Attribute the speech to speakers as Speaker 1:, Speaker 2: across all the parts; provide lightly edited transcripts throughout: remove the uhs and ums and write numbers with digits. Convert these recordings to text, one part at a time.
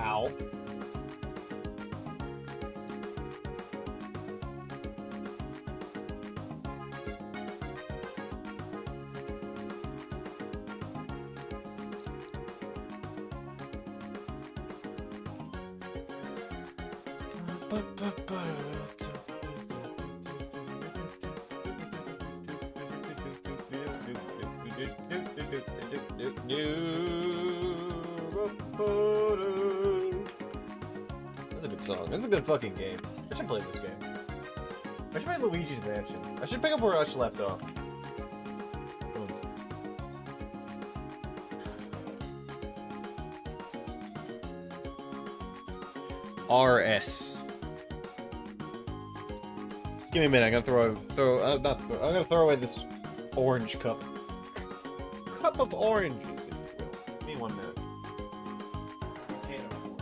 Speaker 1: Ow. That's a good song. This is a good fucking game. I should play this game. I should play Luigi's Mansion. I should pick up where Rush left off. Boom. RS. Give me a minute. I'm gonna throw away this orange cup. Cup of oranges, if you will. Give me 1 minute. Can of orange.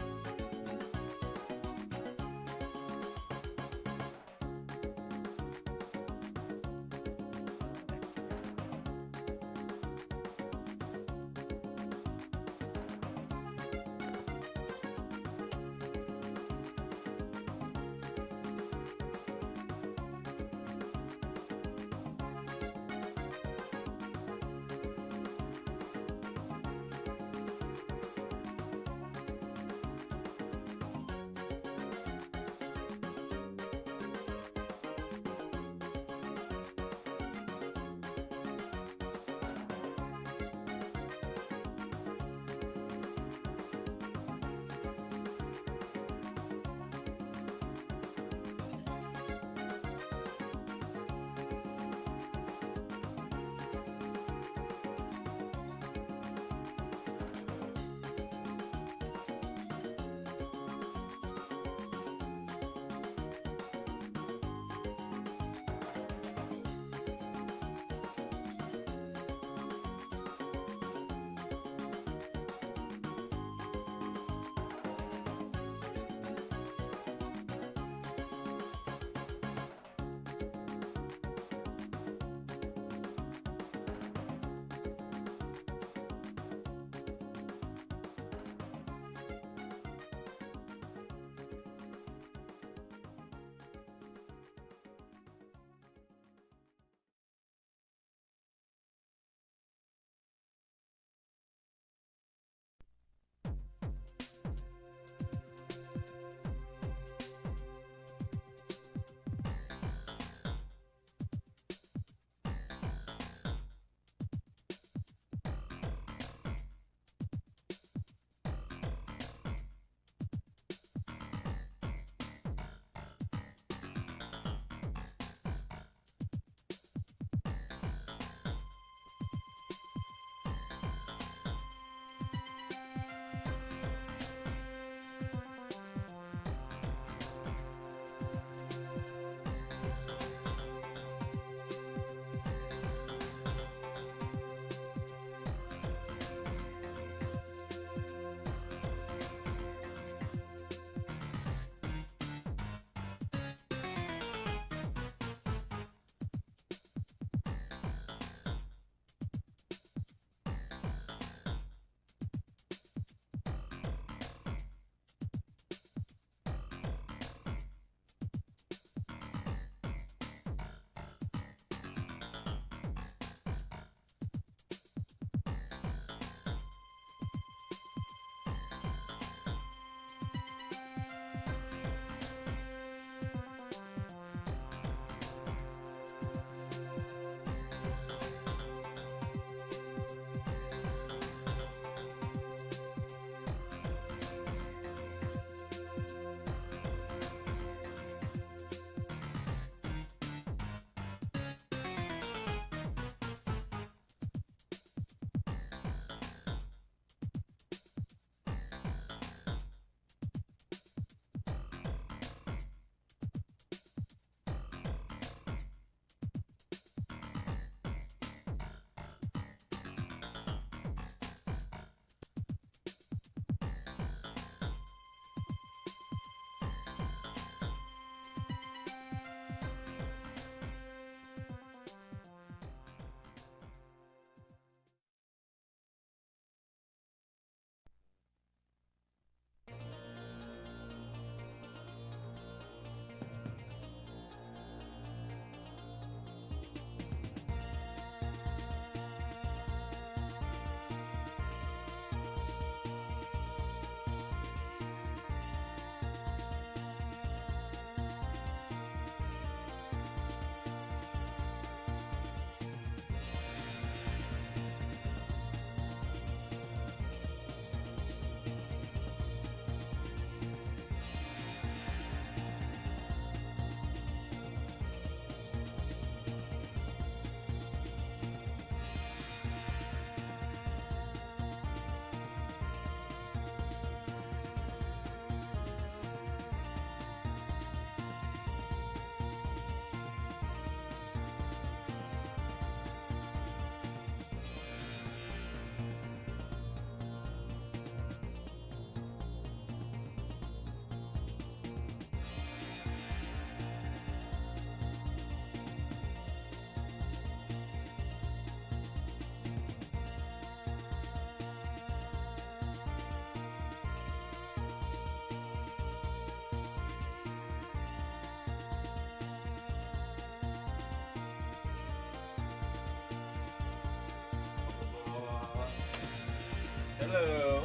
Speaker 1: Hello.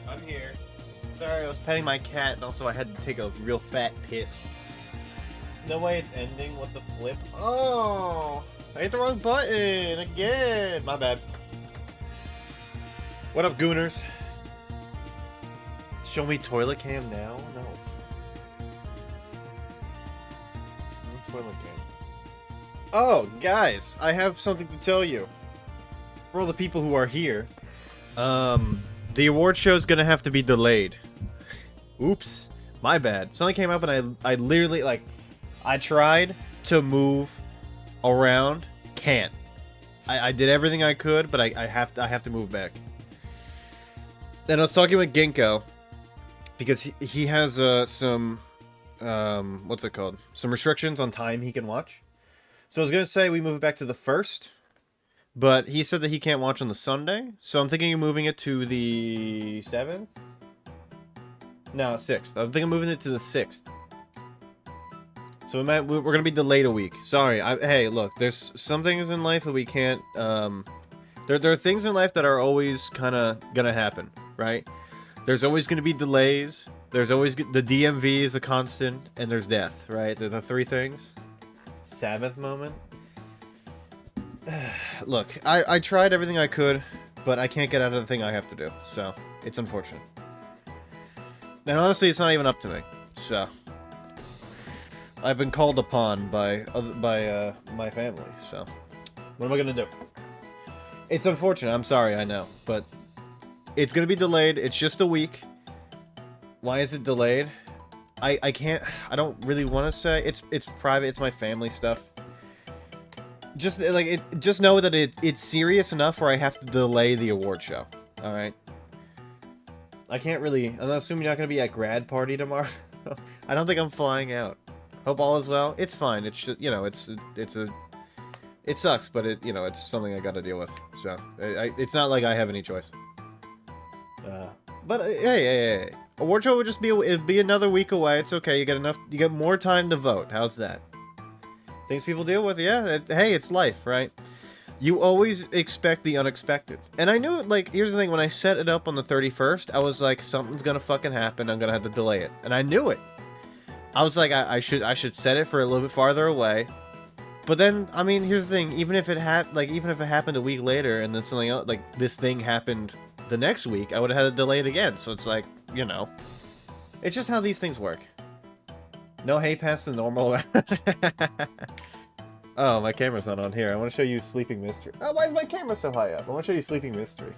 Speaker 1: I'm here. Sorry, I was petting my cat, and also I had to take a real fat piss. No way it's ending. What the flip? Oh! I hit the wrong button again! My bad. What up, Gooners? Show me toilet cam now? No. No toilet cam. Oh, guys, I have something to tell you. For all the people who are here, the award show is gonna have to be delayed. Oops, my bad. Something came up and I literally, like, I tried to move around, can't. I did everything I could, but I have to move back. And I was talking with Ginkgo, because he has some, what's it called? Some restrictions on time he can watch. So I was gonna say we move it back to the 1st, but he said that he can't watch on the Sunday, so I'm thinking of moving it to the 7th? No, 6th. I'm thinking of moving it to the 6th. So we're gonna be delayed a week. Sorry. Hey, look, there's some things in life that we can't. There are things in life that are always kind of gonna happen, right? There's always gonna be delays. There's always the DMV is a constant, and there's death, right? They're the 3 things. Sabbath moment. Look, I tried everything I could, but I can't get out of the thing I have to do. So it's unfortunate. And honestly, it's not even up to me. So. I've been called upon by my family, so what am I gonna do? It's unfortunate. I'm sorry, I know, but it's gonna be delayed. It's just a week. Why is it delayed? I can't. I don't really want to say. It's private. It's my family stuff. Just like it. Just know that it's serious enough where I have to delay the award show. All right. I can't really. I'm assuming you're not gonna be at grad party tomorrow. I don't think I'm flying out. Hope all is well. It's fine. It's just, you know, it sucks, but it's something I got to deal with. So it's not like I have any choice. But hey, award show would just be another week away. It's okay. You get more time to vote. How's that? Things people deal with. Yeah. Hey, it's life, right? You always expect the unexpected. And I knew, like, here's the thing. When I set it up on the 31st, I was like, something's gonna fucking happen. I'm gonna have to delay it, and I knew it. I was like, I should set it for a little bit farther away, but then, I mean, here's the thing: even if it happened a week later, and then something else, like this thing happened the next week, I would have had to delay it again. So it's like, it's just how these things work. No hay past the normal. Oh, my camera's not on here. I want to show you Sleeping Mystery. Oh, why is my camera so high up? I want to show you Sleeping Mystery.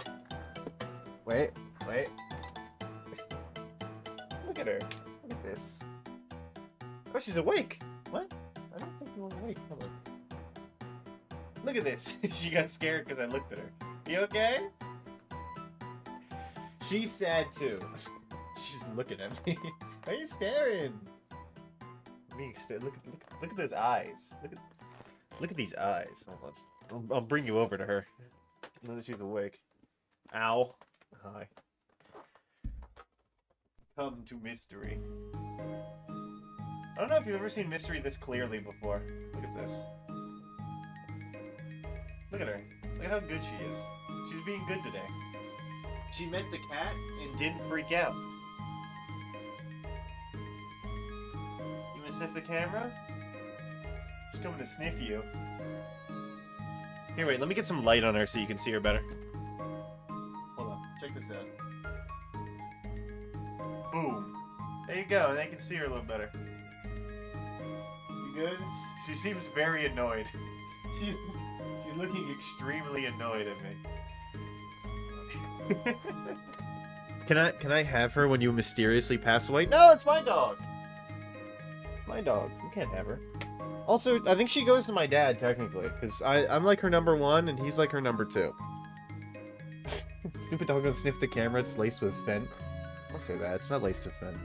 Speaker 1: Wait. Look at her. Look at this. Oh, she's awake. What? I don't think you were awake. Come on. Look at this. She got scared because I looked at her. You okay? She's sad too. She's looking at me. Why are you staring? Look at those eyes. Look at these eyes. Hold on. I'll bring you over to her. Now that she's awake. Ow. Hi. Come to mystery. I don't know if you've ever seen mystery this clearly before. Look at this. Look at her. Look at how good she is. She's being good today. She met the cat and didn't freak out. You wanna sniff the camera? She's coming to sniff you. Here, wait, let me get some light on her so you can see her better. Hold on, check this out. Boom. There you go, and I can see her a little better. Good? She seems very annoyed. She's looking extremely annoyed at me. Can I have her when you mysteriously pass away? No, it's my dog. My dog. You can't have her. Also, I think she goes to my dad technically, because I'm like her number 1 and he's like her number 2. Stupid dog gonna sniff the camera. It's laced with Fent. Don't say that. It's not laced with Fent.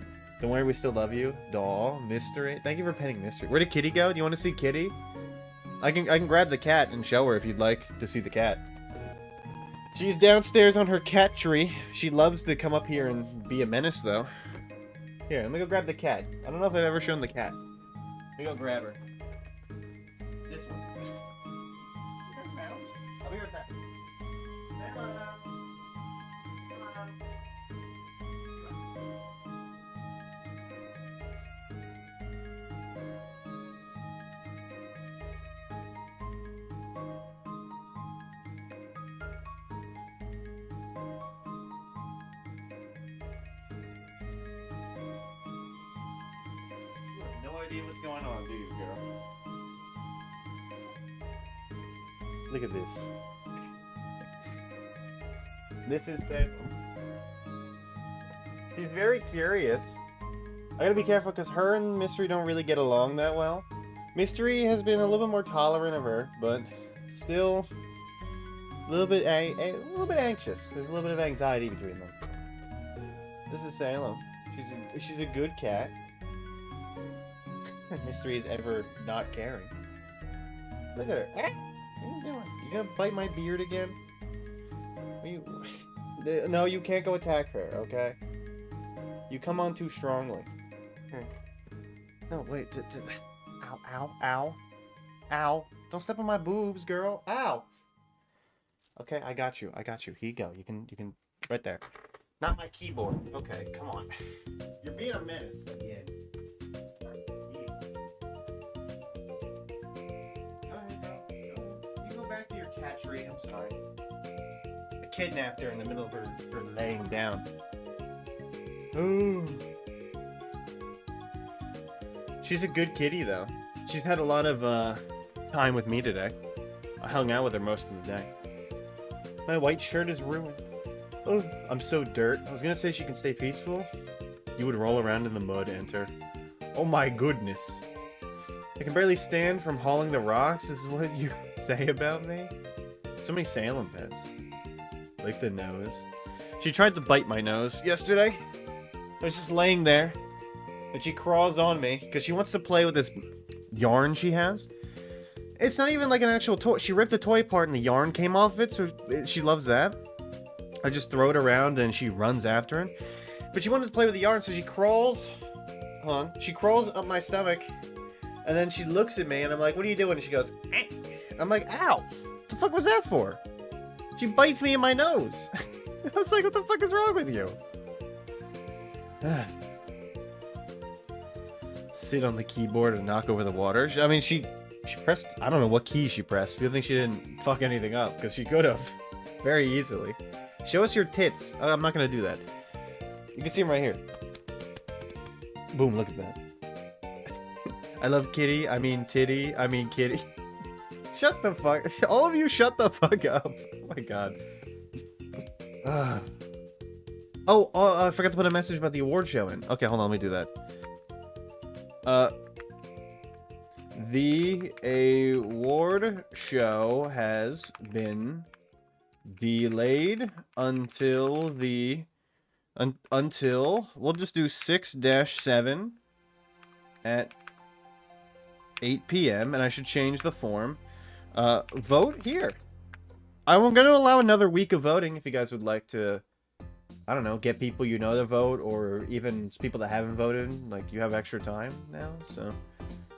Speaker 1: Don't worry, we still love you. Doll, Mystery. Thank you for petting Mystery. Where did Kitty go? Do you want to see Kitty? I can grab the cat and show her if you'd like to see the cat. She's downstairs on her cat tree. She loves to come up here and be a menace, though. Here, let me go grab the cat. I don't know if I've ever shown the cat. Let me go grab her. This one. I'll be right back. idea what's going on, do you, girl? Look at this. This is Salem. She's very curious. I gotta be careful because her and Mystery don't really get along that well. Mystery has been a little bit more tolerant of her, but still a little bit anxious. There's a little bit of anxiety between them. This is Salem. She's a good cat. Mystery is ever not caring. Look at her. What are you doing? You gonna bite my beard again? No, you can't go attack her, okay? You come on too strongly. No, wait. Ow, ow, ow. Ow. Don't step on my boobs, girl. Ow. Okay, I got you. Here you go. You can, right there. Not my keyboard. Okay, come on. You're being a menace again. You go back to your cat tree. I'm sorry. I kidnapped her in the middle of her laying down. Ooh. She's a good kitty, though. She's had a lot of time with me today. I hung out with her most of the day. My white shirt is ruined. Oh, I'm so dirt. I was gonna say she can stay peaceful. You would roll around in the mud, enter. Oh my goodness. I can barely stand from hauling the rocks, is what you say about me? So many Salem pets. Like the nose. She tried to bite my nose yesterday. I was just laying there. And she crawls on me because she wants to play with this yarn she has. It's not even like an actual toy. She ripped the toy apart and the yarn came off it, so she loves that. I just throw it around and she runs after it. But she wanted to play with the yarn, so she crawls. Hold on. She crawls up my stomach. And then she looks at me and I'm like, what are you doing? And she goes, eh. I'm like, ow. What the fuck was that for? She bites me in my nose. I was like, what the fuck is wrong with you? Sit on the keyboard and knock over the water. I mean, she pressed, I don't know what key she pressed. Good thing she didn't fuck anything up, because she could have. Very easily. Show us your tits. Oh, I'm not going to do that. You can see them right here. Boom, look at that. I love kitty, I mean titty, I mean kitty. Shut the fuck, all of you shut the fuck up. Oh my god. Oh, I forgot to put a message about the award show in. Okay, hold on, let me do that. The award show has been delayed until we'll just do 6-7 at 8 p.m. and I should change the form. Vote here. I'm going to allow another week of voting if you guys would like to, I don't know, get people you know to vote, or even people that haven't voted. Like, you have extra time now, so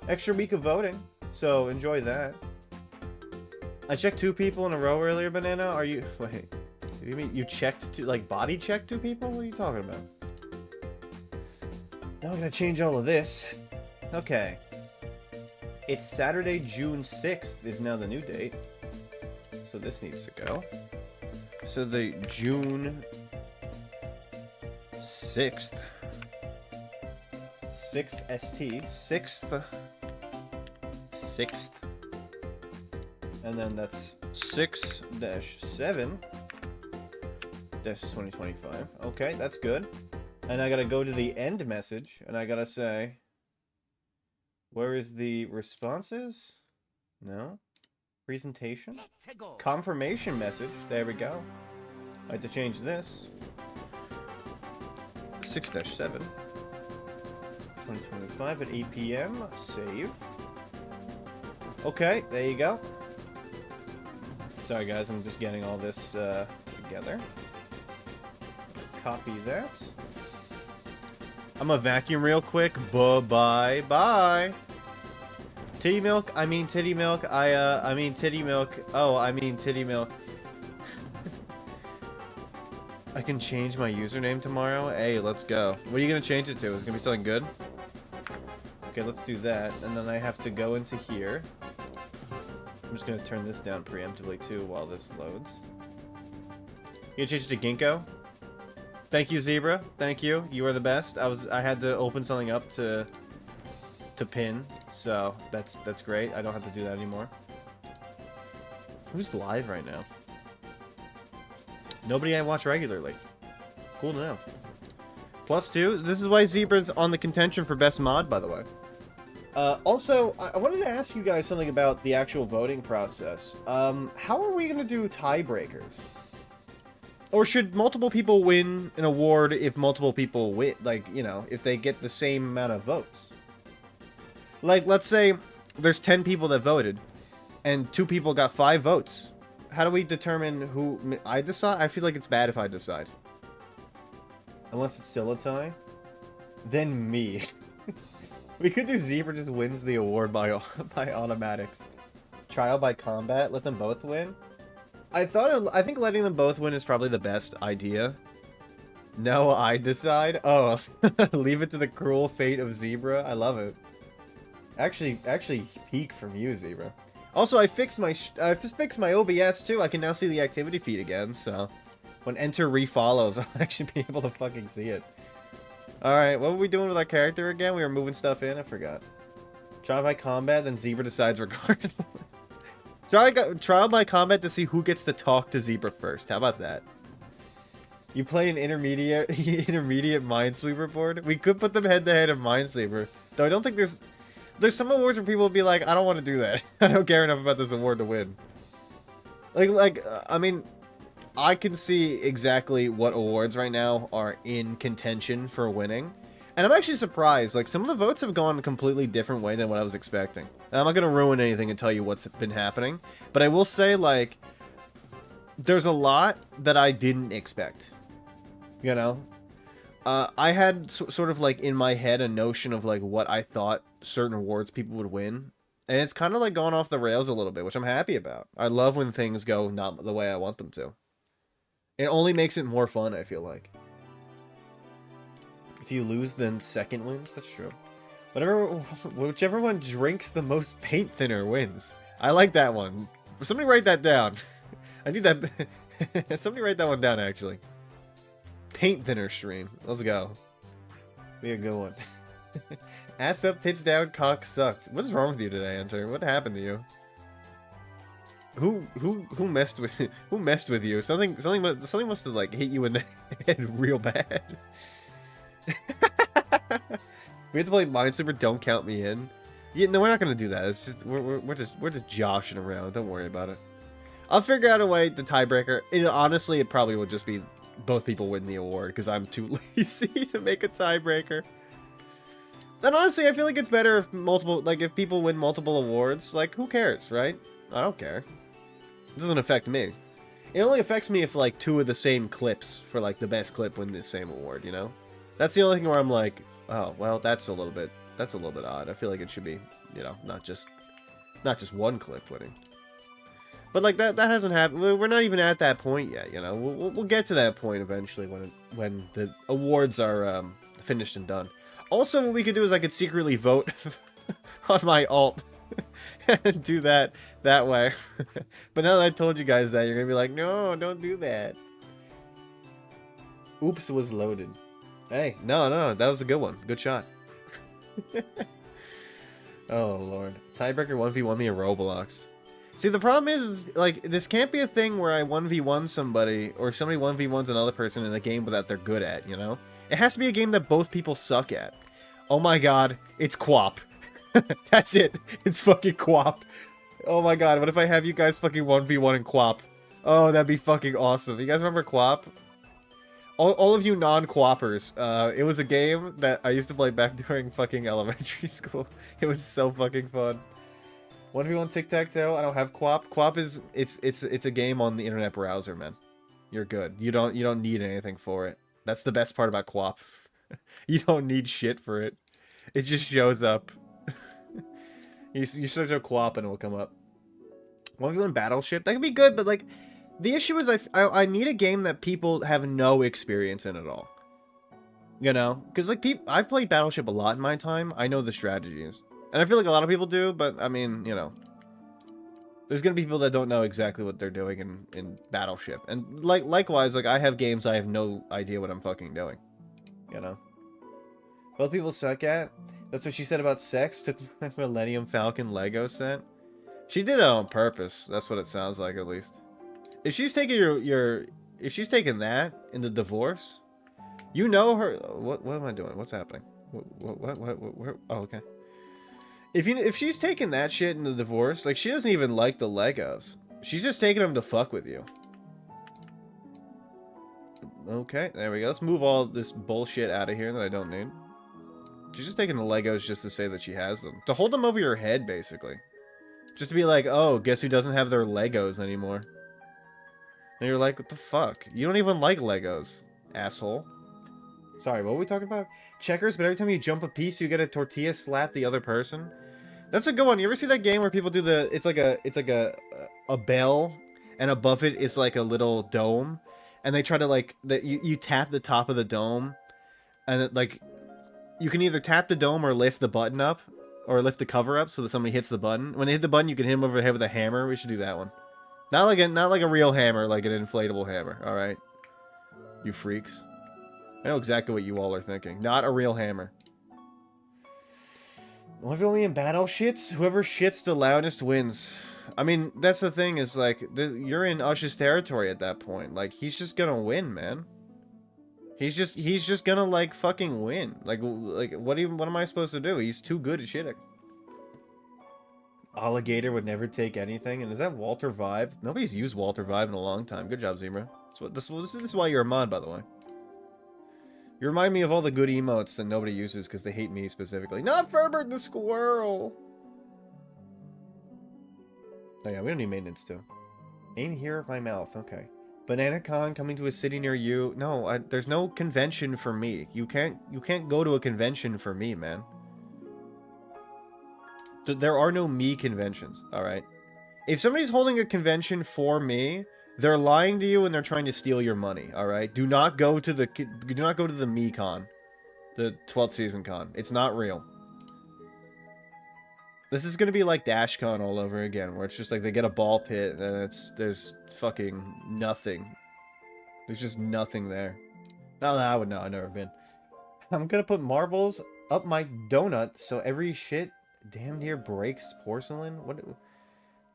Speaker 1: extra week of voting. So enjoy that. I checked 2 people in a row earlier, Banana. Are you... Wait. You mean you checked like, body checked 2 people? What are you talking about? Now I'm gonna change all of this. Okay. It's Saturday, June 6th is now the new date. So this needs to go. So the June 6th. 6th. And then that's 6-7 2025. Okay, that's good. And I gotta go to the end message, and I gotta say, where is the responses? No. Presentation? Confirmation message. There we go. I have to change this. 6-7 2025 at 8 p.m. Save. Okay, there you go. Sorry guys, I'm just getting all this together. Copy that. I'm gonna vacuum real quick. Bye. Titty milk? I mean titty milk. I mean titty milk. Oh, I mean titty milk. I can change my username tomorrow? Hey, let's go. What are you gonna change it to? Is it gonna be something good? Okay, let's do that. And then I have to go into here. I'm just gonna turn this down preemptively too while this loads. You gonna change it to Ginkgo? Thank you, Zebra. Thank you. You are the best. I had to open something up to to pin, so that's great. I don't have to do that anymore. Who's live right now? Nobody I watch regularly. Cool to know. +2. This is why Zebra's on the contention for best mod, by the way. Also, I wanted to ask you guys something about the actual voting process. How are we going to do tiebreakers? Or should multiple people win an award if multiple people win? Like, you know, if they get the same amount of votes. Like, let's say there's 10 people that voted, and 2 people got 5 votes. How do we determine who I decide? I feel like it's bad if I decide. Unless it's still a tie. Then me. We could do Zebra just wins the award by automatics. Trial by combat, let them both win. I think letting them both win is probably the best idea. No, I decide. Oh, leave it to the cruel fate of Zebra. I love it. Actually peak from you, Zebra. Also, I fixed my OBS too. I can now see the activity feed again. So when enter refollows, I'll actually be able to fucking see it. Alright, what were we doing with our character again? We were moving stuff in? I forgot. Trial by combat, then Zebra decides regardless. Trial by combat to see who gets to talk to Zebra first. How about that? You play an intermediate Minesweeper board? We could put them head-to-head in Minesweeper. Though I don't think there's some awards where people will be like, I don't want to do that. I don't care enough about this award to win. I mean, I can see exactly what awards right now are in contention for winning. And I'm actually surprised. Like, some of the votes have gone a completely different way than what I was expecting. And I'm not going to ruin anything and tell you what's been happening. But I will say, like, there's a lot that I didn't expect. You know? I had sort of, like, in my head a notion of, like, what I thought certain awards people would win. And it's kind of, like, gone off the rails a little bit, which I'm happy about. I love when things go not the way I want them to. It only makes it more fun, I feel like. If you lose, then second wins. That's true. Whichever one drinks the most paint thinner wins. I like that one. Somebody write that down. I need that. Somebody write that one down, actually. Paint thinner stream. Let's go. Be a good one. Ass up, tits down, cock sucked. What's wrong with you today, Enter? What happened to you? Who messed with you? Something must have like hit you in the head real bad. We have to play Minesweeper. Don't count me in. Yeah, no, we're not gonna do that. It's just we're just joshing around. Don't worry about it. I'll figure out a way to tiebreaker. Honestly, it probably will just be both people win the award because I'm too lazy to make a tiebreaker. And honestly, I feel like it's better if if people win multiple awards. Like, who cares, right? I don't care. It doesn't affect me. It only affects me if, like, 2 of the same clips for, like, the best clip win the same award, you know? That's the only thing where I'm like, oh, well, that's a little bit odd. I feel like it should be, you know, not just one clip winning. But, like, that hasn't happened. We're not even at that point yet, you know? We'll get to that point eventually when the awards are finished and done. Also, what we could do is I could secretly vote on my alt. And do that way. But now that I told you guys that, you're gonna be like, no, don't do that. Oops was loaded. Hey, no, that was a good one. Good shot. Oh, Lord. Tiebreaker 1v1 me in Roblox. See, the problem is, like, this can't be a thing where I 1v1 somebody, or somebody 1v1s another person in a game that they're good at, you know? It has to be a game that both people suck at. Oh my god, it's QWOP. That's it. It's fucking QWOP. Oh my god, what if I have you guys fucking 1v1 in QWOP? Oh, that'd be fucking awesome. You guys remember QWOP? All of you non-QWOPers, it was a game that I used to play back during fucking elementary school. It was so fucking fun. 1v1 tic-tac-toe, I don't have QWOP. QWOP is, it's a game on the internet browser, man. You're good. You don't need anything for it. That's the best part about QWOP. You don't need shit for it. It just shows up. You search up QWOP and it will come up. 1v1 Battleship, that could be good, but like, the issue is I need a game that people have no experience in at all. You know? Because like, I've played Battleship a lot in my time. I know the strategies. And I feel like a lot of people do, but I mean, you know. There's gonna be people that don't know exactly what they're doing in Battleship. And likewise, like, I have games I have no idea what I'm fucking doing. You know? Both people suck at. That's what she said about sex. Took my Millennium Falcon Lego set. She did it on purpose. That's what it sounds like, at least. If she's taking if she's taking that in the divorce, you know her. What am I doing? What's happening? Where? Oh, okay. If she's taking that shit in the divorce, like, she doesn't even like the Legos. She's just taking them to fuck with you. Okay, there we go. Let's move all this bullshit out of here that I don't need. She's just taking the Legos just to say that she has them. To hold them over your head, basically. Just to be like, oh, guess who doesn't have their Legos anymore? And you're like, what the fuck? You don't even like Legos, asshole. Sorry, what were we talking about? Checkers, but every time you jump a piece, you get a tortilla slap the other person. That's a good one. You ever see that game where people do the... It's like a bell, and above it is like a little dome. And they try to, like... You tap the top of the dome, and it, like... You can either tap the dome or lift the button up, or lift the cover up so that somebody hits the button. When they hit the button, you can hit them over the head with a hammer. We should do that one. Not like a real hammer, like an inflatable hammer. All right, you freaks. I know exactly what you all are thinking. Not a real hammer. Only in battle shits. Whoever shits the loudest wins. I mean, that's the thing. Is like you're in Ush's territory at that point. Like, he's just gonna win, man. He's just gonna, like, fucking win. Like what am I supposed to do? He's too good at shitting. Alligator would never take anything. And is that Walter Vibe? Nobody's used Walter Vibe in a long time. Good job, Zebra. This is why you're a mod, by the way. You remind me of all the good emotes that nobody uses because they hate me specifically. Not Ferbert the Squirrel! Oh yeah, we don't need maintenance too. Aim here at my mouth. Okay. BananaCon coming to a city near you. No, there's no convention for me. You can't go to a convention for me, man. There are no me conventions, alright? If somebody's holding a convention for me, they're lying to you and they're trying to steal your money, alright? Do not go to the me con. The 12th season con. It's not real. This is gonna be like DashCon all over again, where it's just like they get a ball pit and there's fucking nothing. There's just nothing there. No, I've never been. I'm gonna put marbles up my donut so every shit damn near breaks porcelain. What?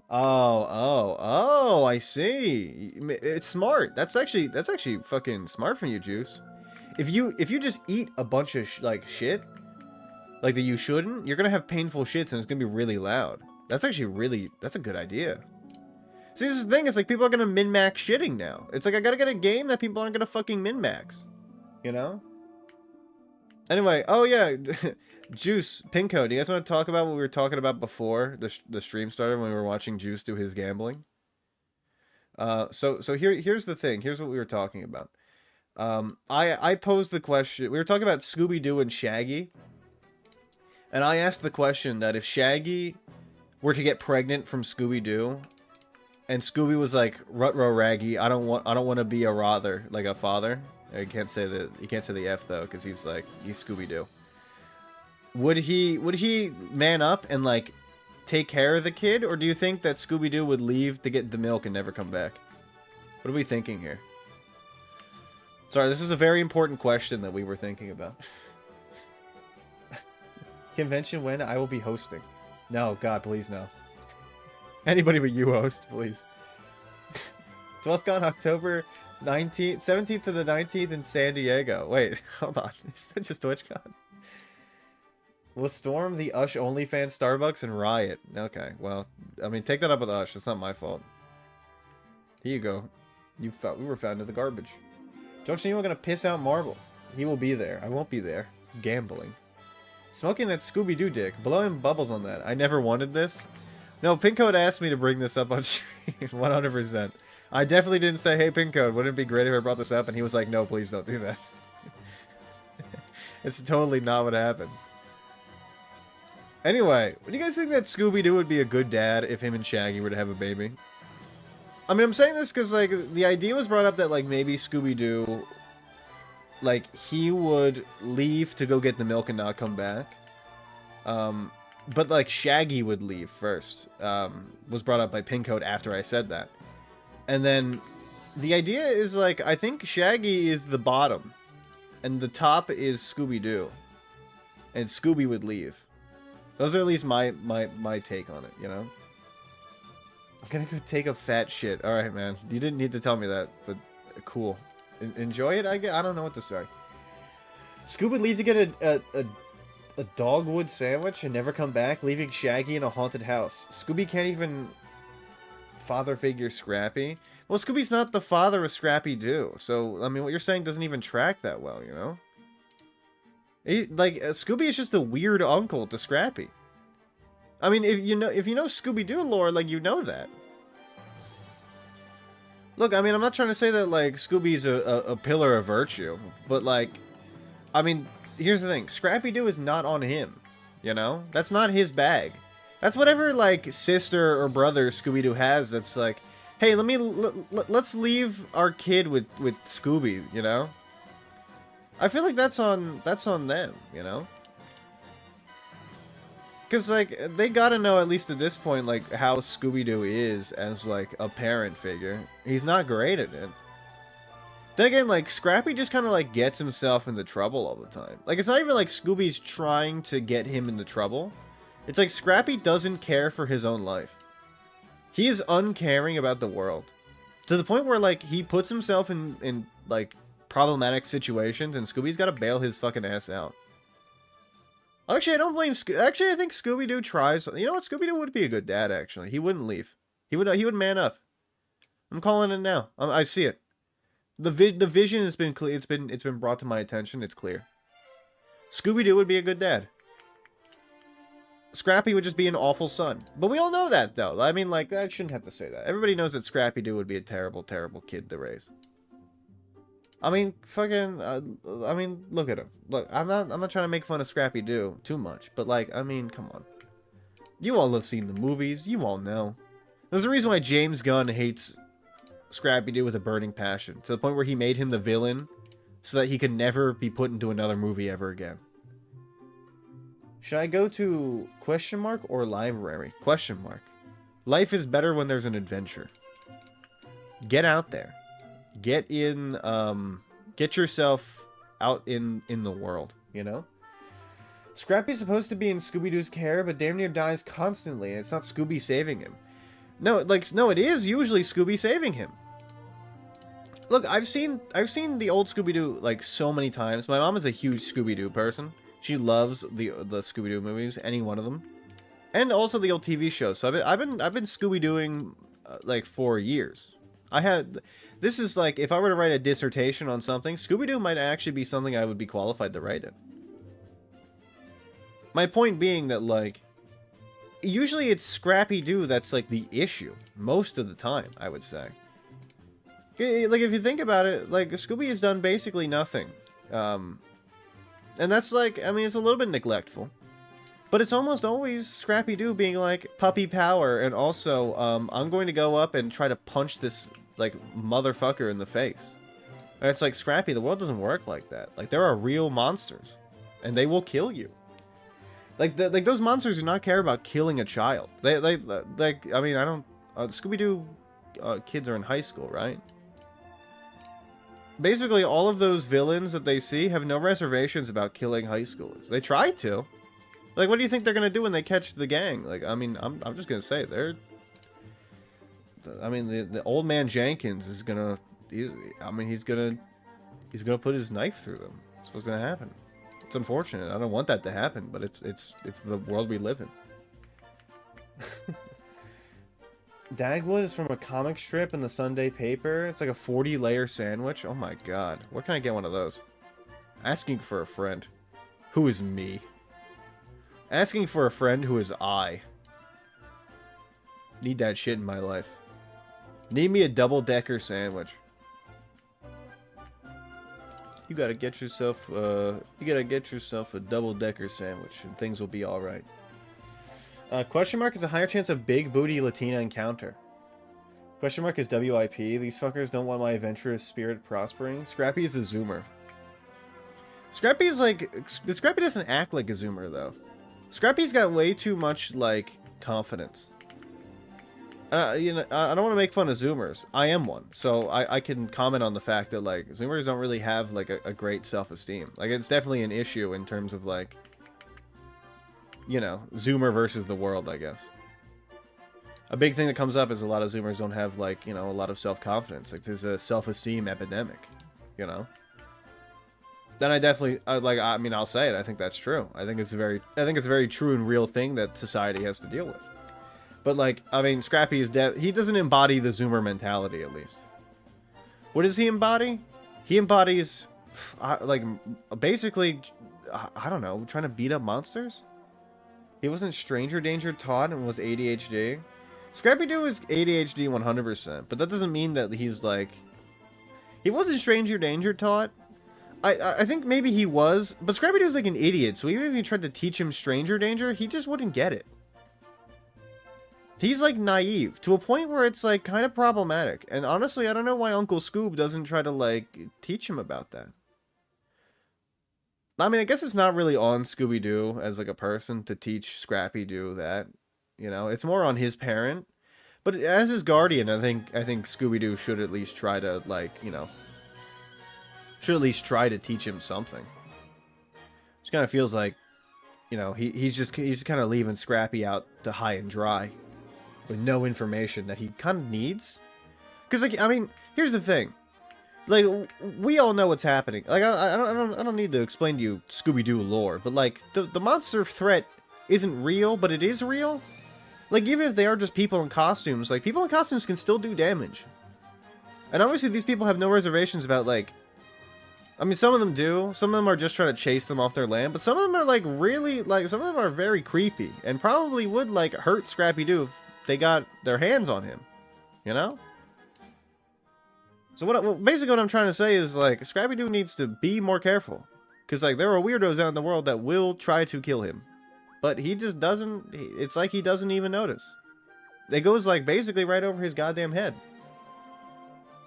Speaker 1: Oh, I see. It's smart. That's actually fucking smart from you, Juice. If you just eat a bunch of shit, like that you shouldn't, you're gonna have painful shits and it's gonna be really loud. That's actually that's a good idea. See, this is the thing, it's like people are gonna min-max shitting now. It's like I gotta get a game that people aren't gonna fucking min-max. You know? Anyway, oh yeah, Juice, Pinko, do you guys want to talk about what we were talking about before the stream started when we were watching Juice do his gambling? So here's the thing. Here's what we were talking about. I posed the question. We were talking about Scooby-Doo and Shaggy. And I asked the question that if Shaggy were to get pregnant from Scooby-Doo, and Scooby was like, "Rut-row Raggy, I don't want to be a rather, like a father." You can't say the F though, because he's Scooby-Doo. Would he man up and like take care of the kid, or do you think that Scooby-Doo would leave to get the milk and never come back? What are we thinking here? Sorry, this is a very important question that we were thinking about. Convention when I will be hosting. No, God, please no. Anybody but you host, please. 12th Con, October 19th, 17th to the 19th in San Diego. Wait, hold on. Is that just TwitchCon? We'll storm the Ush OnlyFans Starbucks and riot. Okay, well, I mean, take that up with Ush. It's not my fault. Here you go. We were found in the garbage. Don't you know we're gonna piss out marbles? He will be there. I won't be there. Gambling. Smoking that Scooby-Doo dick. Blowing bubbles on that. I never wanted this. No, Pincode asked me to bring this up on stream. 100%. I definitely didn't say, hey, Pincode, wouldn't it be great if I brought this up? And he was like, no, please don't do that. It's totally not what happened. Anyway, do you guys think that Scooby-Doo would be a good dad if him and Shaggy were to have a baby? I mean, I'm saying this because, like, the idea was brought up that, like, maybe Scooby-Doo, like, he would leave to go get the milk and not come back. But, like, Shaggy would leave first. Was brought up by Pincode after I said that. And then, the idea is, like, I think Shaggy is the bottom. And the top is Scooby-Doo. and Scooby would leave. Those are at least my take on it, you know? I'm gonna go take a fat shit. Alright, man. You didn't need to tell me that, but cool. Enjoy it, I don't know what to say. Scooby would leave to get a dogwood sandwich and never come back, leaving Shaggy in a haunted house. Scooby can't even father figure Scrappy. Well, Scooby's not the father of Scrappy-Doo, so, I mean, what you're saying doesn't even track that well, you know? Scooby is just a weird uncle to Scrappy. I mean, if you know Scooby-Doo lore, like, you know that. Look, I mean, I'm not trying to say that, like, Scooby's a pillar of virtue, but, like, I mean, here's the thing. Scrappy-Doo is not on him, you know? That's not his bag. That's whatever, like, sister or brother Scooby-Doo has that's like, hey, let's leave our kid with Scooby, you know? I feel like that's on them, you know? Because, like, they gotta know, at least at this point, like, how Scooby-Doo is as, like, a parent figure. He's not great at it. Then again, like, Scrappy just kind of, like, gets himself into trouble all the time. Like, it's not even like Scooby's trying to get him into trouble. It's like Scrappy doesn't care for his own life. He is uncaring about the world. To the point where, like, he puts himself in like, problematic situations, and Scooby's gotta bail his fucking ass out. Actually, I don't blame Actually, I think Scooby-Doo tries. You know what? Scooby-Doo would be a good dad, actually. He wouldn't leave. He would man up. I'm calling it now. I see it. The vision has been clear. It's been brought to my attention. It's clear. Scooby-Doo would be a good dad. Scrappy would just be an awful son. But we all know that, though. I mean, like, I shouldn't have to say that. Everybody knows that Scrappy-Doo would be a terrible, terrible kid to raise. I mean, fucking, I mean, look at him. Look, I'm not trying to make fun of Scrappy-Doo too much, but, like, I mean, come on. You all have seen the movies. You all know. There's a reason why James Gunn hates Scrappy-Doo with a burning passion, to the point where he made him the villain so that he could never be put into another movie ever again. Should I go to question mark or library? Question mark. Life is better when there's an adventure. Get out there. Get in, get yourself out in the world, you know? Scrappy's supposed to be in Scooby-Doo's care, but damn near dies constantly, and it's not Scooby saving him. No, like, no, it is usually Scooby saving him. Look, I've seen the old Scooby-Doo, like, so many times. My mom is a huge Scooby-Doo person. She loves the Scooby-Doo movies, any one of them. And also the old TV shows. So I've been Scooby-Dooing, like, for years. This is like, if I were to write a dissertation on something, Scooby-Doo might actually be something I would be qualified to write it. My point being that, like, usually it's Scrappy-Doo that's, like, the issue. Most of the time, I would say. Like, if you think about it, like, Scooby has done basically nothing. And that's, like, I mean, it's a little bit neglectful. But it's almost always Scrappy-Doo being like, puppy power, and also, I'm going to go up and try to punch this, like, motherfucker in the face. And it's like, Scrappy, the world doesn't work like that. Like, there are real monsters. And they will kill you. Like, those monsters do not care about killing a child. I mean, I don't... Scooby-Doo kids are in high school, right? Basically, all of those villains that they see have no reservations about killing high schoolers. They try to. Like, what do you think they're gonna do when they catch the gang? Like, I mean, I'm just gonna say, I mean, the old man Jenkins is gonna... He's gonna put his knife through them. That's what's gonna happen. It's unfortunate. I don't want that to happen, but it's the world we live in. Dagwood is from a comic strip in the Sunday paper. It's like a 40-layer sandwich. Oh my god. Where can I get one of those? Asking for a friend. Who is me? Asking for a friend who is I. Need that shit in my life. Need me a double-decker sandwich. You gotta get yourself a double-decker sandwich, and things will be alright. Question mark is a higher chance of big booty Latina encounter. Question mark is WIP. These fuckers don't want my adventurous spirit prospering. Scrappy is a zoomer. Scrappy is like... Scrappy doesn't act like a zoomer, though. Scrappy's got way too much, like, confidence. You know, I don't want to make fun of zoomers. I am one, so I can comment on the fact that, like, zoomers don't really have, like, a great self-esteem. Like, it's definitely an issue in terms of, like, you know, Zoomer versus the world, I guess. A big thing that comes up is a lot of Zoomers don't have, like, you know, a lot of self-confidence. Like, there's a self-esteem epidemic, you know? Then I definitely, I mean, I'll say it. I think that's true. I think it's a very true and real thing that society has to deal with. But, like, I mean, Scrappy is he doesn't embody the Zoomer mentality, at least. What does he embody? He embodies, like, basically, I don't know, trying to beat up monsters? He wasn't stranger danger taught and was ADHD. Scrappy-Doo is ADHD 100%, but that doesn't mean that he's, like... He wasn't stranger danger taught. I think maybe he was, but Scrappy-Doo's like an idiot, so even if you tried to teach him stranger danger, he just wouldn't get it. He's, like, naive, to a point where it's, like, kind of problematic. And honestly, I don't know why Uncle Scoob doesn't try to, like, teach him about that. I mean, I guess it's not really on Scooby-Doo as, like, a person to teach Scrappy-Doo that. You know, it's more on his parent. But as his guardian, I think Scooby-Doo should at least try to, like, you know... Should at least try to teach him something. Just kind of feels like, you know, he's kind of leaving Scrappy out to high and dry. With no information that he kind of needs. Because, like, I mean, here's the thing. Like, we all know what's happening. Like, I don't need to explain to you Scooby-Doo lore. But, like, the monster threat isn't real, but it is real. Like, even if they are just people in costumes, like, people in costumes can still do damage. And obviously these people have no reservations about, like... I mean, some of them do. Some of them are just trying to chase them off their land. But some of them are, like, really... Like, some of them are very creepy. And probably would, like, hurt Scrappy-Doo if they got their hands on him. You know? So basically what I'm trying to say is, like, Scrappy-Doo needs to be more careful. Because, like, there are weirdos out in the world that will try to kill him. But he just doesn't... It's like he doesn't even notice. It goes, like, basically right over his goddamn head.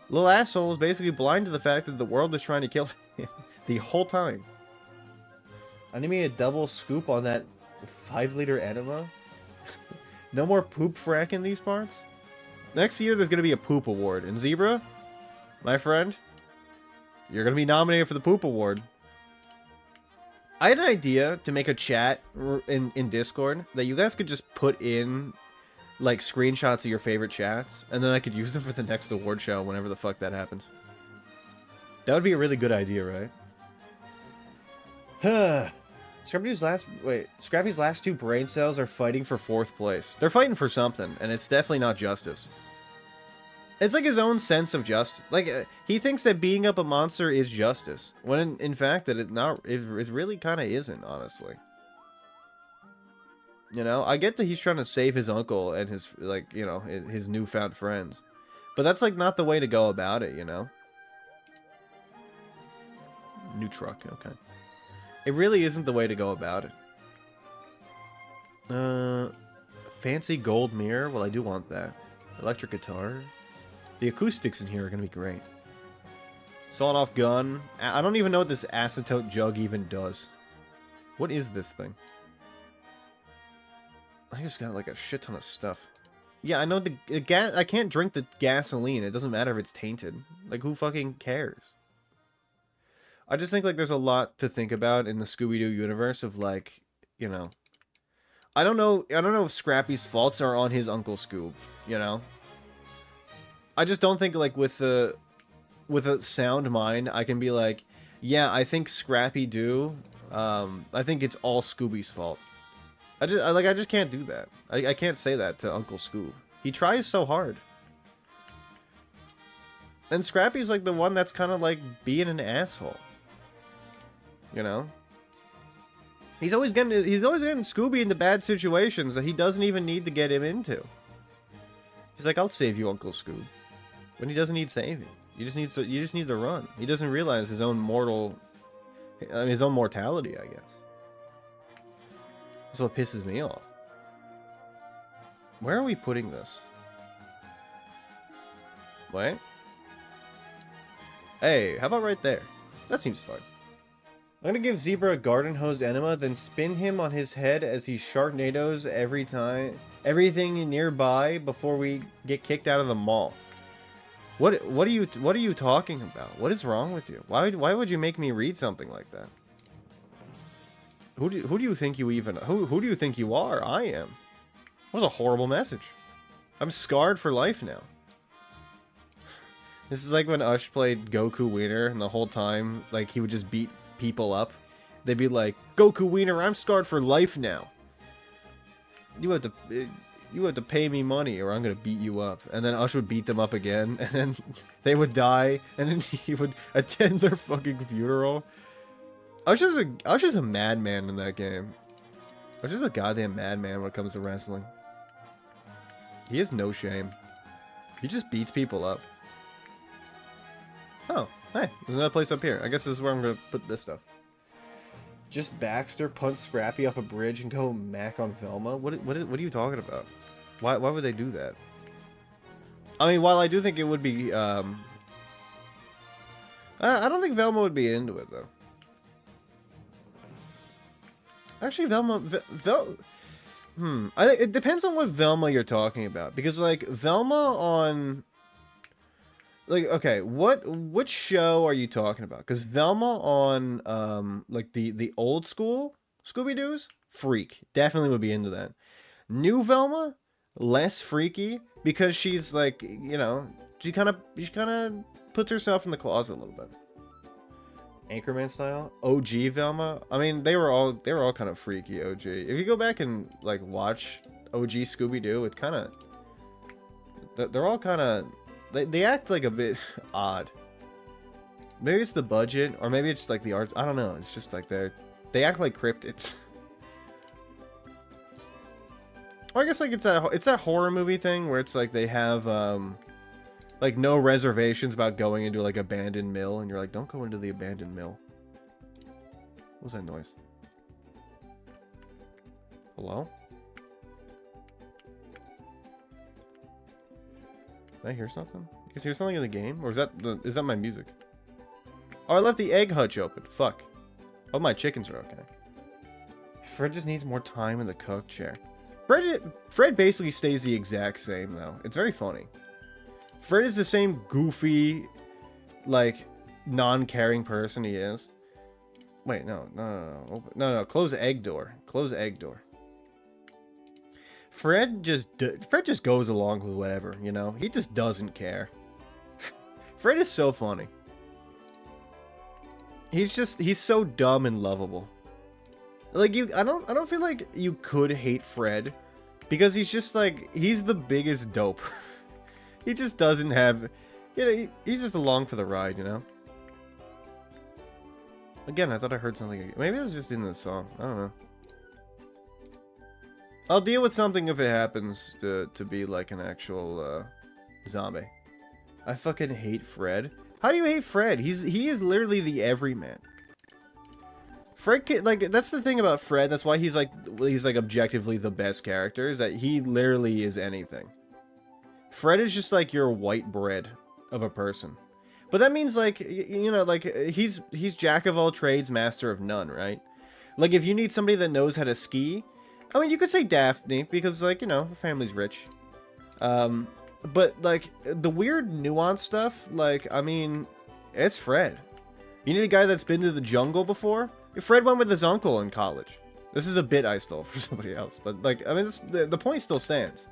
Speaker 1: Little asshole is basically blind to the fact that the world is trying to kill him the whole time. I need me a double scoop on that 5-liter enema. No more poop frack in these parts. Next year there's going to be a poop award. And Zebra, my friend, you're going to be nominated for the poop award. I had an idea to make a chat in Discord that you guys could just put in, like, screenshots of your favorite chats, and then I could use them for the next award show whenever the fuck that happens. That would be a really good idea, right? Scrappy's last two brain cells are fighting for 4th place. They're fighting for something, and it's definitely not justice. It's like his own sense of justice. Like, he thinks that beating up a monster is justice, when in fact that it really kind of isn't, honestly. You know, I get that he's trying to save his uncle and his, like, you know, his newfound friends. But that's, like, not the way to go about it, you know? New truck, okay. It really isn't the way to go about it. Fancy gold mirror? Well, I do want that. Electric guitar? The acoustics in here are going to be great. Sawed-off gun. I don't even know what this acetote jug even does. What is this thing? I just got, like, a shit ton of stuff. Yeah, I know the gas... I can't drink the gasoline. It doesn't matter if it's tainted. Like, who fucking cares? I just think, like, there's a lot to think about in the Scooby-Doo universe of, like, you know... I don't know if Scrappy's faults are on his Uncle Scoob, you know? I just don't think, like, with a sound mind, I can be like, yeah, I think Scrappy-Doo, I think it's all Scooby's fault. I just can't do that. I can't say that to Uncle Scoob. He tries so hard. And Scrappy's, like, the one that's kind of, like, being an asshole. You know? He's always getting Scooby into bad situations that he doesn't even need to get him into. He's like, I'll save you, Uncle Scoob. When he doesn't need saving. You just need to run. He doesn't realize his own mortality, I guess. That's what pisses me off. Where are we putting this? Wait. Hey, how about right there? That seems fun. I'm gonna give Zebra a garden hose enema, then spin him on his head as he Sharknadoes everything nearby before we get kicked out of the mall. What are you talking about? What is wrong with you? Why would you make me read something like that? who do you think you even who do you think you are? I am. That was a horrible message. I'm scarred for life now. This is like when Ush played Goku Wiener, and the whole time, like, he would just beat people up. They'd be like, Goku Wiener, I'm scarred for life now. You have to pay me money, or I'm gonna beat you up. And then Ush would beat them up again, and then they would die, and then he would attend their fucking funeral. Ush is a madman in that game. Ush is a goddamn madman when it comes to wrestling. He has no shame. He just beats people up. Oh, hey, there's another place up here. I guess this is where I'm gonna put this stuff. Just Baxter punch Scrappy off a bridge and go Mac on Velma? What are you talking about? Why would they do that? I mean, while I do think it would be, I don't think Velma would be into it, though. Actually, it depends on what Velma you're talking about. Because, like, Velma on... Like, okay, which show are you talking about? Because Velma on, like, the old school Scooby-Doo's, freak. Definitely would be into that. New Velma, less freaky, because she's, like, you know, she kind of puts herself in the closet a little bit. Anchorman style? OG Velma? I mean, they were all kind of freaky, OG. If you go back and, like, watch OG Scooby-Doo, it's kind of... They're all kind of... They act like a bit odd. Maybe it's the budget, or maybe it's like the arts. I don't know. It's just like they act like cryptids. Or I guess like it's that horror movie thing where it's like they have like no reservations about going into like abandoned mill, and you're like, don't go into the abandoned mill. What was that noise? Hello? Did I hear something? You guys hear something in the game? Or is that my music? Oh, I left the egg hutch open. Fuck. Oh, my chickens are okay. Fred just needs more time in the cook chair. Fred basically stays the exact same, though. It's very funny. Fred is the same goofy, like, non-caring person he is. Wait, no. No. Close the egg door. Close the egg door. Fred just goes along with whatever, you know? He just doesn't care. Fred is so funny. He's so dumb and lovable. Like, I don't feel like you could hate Fred, because he's just like, he's the biggest dope. He just doesn't have, you know, he's just along for the ride, you know? Again, I thought I heard something again. Maybe it was just in the song. I don't know. I'll deal with something if it happens to be like an actual zombie. I fucking hate Fred. How do you hate Fred? He is literally the everyman. Fred, like, that's the thing about Fred. That's why he's like objectively the best character, is that he literally is anything. Fred is just like your white bread of a person. But that means, like, you know, like, he's jack of all trades, master of none, right? Like, if you need somebody that knows how to ski, I mean, you could say Daphne, because, like, you know, her family's rich. But, like, the weird nuance stuff, like, I mean, it's Fred. You need a guy that's been to the jungle before? Fred went with his uncle in college. This is a bit I stole from somebody else, but, like, I mean, the point still stands.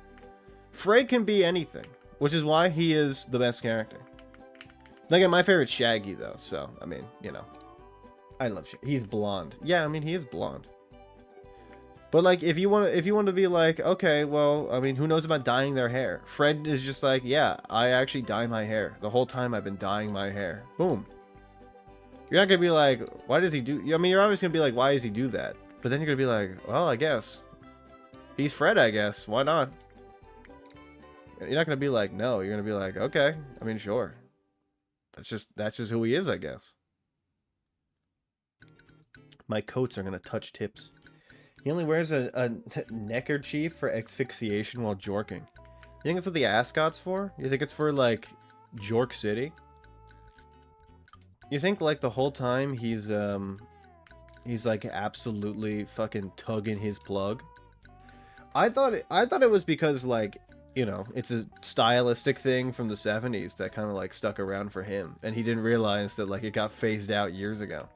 Speaker 1: Fred can be anything, which is why he is the best character. Like, my favorite's Shaggy, though, so, I mean, you know. I love Shaggy. He's blonde. Yeah, I mean, he is blonde. But, like, if you want to be like, okay, well, I mean, who knows about dyeing their hair? Fred is just like, yeah, I actually dye my hair. The whole time I've been dyeing my hair. Boom. You're not going to be like, why does he do... I mean, you're always going to be like, why does he do that? But then you're going to be like, well, I guess. He's Fred, I guess. Why not? You're not going to be like, no. You're going to be like, okay. I mean, sure. That's just who he is, I guess. My coats are going to touch tips. He only wears a neckerchief for asphyxiation while jorking. You think it's what the ascot's for? You think it's for, like, Jork City? You think, like, the whole time he's like, absolutely fucking tugging his plug? I thought it was because, like, you know, it's a stylistic thing from the 70s that kind of, like, stuck around for him. And he didn't realize that, like, it got phased out years ago.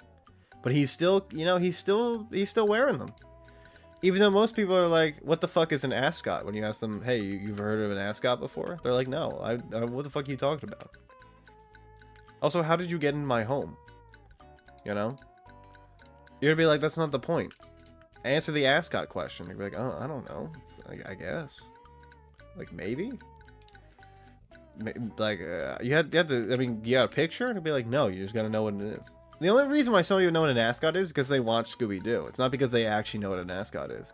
Speaker 1: But he's still, you know, he's still wearing them. Even though most people are like, what the fuck is an ascot? When you ask them, hey, you've heard of an ascot before? They're like, no, what the fuck are you talking about? Also, how did you get in my home? You know? You're gonna be like, that's not the point. Answer the ascot question. You're like, oh, I don't know. I guess. Like, maybe? Like, you had to, I mean, you got a picture? And it'd be like, no, you just gotta know what it is. The only reason why some of you know what an ascot is because they watch Scooby-Doo. It's not because they actually know what an ascot is.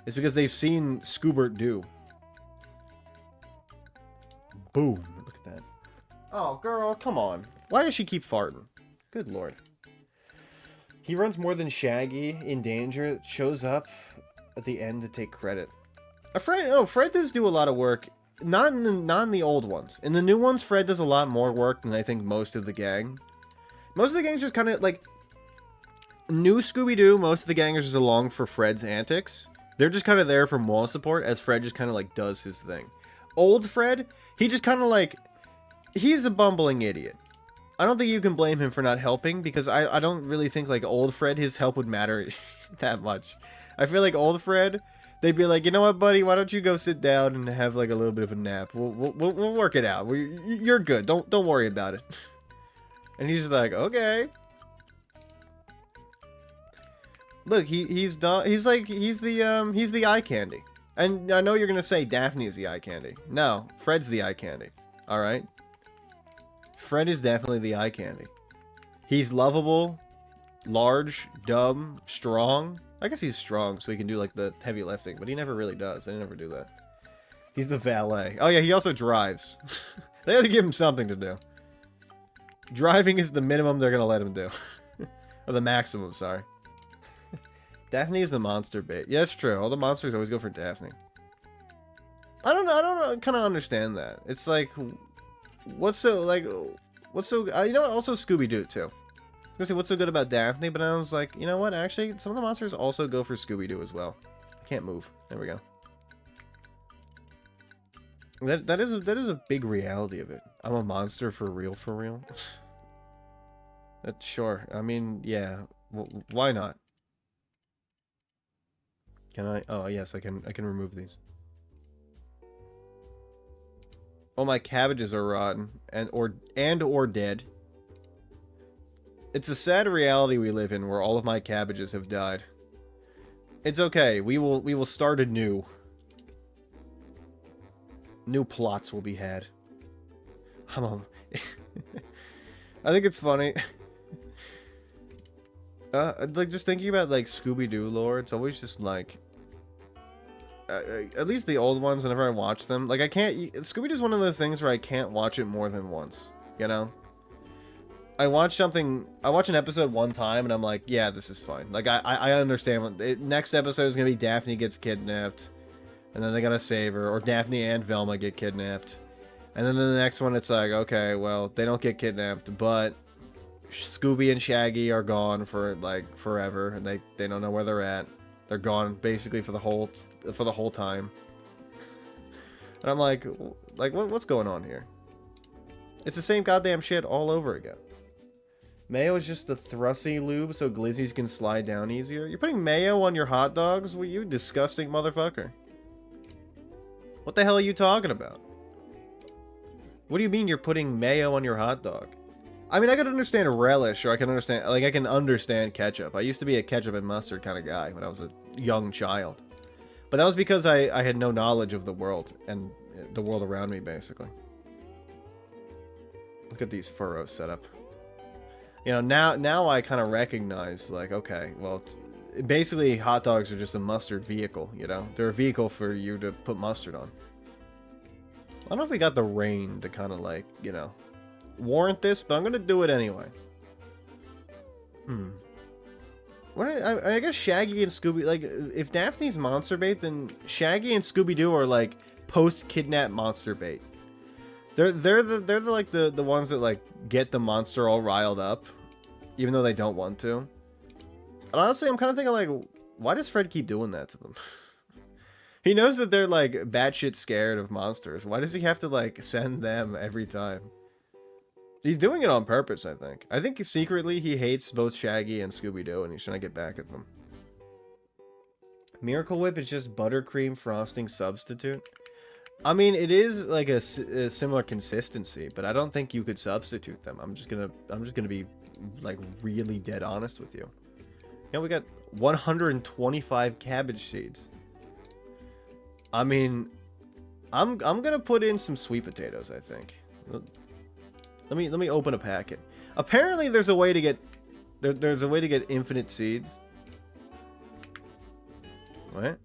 Speaker 1: It's because they've seen Scoobert do. Boom. Look at that. Oh, girl, come on. Why does she keep farting? Good lord. He runs more than Shaggy in danger. Shows up at the end to take credit. Fred does do a lot of work. Not in the old ones. In the new ones, Fred does a lot more work than I think most of the gang. Most of the gang's just kind of, like... New Scooby-Doo, most of the gang are just along for Fred's antics. They're just kind of there for moral support, as Fred just kind of, like, does his thing. Old Fred, he just kind of, like... He's a bumbling idiot. I don't think you can blame him for not helping, because I don't really think, like, old Fred, his help would matter that much. I feel like old Fred, they'd be like, you know what, buddy, why don't you go sit down and have, like, a little bit of a nap. We'll work it out. You're good. Don't worry about it. And he's like, okay. Look, he's the eye candy. And I know you're gonna say Daphne's the eye candy. No, Fred's the eye candy. All right. Fred is definitely the eye candy. He's lovable, large, dumb, strong. I guess he's strong, so he can do like the heavy lifting, but he never really does. They never do that. He's the valet. Oh yeah, he also drives. They had to give him something to do. Driving is the minimum they're gonna let him do. Or the maximum, sorry. Daphne is the monster bait. Yeah, it's true. All the monsters always go for Daphne. I don't kind of understand that. It's like, you know what? Also Scooby-Doo, too. I was gonna say, what's so good about Daphne? But I was like, you know what? Actually, some of the monsters also go for Scooby-Doo as well. I can't move. There we go. That is a big reality of it. I'm a monster for real, for real. That's sure. I mean, yeah. Why not? Can I? Oh yes, I can remove these. Oh, my cabbages are rotten or dead. It's a sad reality we live in where all of my cabbages have died. It's okay. We will start anew. New plots will be had. I think it's funny. Like, just thinking about, like, Scooby-Doo lore, it's always just, like... at least the old ones, whenever I watch them, like, I can't... Scooby-Doo's one of those things where I can't watch it more than once, you know? I watch an episode one time, and I'm like, yeah, this is fine. Like, I understand. Next episode is gonna be Daphne gets kidnapped. And then they gotta save her, or Daphne and Velma get kidnapped. And then the next one, it's like, okay, well, they don't get kidnapped, but Scooby and Shaggy are gone for, like, forever, and they don't know where they're at. They're gone, basically, for the whole time. And I'm like, what's going on here? It's the same goddamn shit all over again. Mayo is just the thrusty lube so glizzies can slide down easier. You're putting mayo on your hot dogs? Well, you disgusting motherfucker. What the hell are you talking about? What do you mean you're putting mayo on your hot dog? I mean, I can understand relish, or I can understand ketchup. I used to be a ketchup and mustard kind of guy when I was a young child. But that was because I had no knowledge of the world, and the world around me, basically. Look at these furrows set up. You know, now I kind of recognize, like, okay, well, basically, hot dogs are just a mustard vehicle, you know? They're a vehicle for you to put mustard on. I don't know if we got the rain to kind of, like, you know, warrant this, but I'm going to do it anyway. I guess Shaggy and Scooby, like, if Daphne's monster bait, then Shaggy and Scooby-Doo are, like, post-kidnap monster bait. They're the ones that, like, get the monster all riled up, even though they don't want to. And honestly, I'm kind of thinking, like, why does Fred keep doing that to them? He knows that they're, like, batshit scared of monsters. Why does he have to, like, send them every time? He's doing it on purpose, I think. I think secretly he hates both Shaggy and Scooby-Doo, and he's trying to get back at them. Miracle Whip is just buttercream frosting substitute. I mean, it is like a similar consistency, but I don't think you could substitute them. I'm just gonna be like really dead honest with you. Yeah, we got 125 cabbage seeds. I mean, I'm gonna put in some sweet potatoes, I think. Let me open a packet. Apparently there's a way to get there's a way to get infinite seeds. What?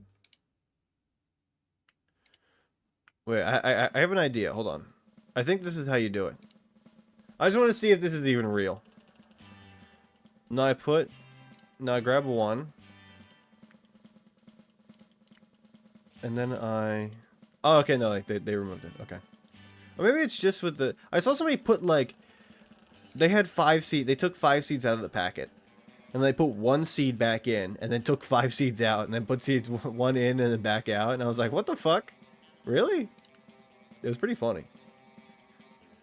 Speaker 1: Wait, I have an idea. Hold on. I think this is how you do it. I just want to see if this is even real. Now I grab one. And then oh, okay, no, like they removed it. Okay. Or maybe it's just with the... I saw somebody put, like... They had 5 seeds. They took 5 seeds out of the packet. And they put 1 seed back in. And then took 5 seeds out. And then put seeds 1 in and then back out. And I was like, what the fuck? Really? It was pretty funny.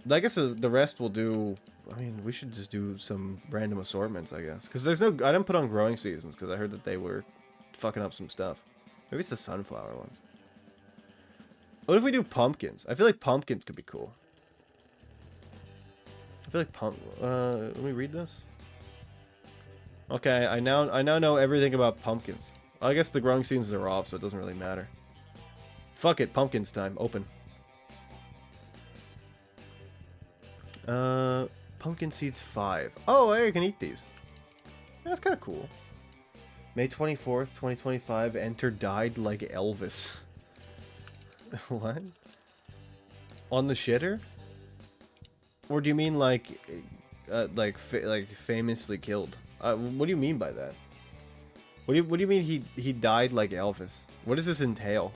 Speaker 1: I guess the rest will do... I mean, we should just do some random assortments, I guess. Because there's no... I didn't put on growing seasons. Because I heard that they were fucking up some stuff. Maybe it's the sunflower ones. What if we do pumpkins? I feel like pumpkins could be cool. I feel like let me read this. Okay, I now know everything about pumpkins. I guess the growing seasons are off, so it doesn't really matter. Fuck it, pumpkins time. Open. Pumpkin seeds 5. Oh, hey, I can eat these. Yeah, that's kind of cool. May 24th, 2025. Enter died like Elvis. What? On the shitter? Or do you mean like famously killed? What do you mean by that? What do you mean he died like Elvis? What does this entail?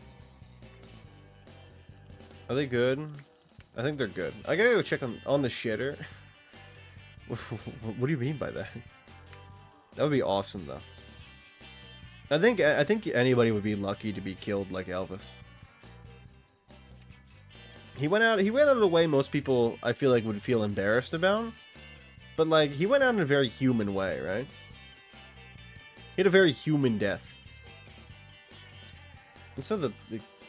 Speaker 1: Are they good? I think they're good. I gotta go check on the shitter. What do you mean by that? That would be awesome though. I think anybody would be lucky to be killed like Elvis. He went out of the way most people, I feel like, would feel embarrassed about. But, like, he went out in a very human way, right? He had a very human death. And so the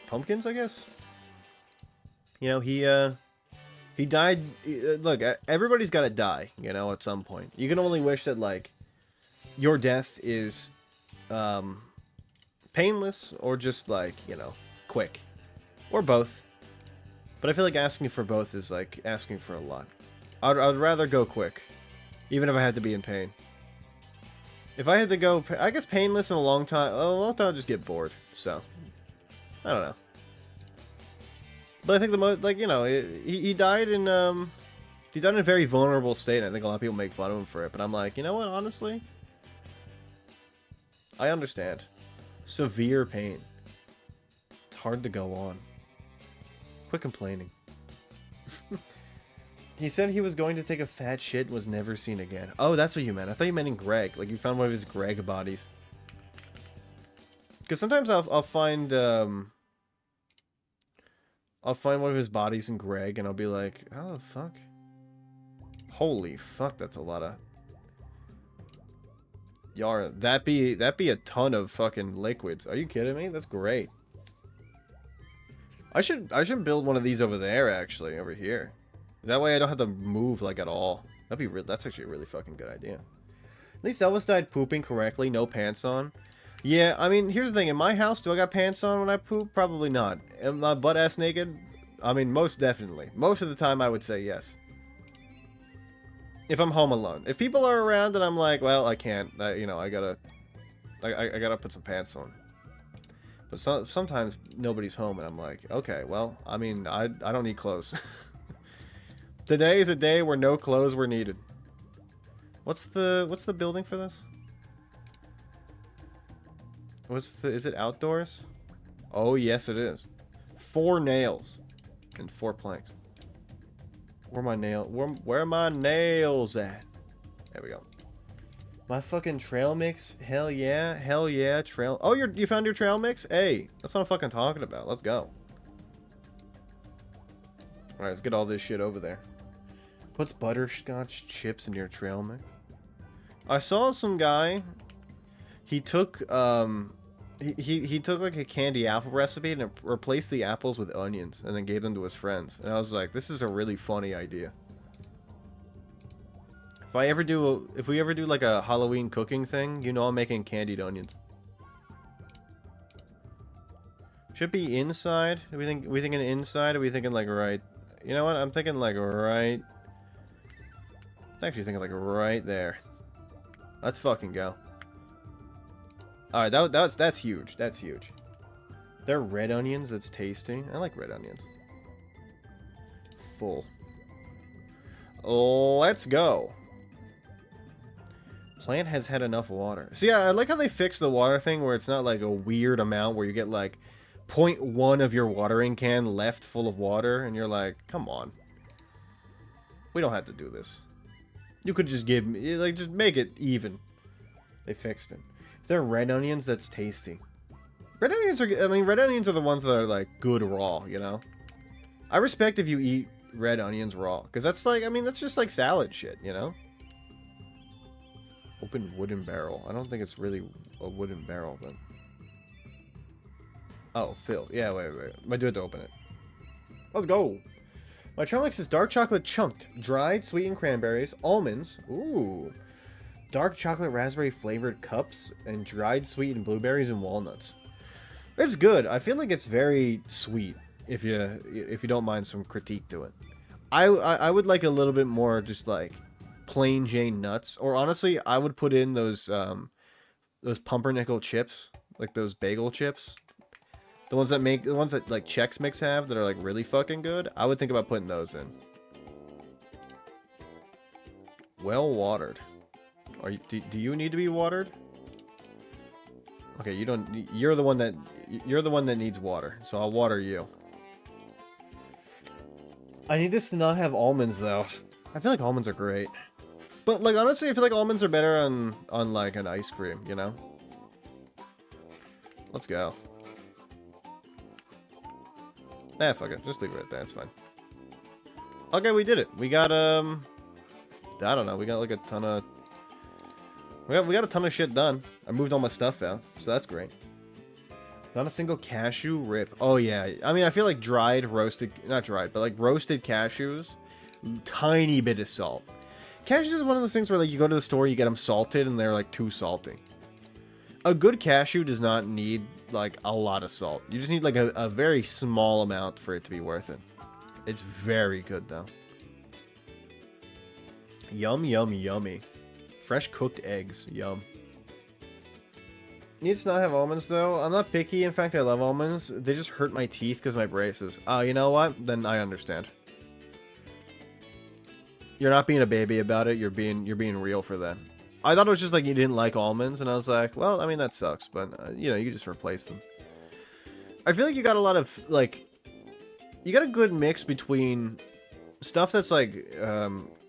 Speaker 1: pumpkins, I guess? You know, he died... Look, everybody's gotta die, you know, at some point. You can only wish that, like, your death is, painless or just, like, you know, quick. Or both. But I feel like asking for both is like asking for a lot. I'd rather go quick, even if I had to be in pain. If I had to go, I guess painless in a long time I'll just get bored. So, I don't know. But I think the most, like, you know, he died in a very vulnerable state. I think a lot of people make fun of him for it, but I'm like, you know what? Honestly, I understand. Severe pain. It's hard to go on. Quit complaining. He said he was going to take a fat shit and was never seen again. Oh, that's what you meant. I thought you meant in Greg. Like, you found one of his Greg bodies. Because sometimes I'll find one of his bodies in Greg, and I'll be like, oh, the fuck? Holy fuck, that's a lot of... Yara, that be a ton of fucking liquids. Are you kidding me? That's great. I should build one of these over there, actually, over here. That way I don't have to move, like, at all. That's actually a really fucking good idea. At least Elvis died pooping correctly, no pants on. Yeah, I mean, here's the thing. In my house, do I got pants on when I poop? Probably not. Am I butt-ass naked? I mean, most definitely. Most of the time, I would say yes. If I'm home alone. If people are around and I'm like, well, I can't. You know, I gotta put some pants on. But sometimes nobody's home and I'm like, okay, well, I mean, I don't need clothes. Today is a day where no clothes were needed. What's the building for this? Is it outdoors? Oh, yes, it is. 4 nails and 4 planks. Where are my nails at? There we go. My fucking trail mix? Hell yeah, trail. Oh, you found your trail mix? Hey, that's what I'm fucking talking about. Let's go. Alright, let's get all this shit over there. Puts butterscotch chips in your trail mix. I saw some guy. He took he took like a candy apple recipe and replaced the apples with onions and then gave them to his friends. And I was like, this is a really funny idea. If we ever do like a Halloween cooking thing, you know I'm making candied onions. Should be inside. We thinking inside? Or are we thinking like right? You know what? I'm thinking like right. I'm actually thinking like right there. Let's fucking go. All right, that's huge. That's huge. They're red onions. That's tasty. I like red onions. Full. Let's go. Plant has had enough water. See, I like how they fixed the water thing where it's not like a weird amount where you get like 0.1 of your watering can left full of water and you're like, come on. We don't have to do this. You could just give me, like, just make it even. They fixed it. If they're red onions, that's tasty. Red onions are, I mean, red onions are the ones that are like good raw, you know? I respect if you eat red onions raw. Because that's like, I mean, that's just like salad shit, you know? Open wooden barrel. I don't think it's really a wooden barrel, but... Oh, filled. Yeah, wait. I do have to open it. Let's go. My trail mix is dark chocolate chunked, dried sweetened cranberries, almonds, ooh, dark chocolate raspberry flavored cups, and dried sweetened blueberries and walnuts. It's good. I feel like it's very sweet. If you don't mind some critique to it, I would like a little bit more just like plain Jane nuts, or honestly, I would put in those pumpernickel chips, like those bagel chips. The ones that like Chex Mix have that are like really fucking good. I would think about putting those in. Well watered. Do you need to be watered? Okay, you don't. You're the one that needs water. So I'll water you. I need this to not have almonds though. I feel like almonds are great. But like honestly, I feel like almonds are better on like an ice cream, you know? Let's go. Eh, fuck it. Just leave it right there. It's fine. Okay, we did it. We got, I don't know. We got like a ton of... We got a ton of shit done. I moved all my stuff out, so that's great. Not a single cashew rip. Oh, yeah. I mean, I feel like roasted... Not dried, but like roasted cashews. Tiny bit of salt. Cashews is one of those things where like you go to the store, you get them salted, and they're like too salty. A good cashew does not need like a lot of salt. You just need like a very small amount for it to be worth it. It's very good though. Yum, yum, yummy. Fresh cooked eggs. Yum. Needs to not have almonds though. I'm not picky. In fact, I love almonds. They just hurt my teeth because of my braces. You know what? Then I understand. You're not being a baby about it. You're being real for that. I thought it was just like you didn't like almonds, and I was like, well, I mean, that sucks, but, you know, you can just replace them. I feel like you got a lot of, like, you got a good mix between stuff that's, like,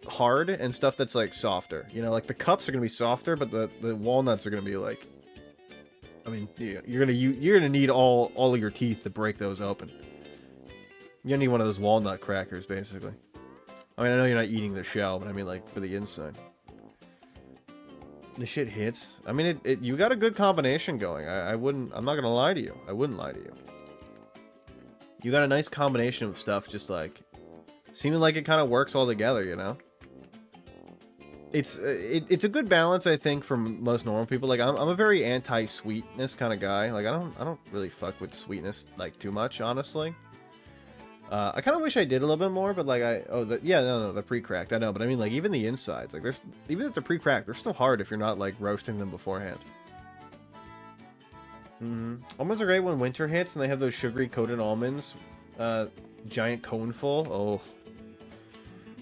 Speaker 1: hard and stuff that's, like, softer. You know, like, the cups are going to be softer, but the walnuts are going to be, like, I mean, you're gonna need all of your teeth to break those open. You're gonna need one of those walnut crackers, basically. I mean, I know you're not eating the shell, but I mean, like, for the inside. The shit hits. I mean, you got a good combination going. I'm not gonna lie to you. I wouldn't lie to you. You got a nice combination of stuff, just like seeming like it kind of works all together, you know. It's a good balance, I think, for most normal people. Like I'm a very anti-sweetness kind of guy. Like I don't really fuck with sweetness like too much, honestly. I kind of wish I did a little bit more, but like they're pre-cracked. I know, but I mean like even the insides, like even if they're pre-cracked, they're still hard if you're not like roasting them beforehand. Almonds are great when winter hits and they have those sugary coated almonds, giant cone full. Oh,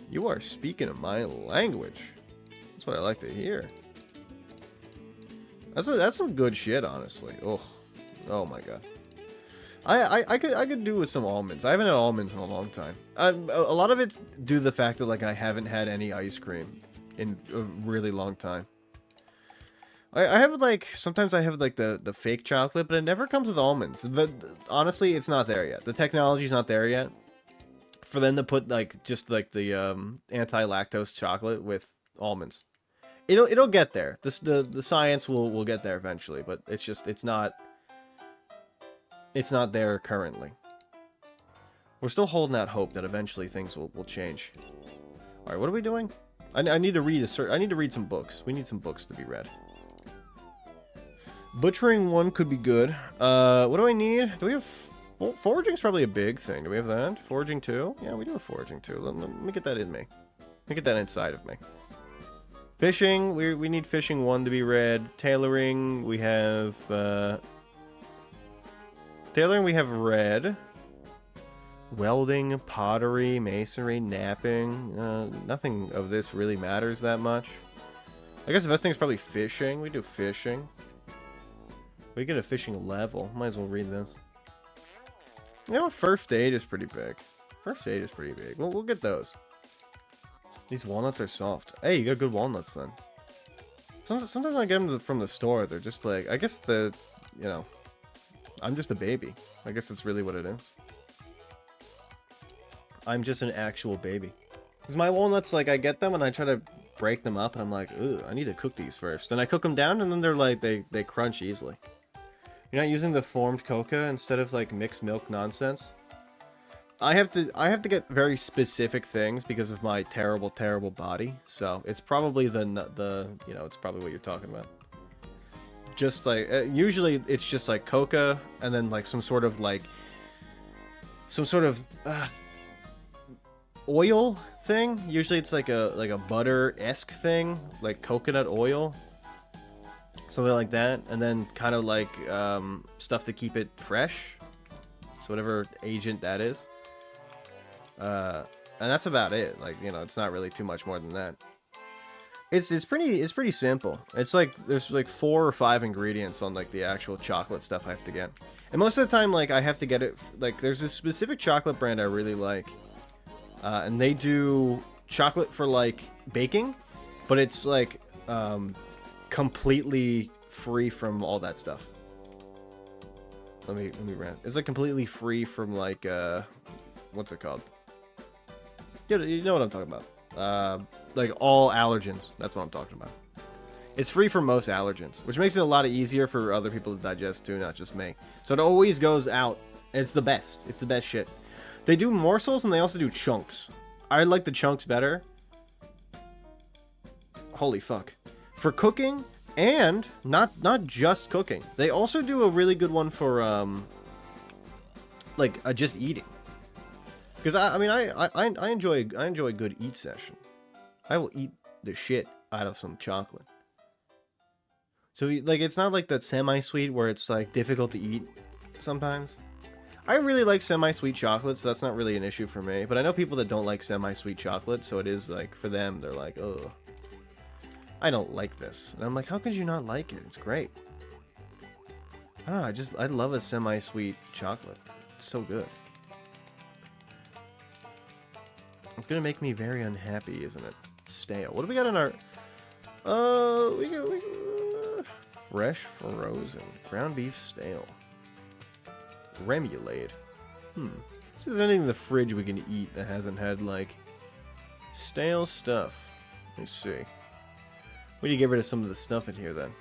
Speaker 1: you are speaking of my language. That's what I like to hear. That's some good shit, honestly. Oh my god. I could do with some almonds. I haven't had almonds in a long time. A lot of it due to the fact that like I haven't had any ice cream in a really long time. I have like sometimes I have like the fake chocolate, but it never comes with almonds. Honestly, it's not there yet. The technology's not there yet.
Speaker 2: for them to put like just like the anti-lactose chocolate with almonds. It'll get there. The science will get there eventually, but it's not there currently. We're still holding out hope that eventually things will change. All right, what are we doing? I need to read I need to read some books. We need some books to be read. Butchering 1 could be good. What do I need? Do we have... Well, foraging's probably a big thing. Do we have that? Foraging 2? Yeah, we do have foraging 2. Let me get that in me. Let me get that inside of me. Fishing. We need fishing 1 to be read. Tailoring, we have... Tailoring, we have red. Welding, pottery, masonry, napping. Nothing of this really matters that much. I guess the best thing is probably fishing. We do fishing. We get a fishing level. Might as well read this. You know, first aid is pretty big. First aid is pretty big. We'll get those. These walnuts are soft. Hey, you got good walnuts then. Sometimes when I get them from the store, they're just like... I guess you know... I'm just a baby. I guess that's really what it is. I'm just an actual baby. Because my walnuts, like, I get them and I try to break them up and I'm like, ooh, I need to cook these first. And I cook them down and then they're like, they crunch easily. You're not using the formed coca instead of like mixed milk nonsense. I have to get very specific things because of my terrible body. So it's probably the you know, it's probably what you're talking about. Just like usually it's just like coca and then like some sort of oil thing. Usually it's like a butter-esque thing, like coconut oil. Something like that, and then kind of like stuff to keep it fresh. So whatever agent that is. And that's about it. Like, you know, it's not really too much more than that. It's pretty simple. It's like there's like 4 or 5 ingredients on like the actual chocolate stuff I have to get. And most of the time, like I have to get it like there's this specific chocolate brand I really like. And they do chocolate for like baking, but it's like completely free from all that stuff. Let me rant. It's like completely free from like what's it called? You know what I'm talking about. Like all allergens. That's what I'm talking about. It's free from most allergens, which makes it a lot easier for other people to digest too, not just me. So it always goes out. It's the best. It's the best shit. They do morsels and they also do chunks. I like the chunks better. Holy fuck. For cooking and not just cooking. They also do a really good one for like just eating. Because I mean I enjoy a good eat session. I will eat the shit out of some chocolate. So like it's not like that semi-sweet where it's like difficult to eat sometimes. I really like semi-sweet chocolate, so that's not really an issue for me. But I know people that don't like semi-sweet chocolate, so it is like for them they're like, oh, I don't like this. And I'm like, how could you not like it? It's great. I don't know, I love a semi-sweet chocolate. It's so good. It's gonna make me very unhappy, isn't it? Stale. What do we got in our... we got fresh frozen. Ground beef stale. Remoulade. See if there's anything in the fridge we can eat that hasn't had, like, stale stuff. Let me see. We need to get rid of some of the stuff in here, then.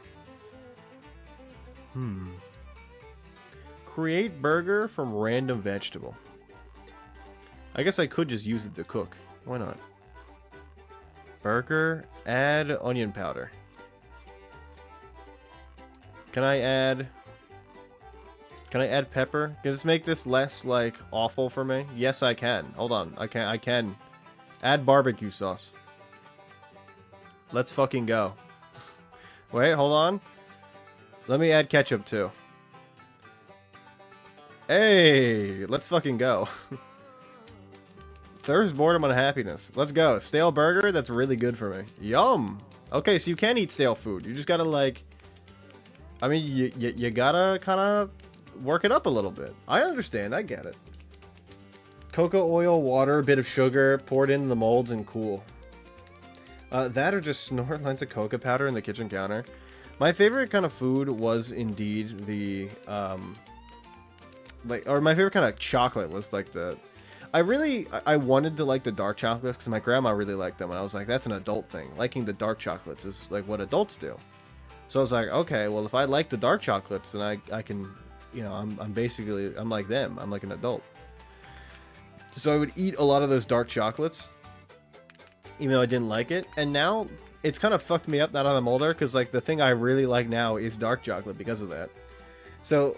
Speaker 2: Create burger from random vegetable. I guess I could just use it to cook. Why not? Burger, add onion powder. Can I add pepper? Can this make this less, like, awful for me? Yes, I can. Hold on. I can. Add barbecue sauce. Let's fucking go. Wait, hold on. Let me add ketchup, too. Hey! Let's fucking go. Thirst, boredom, and happiness. Let's go. Stale burger? That's really good for me. Yum! Okay, so you can eat stale food. You just gotta, like... I mean, you gotta kind of work it up a little bit. I understand. I get it. Cocoa oil, water, a bit of sugar, poured in the molds, and cool. That or just snort lines of cocoa powder in the kitchen counter. My favorite kind of food was indeed the... my favorite kind of chocolate was like the... I wanted to like the dark chocolates because my grandma really liked them, and I was like, that's an adult thing. Liking the dark chocolates is like what adults do. So I was like, okay, well, if I like the dark chocolates, then I can, you know, I'm basically, I'm like them. I'm like an adult. So I would eat a lot of those dark chocolates, even though I didn't like it. And now it's kind of fucked me up now that I'm older, because like the thing I really like now is dark chocolate because of that. So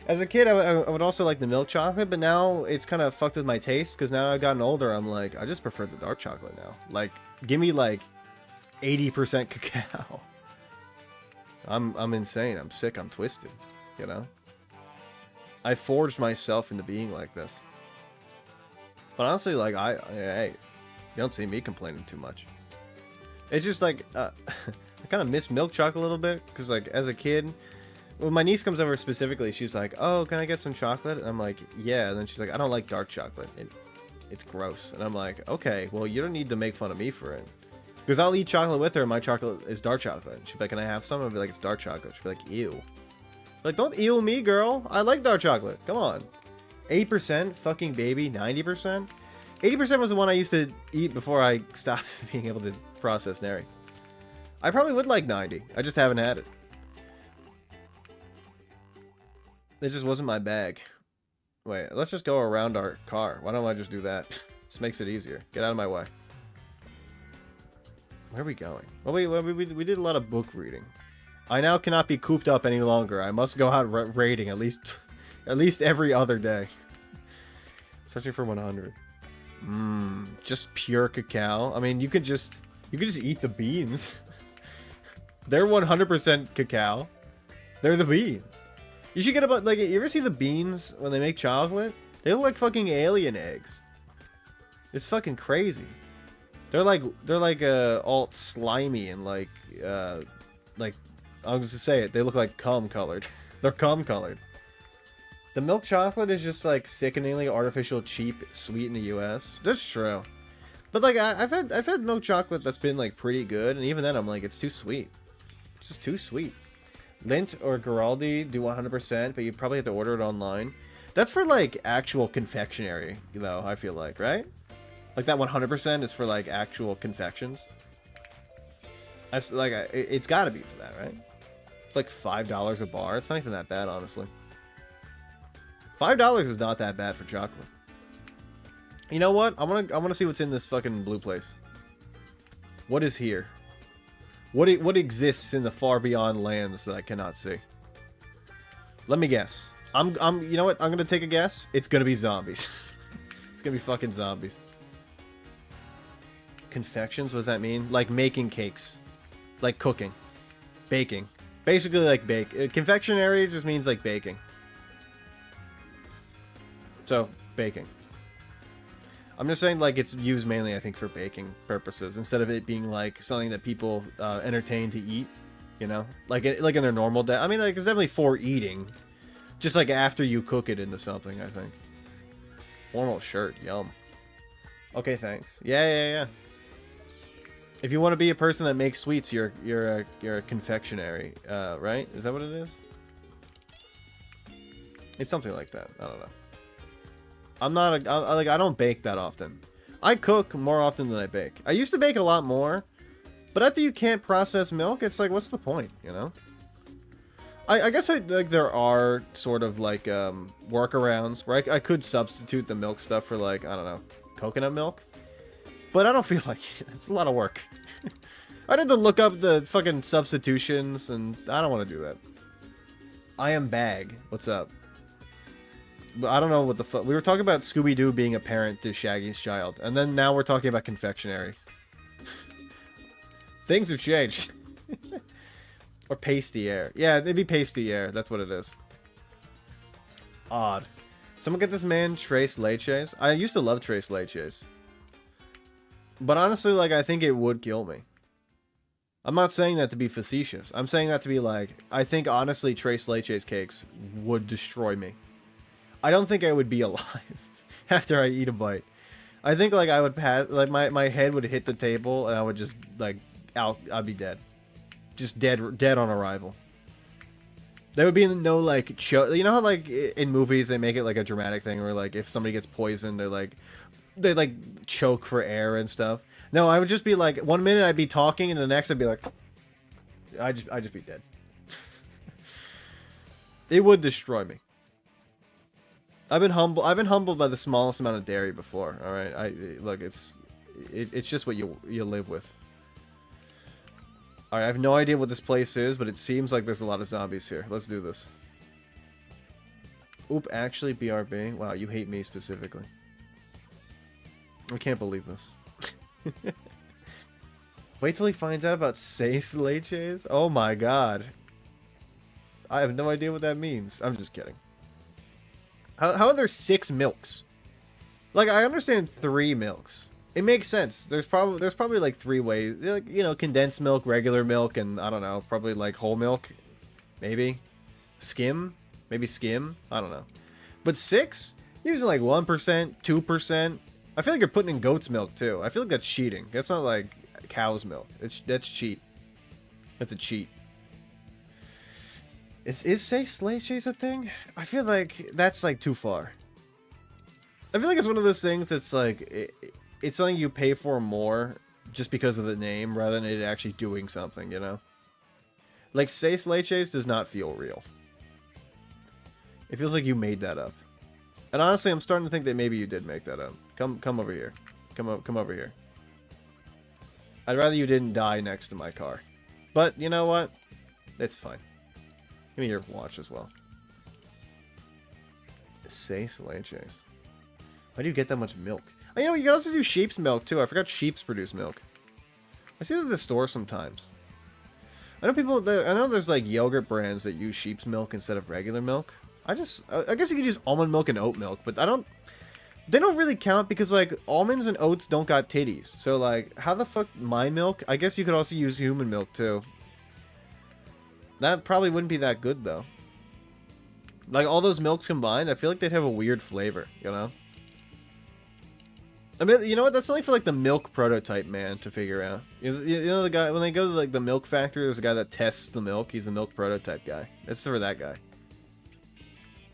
Speaker 2: as a kid, I would also like the milk chocolate, but now it's kind of fucked with my taste, because now I've gotten older, I'm like, I just prefer the dark chocolate now. Like, give me like 80% cacao. I'm insane. I'm sick. I'm twisted. You know? I forged myself into being like this. But honestly, like, hey, you don't see me complaining too much. It's just like, I kind of miss milk chocolate a little bit, because like, as a kid, when my niece comes over specifically, she's like, oh, can I get some chocolate? And I'm like, yeah. And then she's like, I don't like dark chocolate. It's gross. And I'm like, okay, well, you don't need to make fun of me for it. Because I'll eat chocolate with her, and my chocolate is dark chocolate. She'll be like, can I have some? I'll be like, it's dark chocolate. She'll be like, ew. Like, don't ew me, girl. I like dark chocolate. Come on. 8%? Fucking baby. 90%? 80% was the one I used to eat before I stopped being able to process nary. I probably would like 90. I just haven't had it. It just wasn't my bag. Wait, let's just go around our car. Why don't I just do that? This makes it easier. Get out of my way. Where are we going? Well, we did a lot of book reading. I now cannot be cooped up any longer. I must go out raiding at least every other day. Searching for 100. Just pure cacao. I mean, you could just eat the beans. They're 100% cacao. They're the beans. You should get about, like, you ever see the beans when they make chocolate? They look like fucking alien eggs. It's fucking crazy. They're like all slimy and like I was gonna say it. They look like cum colored. They're cum colored. The milk chocolate is just like sickeningly artificial, cheap, sweet in the U.S. That's true. But like I've had milk chocolate that's been like pretty good, and even then I'm like, it's too sweet. It's just too sweet. Lindt or Giraldi do 100%, but you probably have to order it online. That's for like actual confectionery, though. I feel like, right? Like that 100% is for like actual confections. That's like it's got to be for that, right? It's like $5 a bar. It's not even that bad, honestly. $5 is not that bad for chocolate. You know what? I want to see what's in this fucking blue place. What is here? What exists in the far beyond lands that I cannot see? Let me guess. You know what? I'm gonna take a guess. It's gonna be zombies. It's gonna be fucking zombies. Confections, what does that mean? Like making cakes. Like cooking. Baking. Basically like bake. Confectionery just means like baking. So, baking. I'm just saying, like, it's used mainly, I think, for baking purposes, instead of it being, like, something that people entertain to eat, you know? Like in their normal day. I mean, like, it's definitely for eating. Just, like, after you cook it into something, I think. Formal shirt, yum. Okay, thanks. Yeah. If you want to be a person that makes sweets, you're a confectionery, right? Is that what it is? It's something like that. I don't know. I don't bake that often. I cook more often than I bake. I used to bake a lot more, but after you can't process milk, it's like, what's the point, you know? I guess like there are sort of like workarounds where I could substitute the milk stuff for like, I don't know, coconut milk. But I don't feel like it. It's a lot of work. I had to look up the fucking substitutions, and I don't want to do that. I am Bag. What's up? But I don't know what the fuck. We were talking about Scooby-Doo being a parent to Shaggy's child, and then now we're talking about confectionaries. Things have changed. Or pastier. Yeah, it'd be pastier. That's what it is. Odd. Someone get this man Tres Leches. I used to love Tres Leches. But honestly, like, I think it would kill me. I'm not saying that to be facetious. I'm saying that to be like, I think honestly Tres Leches cakes would destroy me. I don't think I would be alive after I eat a bite. I think like I would pass, like my head would hit the table and I would just like I'd be dead. Just dead on arrival. There would be no like you know how like in movies they make it like a dramatic thing where like if somebody gets poisoned they like choke for air and stuff. No, I would just be like 1 minute I'd be talking and the next I'd be like I'd just be dead. It would destroy me. I've been humbled by the smallest amount of dairy before. All right, look, it's just what you live with. All right, I have no idea what this place is, but it seems like there's a lot of zombies here. Let's do this. Oop, actually, BRB. Wow, you hate me specifically. I can't believe this. Wait till he finds out about seis leches. Oh my god. I have no idea what that means. I'm just kidding. How are there 6 milks? Like, I understand 3 milks. It makes sense. There's probably like 3 ways. Like, you know, condensed milk, regular milk, and I don't know, probably like whole milk. Maybe. Skim? Maybe skim? I don't know. But 6? Using like 1%, 2%. I feel like you're putting in goat's milk too. I feel like that's cheating. That's not like cow's milk. That's cheat. That's a cheat. Is seis leches a thing? I feel like that's like too far. I feel like it's one of those things that's like it's something you pay for more just because of the name rather than it actually doing something, you know? Like seis leches does not feel real. It feels like you made that up. And honestly, I'm starting to think that maybe you did make that up. Come over here. Come over here. I'd rather you didn't die next to my car. But you know what? It's fine. Give me your watch as well. Seis leches. Why do you get that much milk? Oh, you know, you can also do sheep's milk too. I forgot sheep's produce milk. I see that at the store sometimes. I know there's like yogurt brands that use sheep's milk instead of regular milk. I guess you could use almond milk and oat milk, but they don't really count because like almonds and oats don't got titties. So like, how the fuck my milk? I guess you could also use human milk too. That probably wouldn't be that good though. Like all those milks combined, I feel like they'd have a weird flavor, you know? I mean, you know what? That's something for like the milk prototype man to figure out. You know the guy when they go to like the milk factory, there's a guy that tests the milk. He's the milk prototype guy. It's for that guy.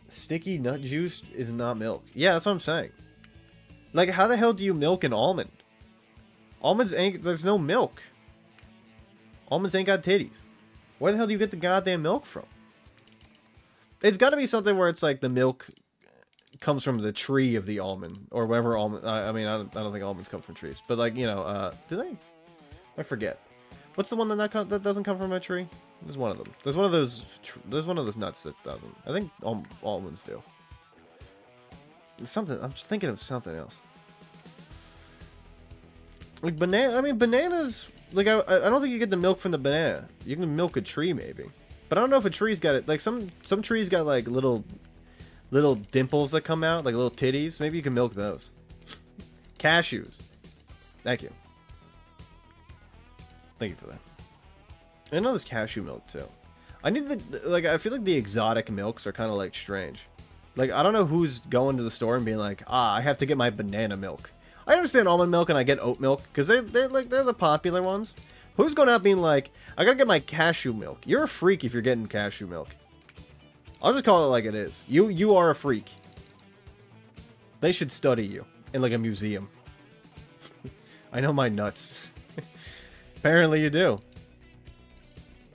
Speaker 2: Sticky nut juice is not milk. Yeah, that's what I'm saying. Like, how the hell do you milk an almond? Almonds ain't... There's no milk. Almonds ain't got titties. Where the hell do you get the goddamn milk from? It's got to be something where it's like the milk comes from the tree of the almond. Or whatever almond... I mean, I don't think almonds come from trees. But like, you know, do they? I forget. What's the one that doesn't come from a tree? There's one of them. There's one of those nuts that doesn't. I think almonds do. Something. I'm just thinking of something else. Like banana. I mean, bananas. Like I don't think you get the milk from the banana. You can milk a tree maybe, but I don't know if a tree's got it. Like some trees got like little dimples that come out, like little titties. Maybe you can milk those. Cashews. Thank you. Thank you for that. I know there's cashew milk too. I feel like the exotic milks are kind of like strange. Like I don't know who's going to the store and being like, I have to get my banana milk. I understand almond milk and I get oat milk because they're the popular ones. Who's going out being like, I gotta get my cashew milk? You're a freak if you're getting cashew milk. I'll just call it like it is. You are a freak. They should study you in like a museum. I know my nuts. Apparently you do.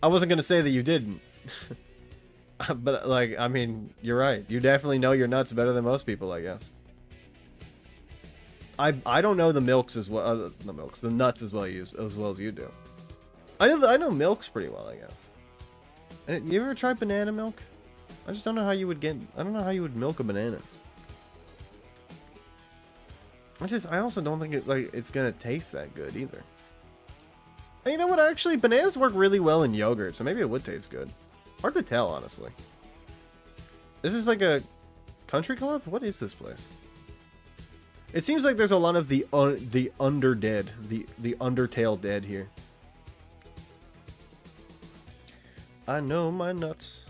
Speaker 2: I wasn't going to say that you didn't. But, like, I mean, you're right. You definitely know your nuts better than most people, I guess. I don't know the milks as well. The nuts as well as you do. I know milks pretty well, I guess. And you ever tried banana milk? I just don't know how you would I don't know how you would milk a banana. I also don't think it's going to taste that good either. And you know what? Actually, bananas work really well in yogurt, so maybe it would taste good. Hard to tell, honestly. This is like a country club? What is this place? It seems like there's a lot of the underdead, the Undertale dead here. I know my nuts.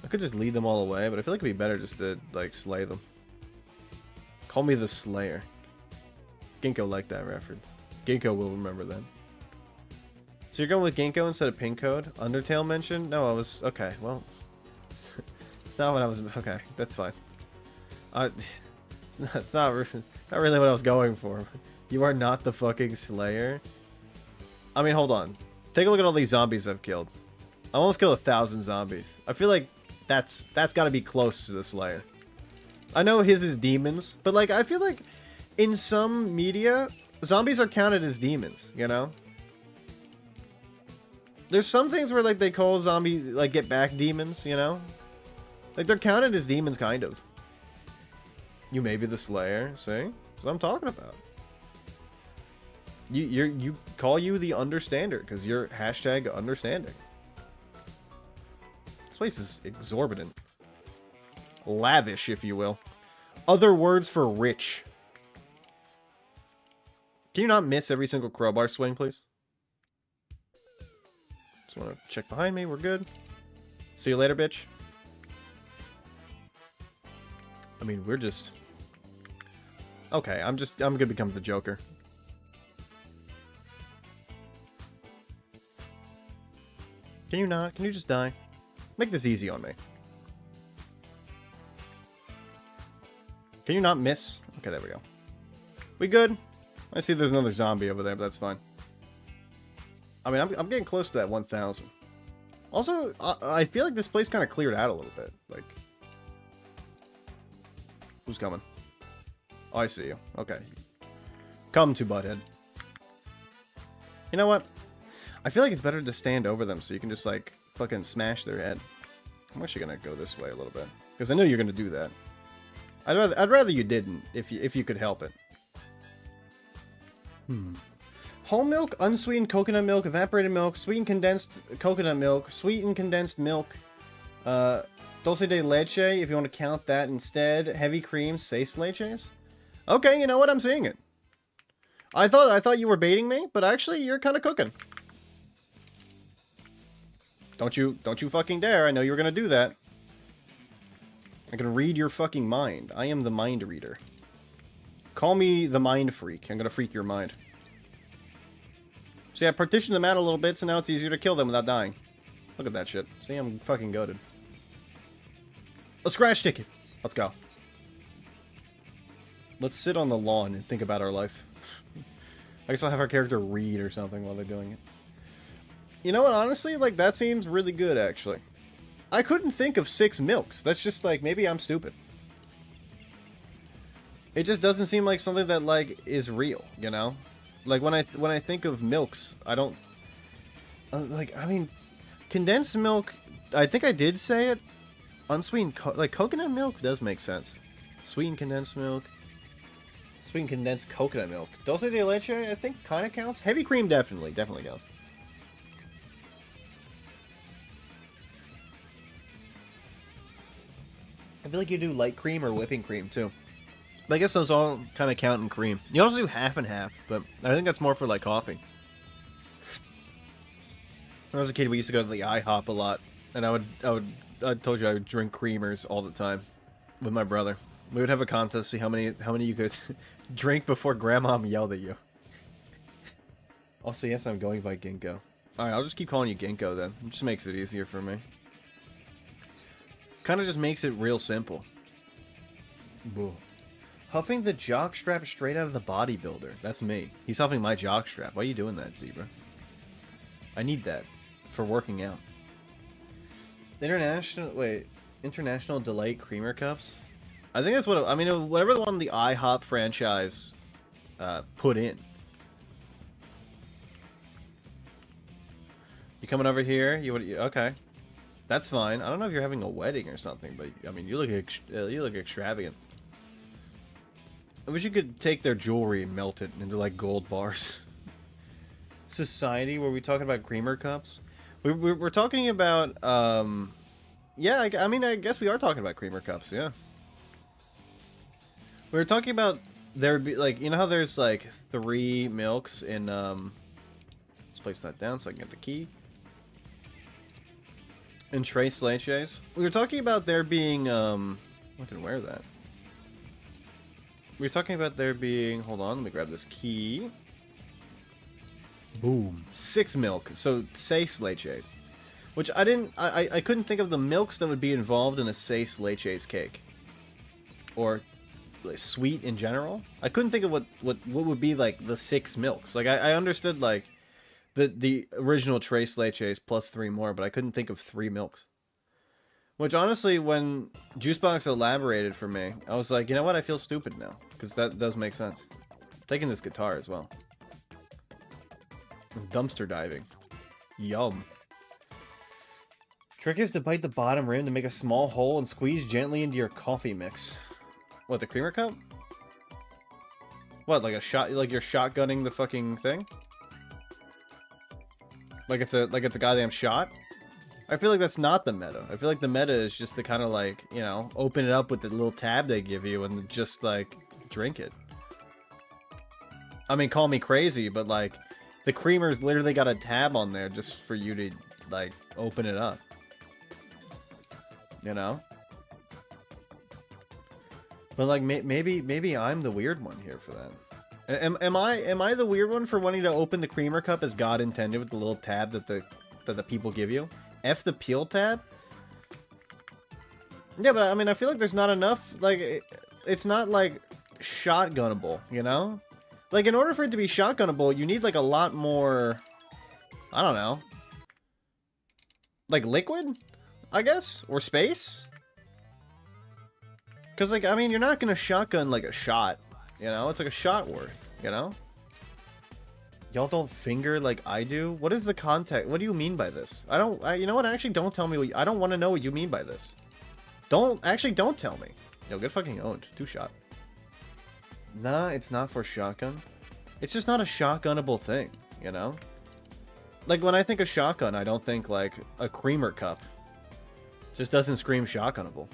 Speaker 2: I could just lead them all away, but I feel like it'd be better just to like slay them. Call me the Slayer. Ginkgo liked that reference. Ginkgo will remember that. So you're going with Ginkgo instead of pin code? Undertale mentioned? No, I was... Okay, well... It's not what I was... Okay, that's fine. It's not really what I was going for. You are not the fucking Slayer. I mean, hold on. Take a look at all these zombies I've killed. I almost killed 1,000 zombies. I feel like that's got to be close to the Slayer. I know his is demons, but like I feel like in some media, zombies are counted as demons, you know? There's some things where like they call zombie like get back demons, you know? Like they're counted as demons kind of. You may be the Slayer, see? That's what I'm talking about. You call you the Understander because you're hashtag understanding. This place is exorbitant. Lavish, if you will. Other words for rich. Can you not miss every single crowbar swing, please? Just want to check behind me. We're good. See you later, bitch. I mean, we're just... Okay, I'm gonna become the Joker. Can you not? Can you just die? Make this easy on me. Can you not miss? Okay, there we go. We good? I see there's another zombie over there, but that's fine. I mean, I'm getting close to that 1,000. Also, I feel like this place kind of cleared out a little bit. Like, who's coming? Oh, I see you. Okay. Come to Butthead. You know what? I feel like it's better to stand over them so you can just, like, fucking smash their head. I'm actually gonna go this way a little bit. Because I know you're gonna do that. I'd rather you didn't, if you could help it. Whole milk, unsweetened coconut milk, evaporated milk, sweetened condensed coconut milk, sweetened condensed milk, dulce de leche, if you want to count that instead, heavy cream, seis leches. Okay, you know what? I'm seeing it. I thought you were baiting me, but actually you're kind of cooking. Don't you fucking dare. I know you were going to do that. I can read your fucking mind. I am the mind reader. Call me the mind freak. I'm going to freak your mind. So yeah, partition them out a little bit, so now it's easier to kill them without dying. Look at that shit. See, I'm fucking goated. A scratch ticket. Let's go. Let's sit on the lawn and think about our life. I guess I'll have our character read or something while they're doing it. You know what, honestly, like, that seems really good, actually. I couldn't think of 6 milks. That's just, like, maybe I'm stupid. It just doesn't seem like something that, like, is real, you know? Like, when I think of milks, I don't... like, I mean, condensed milk, I think I did say it. Unsweetened, like, coconut milk does make sense. Sweetened condensed milk. Sweetened condensed coconut milk. Dulce de leche, I think, kind of counts. Heavy cream definitely counts. I feel like you do light cream or whipping cream, too. But I guess those all kind of count in cream. You also do half and half, but I think that's more for, like, coffee. When I was a kid, we used to go to the IHOP a lot. And I told you I would drink creamers all the time with my brother. We would have a contest to see how many you could drink before Grandma yelled at you. Also, yes, I'm going by Ginkgo. Alright, I'll just keep calling you Ginkgo then. It just makes it easier for me. Kind of just makes it real simple. Boo. Huffing the jockstrap straight out of the bodybuilder. That's me. He's huffing my jockstrap. Why are you doing that, Zebra? I need that for working out. International Delight Creamer Cups? I think that's what... I mean, whatever the one the IHOP franchise put in. You coming over here? Okay. That's fine. I don't know if you're having a wedding or something, but, I mean, you look extravagant. I wish you could take their jewelry and melt it into, like, gold bars. Society, were we talking about creamer cups? We're talking about, yeah, I mean, I guess we are talking about creamer cups, yeah. We were talking about, like, you know how there's, like, 3 milks in, let's place that down so I can get the key. In Tres Leches. We were talking about there being, I can wear that. We were talking about there being, hold on, let me grab this key. Boom. 6 milk. So 6 leches. Which I couldn't think of the milks that would be involved in a 6 leches cake. Or like, sweet in general. I couldn't think of what would be like the 6 milks. Like I understood like the original tres leches plus 3 more, but I couldn't think of 3 milks. Which honestly, when Juicebox elaborated for me, I was like, you know what? I feel stupid now. Because that does make sense. I'm taking this guitar as well. Dumpster diving. Yum. Trick is to bite the bottom rim to make a small hole and squeeze gently into your coffee mix. What, the creamer cup? What, like a shot? Like you're shotgunning the fucking thing? Like it's a goddamn shot? I feel like that's not the meta. I feel like the meta is just to kind of like, you know, open it up with the little tab they give you and just like drink it. I mean, call me crazy, but like the creamer's literally got a tab on there just for you to like open it up. You know? But like maybe I'm the weird one here for that. Am I the weird one for wanting to open the creamer cup as God intended with the little tab that the people give you? F the peel tab? Yeah, but I mean, I feel like there's not enough, like, it's not, like, shotgunnable, you know? Like, in order for it to be shotgunnable, you need, like, a lot more, I don't know, like, liquid, I guess? Or space? Because, like, I mean, you're not gonna shotgun, like, a shot, you know? It's like a shot worth, you know? Y'all don't finger like I do? What is the context? What do you mean by this? You know what? Actually, don't tell me I don't want to know what you mean by this. Don't tell me. Yo, get fucking owned. 2-shot. Nah, it's not for shotgun. It's just not a shotgunnable thing, you know? Like, when I think of shotgun, I don't think, like, a creamer cup. Just doesn't scream shotgunnable.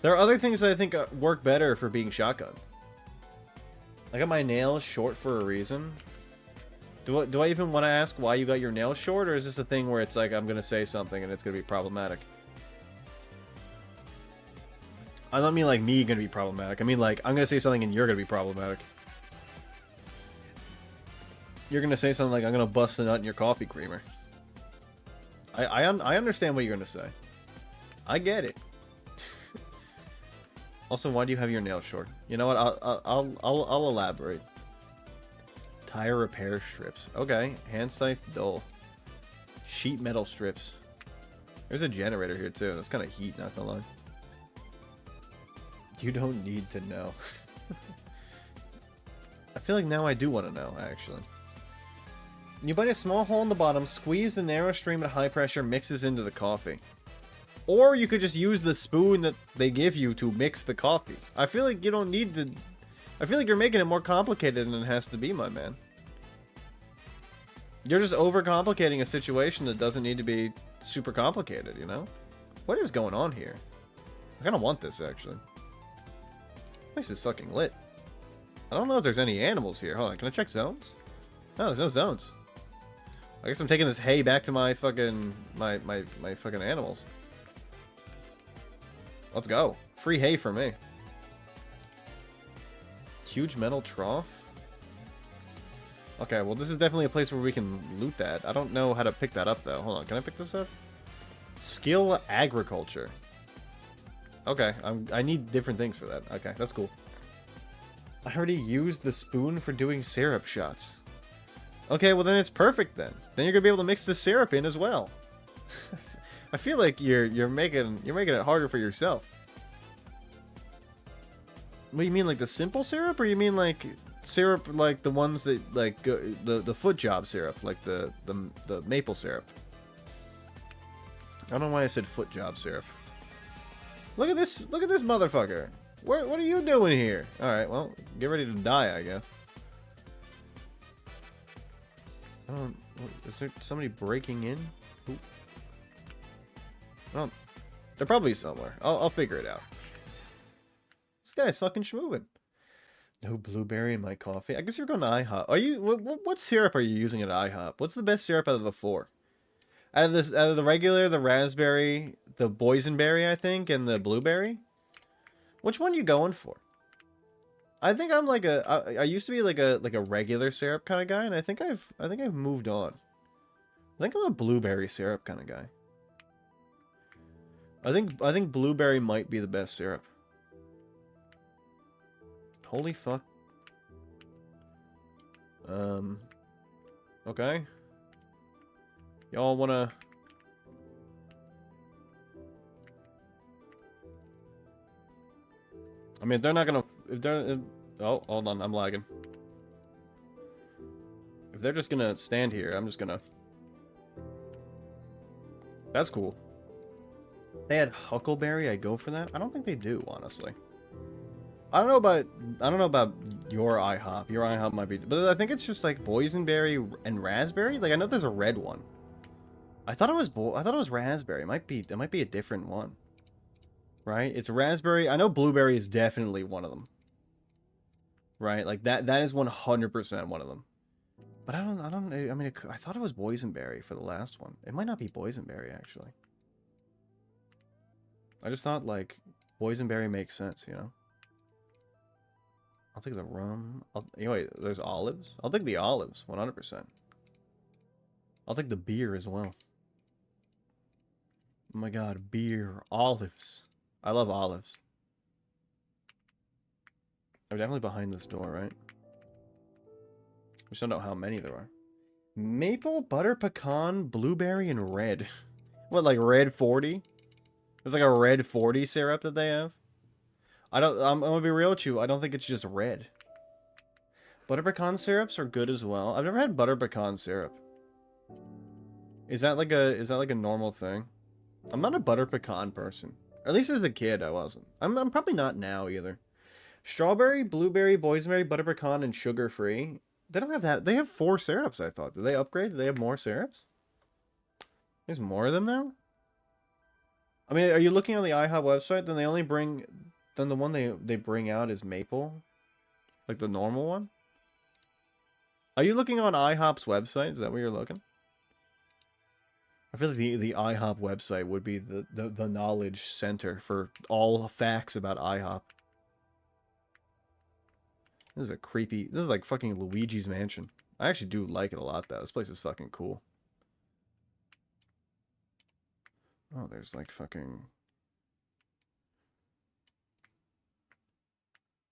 Speaker 2: There are other things that I think work better for being shotgun. I got my nails short for a reason. Do I even want to ask why you got your nails short, or is this a thing where it's like I'm gonna say something and it's gonna be problematic? I don't mean like me gonna be problematic. I mean like I'm gonna say something and you're gonna be problematic. You're gonna say something like I'm gonna bust a nut in your coffee creamer. I understand what you're gonna say. I get it. Also, why do you have your nails short? You know what? I'll elaborate. Tire repair strips. Okay. Hand scythe dull. Sheet metal strips. There's a generator here too. That's kind of heat, not gonna lie. You don't need to know. I feel like now I do want to know, actually. You bite a small hole in the bottom, squeeze the narrow stream at high pressure, mixes into the coffee. Or you could just use the spoon that they give you to mix the coffee. I feel like you don't need to... I feel like you're making it more complicated than it has to be, my man. You're just overcomplicating a situation that doesn't need to be super complicated, you know? What is going on here? I kind of want this, actually. This is fucking lit. I don't know if there's any animals here. Hold on, can I check zones? No, there's no zones. I guess I'm taking this hay back to my fucking... My fucking animals. Let's go. Free hay for me. Huge metal trough? Okay, well this is definitely a place where we can loot that. I don't know how to pick that up though. Hold on, can I pick this up? Skill agriculture. Okay, I need different things for that. Okay, that's cool. I already used the spoon for doing syrup shots. Okay, well then it's perfect then. Then you're gonna be able to mix the syrup in as well. I feel like you're making it harder for yourself. What do you mean, like the simple syrup, or you mean like syrup like the ones that like the foot job syrup, like the maple syrup? I don't know why I said foot job syrup. Look at this motherfucker. What are you doing here? All right, well, get ready to die, I guess. Is there somebody breaking in? Ooh. Well, they're probably somewhere. I'll figure it out. This guy's fucking schmoovin'. No blueberry in my coffee. I guess you're going to IHOP. Are you? What syrup are you using at IHOP? What's the best syrup out of the 4? Out of the regular, the raspberry, the boysenberry, I think, and the blueberry. Which one are you going for? I think I'm like I used to be like a regular syrup kind of guy, and I think I've moved on. I think I'm a blueberry syrup kind of guy. I think blueberry might be the best syrup. Holy fuck. Okay. Y'all wanna... I mean, they're not gonna... If they're... Oh, hold on, I'm lagging. If they're just gonna stand here, I'm just gonna... That's cool. They had Huckleberry, I'd go for that. I don't think they do, honestly. I don't know about your IHOP. Your IHOP might be... But I think it's just like boysenberry and raspberry. Like, I know there's a red one. I thought it was raspberry. It might be a different one. Right? It's raspberry. I know blueberry is definitely one of them. Right? Like that is 100% one of them. But I mean, I thought it was boysenberry for the last one. It might not be boysenberry, actually. I just thought, like, boysenberry makes sense, you know? I'll take the rum. Anyway, there's olives. I'll take the olives, 100%. I'll take the beer as well. Oh my god, beer, olives. I love olives. I'm definitely behind this door, right? I just don't know how many there are. Maple, butter, pecan, blueberry, and red. What, like red 40? There's like a red 40 syrup that they have. I'm gonna be real with you. I don't think it's just red. Butter pecan syrups are good as well. I've never had butter pecan syrup. Is that like a normal thing? I'm not a butter pecan person. Or at least as a kid, I wasn't. I'm probably not now either. Strawberry, blueberry, boysenberry, butter pecan, and sugar-free. They don't have that. They have 4 syrups, I thought. Did they upgrade? Do they have more syrups? There's more of them now? I mean, are you looking on the IHOP website? Then they only bring... Then the one they bring out is maple? Like the normal one? Are you looking on IHOP's website? Is that where you're looking? I feel like the IHOP website would be the knowledge center for all facts about IHOP. This is a creepy... This is like fucking Luigi's Mansion. I actually do like it a lot, though. This place is fucking cool. Oh, there's like fucking...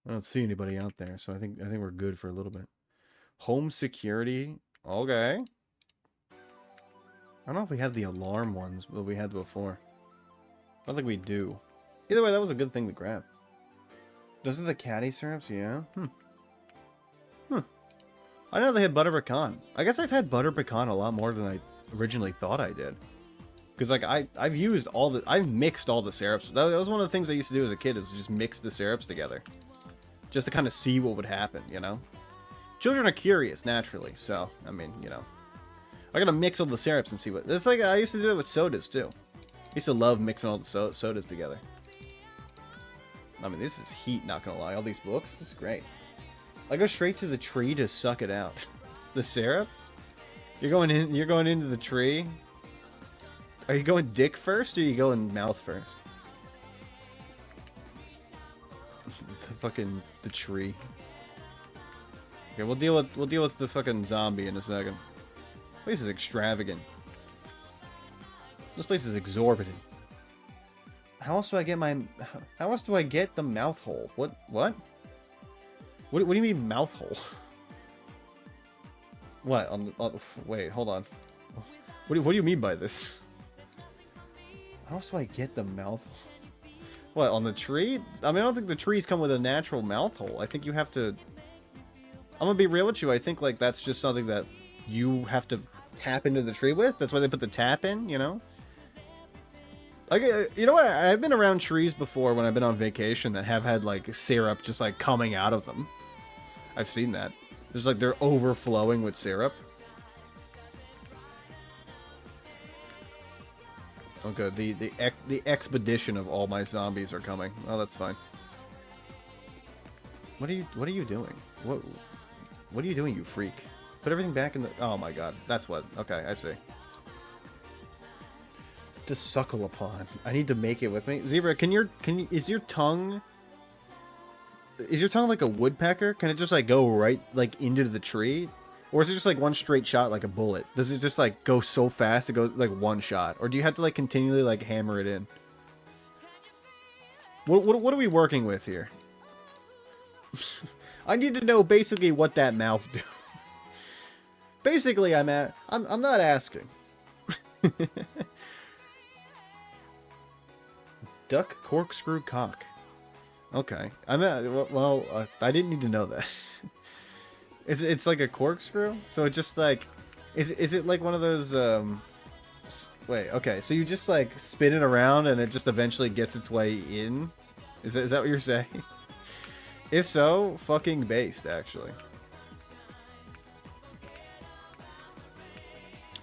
Speaker 2: I don't see anybody out there, so I think we're good for a little bit. Home security. Okay. I don't know if we have the alarm ones that we had before. I don't think we do. Either way, that was a good thing to grab. Those are the caddy syrups, yeah? I know they had butter pecan. I guess I've had butter pecan a lot more than I originally thought I did. Because, like, I've used all the... I've mixed all the syrups. That was one of the things I used to do as a kid, is just mix the syrups together. Just to kind of see what would happen, you know? Children are curious, naturally, so, I mean, you know. I gotta mix all the syrups and see what... It's like, I used to do that with sodas, too. I used to love mixing all the sodas together. I mean, this is heat, not gonna lie. All these books, this is great. I go straight to the tree to suck it out. The syrup? You're going into the tree? Are you going dick first, or are you going mouth first? The tree. Okay, we'll deal with the fucking zombie in a second. This place is extravagant. This place is exorbitant. How else do I get the mouth hole? What do you mean mouth hole? What? Wait, hold on. What do you mean by this? How else do I get the mouth hole? What, on the tree? I mean, I don't think the trees come with a natural mouth hole. I think you have to... I'm gonna be real with you. I think, like, that's just something that you have to tap into the tree with. That's why they put the tap in, you know? Okay, you know what? I've been around trees before when I've been on vacation that have had, like, syrup just, like, coming out of them. I've seen that. Just, like, they're overflowing with syrup. Okay, the expedition of all my zombies are coming. Oh, that's fine. What are you doing? What are you doing, you freak? Put everything back in the... Oh my god, that's what... Okay, I see. To suckle upon. I need to make it with me. Zebra, is your tongue... is your tongue like a woodpecker? Can it just like go right like into the tree? Or is it just like one straight shot like a bullet? Does it just like go so fast it goes like one shot? Or do you have to like continually like hammer it in? What are we working with here? I need to know basically what that mouth do. Basically, I'm not asking. Duck corkscrew cock. Okay, I didn't need to know that. It's like a corkscrew? So it just like, is it like one of those wait, okay, so you just like spin it around and it just eventually gets its way in? Is that what you're saying? If so, fucking based, actually.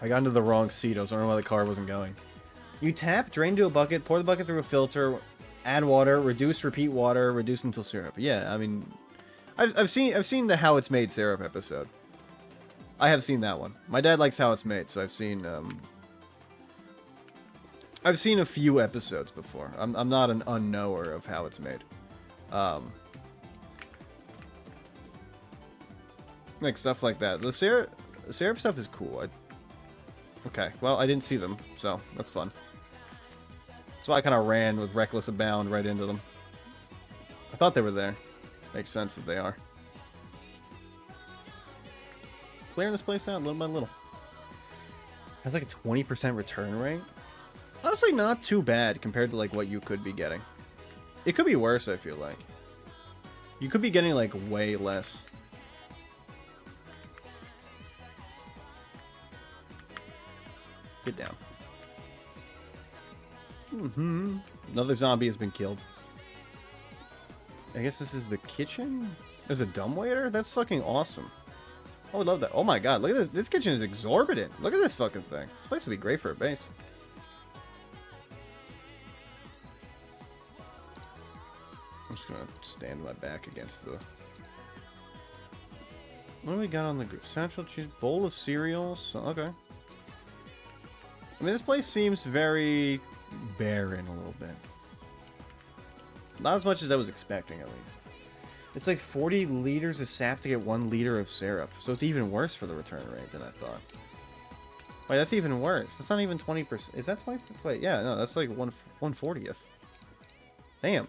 Speaker 2: I got into the wrong seat. I was wondering why the car wasn't going. You tap, drain to a bucket, pour the bucket through a filter, add water, reduce, repeat water, reduce until syrup. Yeah, I mean, I've seen the How It's Made syrup episode. I have seen that one. My dad likes How It's Made, so I've seen a few episodes before. I'm not an unknower of how it's made. Like stuff like that. The syrup stuff is cool. Okay, well, I didn't see them, so that's fun. That's why I kind of ran with reckless abound right into them. I thought they were there. Makes sense that they are. Clearing this place out little by little. Has like a 20% return rate. Honestly, not too bad compared to like what you could be getting. It could be worse, I feel like. You could be getting like way less. Get down. Another zombie has been killed. I guess this is the kitchen? There's a dumbwaiter? That's fucking awesome. I would love that. Oh my god, look at this. This kitchen is exorbitant. Look at this fucking thing. This place would be great for a base. I'm just gonna stand my back against the... What do we got on the group? Satchel cheese, bowl of cereals. Okay. I mean, this place seems very barren a little bit. Not as much as I was expecting, at least. It's like 40 liters of sap to get 1 liter of syrup. So it's even worse for the return rate than I thought. Wait, that's even worse. That's not even 20%. Is that 20%? Wait, yeah, no, that's like 1/40th. Damn.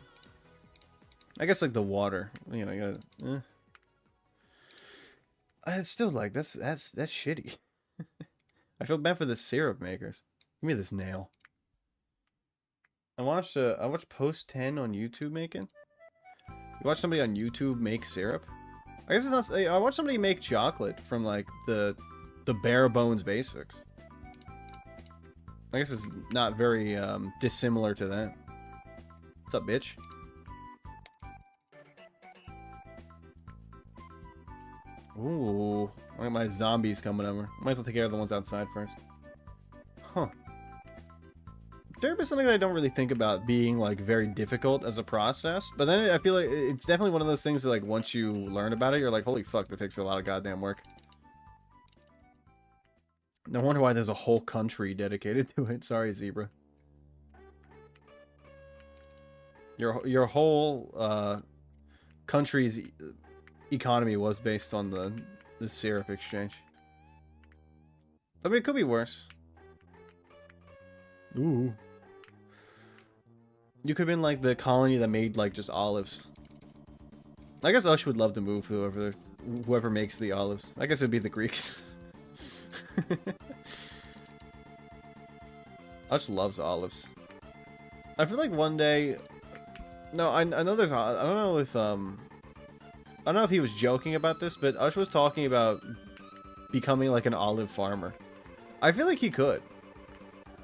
Speaker 2: I guess like the water, you know, you gotta. It's still like that's shitty. I feel bad for the syrup makers. Give me this nail. I watched Post 10 on YouTube making. You watch somebody on YouTube make syrup. I guess it's not. I watched somebody make chocolate from like the bare bones basics. I guess it's not very dissimilar to that. What's up, bitch? Ooh, look at my zombies coming over. Might as well take care of the ones outside first. Huh. Syrup is something that I don't really think about being like very difficult as a process, but then I feel like it's definitely one of those things that like once you learn about it, you're like, holy fuck, that takes a lot of goddamn work. No wonder why there's a whole country dedicated to it. Sorry, Zebra. Your whole country's economy was based on the syrup exchange. I mean, it could be worse. Ooh. You could have been like the colony that made like just olives. I guess Ush would love to move whoever makes the olives. I guess it would be the Greeks. Ush loves olives. I feel like one day... No, I know there's... I don't know if... I don't know if he was joking about this, but Ush was talking about becoming like an olive farmer. I feel like he could.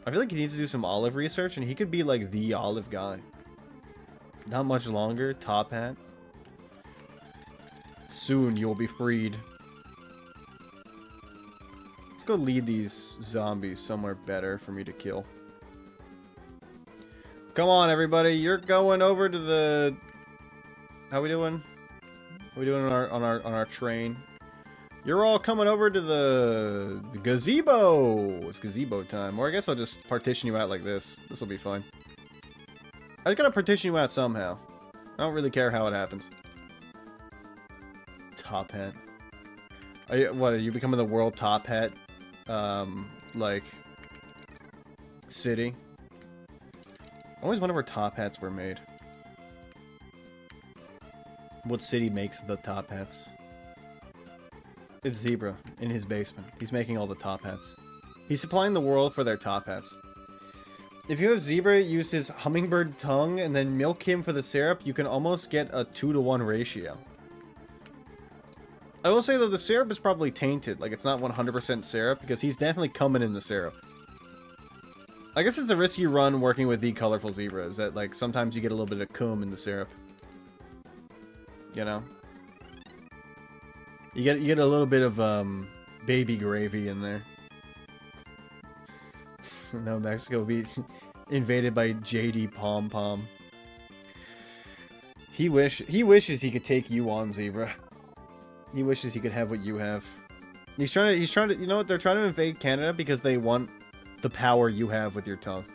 Speaker 2: I feel like he needs to do some olive research, and he could be like the olive guy. Not much longer. Top hat. Soon you'll be freed. Let's go lead these zombies somewhere better for me to kill. Come on, everybody. You're going over to the... How we doing? What are we doing on our train? You're all coming over to the gazebo. It's gazebo time. Or I guess I'll just partition you out like this. This will be fun. I just gotta partition you out somehow. I don't really care how it happens. top hat. Are you becoming the world top hat? Like, city? I always wonder where top hats were made. What city makes the top hats? It's Zebra, in his basement. He's making all the top hats. He's supplying the world for their top hats. If you have Zebra use his hummingbird tongue and then milk him for the syrup, you can almost get a 2-to-1 ratio. I will say though, the syrup is probably tainted. Like, it's not 100% syrup, because he's definitely coming in the syrup. I guess it's a risk you run working with the colorful Zebra, is that, like, sometimes you get a little bit of cum in the syrup. You know? You get a little bit of, baby gravy in there. No, Mexico will be invaded by JD Pom Pom. He wishes he could take you on, Zebra. He wishes he could have what you have. He's trying to, you know what, they're trying to invade Canada because they want the power you have with your tongue.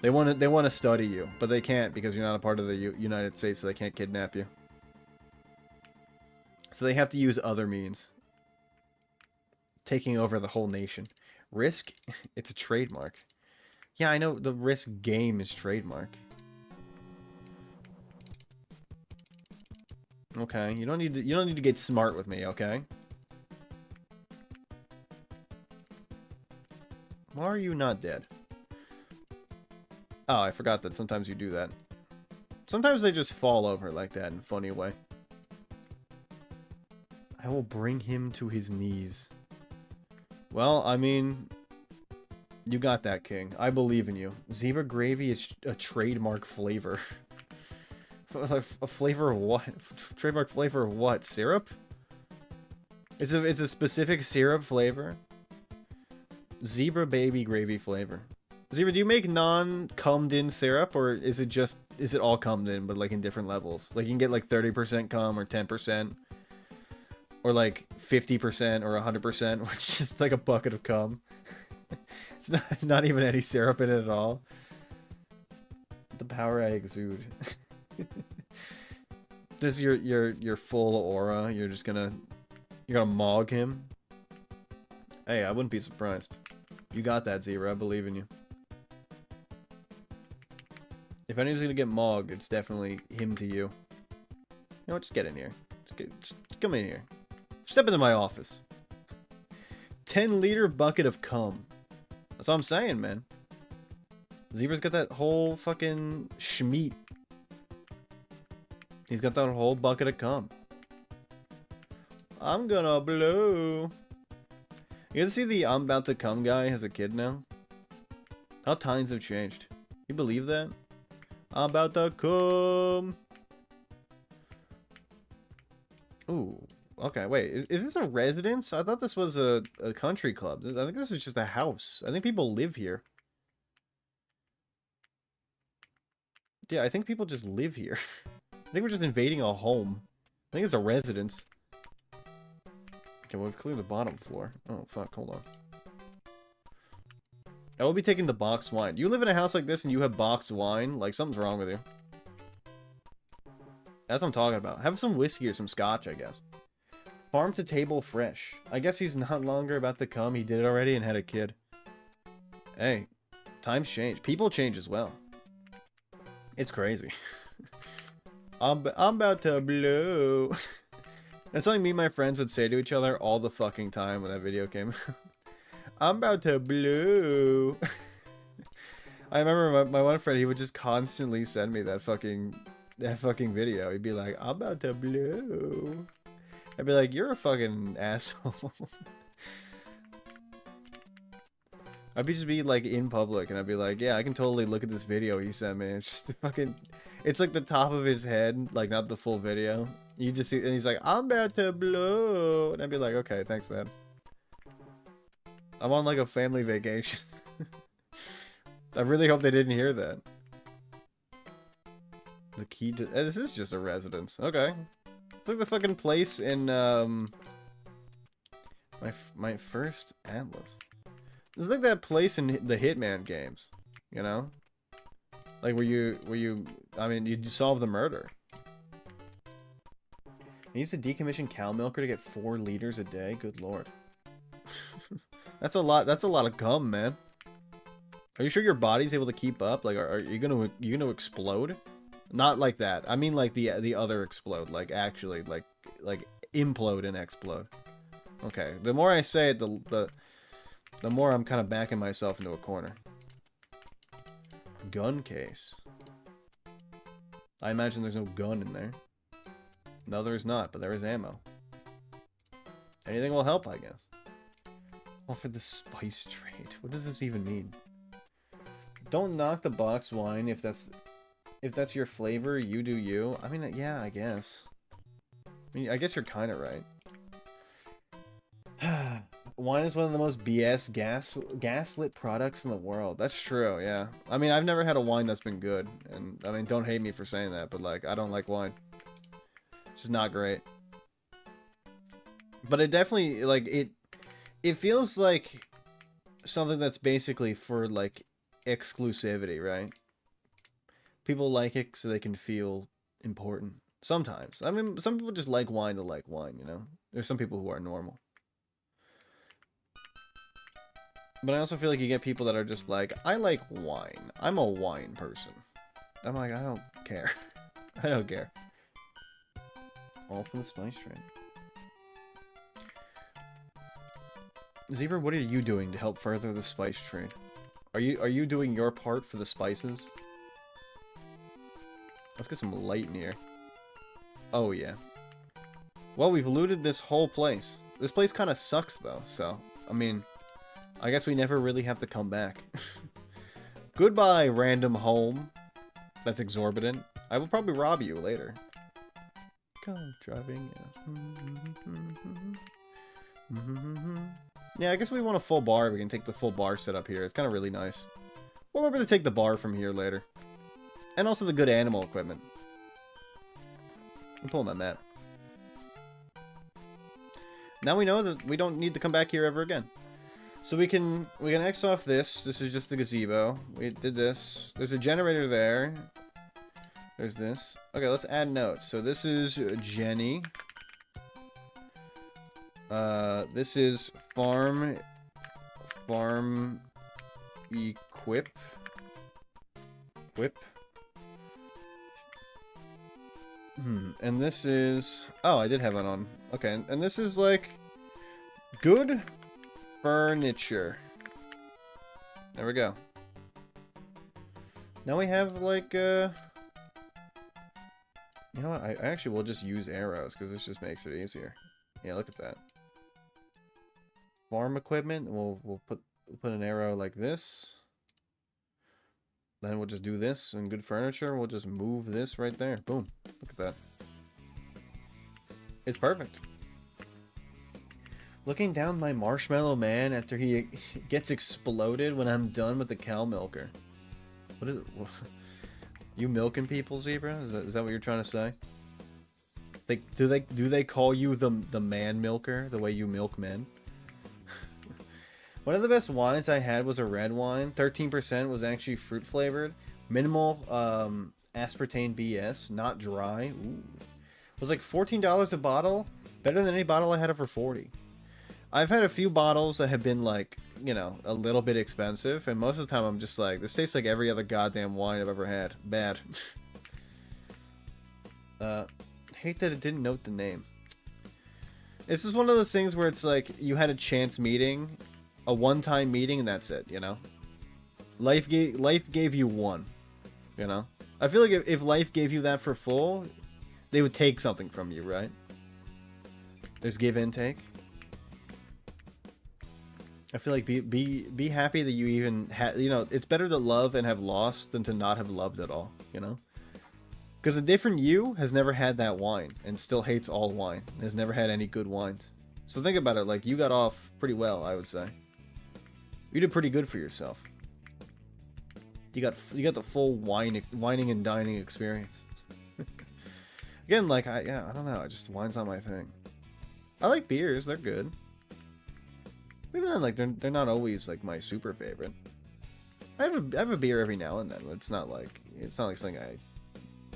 Speaker 2: They want to study you, but they can't because you're not a part of the United States, so they can't kidnap you. So they have to use other means. Taking over the whole nation. Risk? It's a trademark. Yeah, I know the Risk game is trademark. Okay, you don't need to get smart with me, okay? Why are you not dead? Oh, I forgot that sometimes you do that. Sometimes they just fall over like that in a funny way. I will bring him to his knees. Well, I mean, you got that, King. I believe in you. Zebra gravy is a trademark flavor. A flavor of what? Trademark flavor of what? Syrup? It's a specific syrup flavor. Zebra baby gravy flavor. Zebra, do you make non-cummed in syrup, or is it all cummed in, but like in different levels? Like you can get like 30% cum or 10%. Or like 50% or 100%, which is just like a bucket of cum. It's not even any syrup in it at all. The power I exude. This is your full aura. You're gonna mog him. Hey, I wouldn't be surprised. You got that, Zebra. I believe in you. If anyone's gonna get mogged, it's definitely him to you. You know what? Just get in here. Just come in here. Step into my office. 10-liter bucket of cum. That's all I'm saying, man. Zebra's got that whole fucking schmeat. He's got that whole bucket of cum. I'm gonna blow. You guys see the I'm about to cum guy has a kid now? How times have changed. You believe that? I'm about to cum. Ooh. Okay, wait. Is this a residence? I thought this was a country club. I think this is just a house. I think people live here. Yeah, I think people just live here. I think we're just invading a home. I think it's a residence. Okay, well, we've cleared the bottom floor. Oh, fuck. Hold on. I will be taking the boxed wine. You live in a house like this and you have boxed wine? Like, something's wrong with you. That's what I'm talking about. Have some whiskey or some scotch, I guess. Farm to table fresh. I guess he's not longer about to come. He did it already and had a kid. Hey, times change. People change as well. It's crazy. I'm about to blow. That's something me and my friends would say to each other all the fucking time when that video came. I'm about to blow. I remember my one friend, he would just constantly send me that fucking video. He'd be like, I'm about to blow. I'd be like, you're a fucking asshole. I'd just be like in public and I'd be like, yeah, I can totally look at this video he sent me. It's just fucking, it's like the top of his head, like not the full video. You just see, and he's like, I'm about to blow. And I'd be like, okay, thanks, man. I'm on like a family vacation. I really hope they didn't hear that. The key to, this is just a residence. Okay. It's like the fucking place in, my first Atlas. It's like that place in the Hitman games, you know? Like where you, I mean, you solve the murder. I used a decommissioned cow milker to get 4 liters a day. Good lord. That's a lot. That's a lot of gum, man. Are you sure your body's able to keep up? Like, are you gonna explode? Not like that. I mean, like the other explode. Like actually, like implode and explode. Okay. The more I say it, the more I'm kind of backing myself into a corner. Gun case. I imagine there's no gun in there. No, there's not, but there is ammo. Anything will help, I guess. Oh, for the spice trade. What does this even mean? Don't knock the box wine if that's your flavor. You do you. I mean, yeah, I guess. I mean, I guess you're kind of right. Wine is one of the most BS gaslit products in the world. That's true, yeah. I mean, I've never had a wine that's been good. And, I mean, don't hate me for saying that, but, like, I don't like wine. It's just not great. But it definitely, like, it feels like something that's basically for, like, exclusivity, right? People like it so they can feel important. Sometimes. I mean, some people just like wine to like wine, you know? There's some people who are normal. But I also feel like you get people that are just like, I like wine. I'm a wine person. I'm like, I don't care. I don't care. All for the spice trade. Zebra, what are you doing to help further the spice trade? Are you doing your part for the spices? Let's get some light in here. Oh yeah. Well, we've looted this whole place. This place kind of sucks though, so I mean, I guess we never really have to come back. Goodbye, random home. That's exorbitant. I will probably rob you later. Come driving. Yeah, I guess we want a full bar. We can take the full bar set up here. It's kind of really nice. We'll remember to take the bar from here later. And also the good animal equipment. I'm pulling my map. Now we know that we don't need to come back here ever again. So we can X off this. This is just the gazebo. We did this. There's a generator there. There's this. Okay, let's add notes. So this is Jenny. This is farm equip. And this is... Oh, I did have that on. Okay, and this is like... Good furniture. There we go. Now we have like, You know what? I actually will just use arrows, because this just makes it easier. Yeah, look at that. Farm equipment, we'll put an arrow like this. Then we'll just do this, and good furniture, we'll just move this right there. Boom. Look at that. It's perfect. Looking down my marshmallow man after he gets exploded when I'm done with the cow milker. What is it? You milking people, Zebra? Is that what you're trying to say? Like, do they call you the man milker, the way you milk men? One of the best wines I had was a red wine. 13% was actually fruit flavored. Minimal aspartame BS, not dry. Ooh. It was like $14 a bottle. Better than any bottle I had for $40. I've had a few bottles that have been like, you know, a little bit expensive. And most of the time I'm just like, this tastes like every other goddamn wine I've ever had. Bad. Hate that it didn't note the name. This is one of those things where it's like, you had a chance meeting. A one-time meeting and that's it, you know? Life gave you one, you know? I feel like if life gave you that for full, they would take something from you, right? There's give and take. I feel like be happy that you even had, you know, it's better to love and have lost than to not have loved at all, you know? Because a different you has never had that wine and still hates all wine. Has never had any good wines. So think about it, like, you got off pretty well, I would say. You did pretty good for yourself. You got the full whining and dining experience. Again, like, I don't know. Wine's not my thing. I like beers. They're good. Even then, like, they're not always, like, my super favorite. I have a beer every now and then, but it's not like something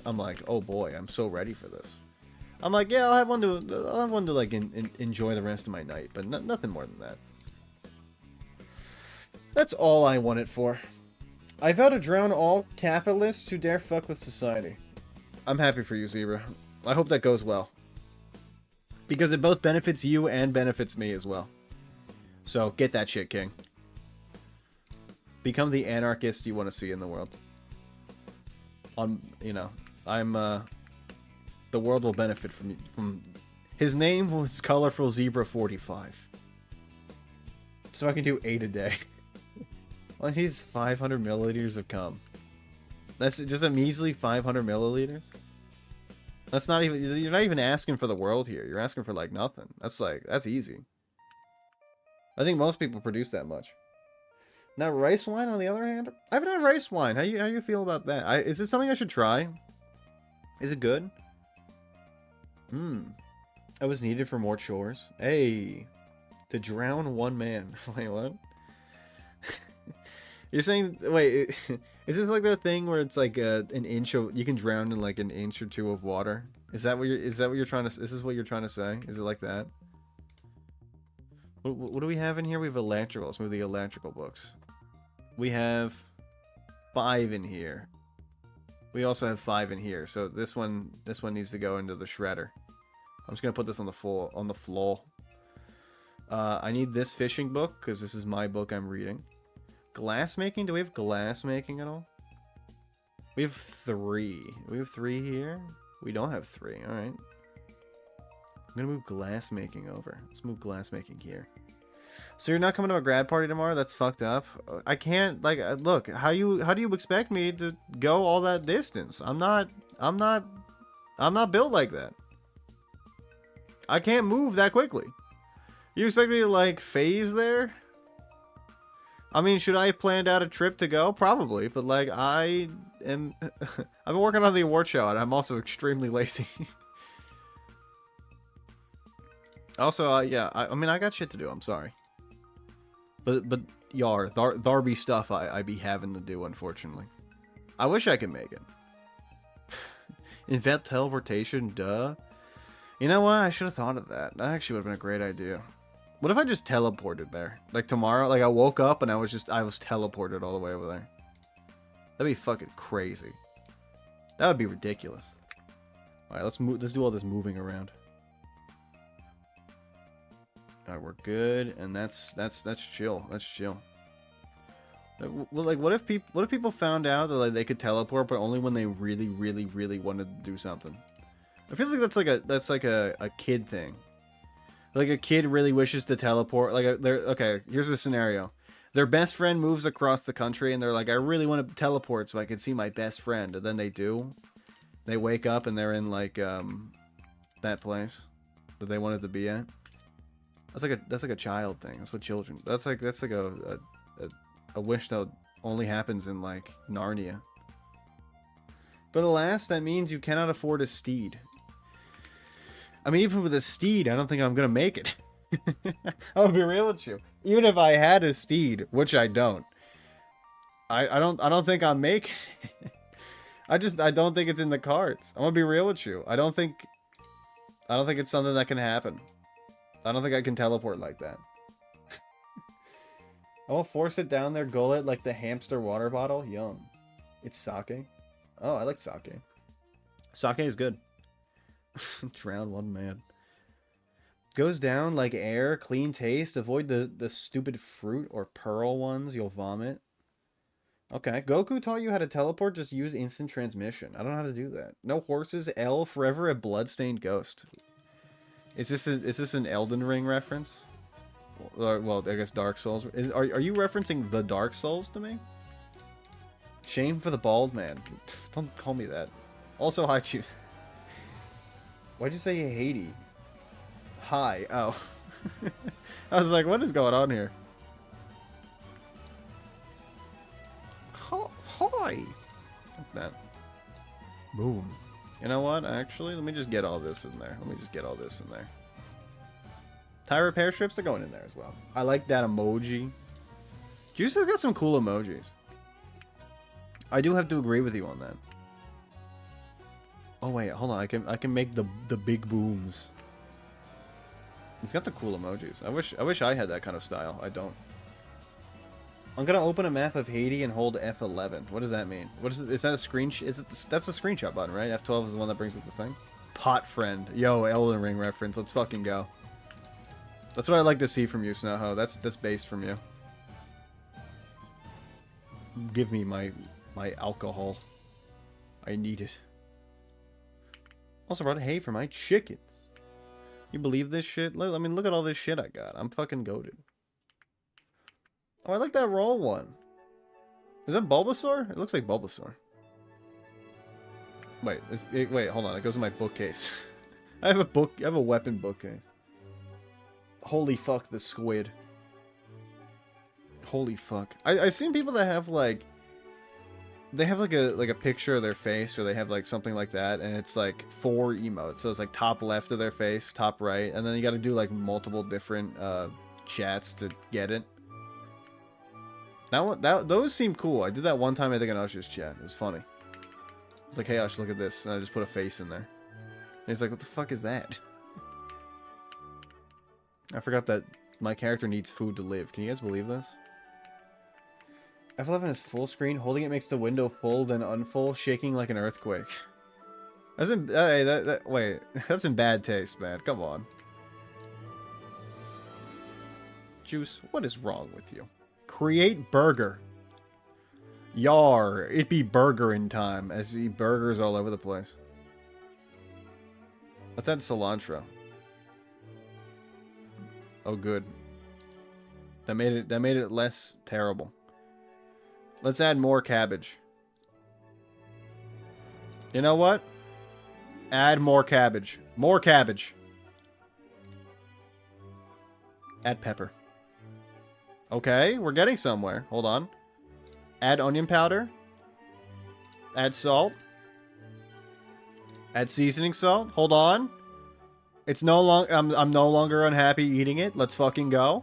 Speaker 2: I'm like, oh boy, I'm so ready for this. I'm like, yeah, I'll have one to like enjoy the rest of my night, but nothing more than that. That's all I want it for. I vow to drown all capitalists who dare fuck with society. I'm happy for you, Zebra. I hope that goes well. Because it both benefits you and benefits me as well. So, get that shit, King. Become the anarchist you want to see in the world. You know, the world will benefit from... His name was Colorful Zebra 45. So I can do 8 a day. Well, he's 500 milliliters of cum. That's just a measly 500 milliliters? That's not even... You're not even asking for the world here. You're asking for, like, nothing. That's easy. I think most people produce that much. Now, rice wine, on the other hand... I haven't had rice wine. How you feel about that? Is it something I should try? Is it good? I was needed for more chores. Hey. To drown one man. Wait, what? You're saying, wait, is this like that thing where it's like an inch of, you can drown in like an inch or two of water? Is that what you're trying to, is this what you're trying to say? Is it like that? What do we have in here? We have electrical. Let's move the electrical books. We have 5 in here. We also have 5 in here. So this one needs to go into the shredder. I'm just gonna put this on the floor. I need this fishing book because this is my book I'm reading. Glass making? Do we have glass making at all? We have 3. We have 3 here? We don't have 3. Alright. I'm gonna move glass making over. Let's move glass making here. So you're not coming to a grad party tomorrow? That's fucked up. I can't, like, look, how do you expect me to go all that distance? I'm not built like that. I can't move that quickly. You expect me to, like, phase there? I mean, should I have planned out a trip to go? Probably, but like I've been working on the award show and I'm also extremely lazy. Also, yeah, I mean, I got shit to do, I'm sorry. But there be stuff I be having to do, unfortunately. I wish I could make it. Invent teleportation, duh. You know what? I should have thought of that. That actually would have been a great idea. What if I just teleported there? Like tomorrow, like I woke up and I was teleported all the way over there. That'd be fucking crazy. That would be ridiculous. Alright, let's do all this moving around. Alright, we're good, and that's chill. That's chill. Well, like, what if people found out that like they could teleport, but only when they really, really, really wanted to do something? It feels like that's like a kid thing. Like a kid really wishes to teleport. Like okay, here's a scenario. Their best friend moves across the country and they're like, I really want to teleport so I can see my best friend. And then they do. They wake up and they're in like that place that they wanted to be at. That's like a child thing. That's what children. That's like a wish that only happens in like Narnia. But alas, that means you cannot afford a steed. I mean, even with a steed, I don't think I'm gonna make it. I'll be real with you. Even if I had a steed, which I don't, I don't think I'm making it. I don't think it's in the cards. I'm gonna be real with you. I don't think it's something that can happen. I don't think I can teleport like that. I will force it down their gullet like the hamster water bottle. Yum. It's sake. Oh, I like sake. Sake is good. Drown one man. Goes down like air, clean taste. Avoid the stupid fruit or pearl ones. You'll vomit. Okay. Goku taught you how to teleport. Just use instant transmission. I don't know how to do that. No horses. L forever a bloodstained ghost. Is this an Elden Ring reference? Well, I guess Dark Souls. Are you referencing the Dark Souls to me? Shame for the bald man. Don't call me that. Also, hi, choose. Why'd you say Haiti? Hi. Oh. I was like, what is going on here? Hi. Like that. Boom. You know what? Actually, let me just get all this in there. Tire repair strips, they're going in there as well. I like that emoji. Juice has got some cool emojis. I do have to agree with you on that. Oh wait, hold on. I can make the big booms. It's got the cool emojis. I wish I had that kind of style. I don't. I'm gonna open a map of Haiti and hold F11. What does that mean? What is it? Is that a screenshot? Is it? That's the screenshot button, right? F12 is the one that brings up the thing. Pot friend. Yo, Elden Ring reference. Let's fucking go. That's what I like to see from you, Snowho. That's base from you. Give me my alcohol. I need it. Also brought hay for my chickens. You believe this shit? Look, I mean, look at all this shit I got. I'm fucking goated. Oh, I like that raw one. Is that Bulbasaur? It looks like Bulbasaur. Wait, wait, hold on. It goes in my bookcase. I have a weapon bookcase. Holy fuck, the squid. Holy fuck. I've seen people that have like, they have like a picture of their face, or they have like something like that, and it's like 4 emotes. So it's like top left of their face, top right, and then you got to do like multiple different chats to get it. Those seem cool. I did that one time, I think, in Usher's chat. It was funny. It's like, hey Ush, look at this, and I just put a face in there. And he's like, what the fuck is that? I forgot that my character needs food to live. Can you guys believe this? F11 is full screen. Holding it makes the window full, then unfull, shaking like an earthquake. That's in, hey, wait, that's in bad taste, man. Come on. Juice, what is wrong with you? Create burger. Yar, it be burgerin' time. I see burgers all over the place. Let's add cilantro. Oh, good. That made it less terrible. Let's add more cabbage. You know what? Add more cabbage. More cabbage. Add pepper. Okay, we're getting somewhere. Hold on. Add onion powder. Add salt. Add seasoning salt. Hold on. It's no long. I'm no longer unhappy eating it. Let's fucking go.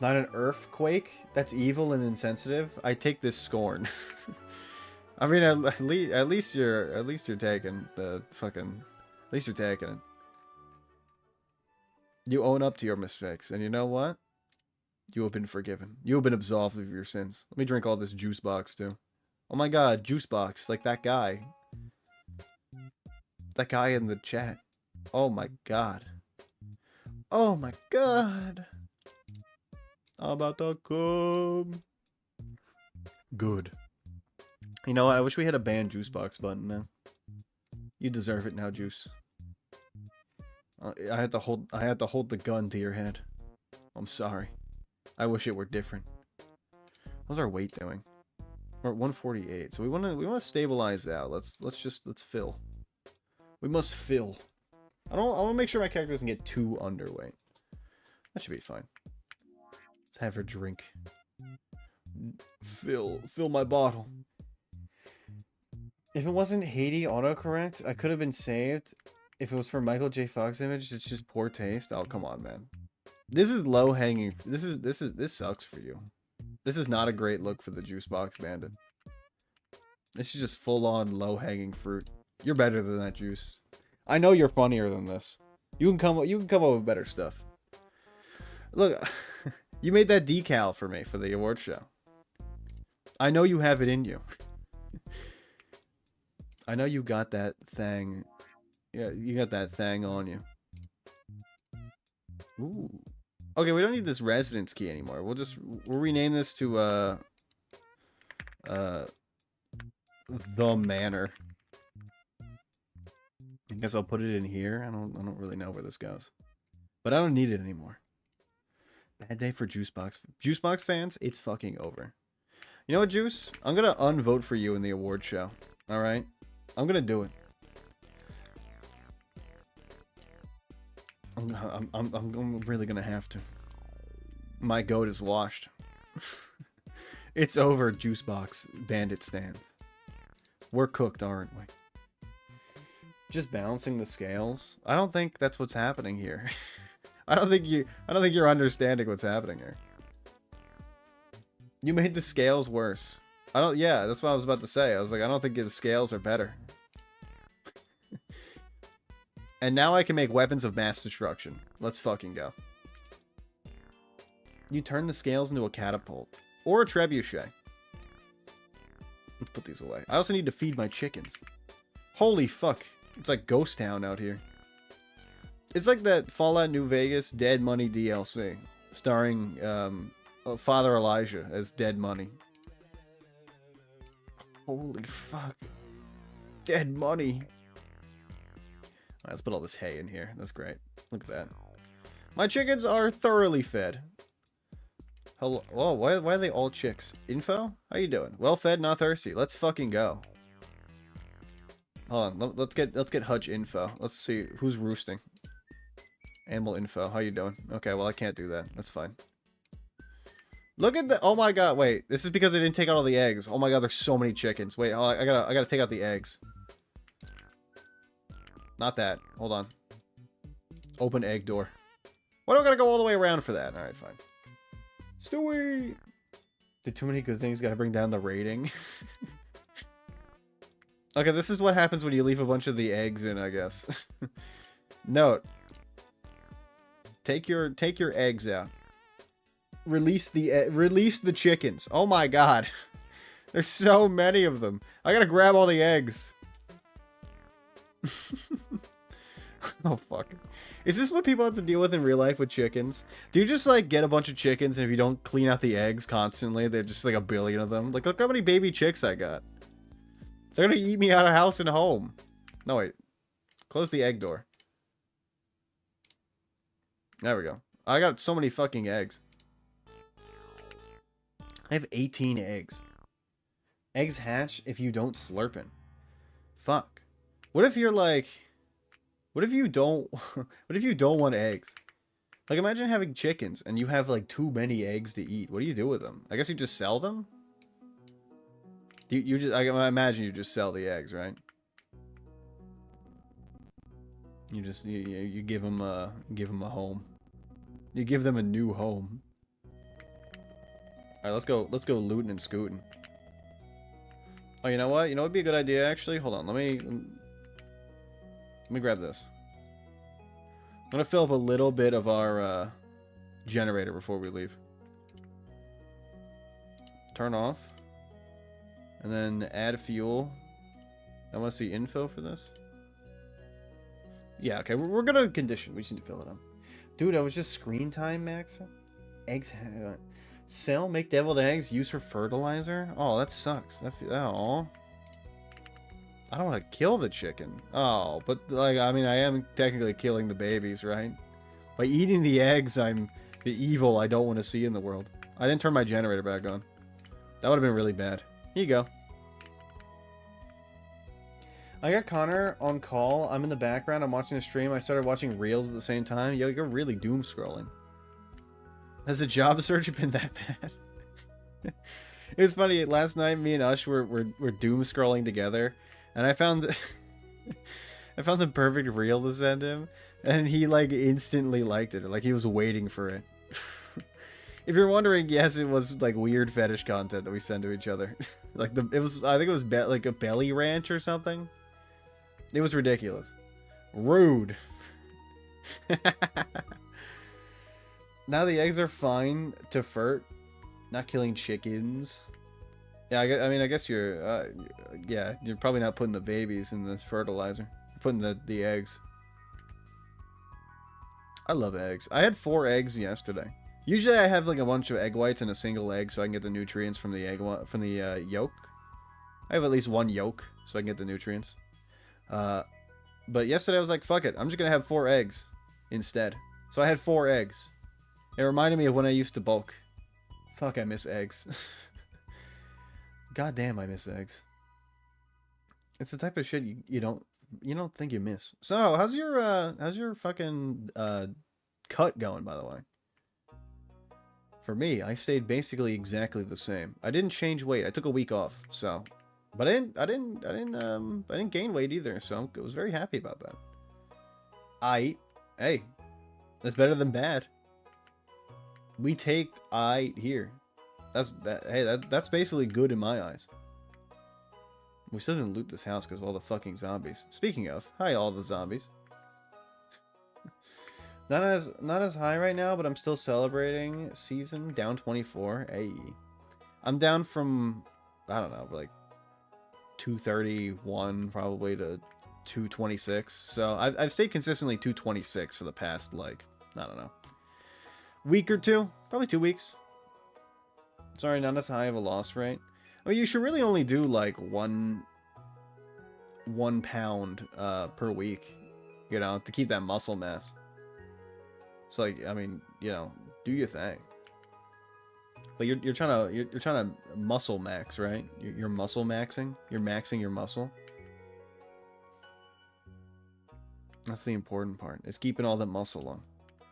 Speaker 2: Not an earthquake. That's evil and insensitive. I take this scorn. I mean, at least you're taking the fucking. At least you're taking it. You own up to your mistakes, and you know what? You have been forgiven. You have been absolved of your sins. Let me drink all this juice box too. Oh my god, juice box, like that guy. That guy in the chat. Oh my god. Oh my god. I'm about to come. Good. You know what? I wish we had a ban juice box button now. You deserve it now, Juice. I had to hold the gun to your head. I'm sorry. I wish it were different. How's our weight doing? We're at 148. So we want to stabilize out. Let's fill. We must fill. I want to make sure my character doesn't get too underweight. That should be fine. Let's have her drink. Fill my bottle. If it wasn't Haiti autocorrect, I could have been saved. If it was for Michael J. Fox image, it's just poor taste. Oh, come on, man. This is low hanging. This sucks for you. This is not a great look for the Juice Box Bandit. This is just full on low hanging fruit. You're better than that, Juice. I know you're funnier than this. You can come up with better stuff. Look, you made that decal for me for the award show. I know you have it in you. I know you got that thing. Yeah, you got that thing on you. Ooh. Okay, we don't need this residence key anymore. We'll rename this to the manor. I guess I'll put it in here. I don't really know where this goes. But I don't need it anymore. Bad day for Juicebox fans, it's fucking over. You know what, Juice? I'm gonna unvote for you in the award show. Alright? I'm gonna do it. I'm really gonna have to. My goat is washed. It's over, Juicebox Bandit stands. We're cooked, aren't we? Just balancing the scales? I don't think that's what's happening here. I don't think you're understanding what's happening here. You made the scales worse. Yeah, that's what I was about to say. I was like, I don't think the scales are better. And now I can make weapons of mass destruction. Let's fucking go. You turn the scales into a catapult. Or a trebuchet. Let's put these away. I also need to feed my chickens. Holy fuck. It's like Ghost Town out here. It's like that Fallout New Vegas Dead Money DLC. Starring Father Elijah as Dead Money. Holy fuck. Dead Money. Alright, let's put all this hay in here. That's great. Look at that. My chickens are thoroughly fed. Hello. Whoa, why are they all chicks? Info? How you doing? Well fed, not thirsty. Let's fucking go. Hold on. Let's get Hutch info. Let's see who's roosting. Animal info. How you doing? Okay, well I can't do that. That's fine. Look at the. Oh my god. Wait. This is because I didn't take out all the eggs. Oh my god. There's so many chickens. Wait. Oh, I gotta take out the eggs. Not that. Hold on. Open egg door. Why do I gotta go all the way around for that? All right, fine. Stewie! Did too many good things gotta bring down the rating? Okay, this is what happens when you leave a bunch of the eggs in, I guess. Note. Take your eggs out. Release the chickens. Oh my god. There's so many of them. I gotta grab all the eggs. Oh fuck. Is this what people have to deal with in real life with chickens? Do you just like get a bunch of chickens and if you don't clean out the eggs constantly, they're just like a billion of them? Like look how many baby chicks I got. They're gonna eat me out of house and home. No wait. Close the egg door. There we go. I got so many fucking eggs. I have 18 eggs. Eggs hatch if you don't slurpin'. Fuck. What if you're like... What if you don't... what if you don't want eggs? Like, imagine having chickens and you have, like, too many eggs to eat. What do you do with them? I guess you just sell them? You just... I imagine you just sell the eggs, right? You just... You give them a home. You give them a new home. Alright, let's go looting and scooting. Oh, you know what? You know what would be a good idea, actually? Hold on, let me grab this. I'm gonna fill up a little bit of our generator before we leave. Turn off. And then add fuel. I want to see info for this. Yeah, okay, we're gonna condition. We just need to fill it up. Dude, I was just screen time max. Eggs. Sell, make deviled eggs, use for fertilizer? Oh, that sucks. Oh. I don't want to kill the chicken. Oh, but, like, I mean, I am technically killing the babies, right? By eating the eggs, I'm the evil I don't want to see in the world. I didn't turn my generator back on. That would have been really bad. Here you go. I got Connor on call. I'm in the background. I'm watching the stream. I started watching Reels at the same time. Yo, you're really doom scrolling. Has the job search been that bad? It was funny. Last night, me and Ush were doom scrolling together, and I found the perfect reel to send him, and he like instantly liked it. Like he was waiting for it. If you're wondering, yes, it was like weird fetish content that we send to each other. Like I think it was like a belly ranch or something. It was ridiculous. Rude. Now the eggs are fine to fert. Not killing chickens. Yeah, I mean, I guess you're, yeah, you're probably not putting the babies in the fertilizer. You're putting the eggs. I love eggs. I had 4 eggs yesterday. Usually I have like a bunch of egg whites and a single egg so I can get the nutrients from the egg, from the yolk. I have at least 1 yolk so I can get the nutrients. But yesterday I was like, fuck it. I'm just going to have 4 eggs instead. So I had 4 eggs. It reminded me of when I used to bulk. Fuck, I miss eggs. God damn, I miss eggs. It's the type of shit you don't think you miss. So, how's your fucking cut going, by the way? For me, I stayed basically exactly the same. I didn't change weight. I took a week off, so, but I didn't gain weight either. So I was very happy about that. Hey, that's better than bad. We take here. That's basically good in my eyes. We still didn't loot this house because of all the fucking zombies. Speaking of, hi all the zombies. Not as high right now, but I'm still celebrating season down 24. Hey, I'm down from I don't know, like 231 probably to 226. So I've stayed consistently 226 for the past like I don't know week or two, probably 2 weeks. Sorry, not as high of a loss rate. I mean, you should really only do like one pound per week, you know, to keep that muscle mass. It's like, I mean, you know, do your thing. But you're trying to muscle max, right? You're muscle maxing. You're maxing your muscle. That's the important part. Is keeping all that muscle on.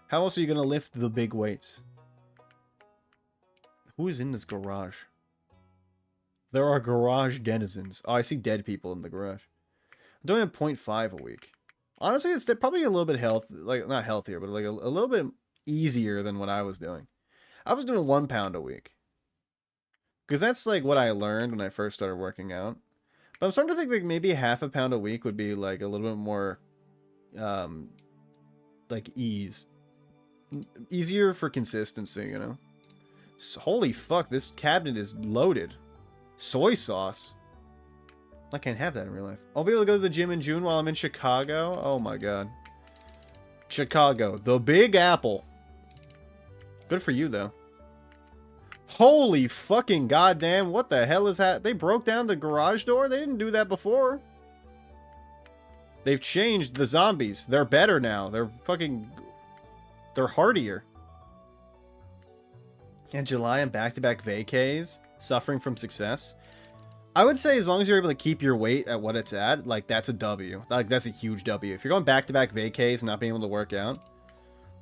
Speaker 2: How else are you gonna lift the big weights? Who is in this garage? There are garage denizens. Oh, I see dead people in the garage. I'm doing a 0.5 a week. Honestly, it's probably a little bit like not healthier, but like a little bit easier than what I was doing. I was doing 1 pound a week. Because that's like what I learned when I first started working out. But I'm starting to think like maybe half a pound a week would be like a little bit more like easier for consistency, you know? So, holy fuck, this cabinet is loaded. Soy sauce. I can't have that in real life. I'll be able to go to the gym in June while I'm in Chicago. Oh my god. Chicago, the Big Apple. Good for you though. Holy fucking goddamn, what the hell is that? They broke down the garage door? They didn't do that before. They've changed the zombies. They're better now. They're hardier. In July, I'm back-to-back vacays, suffering from success. I would say as long as you're able to keep your weight at what it's at, like, that's a W. Like, that's a huge W. If you're going back-to-back vacays and not being able to work out,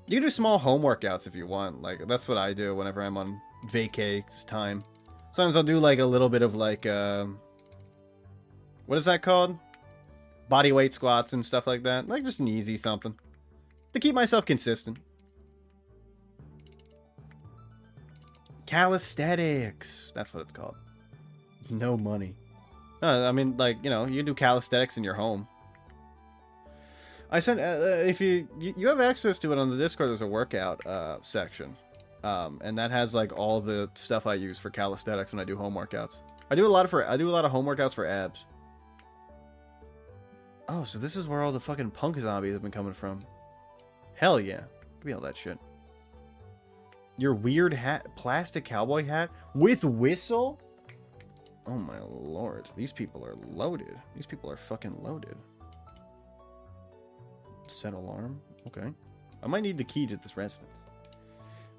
Speaker 2: you can do small home workouts if you want. Like, that's what I do whenever I'm on vacay time. Sometimes I'll do, like, a little bit of, like, what is that called? Body weight squats and stuff like that. Like, just an easy something. To keep myself consistent. Calisthenics. That's what it's called. No money. I mean, like, you know, you can do calisthenics in your home. I sent, if you have access to it on the Discord, there's a workout section. And that has, like, all the stuff I use for calisthenics when I do home workouts. I do a lot of home workouts for abs. Oh, so this is where all the fucking punk zombies have been coming from. Hell yeah. Give me all that shit. Your weird hat, plastic cowboy hat with whistle? Oh my lord. These people are loaded. These people are fucking loaded. Set alarm. Okay. I might need the key to this residence.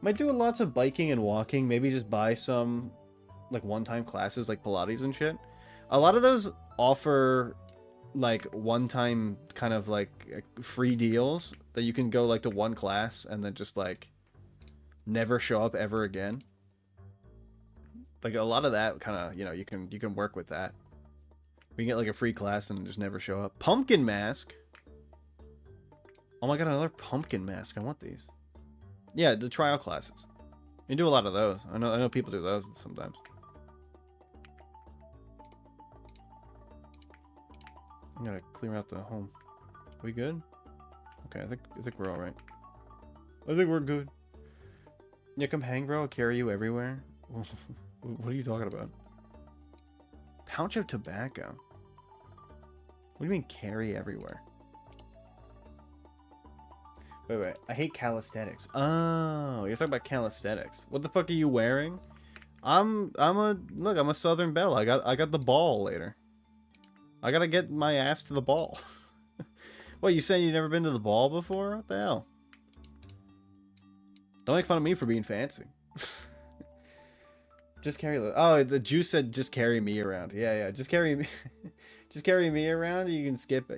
Speaker 2: Might do lots of biking and walking. Maybe just buy some, like, one-time classes like Pilates and shit. A lot of those offer, like, one-time kind of, like, free deals that you can go, like, to one class and then just, like, never show up ever again. Like, a lot of that kind of, you know, you can work with that. We can get, like, a free class and just never show up. Pumpkin mask. Oh my god, another pumpkin mask. I want these. Yeah, the trial classes. You do a lot of those. I know people do those sometimes. I gotta clear out the home. We good? Okay, I think we're all right. I think we're good. Yeah, come hang, bro. I'll carry you everywhere. What are you talking about? Pouch of tobacco. What do you mean carry everywhere? Wait. I hate calisthenics. Oh, you're talking about calisthenics. What the fuck are you wearing? I'm a Southern Belle. I got the ball later. I gotta get my ass to the ball. What, you saying you've never been to the ball before? What the hell? Don't make fun of me for being fancy. Just carry. Oh, the juice said just carry me around. Yeah. Just carry me. Just carry me around. You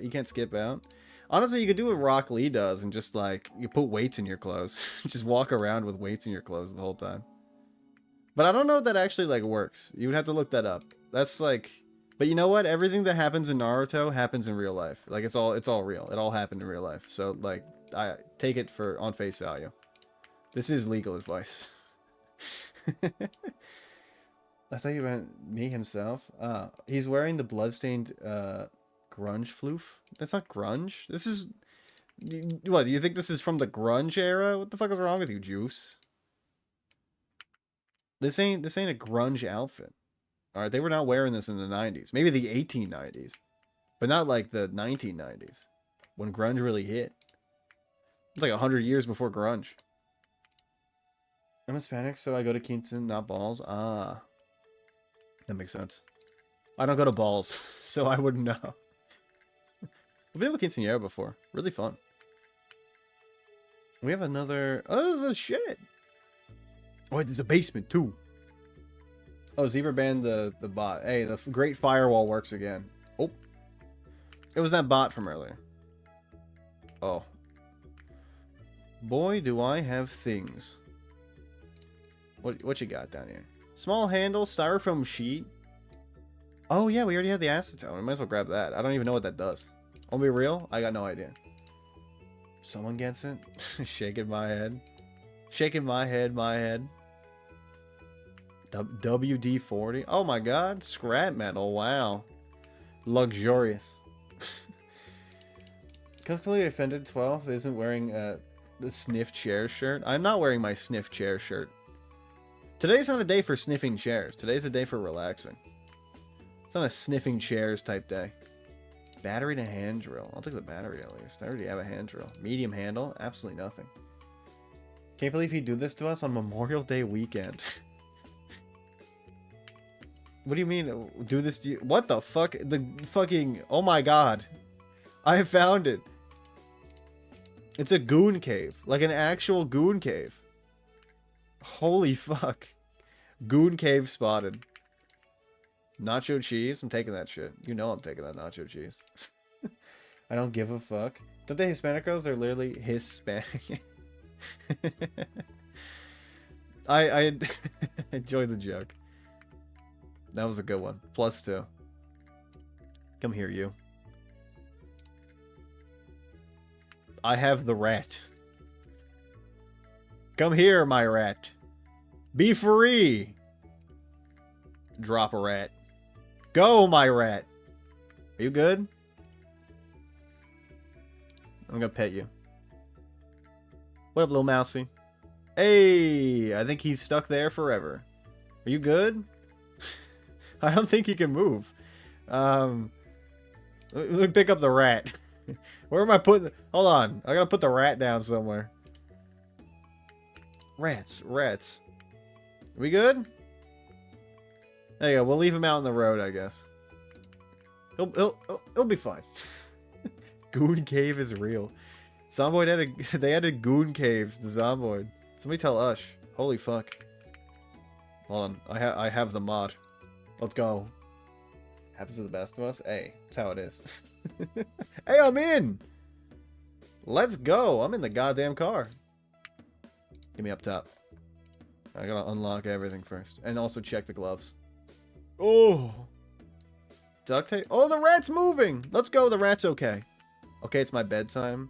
Speaker 2: can't skip out. Honestly, you could do what Rock Lee does and just, like, you put weights in your clothes. Just walk around with weights in your clothes the whole time. But I don't know if that actually, like, works. You would have to look that up. That's, like... But you know what? Everything that happens in Naruto happens in real life. Like, it's all real. It all happened in real life. So, like, I take it on face value. This is legal advice. I thought you meant me himself. He's wearing the bloodstained, grunge floof. That's not grunge. This What, do you think this is from the grunge era? What the fuck is wrong with you, Juice? This ain't a grunge outfit. All right, they were not wearing this in the 90s. Maybe the 1890s. But not like the 1990s. When grunge really hit. It's like 100 years before grunge. I'm Hispanic, so I go to Kingston, not balls. Ah. That makes sense. I don't go to balls, so I wouldn't know. I've been to a quinceañera before. Really fun. We have another... Oh, there's a shit! Oh, wait, there's a basement, too. Oh, Zebra banned the bot. Hey, the great firewall works again. Oh. It was that bot from earlier. Oh. Boy, do I have things. What you got down here? Small handle, styrofoam sheet. Oh, yeah, we already have the acetone. We might as well grab that. I don't even know what that does. I'll be real, I got no idea. Someone gets it? Shaking my head. Shaking my head. WD-40. Oh my god. Scrap metal. Wow. Luxurious. Constantly offended 12 isn't wearing the sniff chair shirt. I'm not wearing my sniff chair shirt. Today's not a day for sniffing chairs. Today's a day for relaxing. It's not a sniffing chairs type day. Battery to hand drill. I'll take the battery at least. I already have a hand drill. Medium handle. Absolutely nothing. Can't believe he'd do this to us on Memorial Day weekend. What do you mean, do this to you? What the fuck? The fucking... Oh my god. I found it. It's a goon cave. Like an actual goon cave. Holy fuck. Goon cave spotted. Nacho cheese? I'm taking that shit. You know I'm taking that nacho cheese. I don't give a fuck. Don't the Hispanic girls are literally Hispanic? I enjoyed the joke. That was a good one. +2. Come here, you. I have the rat. Come here, my rat. Be free. Drop a rat. Go, my rat. Are you good? I'm gonna pet you. What up, little mousey? Hey, I think he's stuck there forever. Are you good? I don't think he can move. Let me pick up the rat. Where am I putting... Hold on. I gotta put the rat down somewhere. Rats. Rats. We good? There you go. We'll leave him out on the road, I guess. He'll be fine. Goon cave is real. Zomboid had they added goon caves to Zomboid. Somebody tell Ush. Holy fuck. Hold on. I have the mod. Let's go. Happens to the best of us. Hey, that's how it is. Hey, I'm in. Let's go. I'm in the goddamn car. Get me up top. I gotta unlock everything first. And also check the gloves. Oh. Duct tape. Oh, the rat's moving. Let's go. The rat's okay. Okay, it's my bedtime.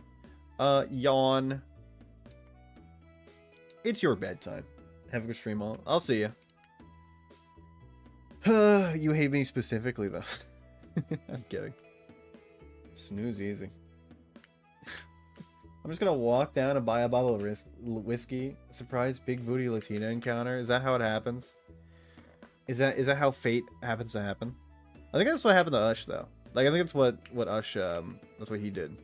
Speaker 2: Yawn. It's your bedtime. Have a good stream all. I'll see you. You hate me specifically, though. I'm kidding. Snooze easy. I'm just gonna walk down and buy a bottle of whiskey. Surprise big booty Latina encounter. Is that how it happens? Is that how fate happens to happen? I think that's what happened to Ush, though. Like, I think that's what Ush, that's what he did.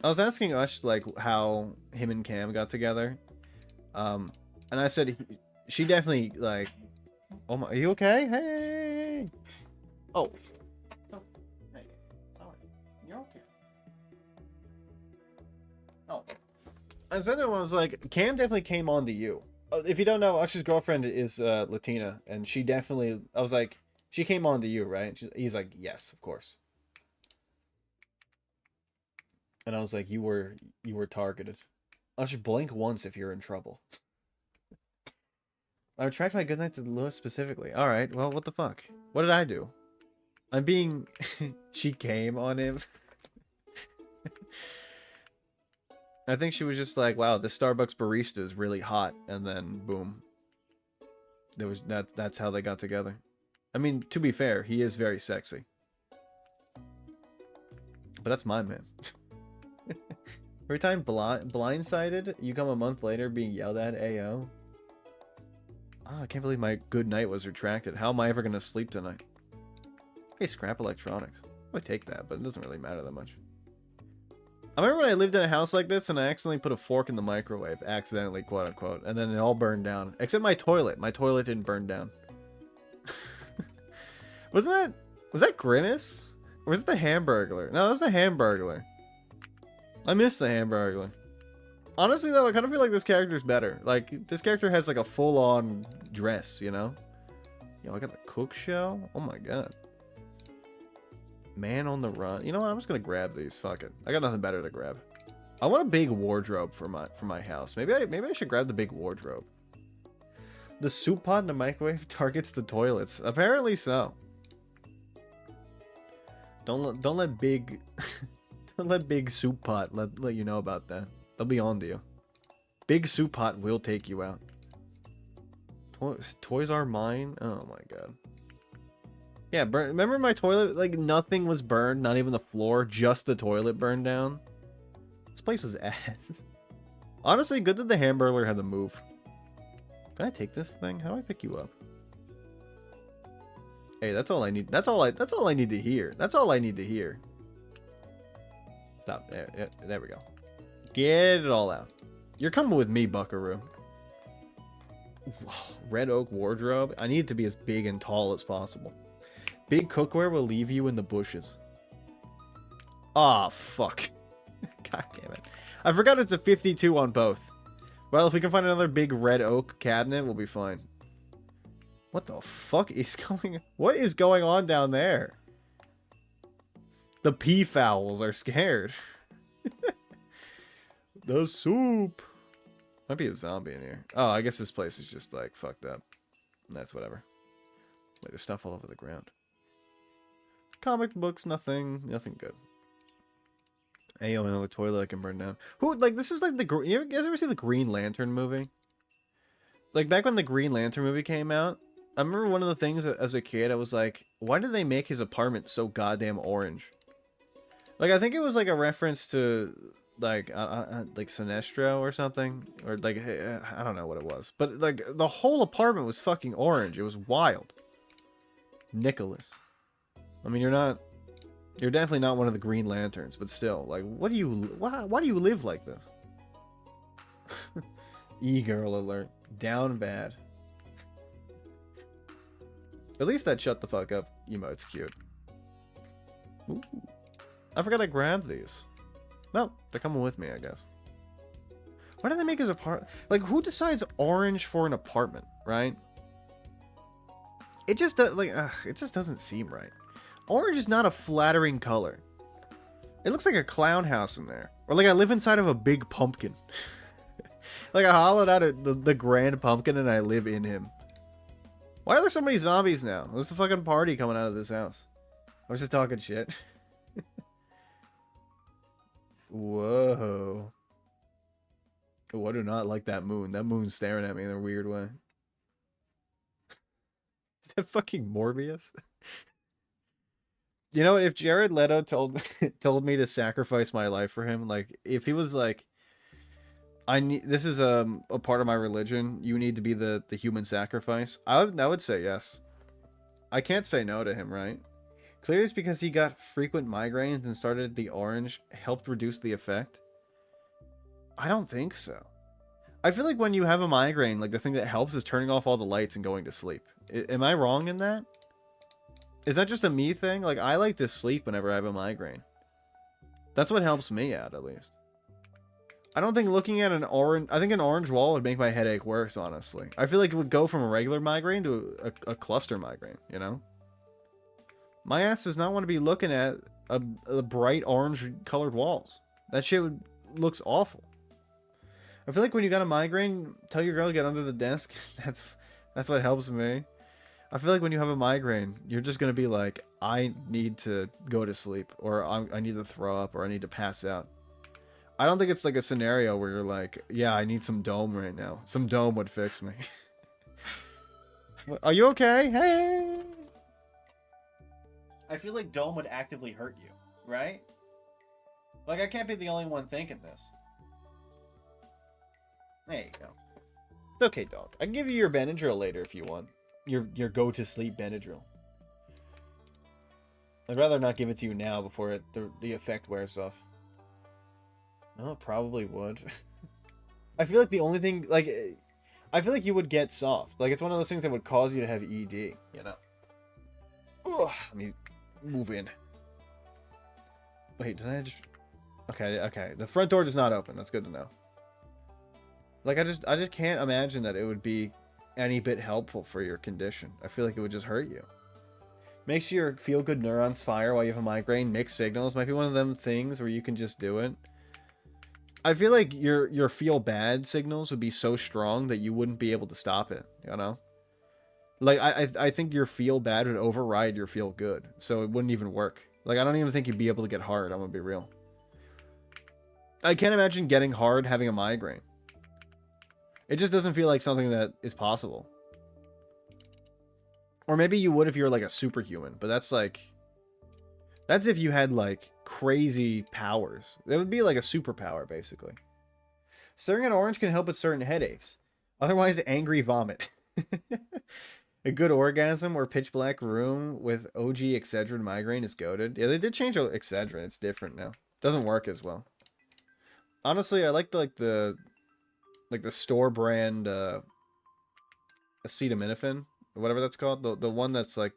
Speaker 2: I was asking Ush, like, how him and Cam got together. And I said, she definitely, like... Oh my, are you okay? Hey! Oh. Oh. Hey. Sorry. You're okay. Oh. And so the other one was like, Cam definitely came on to you. If you don't know, Ush's girlfriend is Latina, and she definitely... I was like, she came on to you, right? He's like, yes, of course. And I was like, you were targeted. Ush, blink once if you're in trouble. I retract my goodnight to Lewis specifically. Alright, well, what the fuck? What did I do? I'm being... She came on him. I think she was just like, wow, this Starbucks barista is really hot. And then, boom. There was that's how they got together. I mean, to be fair, he is very sexy. But that's my man. Every time blindsided, you come a month later being yelled at, AO. Oh, I can't believe my good night was retracted. How am I ever going to sleep tonight? Hey, scrap electronics. I would take that, but it doesn't really matter that much. I remember when I lived in a house like this and I accidentally put a fork in the microwave. Accidentally, quote unquote. And then it all burned down. Except my toilet. My toilet didn't burn down. Was that Grimace? Or was it the Hamburglar? No, that was the Hamburglar. I miss the Hamburglar. Honestly, though, I kind of feel like this character's better. Like, this character has, like, a full-on dress, you know? Yo, I got the cook show? Oh my god. Man on the run. You know what? I'm just gonna grab these. Fuck it. I got nothing better to grab. I want a big wardrobe for my house. Maybe I should grab the big wardrobe. The soup pot in the microwave targets the toilets. Apparently so. Don't let big don't let big soup pot let you know about that. They'll be on to you. Big soup pot will take you out. Toys are mine. Oh my god. Yeah, remember my toilet? Like, nothing was burned, not even the floor, just the toilet burned down. This place was ass. Honestly, good that the Hamburglar had to move. Can I take this thing? How do I pick you up? Hey, that's all I need. That's all I need to hear. That's all I need to hear. Stop. There we go. Get it all out. You're coming with me, Buckaroo. Whoa, red oak wardrobe. I need it to be as big and tall as possible. Big cookware will leave you in the bushes. Ah, oh, fuck. God damn it. I forgot it's a 52 on both. Well, if we can find another big red oak cabinet, we'll be fine. What the fuck is going on? What is going on down there? The peafowls are scared. The soup. Might be a zombie in here. Oh, I guess this place is just, like, fucked up. That's whatever. Wait, there's stuff all over the ground. Comic books, nothing good. Ayo, another toilet I can burn down. Who, like, this is like the, you guys ever see the Green Lantern movie? Like, back when the Green Lantern movie came out, I remember one of the things as a kid, I was like, why did they make his apartment so goddamn orange? Like, I think it was like a reference to, like Sinestro or something. Or, like, I don't know what it was. But, like, the whole apartment was fucking orange. It was wild. Nicholas. I mean, you're definitely not one of the Green Lanterns, but still, like, why do you live like this? E-girl alert. Down bad. At least that shut the fuck up emote's cute. Ooh. I forgot I grabbed these. Well, they're coming with me, I guess. Why did they make his apartment? Like, who decides orange for an apartment, right? It just, it just doesn't seem right. Orange is not a flattering color. It looks like a clown house in there. Or like I live inside of a big pumpkin. Like I hollowed out the grand pumpkin and I live in him. Why are there so many zombies now? There's a fucking party coming out of this house. I was just talking shit. Whoa. Oh, I do not like that moon. That moon's staring at me in a weird way. Is that fucking Morbius? You know, if Jared Leto told me to sacrifice my life for him, like if he was like, this is a part of my religion, you need to be the human sacrifice, I would say yes. I can't say no to him, right? Clearly it's because he got frequent migraines and started the orange helped reduce the effect. I don't think so. I feel like when you have a migraine, like the thing that helps is turning off all the lights and going to sleep. Am I wrong in that? Is that just a me thing? Like, I like to sleep whenever I have a migraine. That's what helps me out, at least. I don't think looking at an orange... I think an orange wall would make my headache worse, honestly. I feel like it would go from a regular migraine to a cluster migraine, you know? My ass does not want to be looking at a bright orange-colored walls. That shit looks awful. I feel like when you got a migraine, tell your girl to get under the desk. That's what helps me. I feel like when you have a migraine, you're just going to be like, I need to go to sleep, or I need to throw up, or I need to pass out. I don't think it's like a scenario where you're like, yeah, I need some dome right now. Some dome would fix me. Are you okay? Hey! I feel like dome would actively hurt you, right? Like, I can't be the only one thinking this. There you go. It's okay, dog. I can give you your Benadryl later if you want. Your go-to-sleep Benadryl. I'd rather not give it to you now before the effect wears off. No, it probably would. I feel like the only thing, like, I feel like you would get soft. Like, it's one of those things that would cause you to have ED, you know? Ugh, let me move in. Wait, did I just... Okay, okay. The front door does not open. That's good to know. Like, I just can't imagine that it would be any bit helpful for your condition. I feel like it would just hurt you. Makes your feel-good neurons fire while you have a migraine. Mixed signals might be one of them things where you can just do it. I feel like your feel-bad signals would be so strong that you wouldn't be able to stop it, you know? Like, I think your feel-bad would override your feel-good, so it wouldn't even work. Like, I don't even think you'd be able to get hard, I'm gonna be real. I can't imagine getting hard having a migraine. It just doesn't feel like something that is possible. Or maybe you would if you were like a superhuman, but that's like... That's if you had like crazy powers. That would be like a superpower, basically. Stirring an orange can help with certain headaches. Otherwise, angry vomit. A good orgasm or pitch black room with OG Excedrin migraine is goated. Yeah, they did change Excedrin. It's different now. Doesn't work as well. Honestly, I like the store brand acetaminophen, whatever that's called. The one that's like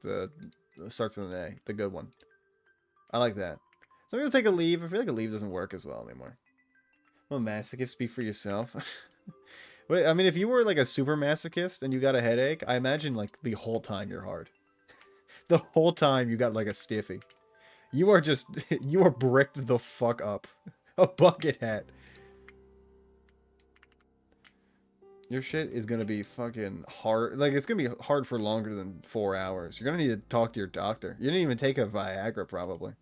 Speaker 2: starts with an A, the good one. I like that. So I'm gonna take a leave. I feel like a leave doesn't work as well anymore. Well, masochist, speak for yourself. Wait, I mean, if you were like a super masochist and you got a headache, I imagine like the whole time you're hard. The whole time you got like a stiffy. You are just, you are bricked the fuck up. A bucket hat. Your shit is gonna be fucking hard. Like, it's gonna be hard for longer than 4 hours. You're gonna need to talk to your doctor. You didn't even take a Viagra, probably.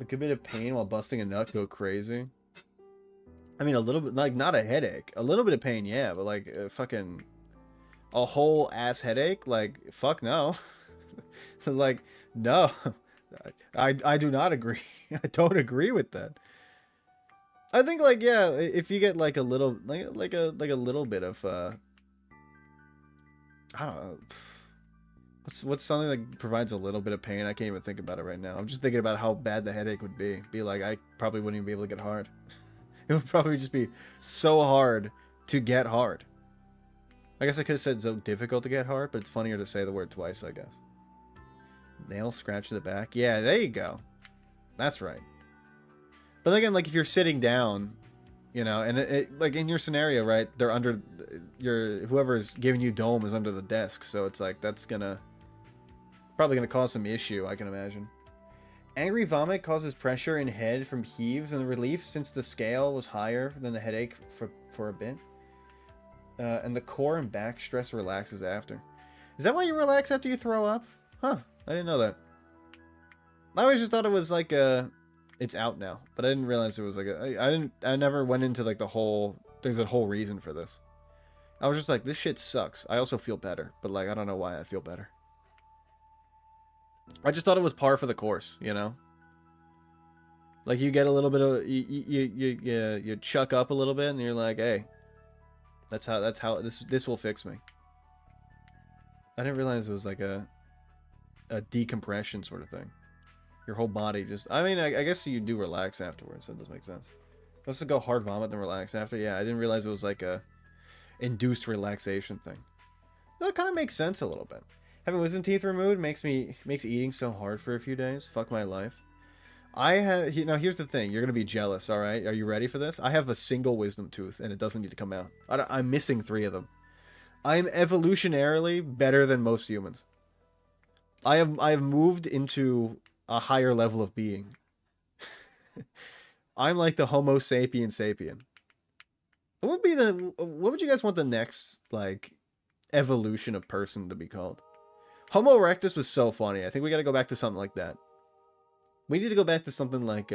Speaker 2: A good bit of pain while busting a nut, go crazy. I mean, a little bit, like, not a headache. A little bit of pain, yeah, but like, fucking... a whole ass headache? Like, fuck no. Like, no. I do not agree. I don't agree with that. I think, like, yeah, if you get like a little, like a little bit of, I don't know, what's something that provides a little bit of pain? I can't even think about it right now. I'm just thinking about how bad the headache would be. Be like, I probably wouldn't even be able to get hard. It would probably just be so hard to get hard. I guess I could have said so difficult to get hard, but it's funnier to say the word twice, I guess. Nail scratch to the back. Yeah, there you go. That's right. But again, like, if you're sitting down, you know, and like in your scenario, right, they're under whoever's giving you dome is under the desk, so it's like that's probably gonna cause some issue, I can imagine. Angry vomit causes pressure in head from heaves and relief since the scale was higher than the headache for a bit. And the core and back stress relaxes after. Is that why you relax after you throw up? Huh, I didn't know that. I always just thought it was like it's out now, but I didn't realize it was like I never went into like there's a whole reason for this. I was just like, this shit sucks. I also feel better, but like I don't know why I feel better. I just thought it was par for the course, you know? Like, you get a little bit of you chuck up a little bit and you're like, hey, that's how this will fix me. I didn't realize it was like a decompression sort of thing. Your whole body just... I mean, I guess you do relax afterwards. That does make sense. Let's just go hard vomit then relax after. Yeah, I didn't realize it was like a induced relaxation thing. That kind of makes sense a little bit. Having wisdom teeth removed makes eating so hard for a few days. Fuck my life. Now here's the thing. You're gonna be jealous. All right, are you ready for this? I have a single wisdom tooth, and it doesn't need to come out. I'm missing 3 of them. I'm evolutionarily better than most humans. I have moved into a higher level of being. I'm like the Homo sapien sapien. What would you guys want the next like evolution of person to be called? Homo erectus was so funny. I think we got to go back to something like that. We need to go back to something like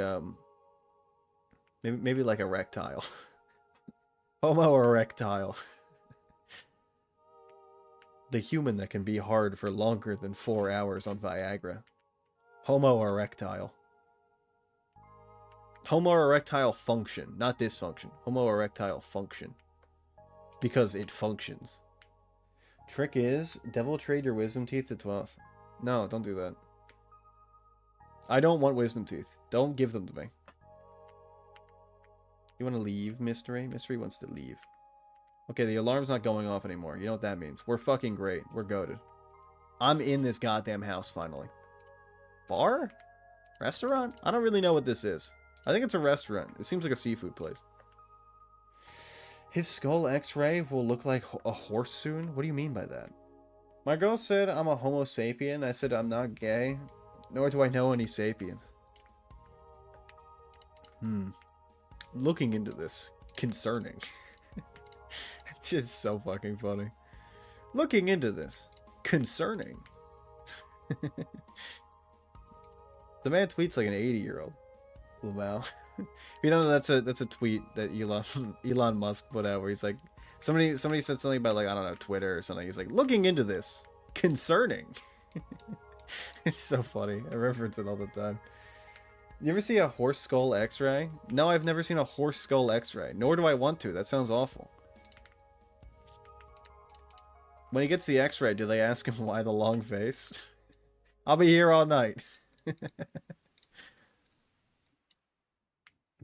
Speaker 2: maybe like erectile. Homo erectile. The human that can be hard for longer than 4 hours on Viagra. Homo erectile. Homo erectile function, not dysfunction. Homo erectile function. Because it functions. Trick is, devil trade your wisdom teeth to 12th. No, don't do that. I don't want wisdom teeth. Don't give them to me. You want to leave, Mystery? Mystery wants to leave. Okay, the alarm's not going off anymore. You know what that means. We're fucking great. We're goated. I'm in this goddamn house, finally. Bar? Restaurant? I don't really know what this is. I think it's a restaurant. It seems like a seafood place. His skull x-ray will look like a horse soon? What do you mean by that? My girl said I'm a homo sapien. I said I'm not gay. Nor do I know any sapiens. Looking into this. Concerning. It's just so fucking funny. Looking into this. Concerning. The man tweets like an 80-year-old. Wow. You know, that's a tweet that Elon Musk put out where he's like, somebody said something about, like, I don't know, Twitter or something. He's like, looking into this. Concerning. It's so funny. I reference it all the time. You ever see a horse skull x-ray? No, I've never seen a horse skull x-ray. Nor do I want to. That sounds awful. When he gets the x-ray, do they ask him why the long face? I'll be here all night.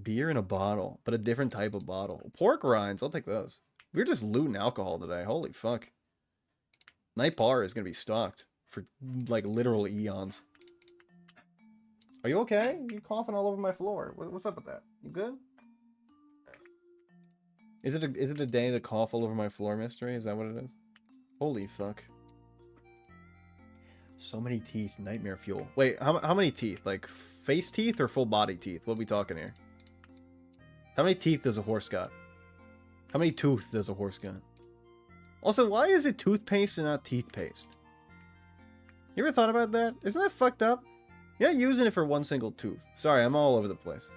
Speaker 2: Beer in a bottle, but a different type of bottle. Pork rinds, I'll take those. We're just looting alcohol today. Holy fuck. Night bar is going to be stocked for, like, literal eons. Are you okay? You coughing all over my floor. What's up with that? You good? Is it a day to cough all over my floor, Mystery? Is that what it is? Holy fuck. So many teeth. Nightmare fuel. Wait, how many teeth? Like, face teeth or full body teeth? What are we talking here? How many teeth does a horse got? How many tooth does a horse got? Also, why is it toothpaste and not teeth paste? You ever thought about that? Isn't that fucked up? You're not using it for one single tooth. Sorry, I'm all over the place.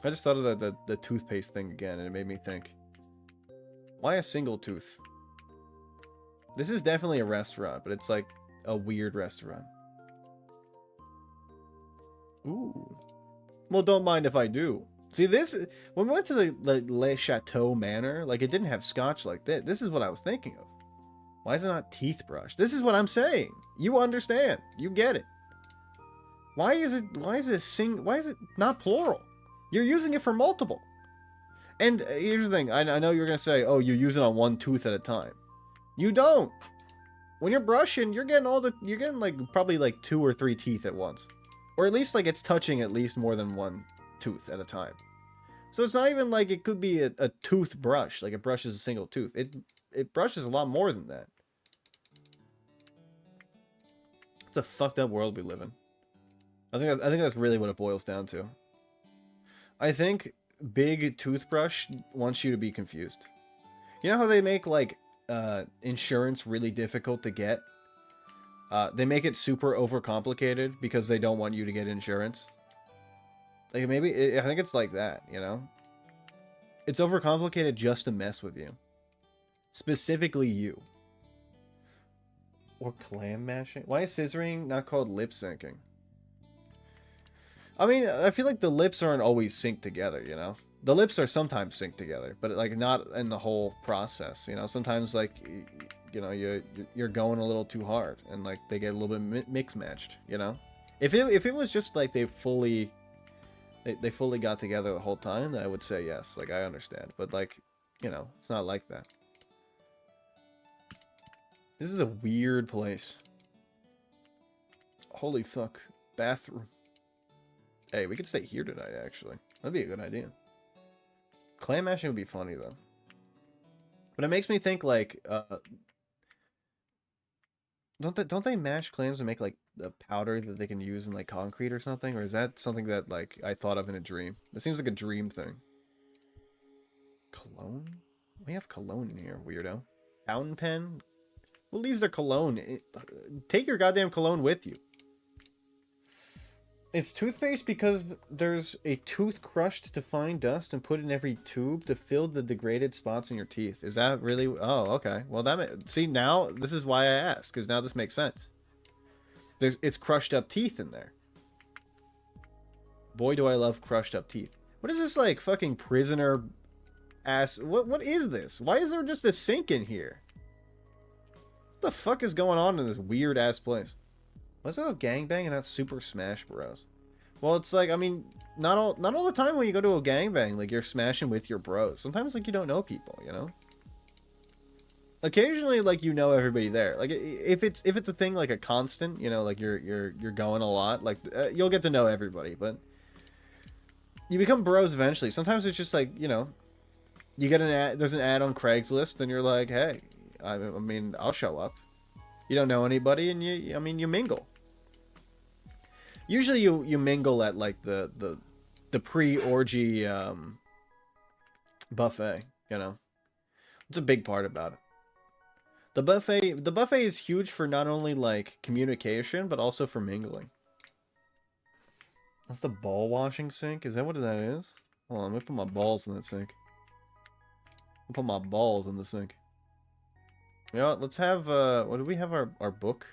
Speaker 2: I just thought of the toothpaste thing again, and it made me think. Why a single tooth? This is definitely a restaurant, but it's like a weird restaurant. Ooh. Well, don't mind if I do. See, this... When we went to the Le Chateau Manor, like, it didn't have scotch like this. This is what I was thinking of. Why is it not teeth brush? This is what I'm saying. You understand. You get it. Why is it not plural? You're using it for multiple. And here's the thing. I know you're going to say, oh, you use it on one tooth at a time. You don't. When you're brushing, you're getting like, probably like 2 or 3 teeth at once. Or at least, like, it's touching at least more than one tooth at a time. So it's not even like it could be a toothbrush. Like, it brushes a single tooth. It brushes a lot more than that. It's a fucked up world we live in. I think that's really what it boils down to. I think Big Toothbrush wants you to be confused. You know how they make, like, insurance really difficult to get? They make it super overcomplicated because they don't want you to get insurance. Like, maybe, I think it's like that, you know? It's overcomplicated just to mess with you. Specifically you. Or clam mashing? Why is scissoring not called lip syncing? I mean, I feel like the lips aren't always synced together, you know? The lips are sometimes synced together, but, like, not in the whole process, you know? Sometimes, like, you know, you're going a little too hard, and, like, they get a little bit mix-matched, you know? If it was just, like, they fully got together the whole time, then I would say yes. Like, I understand. But, like, you know, it's not like that. This is a weird place. Holy fuck. Bathroom. Hey, we could stay here tonight, actually. That'd be a good idea. Clam mashing would be funny, though. But it makes me think, like, don't they mash clams and make, like, a powder that they can use in, like, concrete or something? Or is that something that, like, I thought of in a dream? It seems like a dream thing. Cologne? We have cologne in here, weirdo. Fountain pen? Who leaves their cologne? Take your goddamn cologne with you. It's toothpaste because there's a tooth crushed to find dust and put in every tube to fill the degraded spots in your teeth. Is that really... Oh, okay. Well, see, now, this is why I asked, because now this makes sense. It's crushed up teeth in there. Boy, do I love crushed up teeth. What is this, like, fucking prisoner ass? What is this? Why is there just a sink in here? What the fuck is going on in this weird ass place? What's it called, gangbang and not Super Smash Bros? Well, it's like, I mean, not all the time when you go to a gangbang, like, you're smashing with your bros. Sometimes, like, you don't know people, you know? Occasionally, like, you know everybody there. Like, if it's a thing, like a constant, you know, like you're going a lot, like, you'll get to know everybody, but you become bros eventually. Sometimes it's just like, you know, you get an ad, there's an ad on Craigslist, and you're like, hey, I mean, I'll show up. You don't know anybody, and you mingle. Usually you mingle at, like, the pre-orgy buffet, you know. It's a big part about it. The buffet is huge for not only, like, communication, but also for mingling. That's the ball washing sink? Is that what that is? Hold on, let me put my balls in that sink. I'll put my balls in the sink. You know what, let's have, what do we have, our book?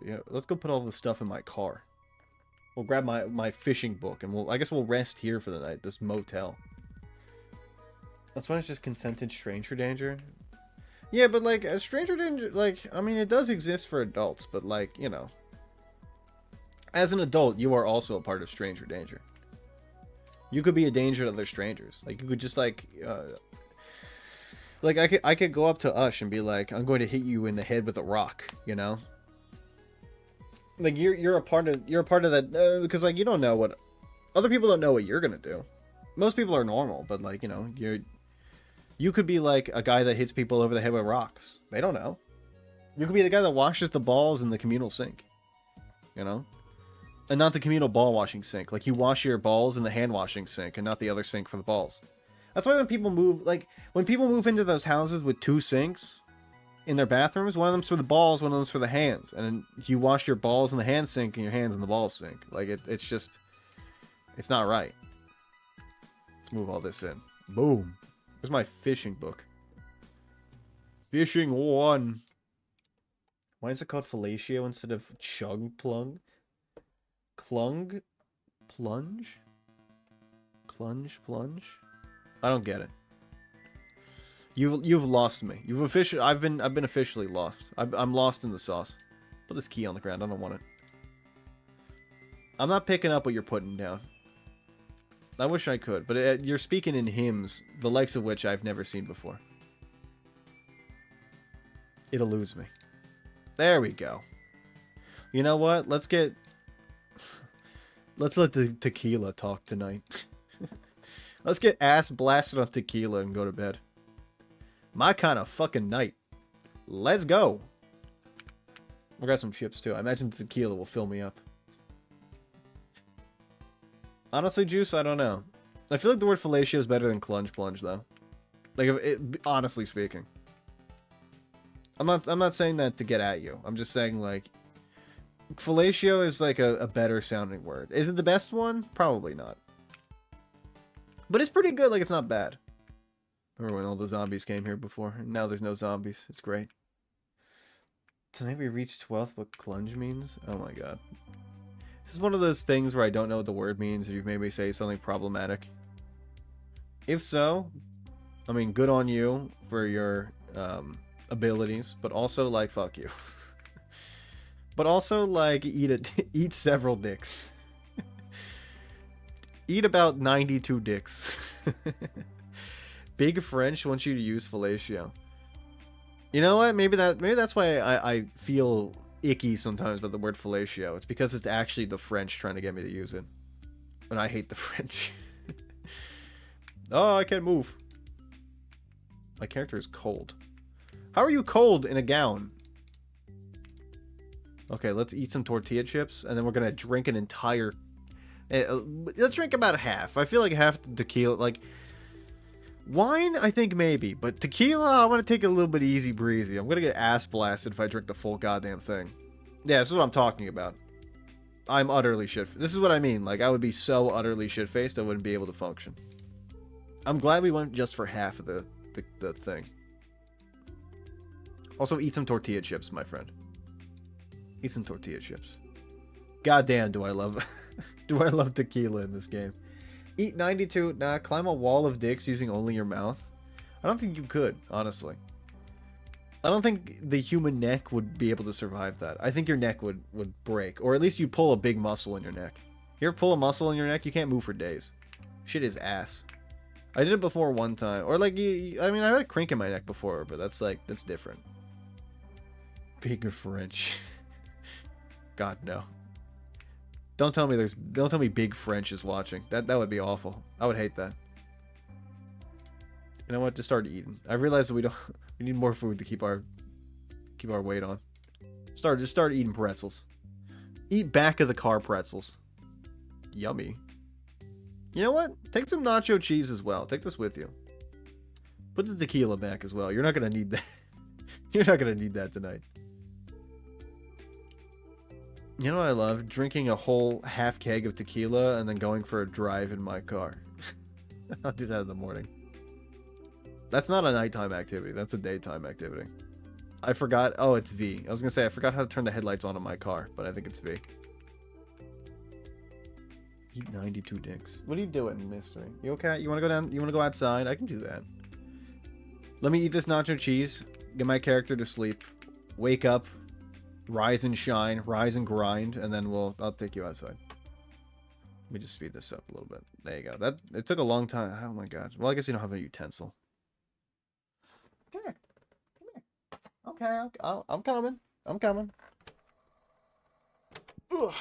Speaker 2: Yeah, let's go put all the stuff in my car. We'll grab my fishing book, and I guess we'll rest here for the night, this motel. That's why it's just consented stranger danger. Yeah, but, like, a stranger danger, like, I mean, it does exist for adults, but, like, you know, as an adult, you are also a part of stranger danger. You could be a danger to other strangers. Like, you could just, like I could go up to Ush and be like, I'm going to hit you in the head with a rock, you know? Like, you're a part of that, because, like, you don't know what other people don't know what you're gonna do. Most people are normal, but, like, you know, you could be like a guy that hits people over the head with rocks. They don't know. You could be the guy that washes the balls in the communal sink, you know, and not the communal ball washing sink. Like, you wash your balls in the hand washing sink and not the other sink for the balls. That's why when people move into those houses with two sinks in their bathrooms, one of them's for the balls, one of them's for the hands. And you wash your balls in the hand sink and your hands in the ball sink. Like, it's just, it's not right. Let's move all this in. Boom. Where's my fishing book? Fishing 1. Why is it called fellatio instead of chug plung? Clung? Plunge? Clunge? Plunge? I don't get it. You've lost me. I've been officially lost. I'm lost in the sauce. Put this key on the ground. I don't want it. I'm not picking up what you're putting down. I wish I could, but you're speaking in hymns, the likes of which I've never seen before. It eludes me. There we go. You know what? Let's let the tequila talk tonight. Let's get ass blasted on tequila and go to bed. My kind of fucking night. Let's go. I got some chips too. I imagine the tequila will fill me up. Honestly, Juice, I don't know. I feel like the word fellatio is better than clunge plunge, though. Like, honestly speaking. I'm not saying that to get at you. I'm just saying, like, fellatio is like a better sounding word. Is it the best one? Probably not. But it's pretty good. Like, it's not bad. Remember when all the zombies came here before? And now there's no zombies. It's great. Tonight we reached 12th, what clunge means? Oh my god. This is one of those things where I don't know what the word means if you've made me say something problematic. If so, I mean, good on you for your abilities, but also, like, fuck you. But also, like, eat several dicks. Eat about 92 dicks. Big French wants you to use fellatio. You know what? Maybe that's why I feel icky sometimes about the word fellatio. It's because it's actually the French trying to get me to use it. And I hate the French. Oh, I can't move. My character is cold. How are you cold in a gown? Okay, let's eat some tortilla chips, and then we're gonna drink an entire... let's drink about half. I feel like half the tequila, like... Wine, I think maybe, but tequila, I want to take it a little bit easy breezy. I'm gonna get ass blasted if I drink the full goddamn thing. Yeah, this is what I'm talking about. I'm utterly shit. This is what I mean. Like, I would be so utterly shit-faced, I wouldn't be able to function. I'm glad we went just for half of the thing. Also, eat some tortilla chips, my friend. Eat some tortilla chips. Goddamn, do I love do I love tequila in this game. Eat 92. Nah, climb a wall of dicks using only your mouth. I don't think you could, honestly. I don't think the human neck would be able to survive that. I think your neck would break. Or at least you pull a big muscle in your neck. You ever pull a muscle in your neck? You can't move for days. Shit is ass. I did it before one time. Or like, I mean, I had a crink in my neck before, but that's different. Big French. God, no. Don't tell me Big French is watching. That would be awful. I would hate that. You know what? Just start eating. I realize that we need more food to keep our weight on. Just start eating pretzels. Eat back of the car pretzels. Yummy. You know what? Take some nacho cheese as well. Take this with you. Put the tequila back as well. You're not gonna need that. You're not gonna need that tonight. You know what I love? Drinking a whole half keg of tequila and then going for a drive in my car. I'll do that in the morning. That's not a nighttime activity. That's a daytime activity. I forgot. Oh, it's V. I was going to say, I forgot how to turn the headlights on in my car, but I think it's V. Eat 92 dicks. What are you doing, mystery? You okay? You want to go down? You want to go outside? I can do that. Let me eat this nacho cheese. Get my character to sleep. Wake up. Rise and shine. Rise and grind. And then I'll take you outside. Let me just speed this up a little bit. There you go. It took a long time. Oh my god. Well, I guess you don't have a utensil. Come here. Come here. Okay, I'm coming. I'm coming. Ugh.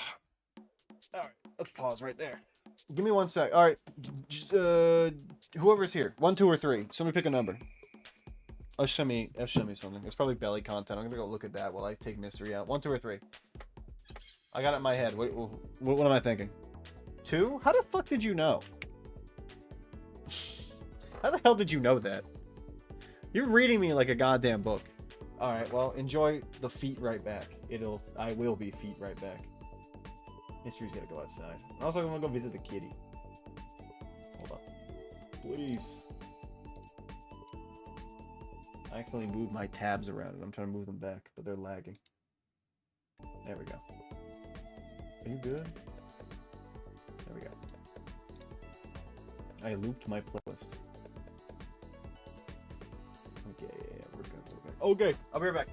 Speaker 2: Alright, let's pause right there. Give me 1 sec. Alright, whoever's here. 1, 2, or 3. Somebody pick a number. Show me something. It's probably belly content. I'm gonna go look at that while I take mystery out. 1, 2, or 3. I got it in my head. What am I thinking? 2? How the fuck did you know? How the hell did you know that? You're reading me like a goddamn book. Alright, well, enjoy the feet right back. I will be feet right back. Mystery's gotta go outside. Also, I'm gonna go visit the kitty. Hold on. Please. I accidentally moved my tabs around and I'm trying to move them back, but they're lagging. There we go. Are you good? There we go. I looped my playlist. Okay, yeah, we're good. Okay, I'll be right back.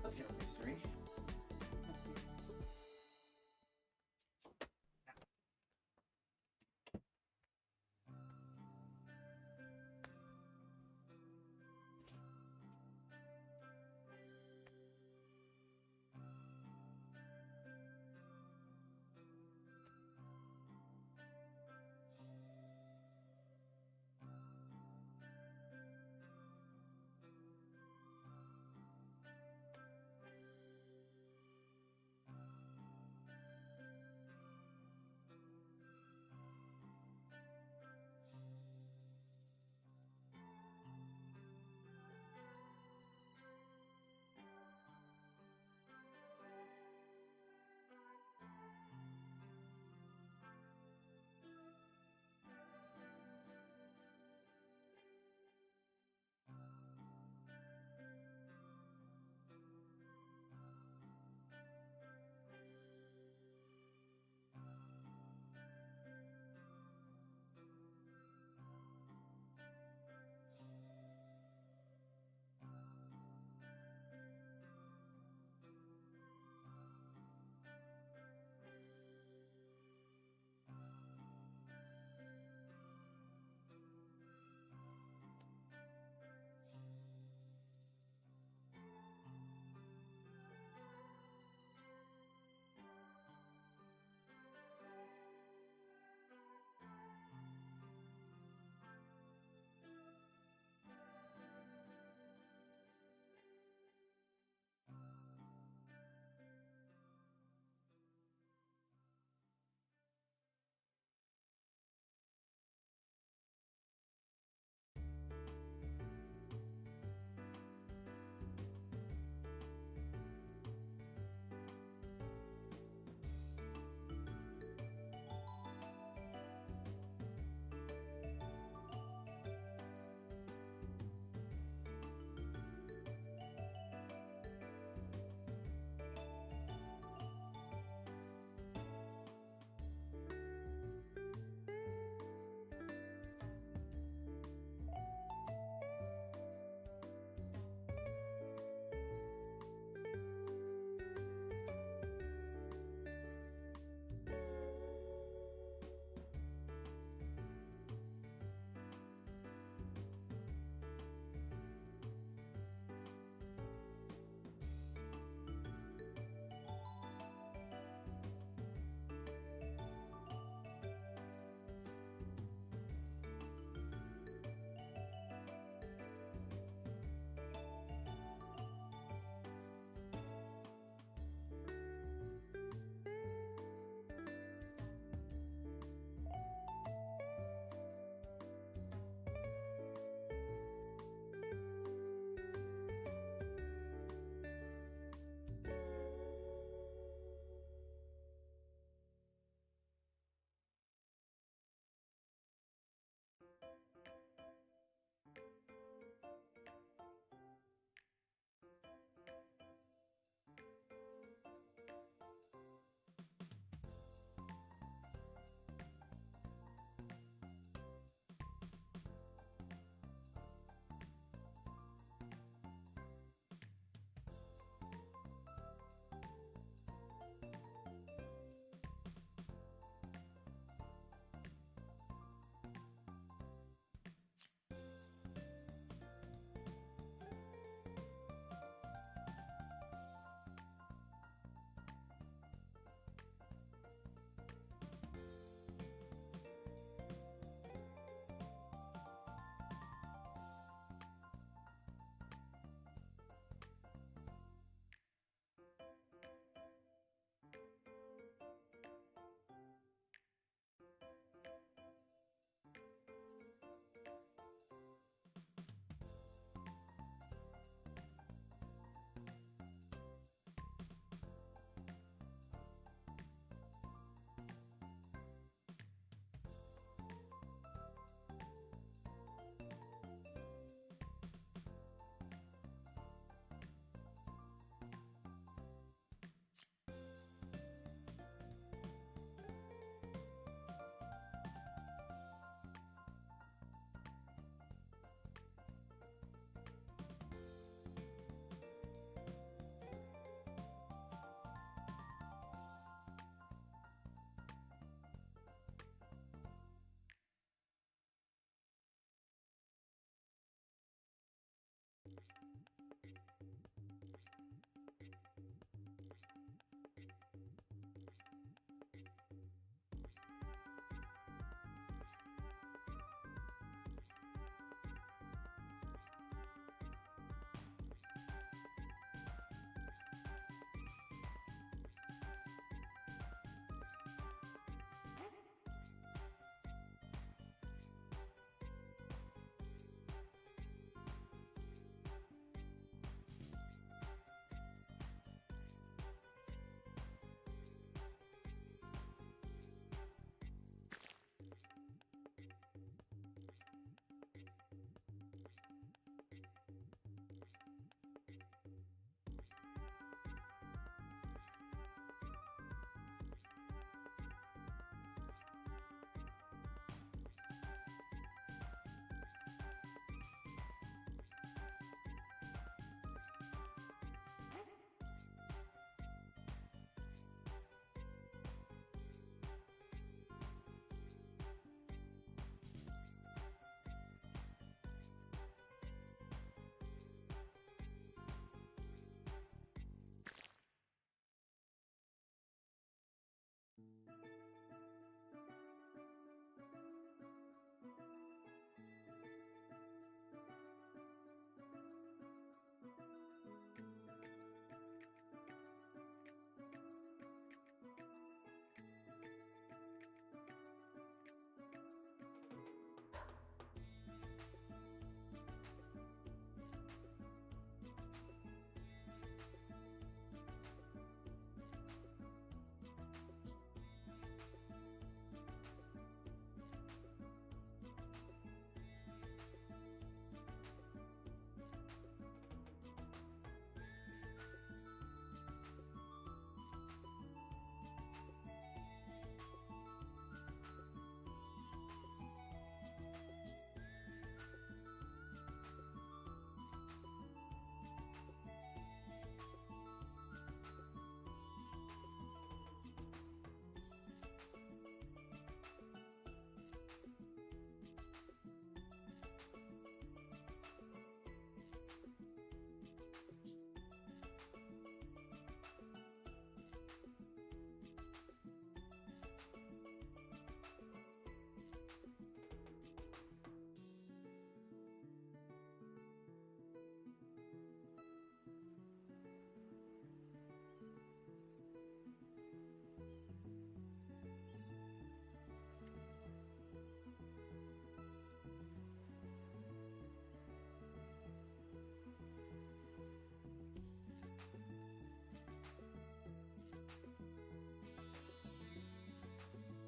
Speaker 2: Let's get a mystery.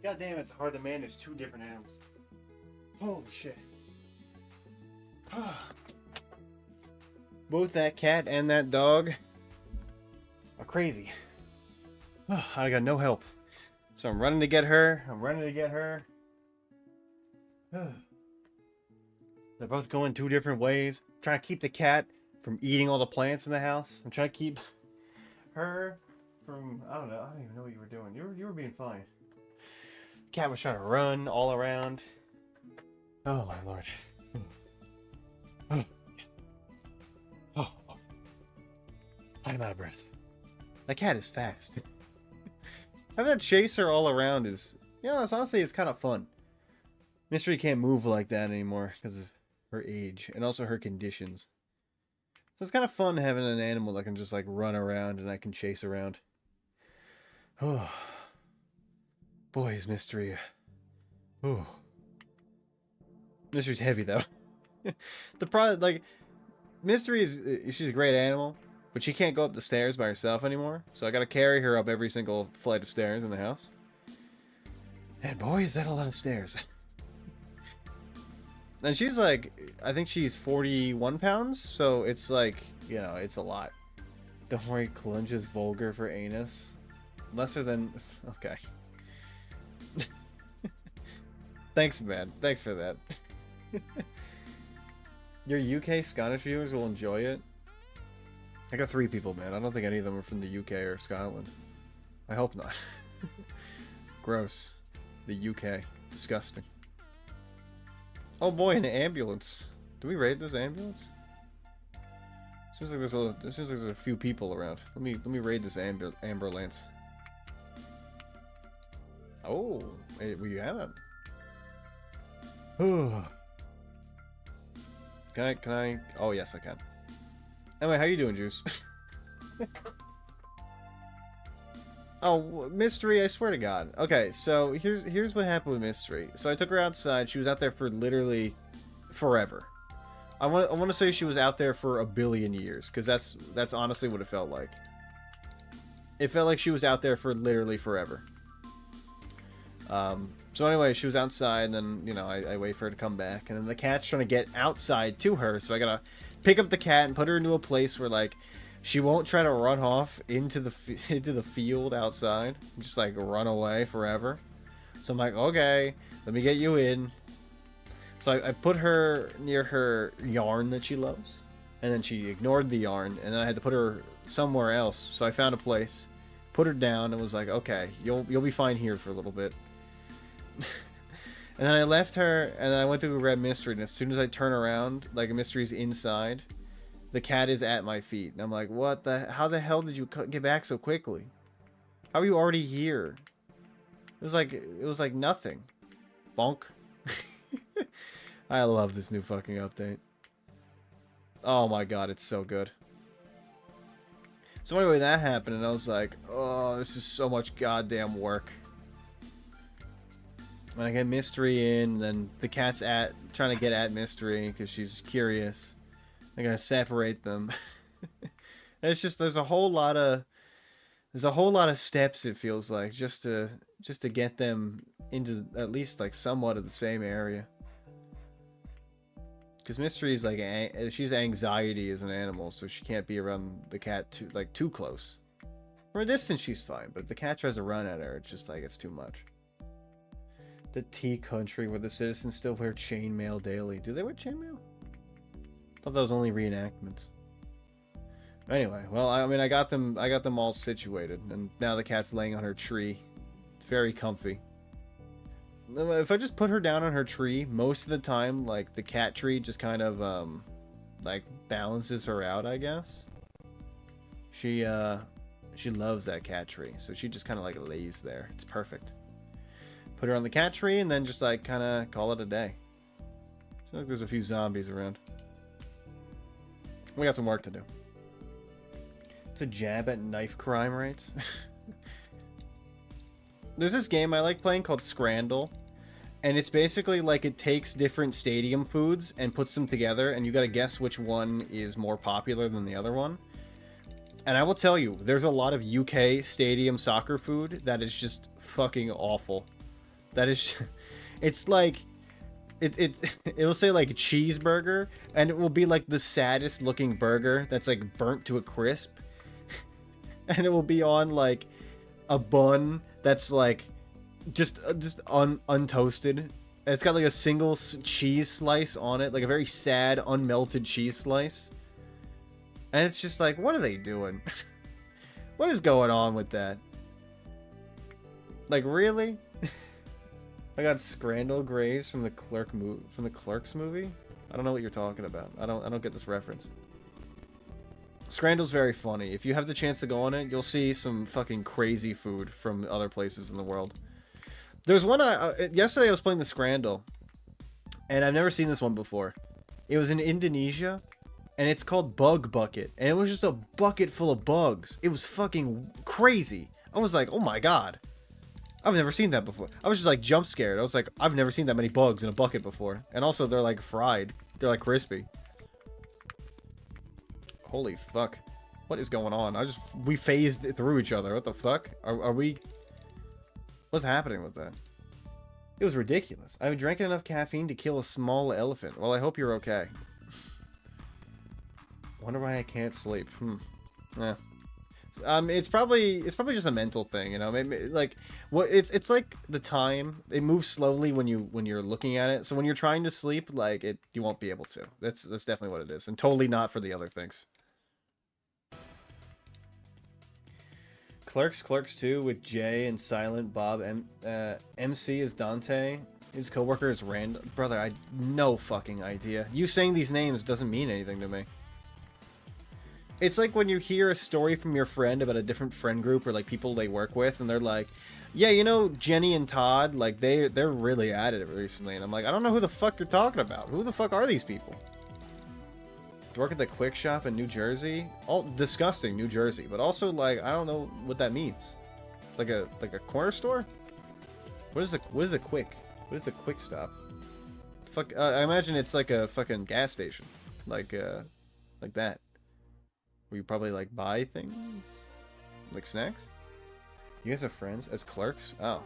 Speaker 2: God damn, it's hard to manage two different animals. Holy shit. Both that cat and that dog are crazy. I got no help. So I'm running to get her. They're both going two different ways. I'm trying to keep the cat from eating all the plants in the house. I'm trying to keep her from... I don't know. I don't even know what you were doing. You were being fine. Cat was trying to run all around. Oh my lord. Oh. I'm out of breath. That cat is fast. Having that chase her all around is, it's kind of fun. Mystery can't move like that anymore because of her age and also her conditions. So it's kind of fun having an animal that can just like run around and I can chase around. Oh, boys, Mystery. Oh, Mystery's heavy though. The problem, like, Mystery is, she's a great animal, but she can't go up the stairs by herself anymore. So I gotta carry her up every single flight of stairs in the house. And boy, is that a lot of stairs. And she's like, I think she's 41 pounds, so it's like, it's a lot. Don't worry, Clunge is vulgar for anus. Lesser than... Okay. Thanks, man. Thanks for that. Your UK Scottish viewers will enjoy it. I got 3 people, man. I don't think any of them are from the UK or Scotland. I hope not. Gross. The UK. Disgusting. Oh boy, an ambulance. Do we raid this ambulance? Seems like there's a few people around. Let me raid this ambulance. Oh, we have it. Can I? Oh yes, I can. Anyway, how you doing, Juice? Oh, Mystery, I swear to God. Okay, so here's what happened with Mystery. So I took her outside. She was out there for literally forever. I want to say she was out there for 1 billion years, because that's honestly what it felt like. It felt like she was out there for literally forever. So anyway, she was outside, and then, I wait for her to come back, and then the cat's trying to get outside to her, so I gotta pick up the cat and put her into a place where, like, she won't try to run off into the field outside, just like run away forever. So I'm like, okay, let me get you in. So I put her near her yarn that she loves, and then she ignored the yarn, and then I had to put her somewhere else. So I found a place, put her down, and was like, okay, you'll be fine here for a little bit. And then I left her, and then I went to grab Mystery, and as soon as I turn around, like, Mystery's inside, the cat is at my feet. And I'm like, how the hell did you get back so quickly? How are you already here? It was like nothing. Bonk. I love this new fucking update. Oh my god, it's so good. So anyway, that happened, and I was like, oh, this is so much goddamn work. When I get Mystery in, then the cat's trying to get at Mystery because she's curious. I gotta separate them. It's just there's a whole lot of steps, it feels like, just to get them into at least like somewhat of the same area. Because Mystery is like she's anxiety as an animal, so she can't be around the cat too close. From a distance she's fine, but if the cat tries to run at her, it's just like it's too much. The tea country where the citizens still wear chainmail daily. Do they wear chainmail? I thought that was only reenactments. Anyway, well, I mean, I got them all situated, and now the cat's laying on her tree. It's very comfy. If I just put her down on her tree, most of the time, like, the cat tree just kind of, like, balances her out, I guess. She loves that cat tree, so she just kind of, like, lays there. It's perfect. Put her on the cat tree, and then just, like, kind of call it a day. Seems like there's a few zombies around. We got some work to do. It's a jab at knife crime rates. There's this game I like playing called Scrandle. And it's basically like it takes different stadium foods and puts them together. And you gotta guess which one is more popular than the other one. And I will tell you, there's a lot of UK stadium soccer food that is just fucking awful. That is, it's like, it'll say like cheeseburger, and it will be like the saddest looking burger that's like burnt to a crisp, and it will be on like a bun that's like just untoasted. And it's got like a single cheese slice on it, like a very sad unmelted cheese slice. And it's just like, what are they doing? What is going on with that? Like, really? I got Scrandal Graves from the Clerks movie. I don't know what you're talking about. I don't get this reference. Scrandal's very funny. If you have the chance to go on it, you'll see some fucking crazy food from other places in the world. There's one yesterday I was playing the Scrandal, and I've never seen this one before. It was in Indonesia, and it's called Bug Bucket, and it was just a bucket full of bugs. It was fucking crazy. I was like, oh my god. I've never seen that before. I was just like jump scared. I was like, I've never seen that many bugs in a bucket before. And also they're like fried. They're like crispy. Holy fuck. What is going on? We phased through each other. What the fuck? Are we... What's happening with that? It was ridiculous. I've drank enough caffeine to kill a small elephant. Well, I hope you're okay. Wonder why I can't sleep. Yeah. It's probably just a mental thing, you know. Maybe, like, what it's like the time. It moves slowly when you're looking at it. So when you're trying to sleep, like you won't be able to. That's definitely what it is, and totally not for the other things. Clerks 2 with Jay and Silent Bob. MC is Dante. His coworker is Rand. Brother, I no fucking idea. You saying these names doesn't mean anything to me. It's like when you hear a story from your friend about a different friend group or like people they work with, and they're like, yeah, you know, Jenny and Todd, like they're really at it recently. And I'm like, I don't know who the fuck you're talking about. Who the fuck are these people? Work at the Quick Shop in New Jersey. All disgusting, New Jersey, but also like I don't know what that means. Like a corner store? What is the Quick? What is the Quick Stop? Fuck, I imagine it's like a fucking gas station, like that. Where you probably like buy things, like snacks. You guys are friends as clerks? Oh,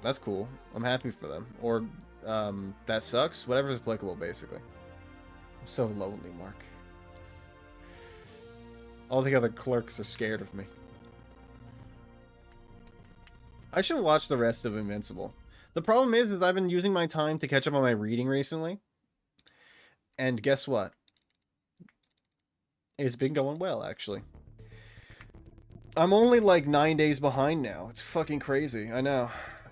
Speaker 2: that's cool. I'm happy for them. Or that sucks. Whatever's applicable, basically. I'm so lonely, Mark. All the other clerks are scared of me. I should watch the rest of Invincible. The problem is I've been using my time to catch up on my reading recently. And guess what? It's been going well, actually. I'm only like 9 days behind now. It's fucking crazy. I know.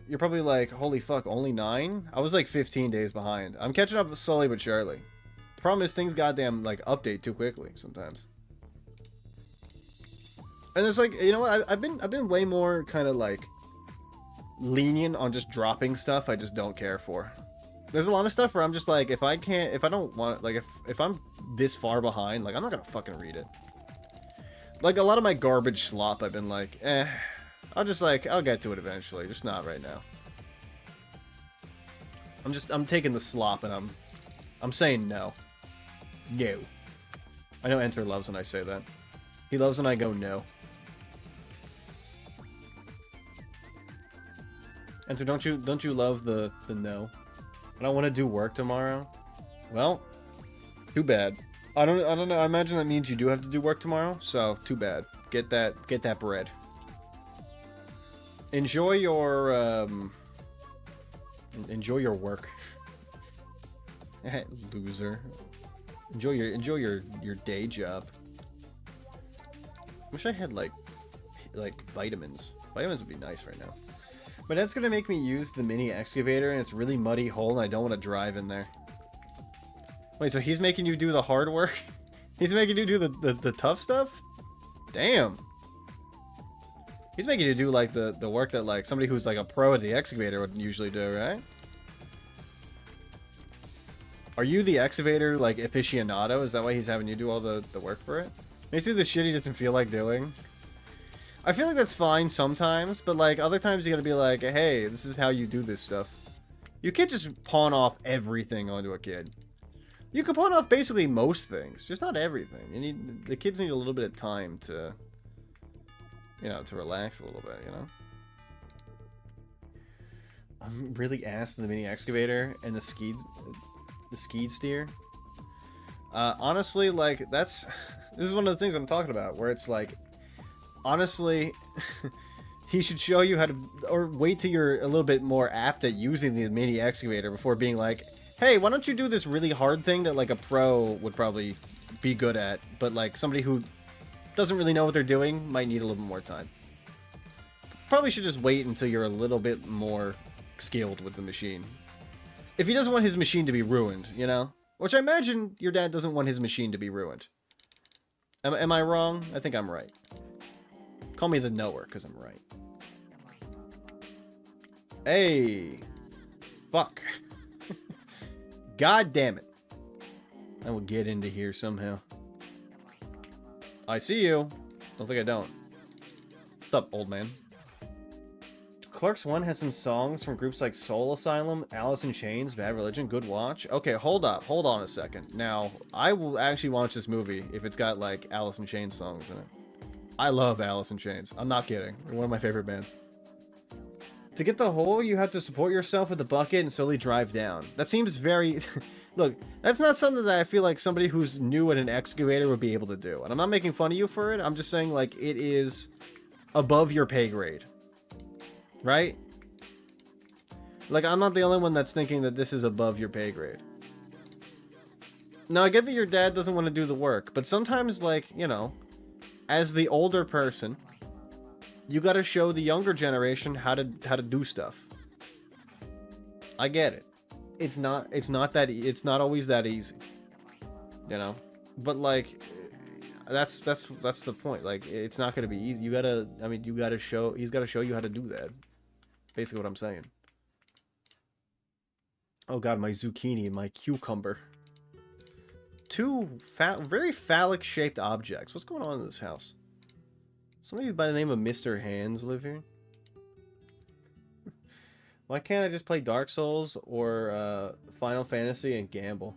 Speaker 2: You're probably like, holy fuck, only 9? I was like 15 days behind. I'm catching up slowly but surely. The problem is things goddamn like update too quickly sometimes. And it's like, you know what? I've been way more kind of like lenient on just dropping stuff I just don't care for. There's a lot of stuff where I'm just like, if I don't want, like, if I'm this far behind, like, I'm not gonna fucking read it. Like, a lot of my garbage slop, I've been like, I'll get to it eventually, just not right now. I'm taking the slop and I'm saying no. No. I know Enter loves when I say that. He loves when I go no. Enter, don't you love the no? I don't want to do work tomorrow. Well, too bad. I don't know. I imagine that means you do have to do work tomorrow. So too bad. Get that bread. Enjoy your work. Loser. Enjoy your day job. Wish I had like vitamins. Vitamins would be nice right now. But that's gonna make me use the mini excavator, and it's a really muddy hole, and I don't want to drive in there. Wait, so he's making you do the hard work? He's making you do the tough stuff? Damn. He's making you do like the work that like somebody who's like a pro at the excavator would usually do, right? Are you the excavator like aficionado? Is that why he's having you do all the work for it? Makes you do the shit he doesn't feel like doing. I feel like that's fine sometimes, but like other times you gotta be like, hey, this is how you do this stuff. You can't just pawn off everything onto a kid. You can pawn off basically most things, just not everything. The kids need a little bit of time to, you know, to relax a little bit, you know? I'm really ass in the mini excavator and the skid steer. Honestly, like, this is one of the things I'm talking about, where it's like, honestly, he should show you how to, or wait till you're a little bit more apt at using the mini excavator before being like, hey, why don't you do this really hard thing that, like, a pro would probably be good at, but, like, somebody who doesn't really know what they're doing might need a little bit more time. Probably should just wait until you're a little bit more skilled with the machine. If he doesn't want his machine to be ruined, you know? Which I imagine your dad doesn't want his machine to be ruined. Am I wrong? I think I'm right. Call me the knower, because I'm right. Hey! Fuck. God damn it. I will get into here somehow. I see you. Don't think I don't. What's up, old man? Clerks 1 has some songs from groups like Soul Asylum, Alice in Chains, Bad Religion, Good Watch. Okay, hold up. Hold on a second. Now, I will actually watch this movie if it's got, like, Alice in Chains songs in it. I love Alice in Chains. I'm not kidding. They're one of my favorite bands. To get the hole, you have to support yourself with the bucket and slowly drive down. That seems very... Look, that's not something that I feel like somebody who's new at an excavator would be able to do. And I'm not making fun of you for it. I'm just saying, like, it is above your pay grade. Right? Like, I'm not the only one that's thinking that this is above your pay grade. Now, I get that your dad doesn't want to do the work, but sometimes, like, you know, as the older person, you gotta show the younger generation how to do stuff. I get it. It's not always that easy. You know? But, like, that's the point. Like, it's not gonna be easy. He's gotta show you how to do that. Basically what I'm saying. Oh god, my zucchini and my cucumber. Two very phallic shaped objects. What's going on in this house? Somebody by the name of Mr. Hands live here? Why can't I just play Dark Souls or Final Fantasy and gamble?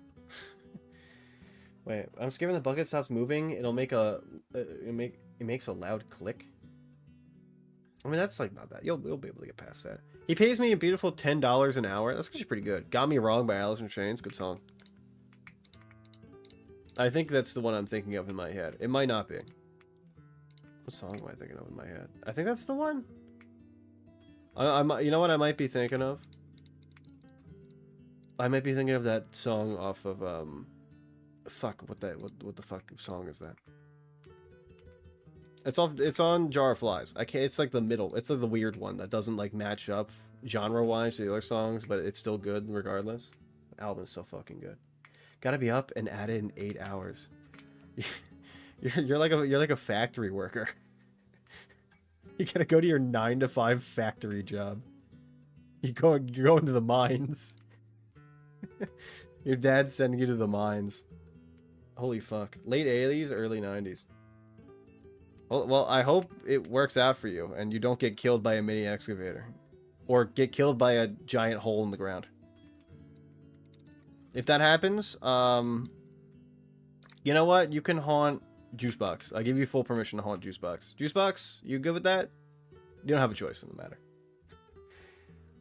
Speaker 2: Wait, I'm scared when the bucket stops moving, it'll make it makes a loud click. I mean, that's, like, not bad. You'll be able to get past that. He pays me a beautiful $10 an hour. That's actually pretty good. Got Me Wrong by Alice in Chains. Good song. I think that's the one I'm thinking of in my head. It might not be. What song am I thinking of in my head? I think that's the one. You know what I might be thinking of? I might be thinking of that song off of, fuck, what the fuck song is that? It's on Jar of Flies. It's like the middle. It's like the weird one that doesn't, like, match up genre-wise to the other songs, but it's still good regardless. The album is so fucking good. Gotta be up and at it in 8 hours. You're like a factory worker. You gotta go to your 9-to-5 factory job. You're going to the mines. Your dad's sending you to the mines. Holy fuck. Late 80s, early 90s. Well, I hope it works out for you and you don't get killed by a mini excavator. Or get killed by a giant hole in the ground. If that happens, you know what? You can haunt Juicebox. I give you full permission to haunt Juicebox. Juicebox, you good with that? You don't have a choice in the matter.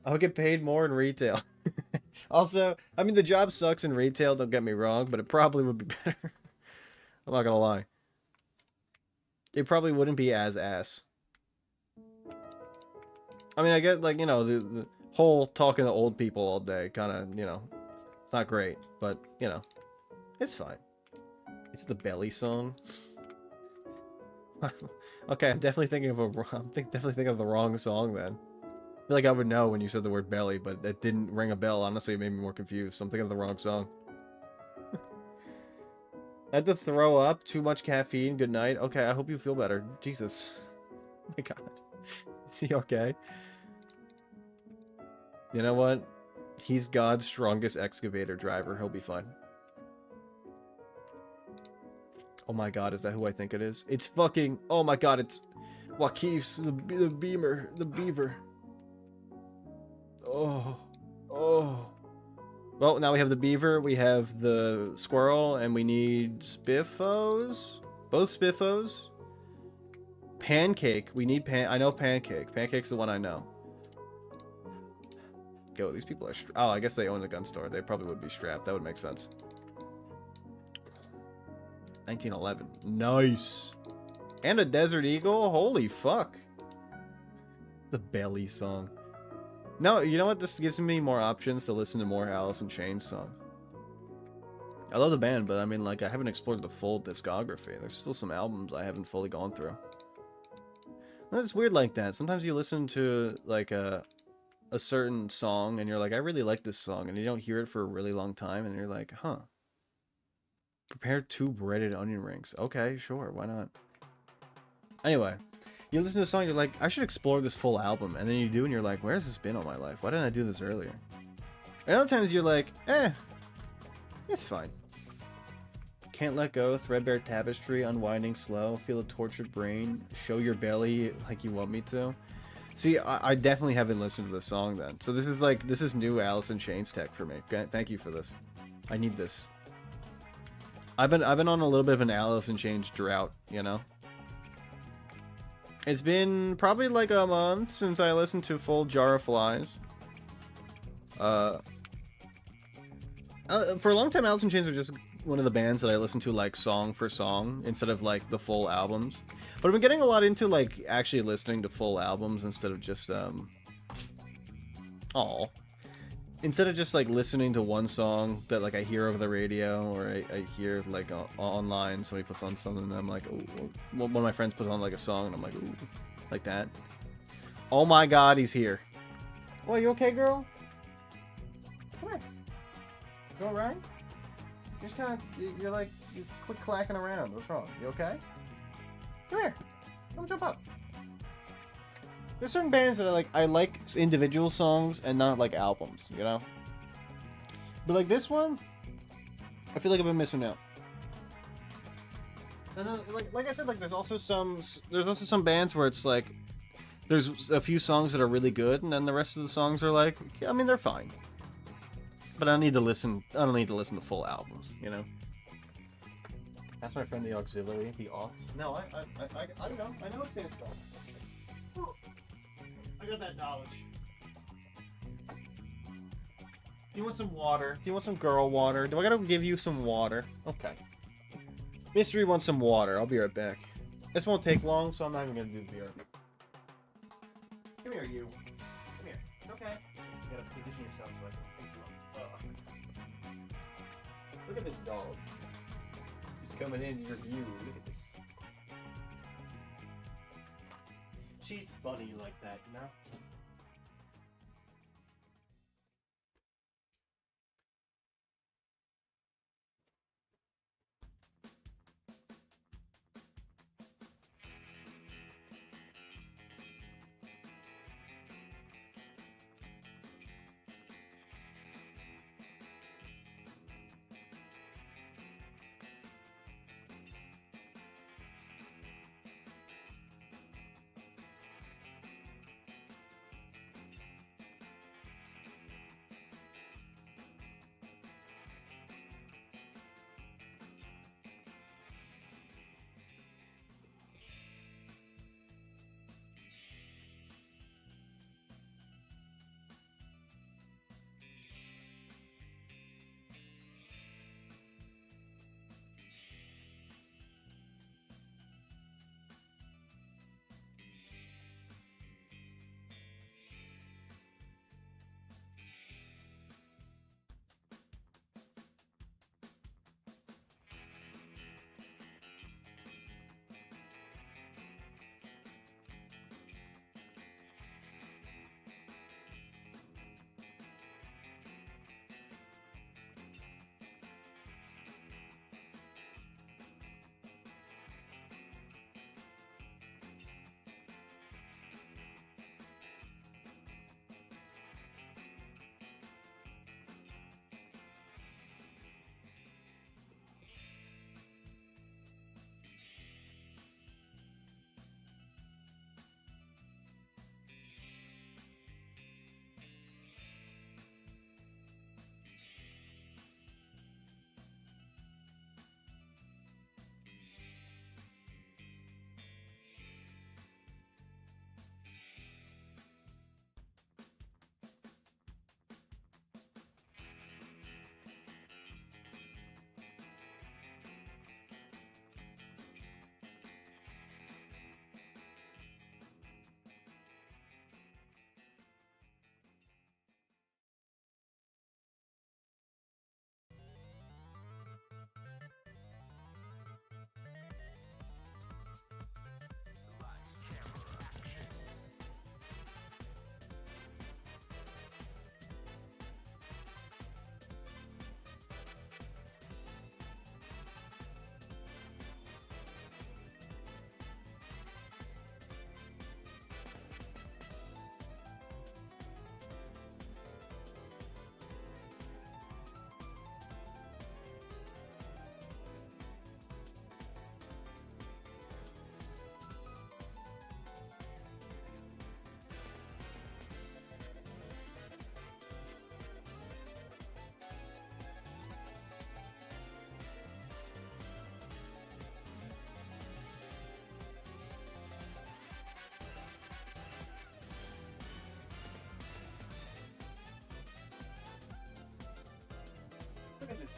Speaker 2: I'll get paid more in retail. Also, I mean, the job sucks in retail, don't get me wrong, but it probably would be better. I'm not gonna lie. It probably wouldn't be as ass. I mean, I get, like, you know, the whole talking to old people all day kind of, you know, it's not great, but, you know, it's fine. It's the Belly song. Okay, I'm definitely thinking of definitely thinking of the wrong song then. I feel like I would know when you said the word belly, but it didn't ring a bell. Honestly, it made me more confused. So I'm thinking of the wrong song. I had to throw up. Too much caffeine. Good night. Okay, I hope you feel better. Jesus. Oh my god. Is he okay? You know what? He's God's strongest excavator driver. He'll be fine. Oh my god, is that who I think it is? It's fucking... Oh my god, it's... Wakif's the beaver. Oh. Oh. Well, now we have the beaver, we have the squirrel, and we need spiffos? Both spiffos? Pancake. We need I know Pancake. Pancake's the one I know. Go, these people are... Oh, I guess they own the gun store. They probably would be strapped. That would make sense. 1911. Nice. And a Desert Eagle? Holy fuck. The Belly song. No, you know what? This gives me more options to listen to more Alice in Chains songs. I love the band, but I mean, like, I haven't explored the full discography. There's still some albums I haven't fully gone through. And it's weird like that. Sometimes you listen to, like, a certain song, and you're like, I really like this song, and you don't hear it for a really long time, and you're like, huh. Prepare 2 breaded onion rings. Okay, sure, why not? Anyway, you listen to a song, you're like, I should explore this full album, and then you do, and you're like, where has this been all my life? Why didn't I do this earlier? And other times you're like, it's fine. Can't let go, threadbare tapestry, unwinding slow, feel a tortured brain, show your belly like you want me to. See, I definitely haven't listened to this song then. So this is new Alice in Chains tech for me. Thank you for this. I need this. I've been on a little bit of an Alice in Chains drought, you know. It's been probably like a month since I listened to Full Jar of Flies. For a long time, Alice in Chains were just one of the bands that I listened to like song for song instead of like the full albums. But I've been getting a lot into like actually listening to full albums instead of just instead of just like listening to one song that like I hear over the radio or I hear like online. Somebody puts on something and I'm like, ooh. One of my friends puts on like a song and I'm like, ooh, like that. Oh my God, he's here. Oh, you okay, girl? Come here. You all right? You're just kind of, you're like, you quit clacking around. What's wrong? You okay? Come here. Come jump up. There's certain bands that I like individual songs and not like albums, you know? But like this one, I feel like I've been missing out. And then, like I said, like there's also some bands where it's like there's a few songs that are really good, and then the rest of the songs are like, I mean, they're fine. But I don't need to listen to full albums, you know. That's my friend the auxiliary, the aux. No, I know. I know what stands for. I got that knowledge. Do you want some water? Do you want some girl water? Do I gotta give you some water? Okay. Mystery wants some water. I'll be right back. This won't take long, so I'm not even gonna do the beer. Come here, you. Come here. It's okay. You gotta position yourself so I can pick you up. Look at this dog. She's coming into your view. Look at this. She's funny like that, you know?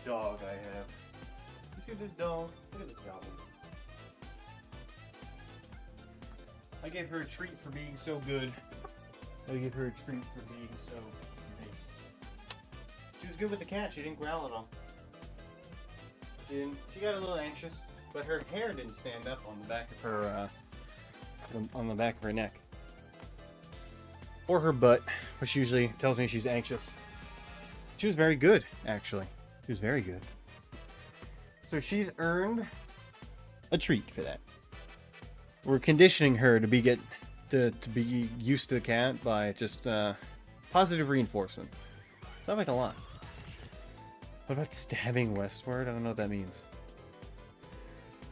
Speaker 2: dog I have. You see this dog? Look at this dog. I gave her a treat for being so good. I gave her a treat for being so nice. She was good with the cat. She didn't growl at all. She got a little anxious, but her hair didn't stand up on the back of her on the back of her neck. Or her butt, which usually tells me she's anxious. She was very good, actually. She was very good. So she's earned a treat for that. We're conditioning her to be used to the cat by just positive reinforcement. So I like a lot. What about stabbing westward? I don't know what that means.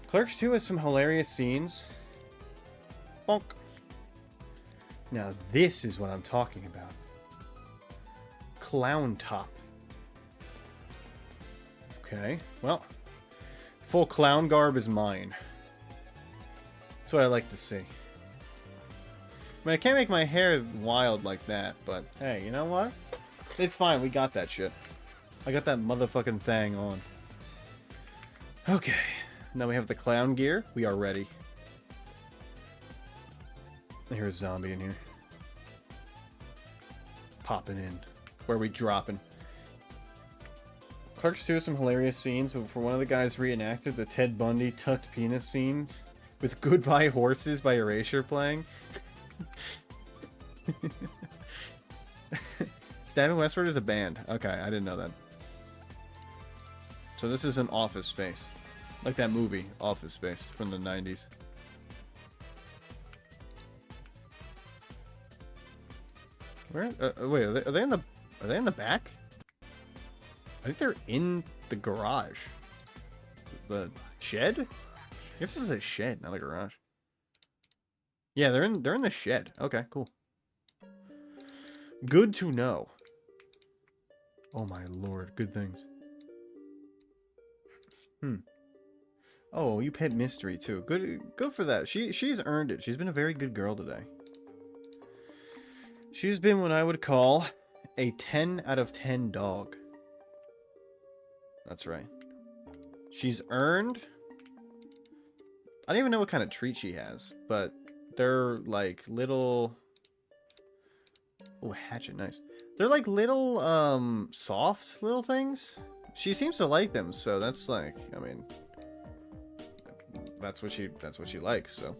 Speaker 2: Clerks 2 has some hilarious scenes. Bonk. Now this is what I'm talking about. Clown top. Okay, well, full clown garb is mine. That's what I like to see. I mean, I can't make my hair wild like that, but hey, you know what? It's fine, we got that shit. I got that motherfucking thing on. Okay, now we have the clown gear. We are ready. I hear a zombie in here. Popping in. Where are we dropping? Clerks 2 has some hilarious scenes, but for one of the guys reenacted the Ted Bundy tucked penis scene with Goodbye Horses by Erasure playing. Stabbing Westward is a band. Okay, I didn't know that. So this is an Office Space. Like that movie, Office Space, from the 90s. Where? Wait, are they in the? Are they in the back? I think they're in the garage. The shed? I guess this is a shed, not a garage. Yeah, they're in the shed. Okay, cool. Good to know. Oh my lord, good things. Oh, you pet Mystery too. Good for that. She's earned it. She's been a very good girl today. She's been what I would call a 10 out of 10 dog. That's right. She's earned... I don't even know what kind of treat she has, but they're like little... Oh, hatchet, nice. They're like little, soft little things. She seems to like them, so that's like, I mean... That's what she likes, so...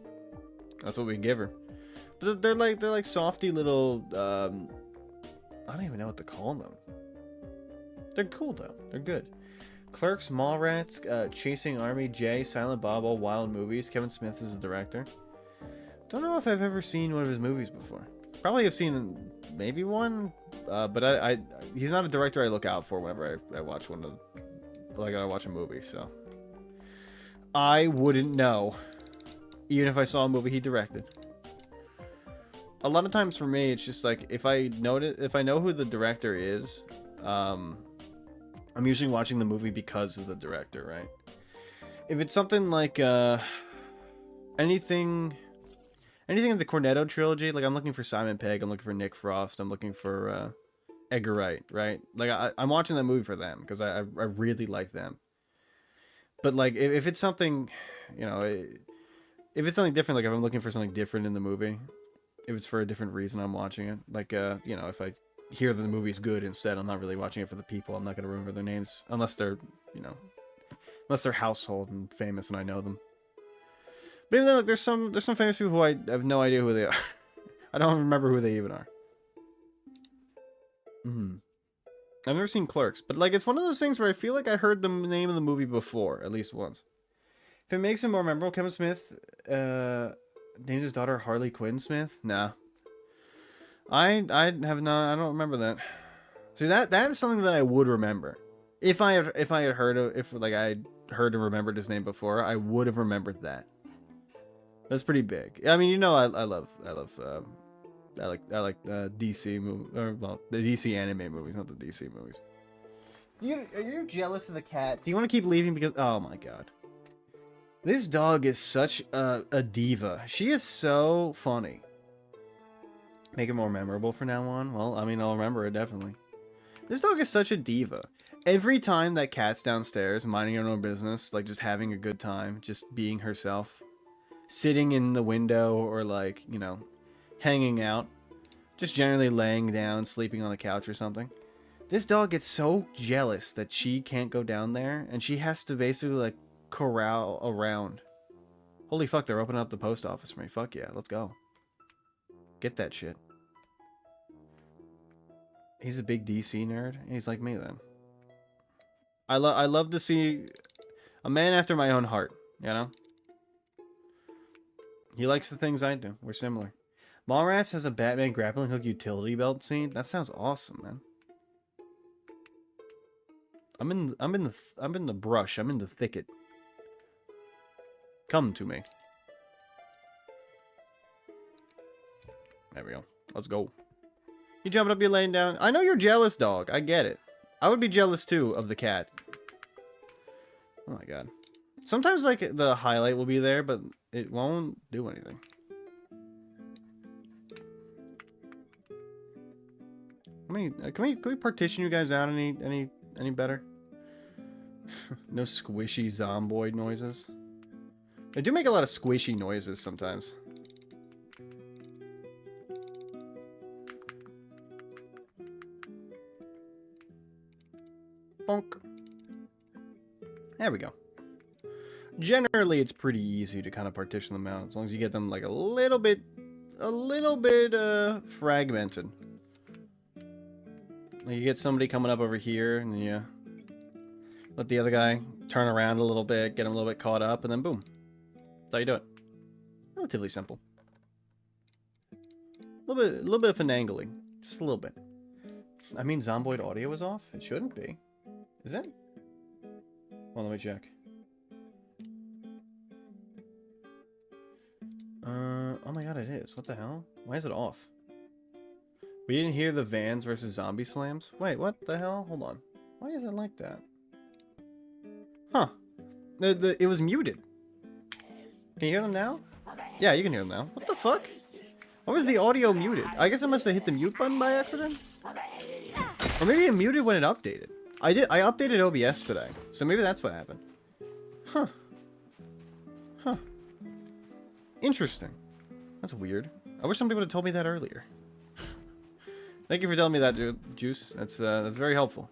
Speaker 2: That's what we give her. But they're like softy little, I don't even know what to call them. They're cool, though. They're good. Clerks, Mallrats, Chasing Army, J, Silent Bob, all wild movies. Kevin Smith is the director. Don't know if I've ever seen one of his movies before. Probably have seen maybe one, but he's not a director I look out for whenever I watch one of, like, I watch a movie, so. I wouldn't know, even if I saw a movie he directed. A lot of times for me, it's just like, if I know who the director is, I'm usually watching the movie because of the director, right? If it's something like anything in the Cornetto trilogy, like I'm looking for Simon Pegg, I'm looking for Nick Frost, I'm looking for Edgar Wright, right? Like I'm watching that movie for them because I really like them. But like if it's something, you know, if it's something different, like if I'm looking for something different in the movie, if it's for a different reason I'm watching it, like you know, if I hear that the movie's good instead, I'm not really watching it for the people. I'm not going to remember their names unless they're, you know, unless they're household and famous and I know them. But even then, like, there's some famous people who I have no idea who they are. I don't remember who they even are. I've never seen Clerks, but like it's one of those things where I feel like I heard the name of the movie before, at least once. If it makes it more memorable, Kevin Smith named his daughter Harley Quinn Smith. Nah, I have not. I don't remember that. See, that is something that I would remember if I had heard of, if like I heard and remembered his name before, I would have remembered that. That's pretty big. I mean, you know, I like DC movie, or well, the DC anime movies, not the DC movies. Are you jealous of the cat? Do you want to keep leaving because? Oh my god, this dog is such a diva. She is so funny. Make it more memorable from now on. Well, I mean, I'll remember it definitely. This dog is such a diva. Every time that cat's downstairs, minding her own business, like just having a good time, just being herself, sitting in the window or like, you know, hanging out, just generally laying down, sleeping on the couch or something. This dog gets so jealous that she can't go down there, and she has to basically like corral around. Holy fuck, they're opening up the post office for me. Fuck yeah, let's go. Get that shit. He's a big DC nerd. He's like me then. I love to see a man after my own heart, you know? He likes the things I do. We're similar. Mallrats has a Batman grappling hook utility belt scene. That sounds awesome, man. I'm in the brush. I'm in the thicket. Come to me. There we go. Let's go. You jumping up, you laying down. I know you're jealous, dog. I get it. I would be jealous too of the cat. Oh my god. Sometimes like the highlight will be there, but it won't do anything. Can we partition you guys out any better? No squishy zomboid noises. They do make a lot of squishy noises sometimes. Bonk. There we go. Generally, it's pretty easy to kind of partition them out as long as you get them like a little bit fragmented. Like you get somebody coming up over here, and you let the other guy turn around a little bit, get him a little bit caught up, and then boom. That's how you do it. Relatively simple. A little bit of finagling, just a little bit. I mean, Zomboid audio is off. It shouldn't be. Is it? Well, let me check. Oh my god, it is. What the hell? Why is it off? We didn't hear the Vans versus Zombie Slams? Wait, what the hell? Hold on. Why is it like that? Huh. It was muted. Can you hear them now? Yeah, you can hear them now. What the fuck? Why was the audio muted? I guess I must have hit the mute button by accident? Or maybe it muted when it updated. I updated OBS today, so maybe that's what happened. Huh. Huh. Interesting. That's weird. I wish somebody would have told me that earlier. Thank you for telling me that, Juice. That's very helpful.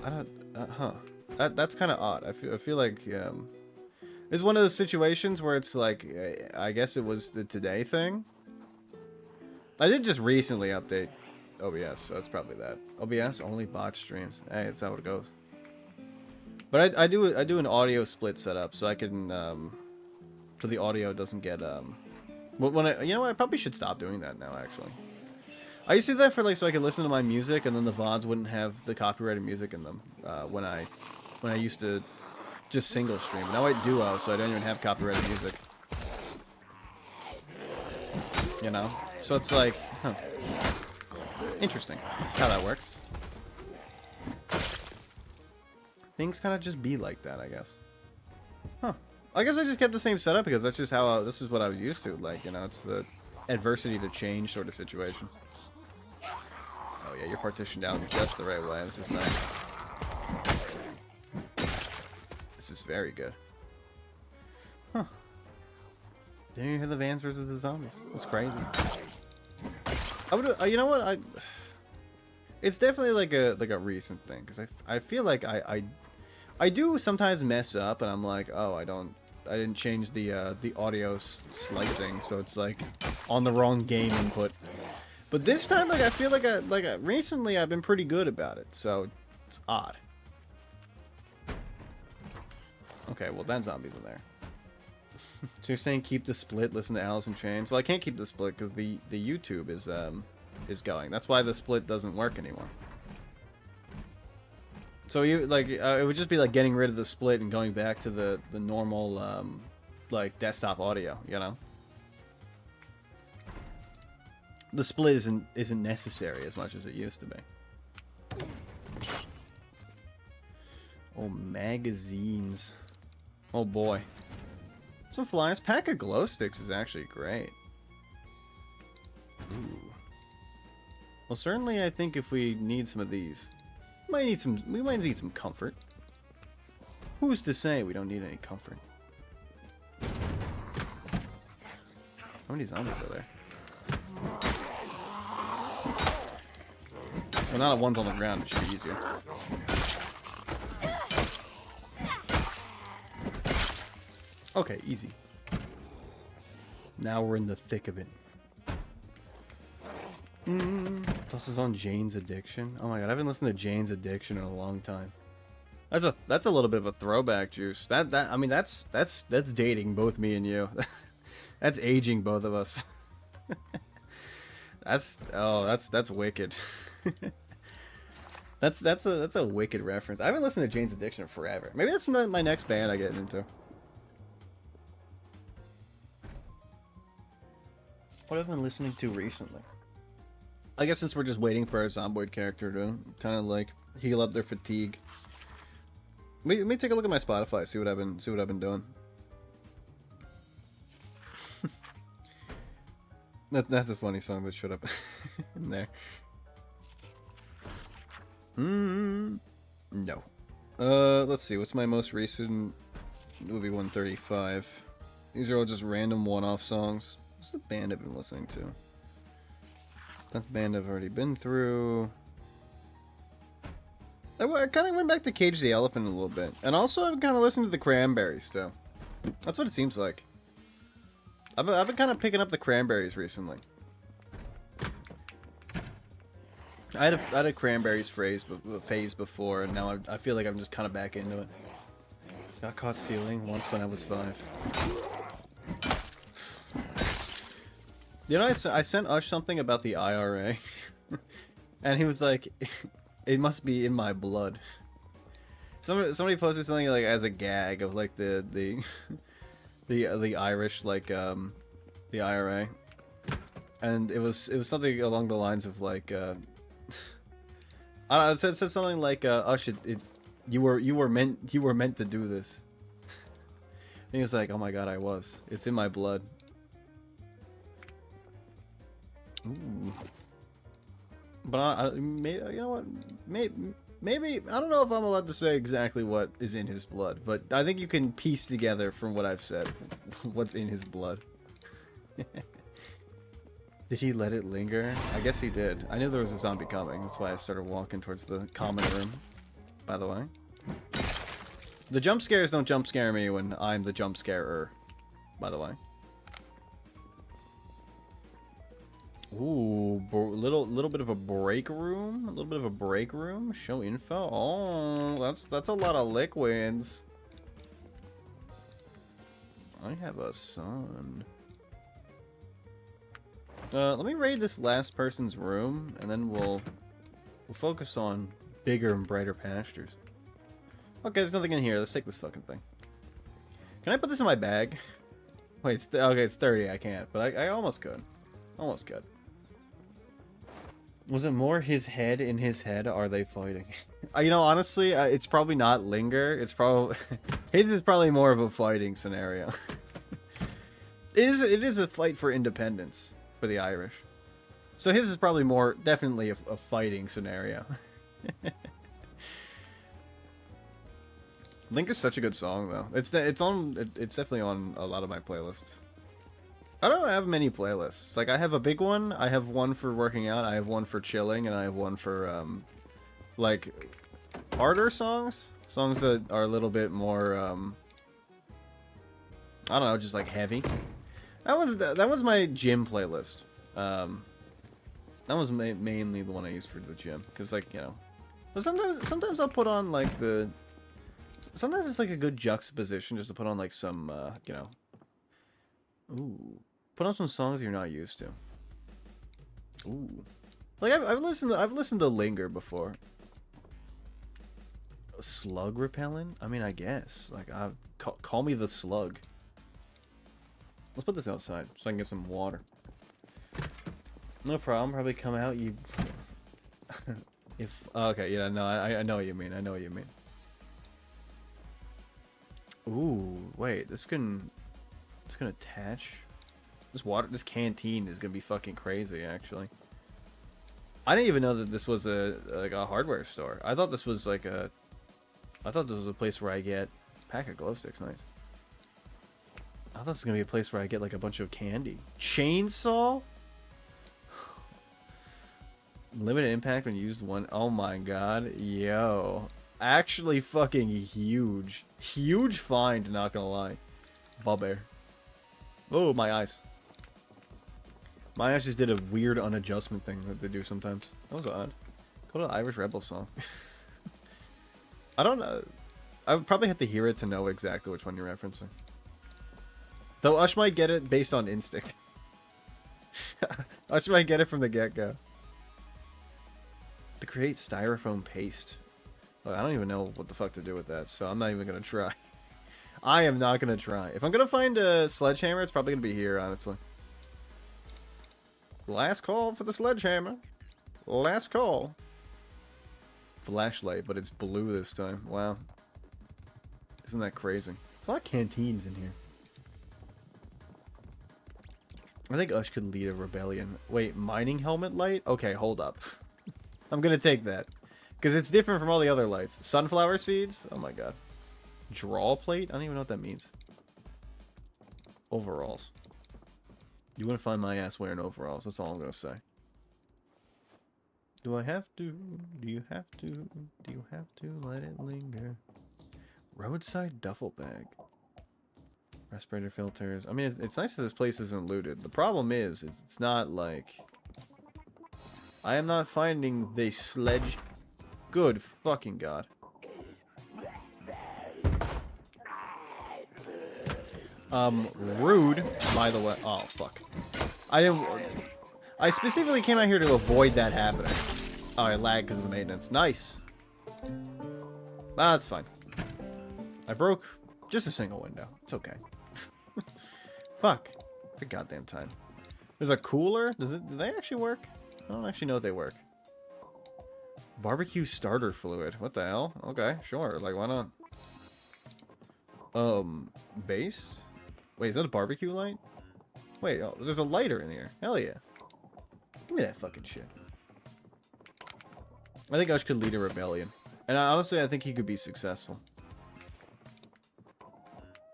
Speaker 2: I don't... huh. That's kind of odd. I feel like... it's one of those situations where it's like... I guess it was the today thing. I did just recently update OBS, so that's probably that. OBS only bot streams. Hey, that's how it goes. But I do an audio split setup, so I can... so the audio doesn't get... when you know what? I probably should stop doing that now, actually. I used to do that for like so I could listen to my music, and then the VODs wouldn't have the copyrighted music in them when I used to just single stream. Now I duo, so I don't even have copyrighted music. You know, so it's like, huh. Interesting how that works. Things kind of just be like that, I guess. Huh. I guess I just kept the same setup because that's just how this is what I was used to. Like, you know, it's the adversity to change sort of situation. Oh yeah, you're partitioned down just the right way. This is nice. This is very good. Huh. Didn't you hear the Vans versus the Zombies? That's crazy. I would, you know what? It's definitely like a recent thing because I feel like I do sometimes mess up and I'm like, oh, I didn't change the audio slicing, so it's like on the wrong game input. But this time, like I feel like recently I've been pretty good about it, so it's odd. Okay, well that zombie's in there. So you're saying keep the split, listen to Alice in Chains? Well, I can't keep the split because the YouTube is going. That's why the split doesn't work anymore. So you like it would just be like getting rid of the split and going back to the normal like desktop audio, you know. The split isn't necessary as much as it used to be. Oh, magazines. Oh boy. Some flyers. Pack of glow sticks is actually great. Ooh. Well, certainly I think if we need some of these. We might need some comfort. Who's to say we don't need any comfort? How many zombies are there? Well, now that one's on the ground, it should be easier. Okay, easy. Now we're in the thick of it. This is on Jane's Addiction. Oh my god, I haven't listened to Jane's Addiction in a long time. That's a little bit of a throwback, Juice. I mean that's dating both me and you. That's aging both of us. That's wicked. that's a wicked reference. I haven't listened to Jane's Addiction in forever. Maybe that's not my next band I get into. What have I been listening to recently? I guess since we're just waiting for our Zomboid character to kind of like heal up their fatigue. Let me take a look at my Spotify, see what I've been doing. That's a funny song that showed up in there. No. Let's see. What's my most recent movie? 135. These are all just random one-off songs. What's the band I've been listening to? That band I've already been through. I kind of went back to Cage the Elephant a little bit. And also I've kind of listened to the Cranberries, too. That's what it seems like. I've been kind of picking up the Cranberries recently. I had a Cranberries phase before, and now I feel like I'm just kind of back into it. Got caught stealing once when I was 5. You know, I sent Ush something about the IRA, and he was like, "It must be in my blood." Somebody posted something like as a gag of like the Irish like the IRA, and it was something along the lines of like I don't know, it said something like Ush, you were meant to do this. And he was like, "Oh my god, I was. It's in my blood." Ooh. But you know what? Maybe I don't know if I'm allowed to say exactly what is in his blood, but I think you can piece together from what I've said what's in his blood. Did he let it linger? I guess he did. I knew there was a zombie coming. That's why I started walking towards the common room. By the way, the jump scares don't jump scare me when I'm the jump scarer. By the way. Ooh, little bit of a break room. A little bit of a break room. Show info. Oh, that's a lot of liquids. I have a son. Let me raid this last person's room, and then we'll focus on bigger and brighter pastures. Okay, there's nothing in here. Let's take this fucking thing. Can I put this in my bag? Wait, okay, it's 30. I can't, but I almost could. Almost could. Was it more his head in his head? Are they fighting? You know, honestly, it's probably not linger. It's probably his is probably more of a fighting scenario. It is a fight for independence for the Irish. So his is probably more definitely a fighting scenario. Linger's such a good song though. It's definitely on a lot of my playlists. I don't have many playlists. Like, I have a big one, I have one for working out, I have one for chilling, and I have one for, like, harder songs? Songs that are a little bit more, I don't know, just, like, heavy. That was my gym playlist. That was mainly the one I used for the gym. Because, like, you know... But sometimes I'll put on, like, sometimes it's, like, a good juxtaposition just to put on, like, some, you know... Ooh... Put on some songs you're not used to. Ooh, like I've listened to Linger before. Slug repellent? I mean, I guess. Like, call me the slug. Let's put this outside so I can get some water. No problem. Probably come out. You. If okay, yeah, no, I know what you mean. I know what you mean. Ooh, wait. This can attach. This canteen is gonna be fucking crazy, actually. I didn't even know that this was a hardware store. I thought this was like a... I thought this was a place where I get a pack of glow sticks. Nice. I thought this was going to be a place where I get like a bunch of candy. Chainsaw? Limited impact when used one. Oh my god. Yo. Actually fucking huge. Huge find, not gonna lie. Bubbear. Oh, my eyes. My eyes just did a weird unadjustment thing that they do sometimes. That was odd. Go to the Irish Rebel song. I don't know. I would probably have to hear it to know exactly which one you're referencing. Though Ush might get it based on instinct. Ush might get it from the get-go. To create styrofoam paste. Look, I don't even know what the fuck to do with that, so I'm not even gonna try. I am not gonna try. If I'm gonna find a sledgehammer, it's probably gonna be here, honestly. Last call for the sledgehammer. Last call. Flashlight, but it's blue this time. Wow. Isn't that crazy? There's a lot of canteens in here. I think Ush could lead a rebellion. Wait, mining helmet light? Okay, hold up. I'm gonna take that. Because it's different from all the other lights. Sunflower seeds? Oh my god. Draw plate? I don't even know what that means. Overalls. You wouldn't find my ass wearing overalls. That's all I'm gonna say. Do I have to? Do you have to? Do you have to let it linger? Roadside duffel bag. Respirator filters. I mean, it's nice that this place isn't looted. The problem is it's not like... I am not finding the sledge. Good fucking god. Rude, by the way. Oh, fuck. I specifically came out here to avoid that happening. Oh, I lagged because of the maintenance. Nice. Ah, that's fine. I broke just a single window. It's okay. Fuck. The goddamn time. There's a cooler. Do they actually work? I don't actually know if they work. Barbecue starter fluid. What the hell? Okay, sure. Like, why not? Base? Wait, is that a barbecue light? Wait, oh, there's a lighter in here. Hell yeah. Give me that fucking shit. I think Ush could lead a rebellion. And honestly, I think he could be successful.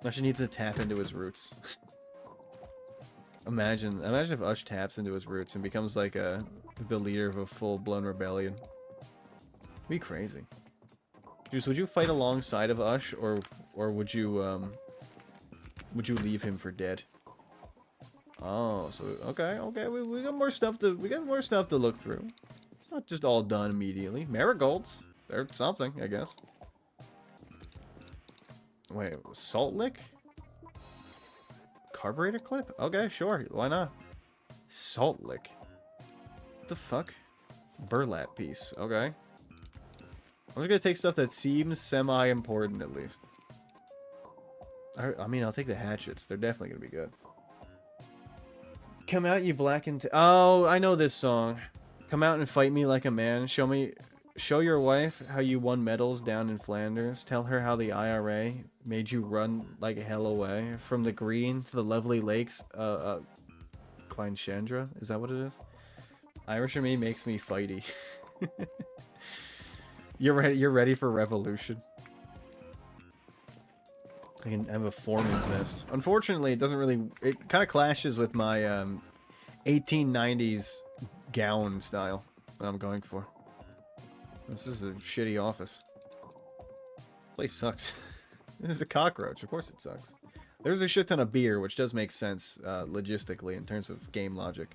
Speaker 2: Ush needs to tap into his roots. Imagine if Ush taps into his roots and becomes like the leader of a full-blown rebellion. It'd be crazy. Juice, would you fight alongside of Ush, or would you leave him for dead? Oh, so okay, we got more stuff to look through. It's not just all done immediately. Marigolds, they're something, I guess. Wait, salt lick? Carburetor clip? Okay, sure. Why not? Salt lick. What the fuck? Burlap piece. Okay. I'm just gonna take stuff that seems semi-important, at least. I mean, I'll take the hatchets. They're definitely gonna be good. Come out, you blackened... Oh, I know this song. Come out and fight me like a man. Show your wife how you won medals down in Flanders. Tell her how the IRA made you run like hell away. From the green to the lovely lakes. Kleinshandra? Is that what it is? Irish in me makes me fighty. You're ready for revolution. I can have a foreman's nest. Unfortunately, it doesn't really... It kind of clashes with my 1890s gown style that I'm going for. This is a shitty office. Place sucks. This is a cockroach. Of course it sucks. There's a shit ton of beer, which does make sense logistically in terms of game logic.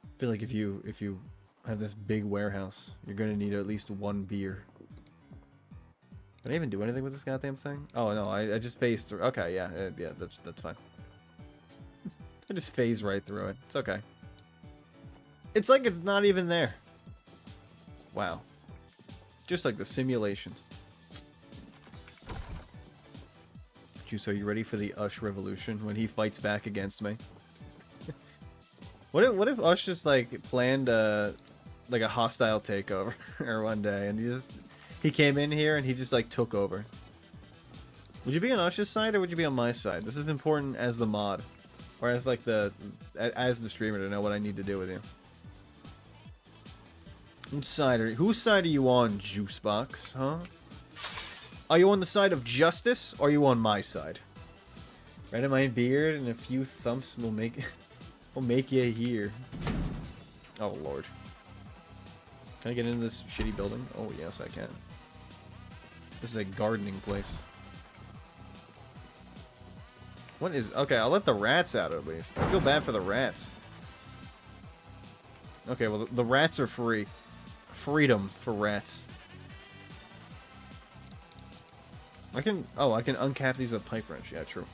Speaker 2: I feel like if you have this big warehouse, you're gonna need at least one beer. Did I even do anything with this goddamn thing? Oh no, I just phased through. Okay, yeah, yeah, that's fine. I just phase right through it. It's okay. It's like it's not even there. Wow. Just like the simulations. Juice, are you ready for the Ush revolution when he fights back against me? What if Ush just like planned like a hostile takeover or one day and he came in here and he just like took over? Would you be on Ush's side or would you be on my side? This is important as the mod, or as like as the streamer to know what I need to do with you. Whose side are you on, Juicebox, huh? Are you on the side of justice, or are you on my side? Right in my beard, and a few thumps will make you here. Oh lord. Can I get into this shitty building? Oh yes, I can. This is a gardening place. What is... Okay, I'll let the rats out at least. I feel bad for the rats. Okay, well, the rats are free. Freedom for rats. I can... Oh, I can uncap these with pipe wrench. Yeah, true.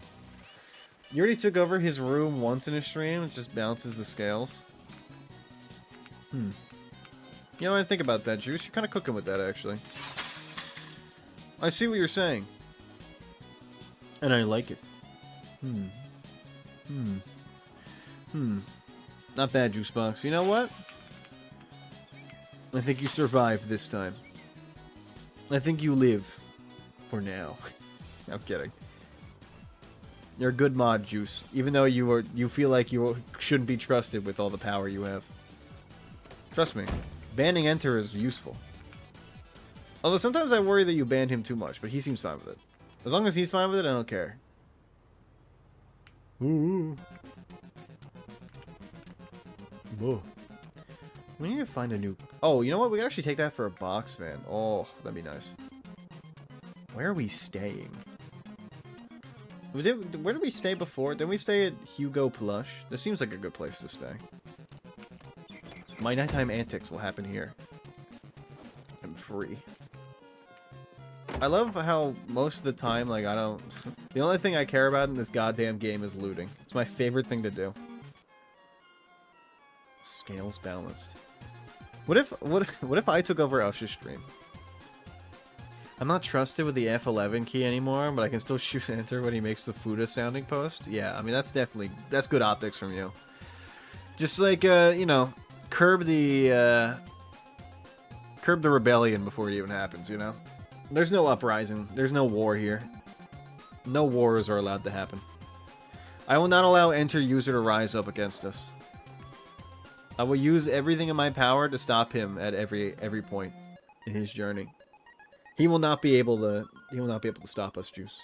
Speaker 2: You already took over his room once in a stream. It just bounces the scales. You know what I think about that, Juice? You're kind of cooking with that, actually. I see what you're saying. And I like it. Not bad, Juicebox. You know what? I think you survived this time. I think you live. For now. I'm kidding. You're a good mod, Juice. Even though you feel like you shouldn't be trusted with all the power you have. Trust me. Banning Enter is useful. Although sometimes I worry that you banned him too much, but he seems fine with it. As long as he's fine with it, I don't care. Ooh. Whoa. We need to find a new... Oh, you know what? We can actually take that for a box van. Oh, that'd be nice. Where are we staying? Where did we stay before? Didn't we stay at Hugo Plush? This seems like a good place to stay. My nighttime antics will happen here. I'm free. I love how most of the time, like, I don't... The only thing I care about in this goddamn game is looting. It's my favorite thing to do. Scales balanced. What if I took over Ush's stream? I'm not trusted with the F11 key anymore, but I can still shoot enter when he makes the Fuda sounding post. Yeah, I mean, that's good optics from you. Just like, you know, curb the rebellion before it even happens, you know? There's no uprising. There's no war here. No wars are allowed to happen. I will not allow enter user to rise up against us. I will use everything in my power to stop him at every point in his journey. He will not be able to stop us, Juice.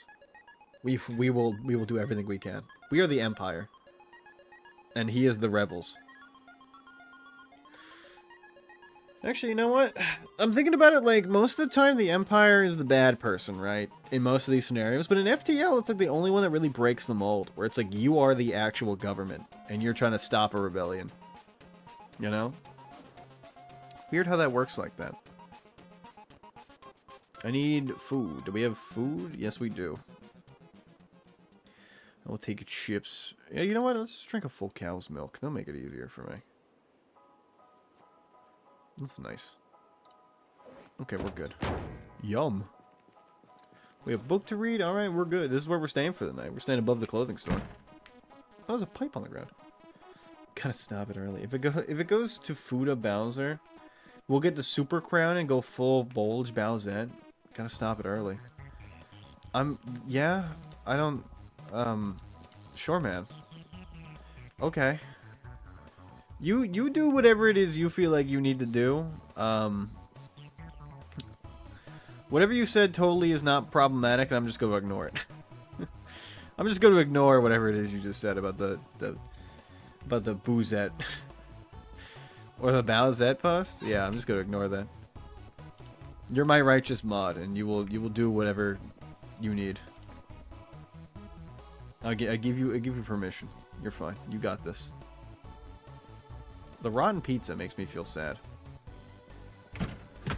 Speaker 2: We will do everything we can. We are the Empire. And he is the rebels. Actually, you know what? I'm thinking about it like, most of the time the Empire is the bad person, right? In most of these scenarios. But in FTL, it's like the only one that really breaks the mold. Where it's like, you are the actual government. And you're trying to stop a rebellion. You know? Weird how that works like that. I need food. Do we have food? Yes, we do. I will take chips. Yeah, you know what? Let's just drink a full cow's milk. That'll make it easier for me. That's nice. Okay, we're good. Yum. We have a book to read? Alright, we're good. This is where we're staying for the night. We're staying above the clothing store. Oh, there's a pipe on the ground. Gotta stop it early. If it goes to Fuda Bowser, we'll get the Super Crown and go full Bulge Bowsette. Gotta stop it early. Yeah, I don't, sure, man. Okay. You do whatever it is you feel like you need to do. Whatever you said totally is not problematic, and I'm just going to ignore it. I'm just going to ignore whatever it is you just said about the Boozette. Or the Bowsette post? Yeah, I'm just going to ignore that. You're my righteous mod, and you will do whatever you need. I give you permission. You're fine. You got this. The rotten pizza makes me feel sad.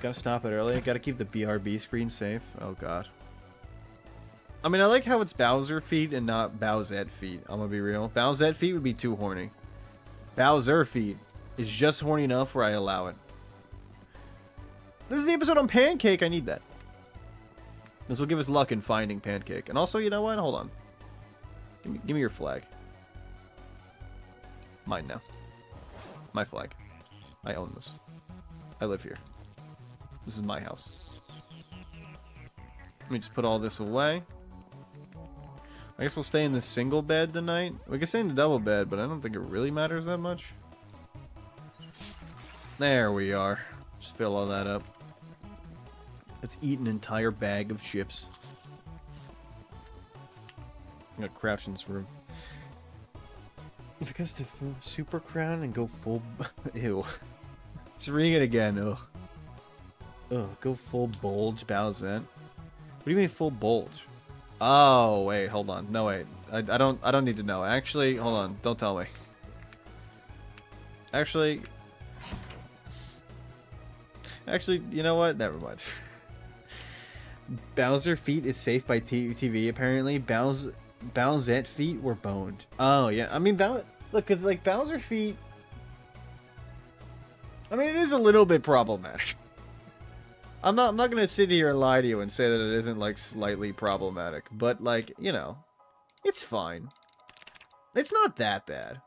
Speaker 2: Gotta stop it early. Gotta keep the BRB screen safe. Oh god. I mean, I like how it's Bowser feet and not Bowsette feet. I'm gonna be real. Bowsette feet would be too horny. Bowser feet is just horny enough where I allow it. This is the episode on Pancake. I need that. This will give us luck in finding Pancake. And also, you know what? Hold on. Give me your flag. Mine now. My flag. I own this. I live here. This is my house. Let me just put all this away. I guess we'll stay in the single bed tonight. We can stay in the double bed, but I don't think it really matters that much. There we are. Just fill all that up. Let's eat an entire bag of chips. I'm gonna crouch in this room. If it goes to super crown and go full... Ew. Just reading it again. Ugh. Ugh, go full bulge, Bowsette. What do you mean full bulge? Oh, wait, hold on. No, wait. I don't need to know. Actually, hold on. Don't tell me. Actually, you know what? Never mind. Bowser feet is safe by TV. Apparently, Bowsette feet were boned. Oh yeah, I mean, look, cause like Bowser feet. I mean, it is a little bit problematic. I'm not gonna sit here and lie to you and say that it isn't like slightly problematic, but like, you know, it's fine. It's not that bad.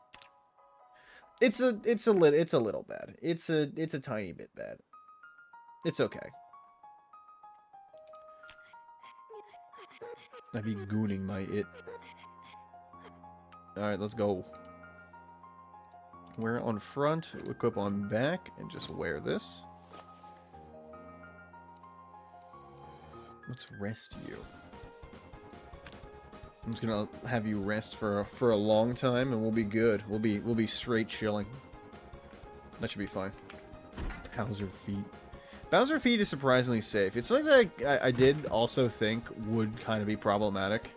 Speaker 2: It's a little bad. It's a tiny bit bad. It's okay. I'd be gooning my it. Alright, let's go. Wear on front, equip on back, and just wear this. Let's rest you. I'm just gonna have you rest for a long time, and we'll be good. We'll be straight chilling. That should be fine. Bowser feet. Bowser feet is surprisingly safe. It's something that I did also think would kind of be problematic.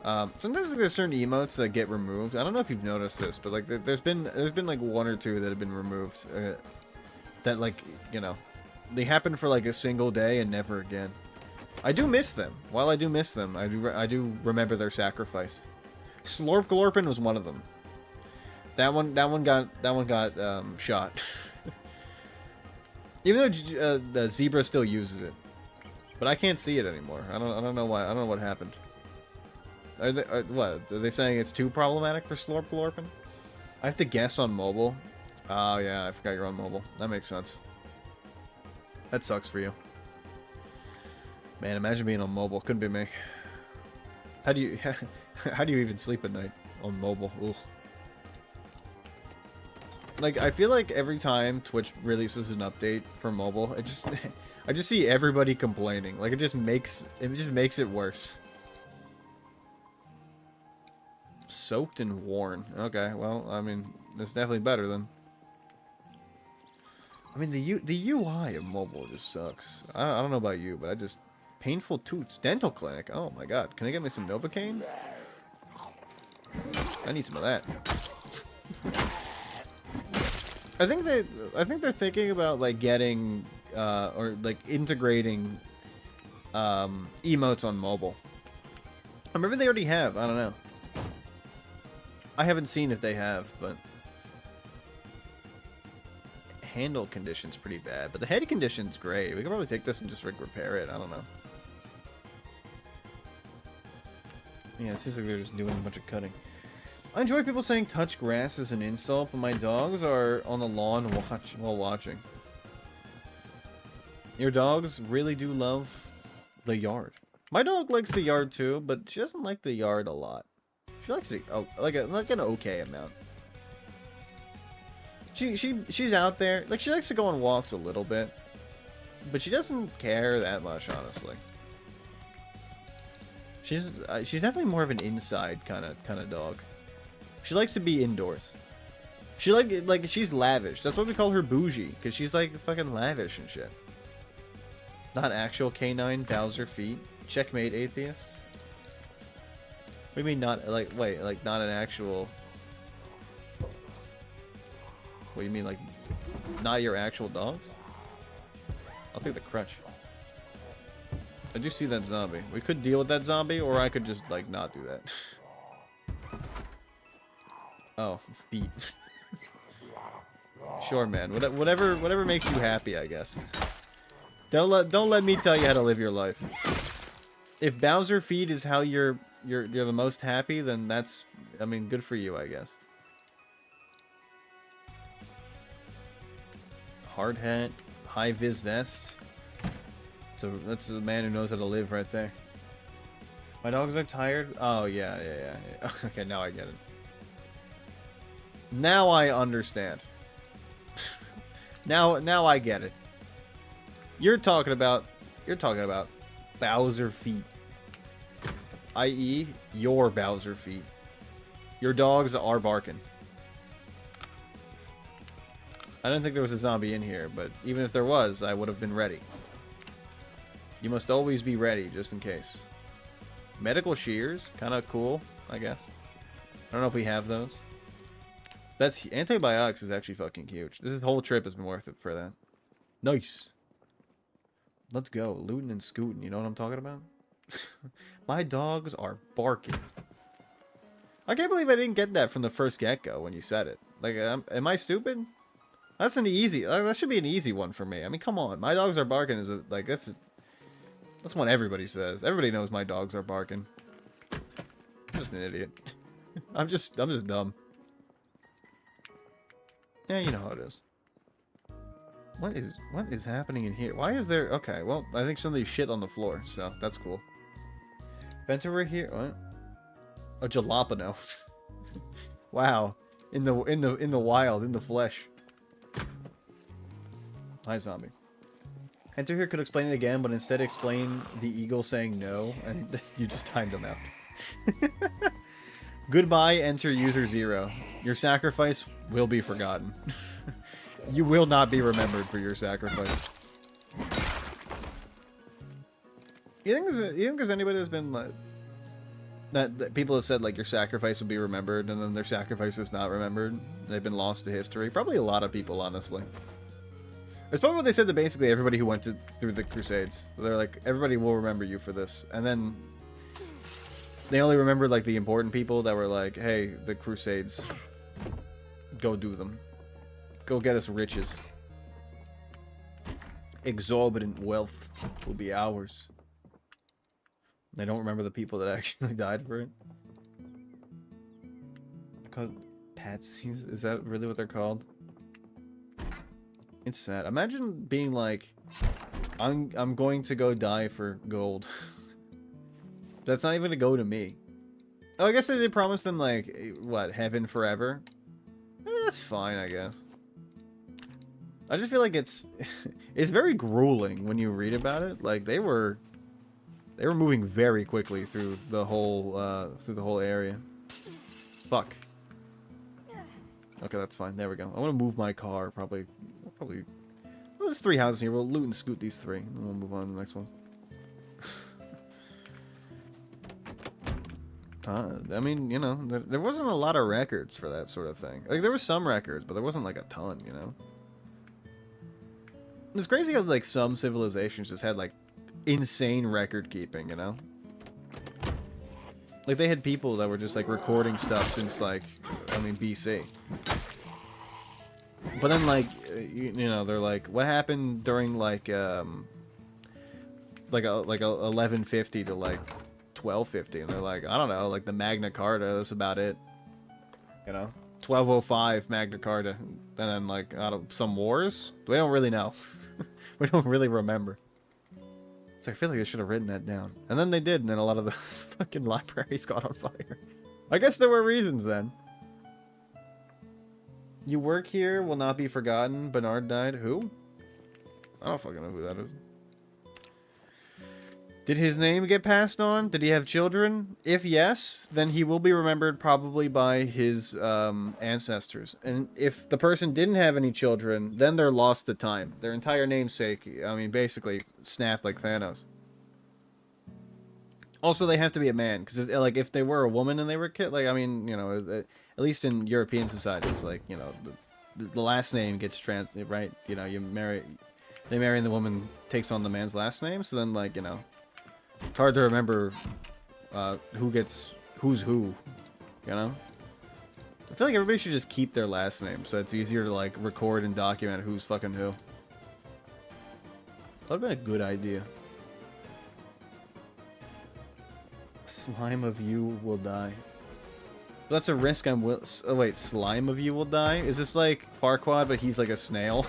Speaker 2: Sometimes like, there's certain emotes that get removed. I don't know if you've noticed this, but like there's been like one or two that have been removed. That like, you know, they happen for like a single day and never again. I do miss them. While I do miss them, I do remember their sacrifice. Slorp Glorpin was one of them. That one got shot. Even though the Zebra still uses it, but I can't see it anymore. I don't know why. I don't know what happened. What are they saying? It's too problematic for Slorp Glorpin? I have to guess on mobile. Oh yeah, I forgot you're on mobile. That makes sense. That sucks for you. Man, imagine being on mobile. Couldn't be me. How do you even sleep at night on mobile? Ugh. Like, I feel like every time Twitch releases an update for mobile, I just see everybody complaining. Like, it just makes it worse. Soaked and worn. Okay, well, I mean, that's definitely better than. I mean, the UI of mobile just sucks. I don't know about you, but I just painful toots. Dental clinic. Oh my god, can I get me some Novocaine? I need some of that. I think they're thinking about like getting or like integrating emotes on mobile. Or maybe they already have. I don't know. I haven't seen if they have, but handle condition's pretty bad. But the head condition's great. We could probably take this and just like repair it. I don't know. Yeah, it seems like they're just doing a bunch of cutting. I enjoy people saying touch grass is an insult, but my dogs are on the lawn while watching. Your dogs really do love the yard. My dog likes the yard too, but she doesn't like the yard a lot. She likes it like an okay amount. She's out there, like she likes to go on walks a little bit, but she doesn't care that much, honestly. She's definitely more of an inside kind of dog. She likes to be indoors. She like she's lavish. That's why we call her bougie, because she's like fucking lavish and shit. Not actual canine Bowser feet. Checkmate, atheists. What do you mean not like wait like not an actual? What do you mean like not your actual dogs? I'll take the crutch. I do see that zombie. We could deal with that zombie, or I could just like not do that. Oh, feet. Sure, man. Whatever makes you happy, I guess. Don't let me tell you how to live your life. If Bowser feet is how you're the most happy, then that's, I mean, good for you, I guess. Hard hat, high vis vest. So that's the man who knows how to live right there. My dogs are tired. Oh yeah. Okay, now I get it. Now I understand. Now I get it. You're talking about Bowser feet. I.e., your Bowser feet. Your dogs are barking. I didn't think there was a zombie in here, but even if there was, I would have been ready. You must always be ready, just in case. Medical shears, kind of cool, I guess. I don't know if we have those. That's antibiotics is actually fucking huge. This whole trip has been worth it for that. Nice. Let's go, looting and scooting. You know what I'm talking about? My dogs are barking. I can't believe I didn't get that from the first get-go when you said it. Like, am I stupid? That's an easy. That should be an easy one for me. I mean, come on. My dogs are barking is like that's what everybody says. Everybody knows my dogs are barking. I'm just an idiot. I'm just dumb. Yeah, you know how it is. What is happening in here? Why is there? Okay, well, I think somebody shit on the floor, so that's cool. Vent over here. What? A jalapeno. Wow. In the wild, in the flesh. Hi, zombie. Enter here could explain it again, but instead explain the eagle saying no, and you just timed him out. Goodbye, enter user 0. Your sacrifice will be forgotten. You will not be remembered for your sacrifice. You think there's anybody that's been like that people have said like your sacrifice will be remembered and then their sacrifice is not remembered? They've been lost to history. Probably a lot of people, honestly. It's probably what they said to basically everybody who went through the Crusades. They're like, everybody will remember you for this. And then they only remembered like the important people that were like, hey, the Crusades, go do them. Go get us riches. Exorbitant wealth will be ours. They don't remember the people that actually died for it. They're called patsies? Is that really what they're called? It's sad. Imagine being like, I'm going to go die for gold. That's not even to go to me. Oh, I guess they did promise them like, what, heaven forever? I mean, that's fine, I guess. I just feel like it's very grueling when you read about it. Like they were moving very quickly through the whole area. Fuck. Okay, that's fine. There we go. I want to move my car. Probably. Well, there's 3 houses here. We'll loot and scoot these 3, and then we'll move on to the next one. I mean, you know, there wasn't a lot of records for that sort of thing. Like there were some records, but there wasn't like a ton, you know. It's crazy how like some civilizations just had like insane record keeping, you know. Like they had people that were just like recording stuff since like, I mean, BC. But then like, you know, they're like, what happened during like 1150 to like 1250, and they're like, I don't know, like the Magna Carta, that's about it, you know. 1205 Magna Carta, and then like out of some wars, we don't really know. We don't really remember. So I feel like they should have written that down, and then they did, and then a lot of the fucking libraries got on fire. I guess there were reasons then. You work here will not be forgotten. Bernard died. Who? I don't fucking know who that is. Did his name get passed on? Did he have children? If yes, then he will be remembered probably by his ancestors. And if the person didn't have any children, then they're lost to time. Their entire namesake, I mean, basically snapped like Thanos. Also, they have to be a man, because like if they were a woman and they were kid, like I mean, you know, at least in European societies, like you know, the last name gets right. You know, they marry, and the woman takes on the man's last name. So then, like you know. It's hard to remember who's who, you know? I feel like everybody should just keep their last name, so it's easier to, like, record and document who's fucking who. That would've been a good idea. Slime of you will die. That's a risk I'm will- Oh wait, slime of you will die? Is this like Farquaad, but he's like a snail?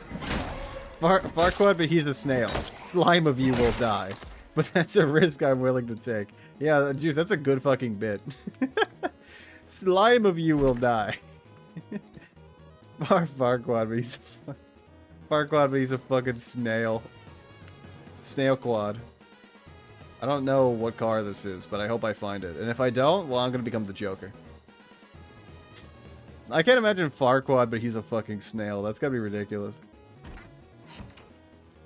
Speaker 2: Farquaad, but he's a snail. Slime of you will die. But that's a risk I'm willing to take. Yeah, Juice, that's a good fucking bit. Slime of you will die. Farquaad, but he's... Farquaad, but he's a fucking snail. Snail Quad. I don't know what car this is, but I hope I find it. And if I don't, well, I'm gonna become the Joker. I can't imagine Farquaad, but he's a fucking snail. That's gotta be ridiculous.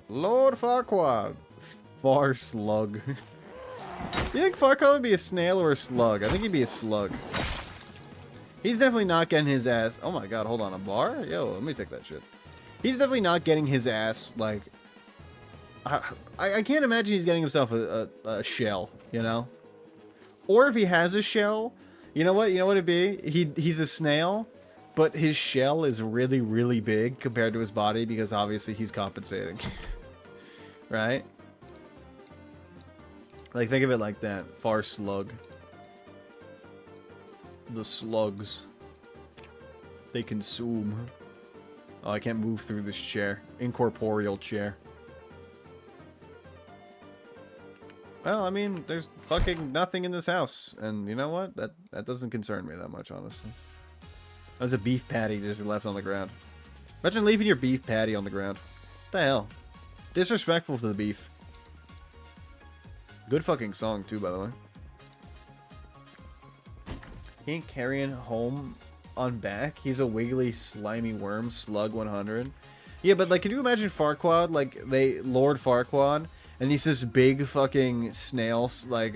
Speaker 2: Lord Farquaad. Far slug. You think Farquaad would be a snail or a slug? I think he'd be a slug. He's definitely not getting his ass... Oh my god, hold on. A bar? Yo, let me take that shit. He's definitely not getting his ass, like... I can't imagine he's getting himself a shell, you know? Or if he has a shell, you know what? You know what it'd be? He's a snail, but his shell is really, really big compared to his body because obviously he's compensating. Right? Like, think of it like that. Far slug. The slugs. They consume. Oh, I can't move through this chair. Incorporeal chair. Well, I mean, there's fucking nothing in this house. And you know what? That doesn't concern me that much, honestly. There's a beef patty just left on the ground. Imagine leaving your beef patty on the ground. What the hell? Disrespectful to the beef. Good fucking song, too, by the way. He ain't carrying home on back. He's a wiggly, slimy worm, slug 100. Yeah, but, like, can you imagine Farquaad? Like, Lord Farquaad... And he's this big fucking snail, like,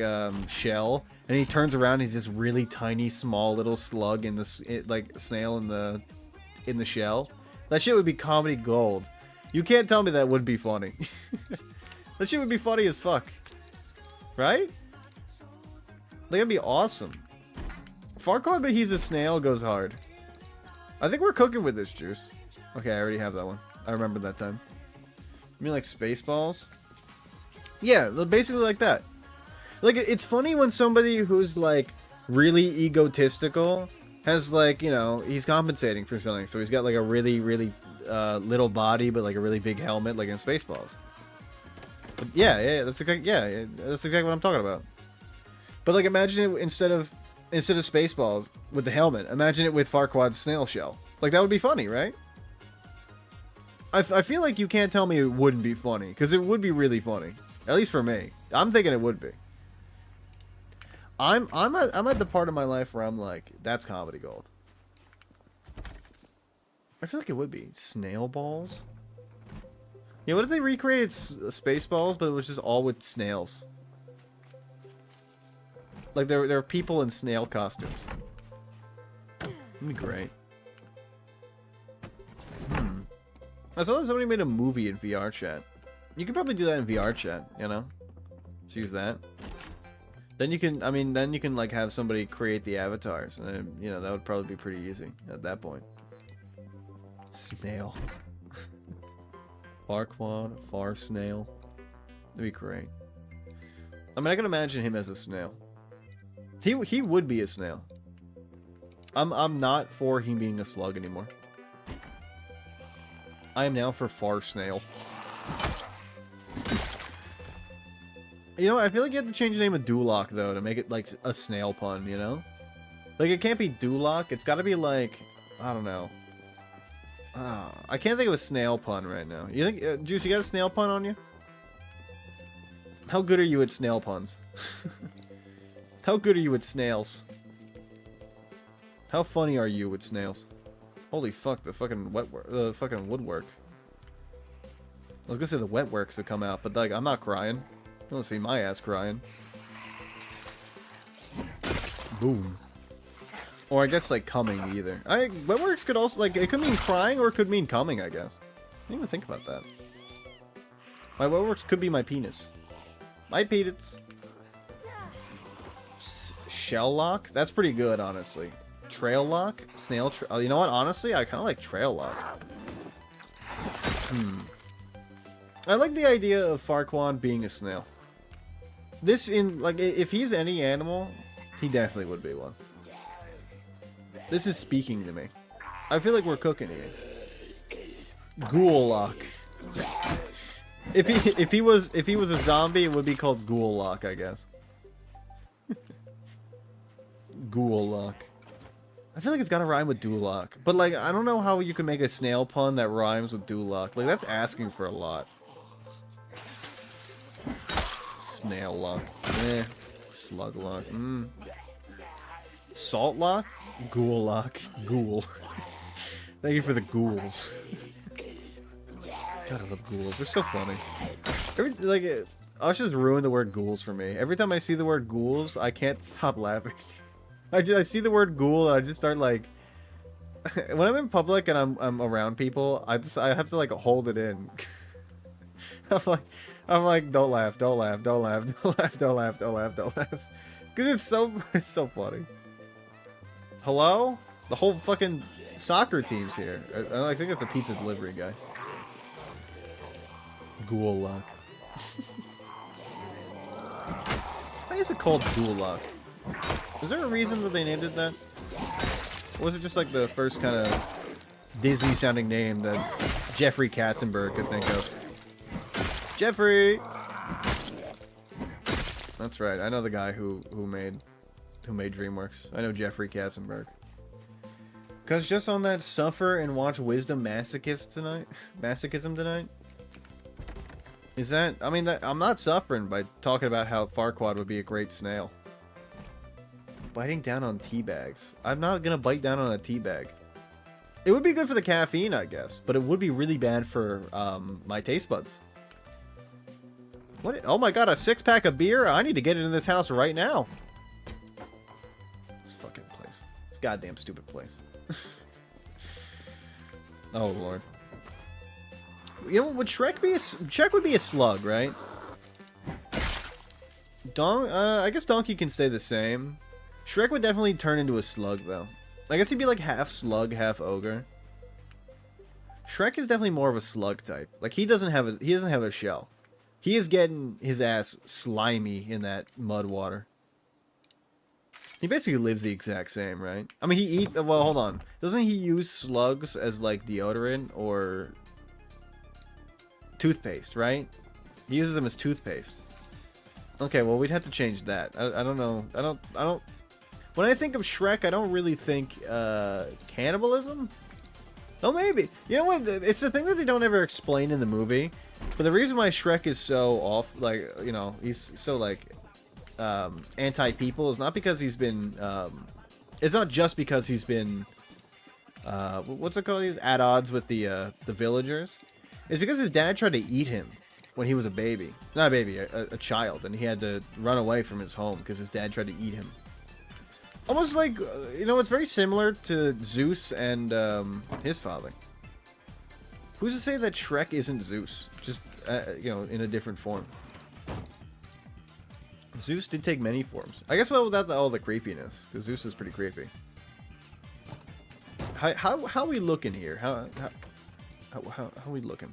Speaker 2: shell. And he turns around, he's this really tiny, small little slug in this, like, snail in the shell. That shit would be comedy gold. You can't tell me that wouldn't be funny. That shit would be funny as fuck. Right? Like, it'd be awesome. Farquaad, but he's a snail, goes hard. I think we're cooking with this, Juice. Okay, I already have that one. I remember that time. You mean like Spaceballs? Yeah, basically like that. Like, it's funny when somebody who's, like, really egotistical has, like, you know, he's compensating for something. So he's got, like, a really, really little body, but, like, a really big helmet, like in Spaceballs. But yeah, that's exactly what I'm talking about. But, like, imagine it instead of Spaceballs with the helmet, imagine it with Farquaad's snail shell. Like, that would be funny, right? I feel like you can't tell me it wouldn't be funny, because it would be really funny. At least for me. I'm thinking it would be. I'm at the part of my life where I'm like, that's comedy gold. I feel like it would be. Snail balls? Yeah, what if they recreated Spaceballs, but it was just all with snails? Like, there are people in snail costumes. That'd be great. I saw that somebody made a movie in VR chat. You could probably do that in VR chat, you know? Just use that. Then you can, then you can, like, have somebody create the avatars. And then, you know, that would probably be pretty easy at that point. Snail. Farquaad, Far Snail. That'd be great. I mean, I can imagine him as a snail. He would be a snail. I'm not for him being a slug anymore. I am now for Far Snail. You know, I feel like you have to change the name of Duloc, though, to make it, like, a snail pun, you know? Like, it can't be Duloc. It's gotta be, like, I don't know. I can't think of a snail pun right now. You think, Juice, you got a snail pun on you? How good are you at snail puns? How good are you at snails? How funny are you with snails? Holy fuck, the fucking fucking woodwork. I was gonna say the wetworks that come out, but, like, I'm not crying. You don't see my ass crying. Boom. Or I guess, like, coming either. Wetworks could also, like, it could mean crying or it could mean coming, I guess. I didn't even think about that. My wetworks could be my penis. My penis. Shell lock? That's pretty good, honestly. Trail lock? Snail oh, you know what? Honestly, I kind of like trail lock. I like the idea of Farquaad being a snail. This, like, if he's any animal, he definitely would be one. This is speaking to me. I feel like we're cooking here. Ghoul lock. If he was a zombie, it would be called Ghoul lock, I guess. Ghoul lock. I feel like it's gotta rhyme with Duloc. But, like, I don't know how you can make a snail pun that rhymes with Duloc. Like, that's asking for a lot. Snail lock. Eh. Slug lock. Salt lock? Ghoul lock. Ghoul. Thank you for the ghouls. God, I love ghouls. They're so funny. I'll just ruin the word ghouls for me. Every time I see the word ghouls, I can't stop laughing. I see the word ghoul and I just start like... when I'm in public and I'm around people, I have to like hold it in. I'm like, don't laugh, don't laugh, don't laugh, don't laugh, don't laugh, don't laugh, don't laugh. Because it's so funny. Hello? The whole fucking soccer team's here. I think it's a pizza delivery guy. Ghoul lock. Why is it called Ghoul lock? Is there a reason that they named it that? Or was it just like the first kind of Disney-sounding name that Jeffrey Katzenberg could think of? Jeffrey! That's right. I know the guy who made DreamWorks. I know Jeffrey Katzenberg. Cause just on that suffer and watch wisdom masochism tonight. Is that? I mean, I'm not suffering by talking about how Farquaad would be a great snail. Biting down on tea bags. I'm not gonna bite down on a tea bag. It would be good for the caffeine, I guess, but it would be really bad for my taste buds. What? Oh my god, a 6-pack of beer? I need to get it in this house right now. This fucking place. This goddamn stupid place. Oh lord. You know, would Shrek be Shrek would be a slug, right? I guess Donkey can stay the same. Shrek would definitely turn into a slug, though. I guess he'd be like half slug, half ogre. Shrek is definitely more of a slug type. Like he doesn't have a shell. He is getting his ass slimy in that mud water. He basically lives the exact same, right? I mean, well, hold on. Doesn't he use slugs as like deodorant or toothpaste, right? He uses them as toothpaste. Okay, well, we'd have to change that. I don't know. I don't. When I think of Shrek, I don't really think cannibalism. Oh, maybe. You know what? It's the thing that they don't ever explain in the movie. But the reason why Shrek is so off, like, you know, he's so like anti-people is not because he's been. It's not just because he's been. What's it called? He's at odds with the villagers. It's because his dad tried to eat him when he was a baby. Not a baby, a child, and he had to run away from his home because his dad tried to eat him. Almost like, you know, it's very similar to Zeus and his father. Who's to say that Shrek isn't Zeus? Just, you know, in a different form. Zeus did take many forms. I guess well, without all the creepiness, because Zeus is pretty creepy. How are we looking here? How are we looking?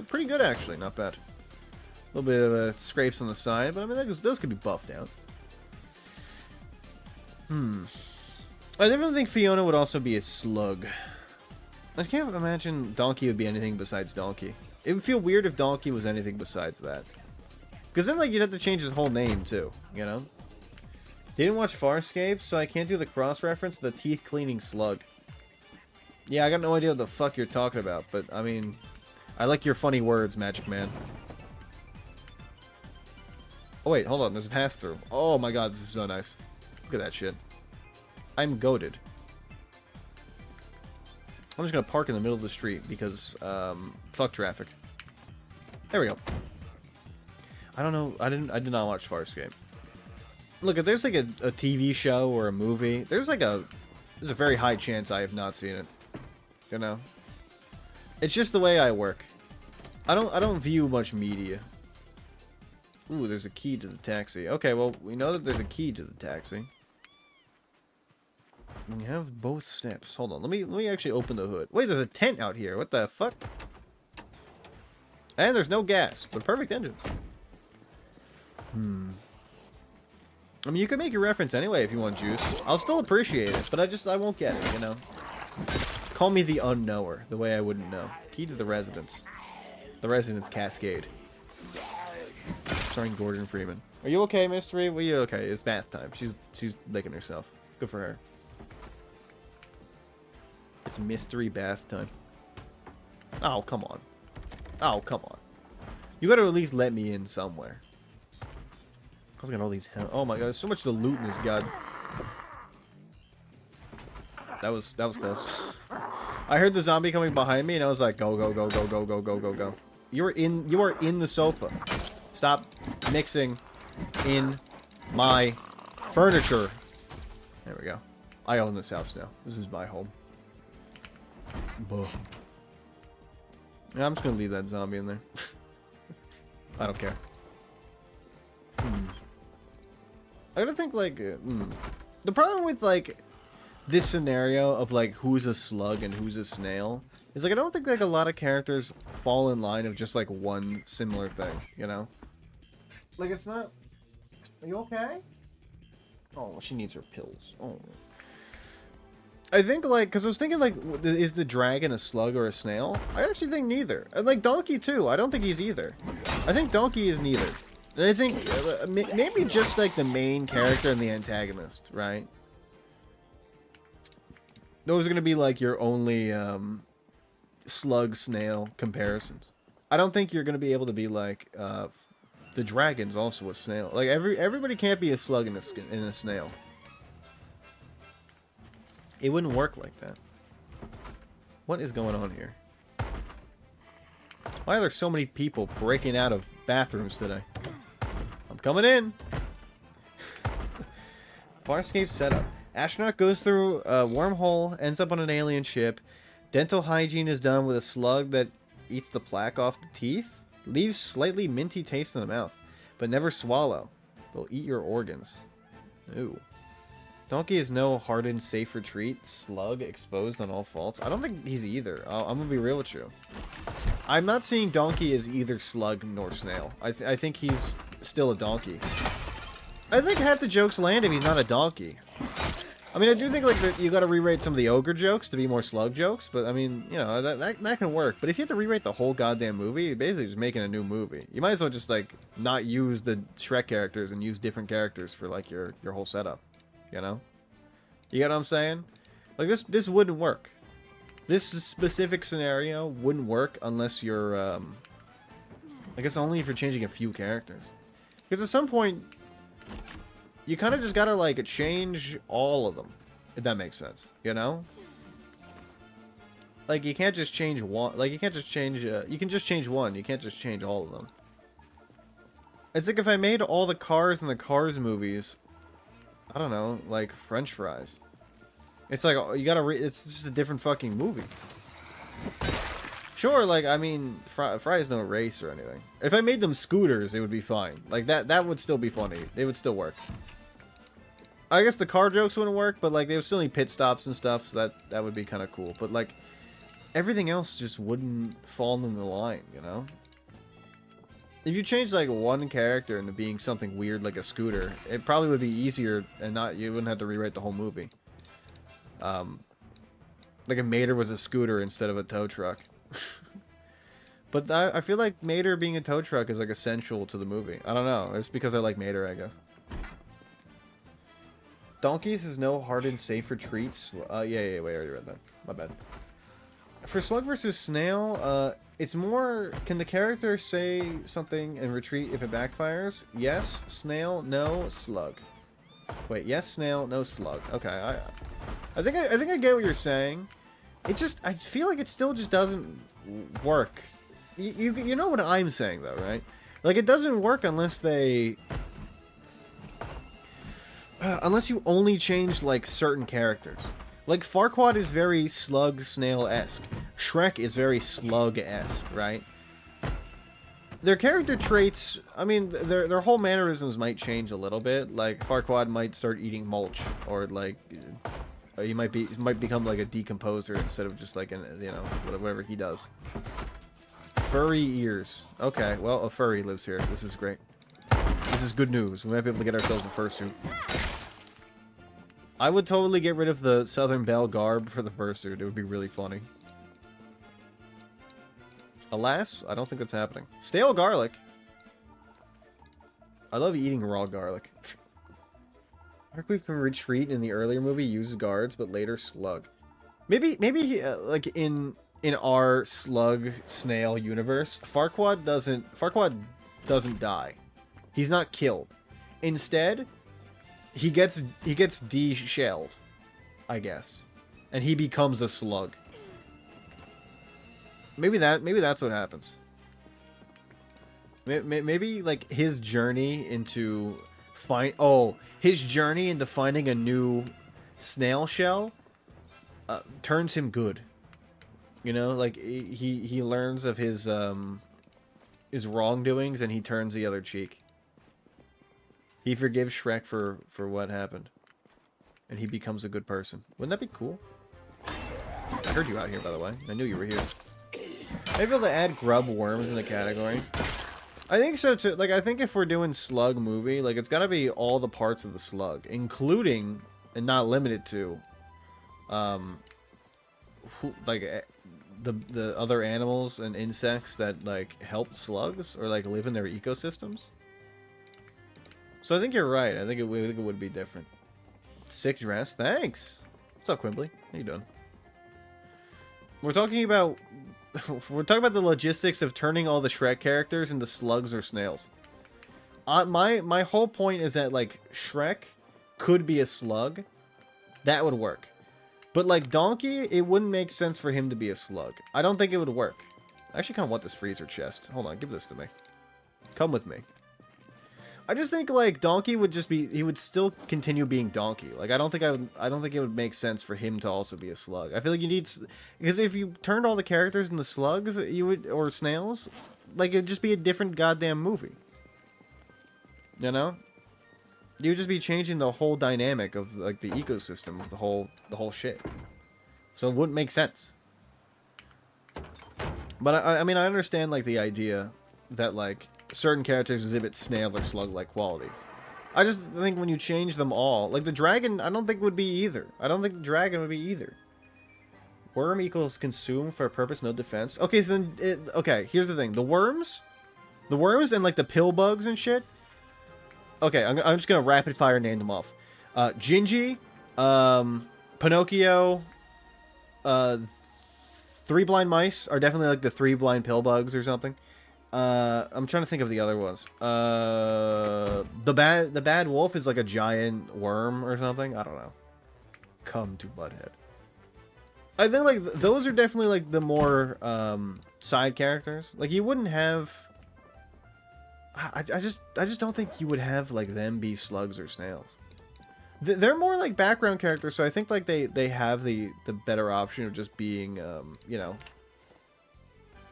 Speaker 2: Pretty good, actually. Not bad. A little bit of scrapes on the side, but I mean, those could be buffed out. I definitely think Fiona would also be a slug. I can't imagine Donkey would be anything besides Donkey. It would feel weird if Donkey was anything besides that. Because then, like, you'd have to change his whole name, too, you know? Didn't watch Farscape, so I can't do the cross-reference to the teeth-cleaning slug. Yeah, I got no idea what the fuck you're talking about, but, I mean, I like your funny words, Magic Man. Oh, wait, hold on, there's a pass-through. Oh my god, this is so nice. Look at that shit. I'm goated. I'm just gonna park in the middle of the street because, fuck traffic. There we go. I don't know, I did not watch Farscape. Look, if there's like a TV show or a movie, there's a very high chance I have not seen it. You know? It's just the way I work. I don't view much media. Ooh, there's a key to the taxi. Okay, well, we know that there's a key to the taxi. We have both steps. Hold on, let me actually open the hood. Wait, there's a tent out here. What the fuck? And there's no gas, but perfect engine. I mean, you can make your reference anyway if you want juice. I'll still appreciate it, but I won't get it, you know? Call me the unknower, the way I wouldn't know. Key to the residence. The residence cascade. Starring Gordon Freeman. Are you okay, Mystery? Well, you okay? It's bath time. She's licking herself. Good for her. It's mystery bath time. Oh, come on. Oh, come on. You gotta at least let me in somewhere. I was got all these... Oh my god, there's so much to loot in this god. That was close. I heard the zombie coming behind me, and I was like, go, go, go, go, go, go, go, go, go. You are in the sofa. Stop mixing in my furniture. There we go. I own this house now. This is my home. Buh. Yeah, I'm just gonna leave that zombie in there. I don't care. I gotta think, like... The problem with, like, this scenario of, like, who's a slug and who's a snail is, like, I don't think, like, a lot of characters fall in line of just, like, one similar thing, you know? Like, it's not... Are you okay? Oh, she needs her pills. Oh. I think, like, because I was thinking, like, is the dragon a slug or a snail? I actually think neither. And, like, Donkey, too. I don't think he's either. I think Donkey is neither. And I think maybe just, like, the main character and the antagonist, right? Those are going to be, like, your only slug-snail comparisons. I don't think you're going to be able to be, like, the dragon's also a snail. Like, everybody can't be a slug and a snail. It wouldn't work like that. What is going on here? Why are there so many people breaking out of bathrooms today? I'm coming in. Farscape setup. Astronaut goes through a wormhole, ends up on an alien ship. Dental hygiene is done with a slug that eats the plaque off the teeth. Leaves slightly minty taste in the mouth, but never swallow. They'll eat your organs. Ooh. Donkey is no hardened safe retreat. Slug exposed on all faults. I don't think he's either. I'm gonna be real with you. I'm not seeing Donkey as either slug nor snail. I think he's still a donkey. I think half the jokes land if he's not a donkey. I mean, I do think, like, that you gotta rewrite some of the ogre jokes to be more slug jokes, but, I mean, you know, that can work. But if you have to rewrite the whole goddamn movie, you're basically just making a new movie. You might as well just, like, not use the Shrek characters and use different characters for, like, your whole setup. You know? You get what I'm saying? Like, this wouldn't work. This specific scenario wouldn't work unless you're, I guess only if you're changing a few characters. Because at some point, you kind of just gotta, like, change all of them. If that makes sense. You know? Like, you can't just change one. Like, you can't just change, you can just change one. You can't just change all of them. It's like if I made all the Cars in the Cars movies, I don't know, like French fries. It's like, you gotta it's just a different fucking movie. Sure, like, I mean, Fry is no race or anything. If I made them scooters, it would be fine. Like, that would still be funny. It would still work. I guess the car jokes wouldn't work, but, like, they would still need pit stops and stuff, so that would be kind of cool. But, like, everything else just wouldn't fall in the line, you know? If you change, like, one character into being something weird like a scooter, it probably would be easier and you wouldn't have to rewrite the whole movie. Like if Mater was a scooter instead of a tow truck. But I feel like Mater being a tow truck is, like, essential to the movie. I don't know. It's because I like Mater, I guess. Donkeys is no hardened safe retreats. Yeah, wait, I already read that. My bad. For Slug versus Snail, it's more, can the character say something and retreat if it backfires? Yes, Snail, no, Slug. Wait, yes, Snail, no, Slug. Okay, I think I get what you're saying. It just, I feel like it still just doesn't work. You know what I'm saying, though, right? Like, it doesn't work unless they... unless you only change, like, certain characters. Like, Farquaad is very Slug-Snail-esque. Shrek is very Slug-esque, right? Their character traits, I mean, their whole mannerisms might change a little bit. Like, Farquaad might start eating mulch, or, like, he might become, like, a decomposer instead of just, like, you know, whatever he does. Furry ears. Okay, well, a furry lives here. This is great. This is good news. We might be able to get ourselves a fursuit. I would totally get rid of the Southern Belle garb for the fursuit. It would be really funny. Alas, I don't think that's happening. Stale garlic. I love eating raw garlic. Harquaad can retreat in the earlier movie, uses guards, but later slug. Maybe like in our slug snail universe, Farquaad doesn't die. He's not killed. Instead, he gets de-shelled, I guess, and he becomes a slug. Maybe that's what happens. Maybe like his journey into finding a new snail shell turns him good. You know, like he learns of his wrongdoings and he turns the other cheek. He forgives Shrek for what happened, and he becomes a good person. Wouldn't that be cool? I heard you out here, by the way. I knew you were here. Maybe able to add grub worms in the category. I think so too. Like, I think if we're doing slug movie, like, it's gotta be all the parts of the slug, including and not limited to, the other animals and insects that like help slugs or like live in their ecosystems. So I think you're right. I think it would be different. Sick dress. Thanks. What's up, Quimbly? How you doing? We're talking about the logistics of turning all the Shrek characters into slugs or snails. My whole point is that like Shrek could be a slug. That would work. But like Donkey, it wouldn't make sense for him to be a slug. I don't think it would work. I actually kind of want this freezer chest. Hold on, give this to me. Come with me. I just think like Donkey would just be, he would still continue being Donkey. Like I don't think it would make sense for him to also be a slug. I feel like you need, because if you turned all the characters into slugs, you would, or snails, like it'd just be a different goddamn movie. You know? You would just be changing the whole dynamic of like the ecosystem of the whole shit. So it wouldn't make sense. But I mean I understand like the idea that like certain characters exhibit snail or slug-like qualities. I just think when you change them all, like the dragon, I don't think would be either. I don't think the dragon would be either. Worm equals consume for a purpose, no defense. Okay, so then, okay, here's the thing. The worms and like the pill bugs and shit. Okay, I'm just gonna rapid fire name them off. Gingy, Pinocchio, Three Blind Mice are definitely like the three blind pill bugs or something. I'm trying to think of the other ones. The bad wolf is like a giant worm or something. I don't know. Come to Butthead. I think like those are definitely like the more side characters. Like you wouldn't have. I just don't think you would have like them be slugs or snails. They're more like background characters, so I think like they have the better option of just being you know,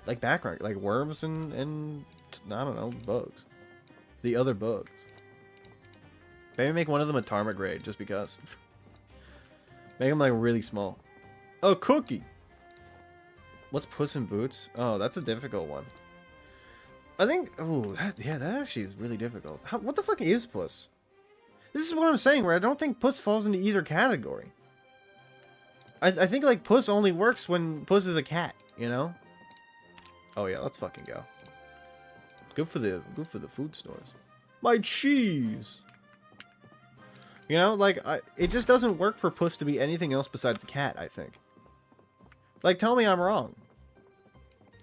Speaker 2: like background, like worms and I don't know, bugs. The other bugs. Maybe make one of them a tardigrade just because. Make them like really small. Oh, Cookie. What's Puss in Boots? Oh, that's a difficult one. I think. Oh, that actually is really difficult. What the fuck is Puss? This is what I'm saying. Where I don't think Puss falls into either category. I think like Puss only works when Puss is a cat. You know. Oh yeah, let's fucking go. Good for the food stores. My cheese. You know, like it just doesn't work for Puss to be anything else besides a cat. I think. Like, tell me I'm wrong.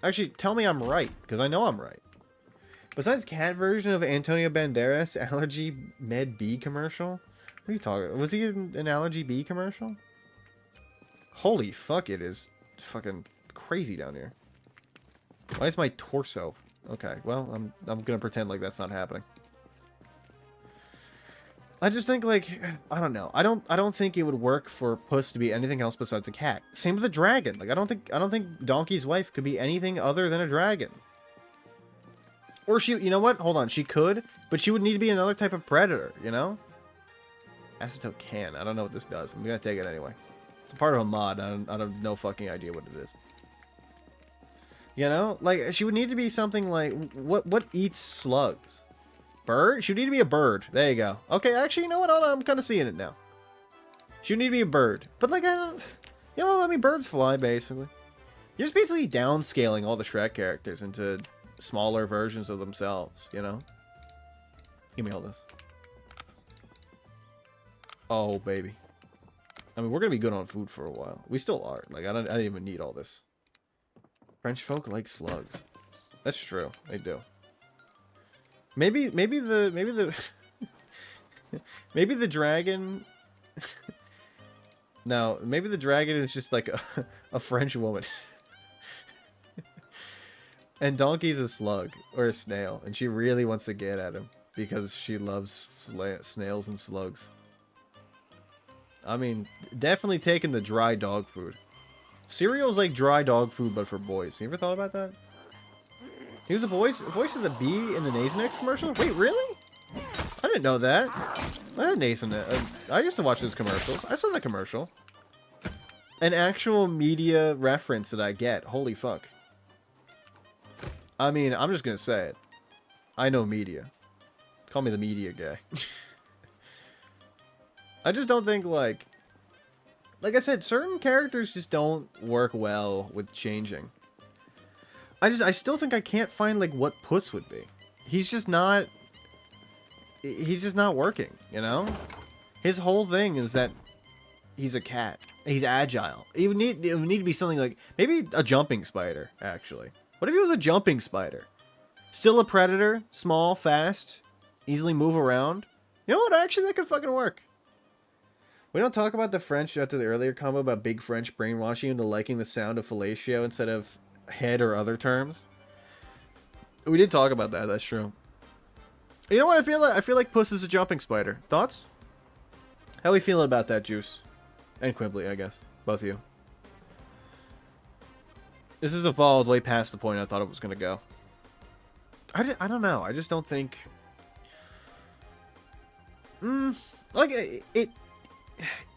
Speaker 2: Actually, tell me I'm right, because I know I'm right. Besides cat version of Antonio Banderas Allergy Med B commercial? What are you talking? Was he in an Allergy B commercial? Holy fuck, it is fucking crazy down here. Why is my torso? Okay, well, I'm gonna pretend like that's not happening. I just think like I don't know. I don't think it would work for Puss to be anything else besides a cat. Same with a dragon. Like I don't think Donkey's wife could be anything other than a dragon. Or she, you know what? Hold on, she could, but she would need to be another type of predator, you know? Acetote can. I don't know what this does. I'm gonna take it anyway. It's a part of a mod. I have no fucking idea what it is. You know, like she would need to be something like what eats slugs? Bird? She would need to be a bird. There you go. Okay, actually, you know what? Hold on, I'm kind of seeing it now. She would need to be a bird. But, like, you know, I mean, birds fly, basically. You're just basically downscaling all the Shrek characters into smaller versions of themselves, you know? Give me all this. Oh, baby. I mean, we're gonna be good on food for a while. We still are. Like, I don't even need all this. French folk like slugs. That's true. They do. Maybe the maybe the dragon. No, maybe the dragon is just like a French woman. And Donkey's a slug or a snail, and she really wants to get at him because she loves snails and slugs. I mean, definitely taking the dry dog food. Cereal's like dry dog food, but for boys. You ever thought about that? He was the voice of the bee in the Nasonex commercial? Wait, really? I didn't know that. I had Nasonex. I used to watch those commercials. I saw the commercial. An actual media reference that I get. Holy fuck. I mean, I'm just gonna say it. I know media. Call me the media guy. I just don't think, like I said, certain characters just don't work well with changing. I still think I can't find, like, what Puss would be. He's just not working, you know? His whole thing is that he's a cat. He's agile. It would need to be something like, maybe a jumping spider, actually. What if he was a jumping spider? Still a predator, small, fast, easily move around. You know what? Actually, that could fucking work. We don't talk about the French after the earlier combo about Big French brainwashing into liking the sound of fellatio instead of head or other terms. We did talk about that. That's true. You know what I feel like? I feel like Puss is a jumping spider. Thoughts? How we feeling about that, Juice? And Quibbly, I guess. Both of you. This has evolved way past the point I thought it was going to go. I don't know. I just don't think... like,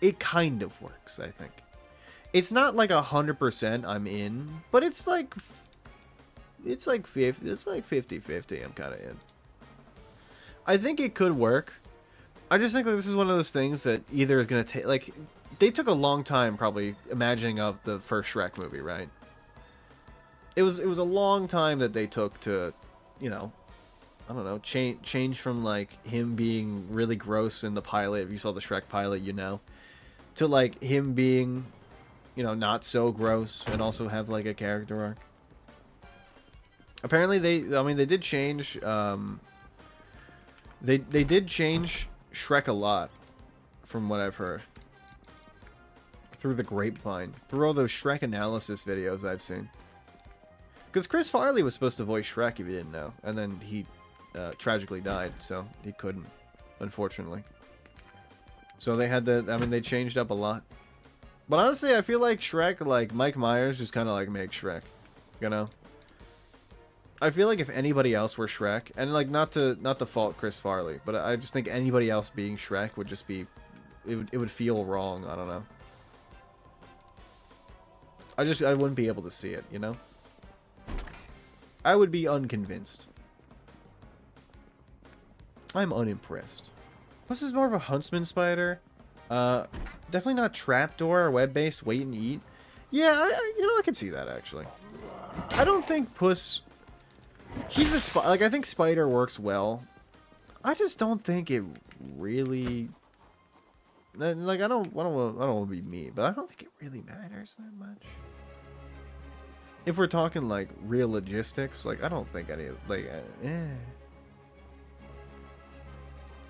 Speaker 2: it kind of works, I think. It's not like 100% I'm in, but it's like 50-50 I'm kind of in. I think it could work. I just think that this is one of those things that either is going to take, like, they took a long time probably imagining up the first Shrek movie, right? It was a long time that they took to, you know, I don't know, change from, like, him being really gross in the pilot, if you saw the Shrek pilot, you know, to, like, him being, you know, not so gross and also have, like, a character arc. Apparently they did change, they did change Shrek a lot, from what I've heard. Through the grapevine. Through all those Shrek analysis videos I've seen. Because Chris Farley was supposed to voice Shrek, if you didn't know. And then he tragically died, so he couldn't, unfortunately. So they had to, I mean, they changed up a lot. But honestly, I feel like Shrek, like, Mike Myers just kind of, like, makes Shrek. You know? I feel like if anybody else were Shrek, and, like, not to fault Chris Farley, but I just think anybody else being Shrek would just be, it would feel wrong, I don't know. I wouldn't be able to see it, you know? I would be unconvinced. I'm unimpressed. This is more of a huntsman spider. Definitely not trapdoor or web-based wait and eat. Yeah, you know, I can see that, actually. I don't think Puss... He's a spider. Like, I think spider works well. I just don't think it really... Like, I don't want to be mean, but I don't think it really matters that much. If we're talking, like, real logistics, like, I don't think any... Like,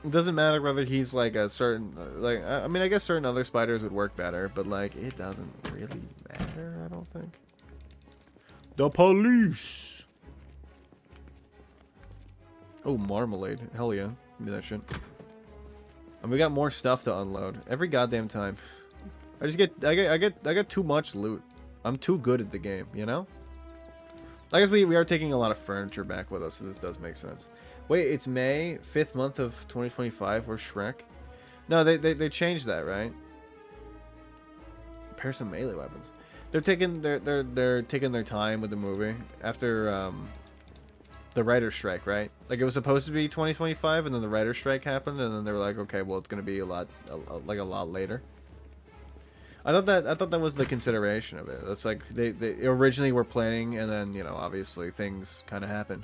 Speaker 2: It doesn't matter whether he's, like, a certain... Like, I mean, I guess certain other spiders would work better, but, like, it doesn't really matter, I don't think. The police! Oh, marmalade. Hell yeah. Give me that shit. And we got more stuff to unload. Every goddamn time. I get too much loot. I'm too good at the game, you know? I guess we are taking a lot of furniture back with us, so this does make sense. Wait, it's May, 5th month of 2025, or Shrek? No, they changed that, right? Repair some melee weapons. They're taking their time with the movie after the writer's strike, right? Like, it was supposed to be 2025, and then the writer's strike happened, and then they were like, okay, well, it's gonna be a lot later. I thought that was the consideration of it. That's like they originally were planning, and then, you know, obviously things kind of happened.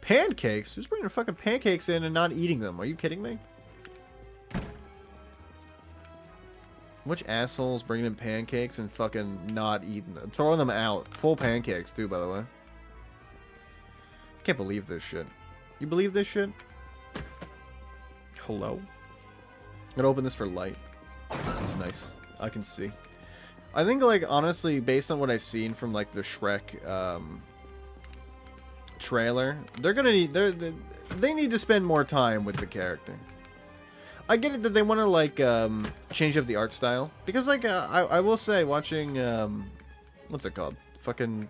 Speaker 2: Pancakes? Who's bringing fucking pancakes in and not eating them? Are you kidding me? Which assholes bringing in pancakes and fucking not eating them? Throwing them out. Full pancakes, too, by the way. I can't believe this shit. You believe this shit? Hello? I'm gonna open this for light. It's nice. I can see. I think, like, honestly, based on what I've seen from, like, the Shrek, trailer, they're gonna need... They need to spend more time with the character. I get it that they want to, like, change up the art style. Because, like, I will say, watching, what's it called? Fucking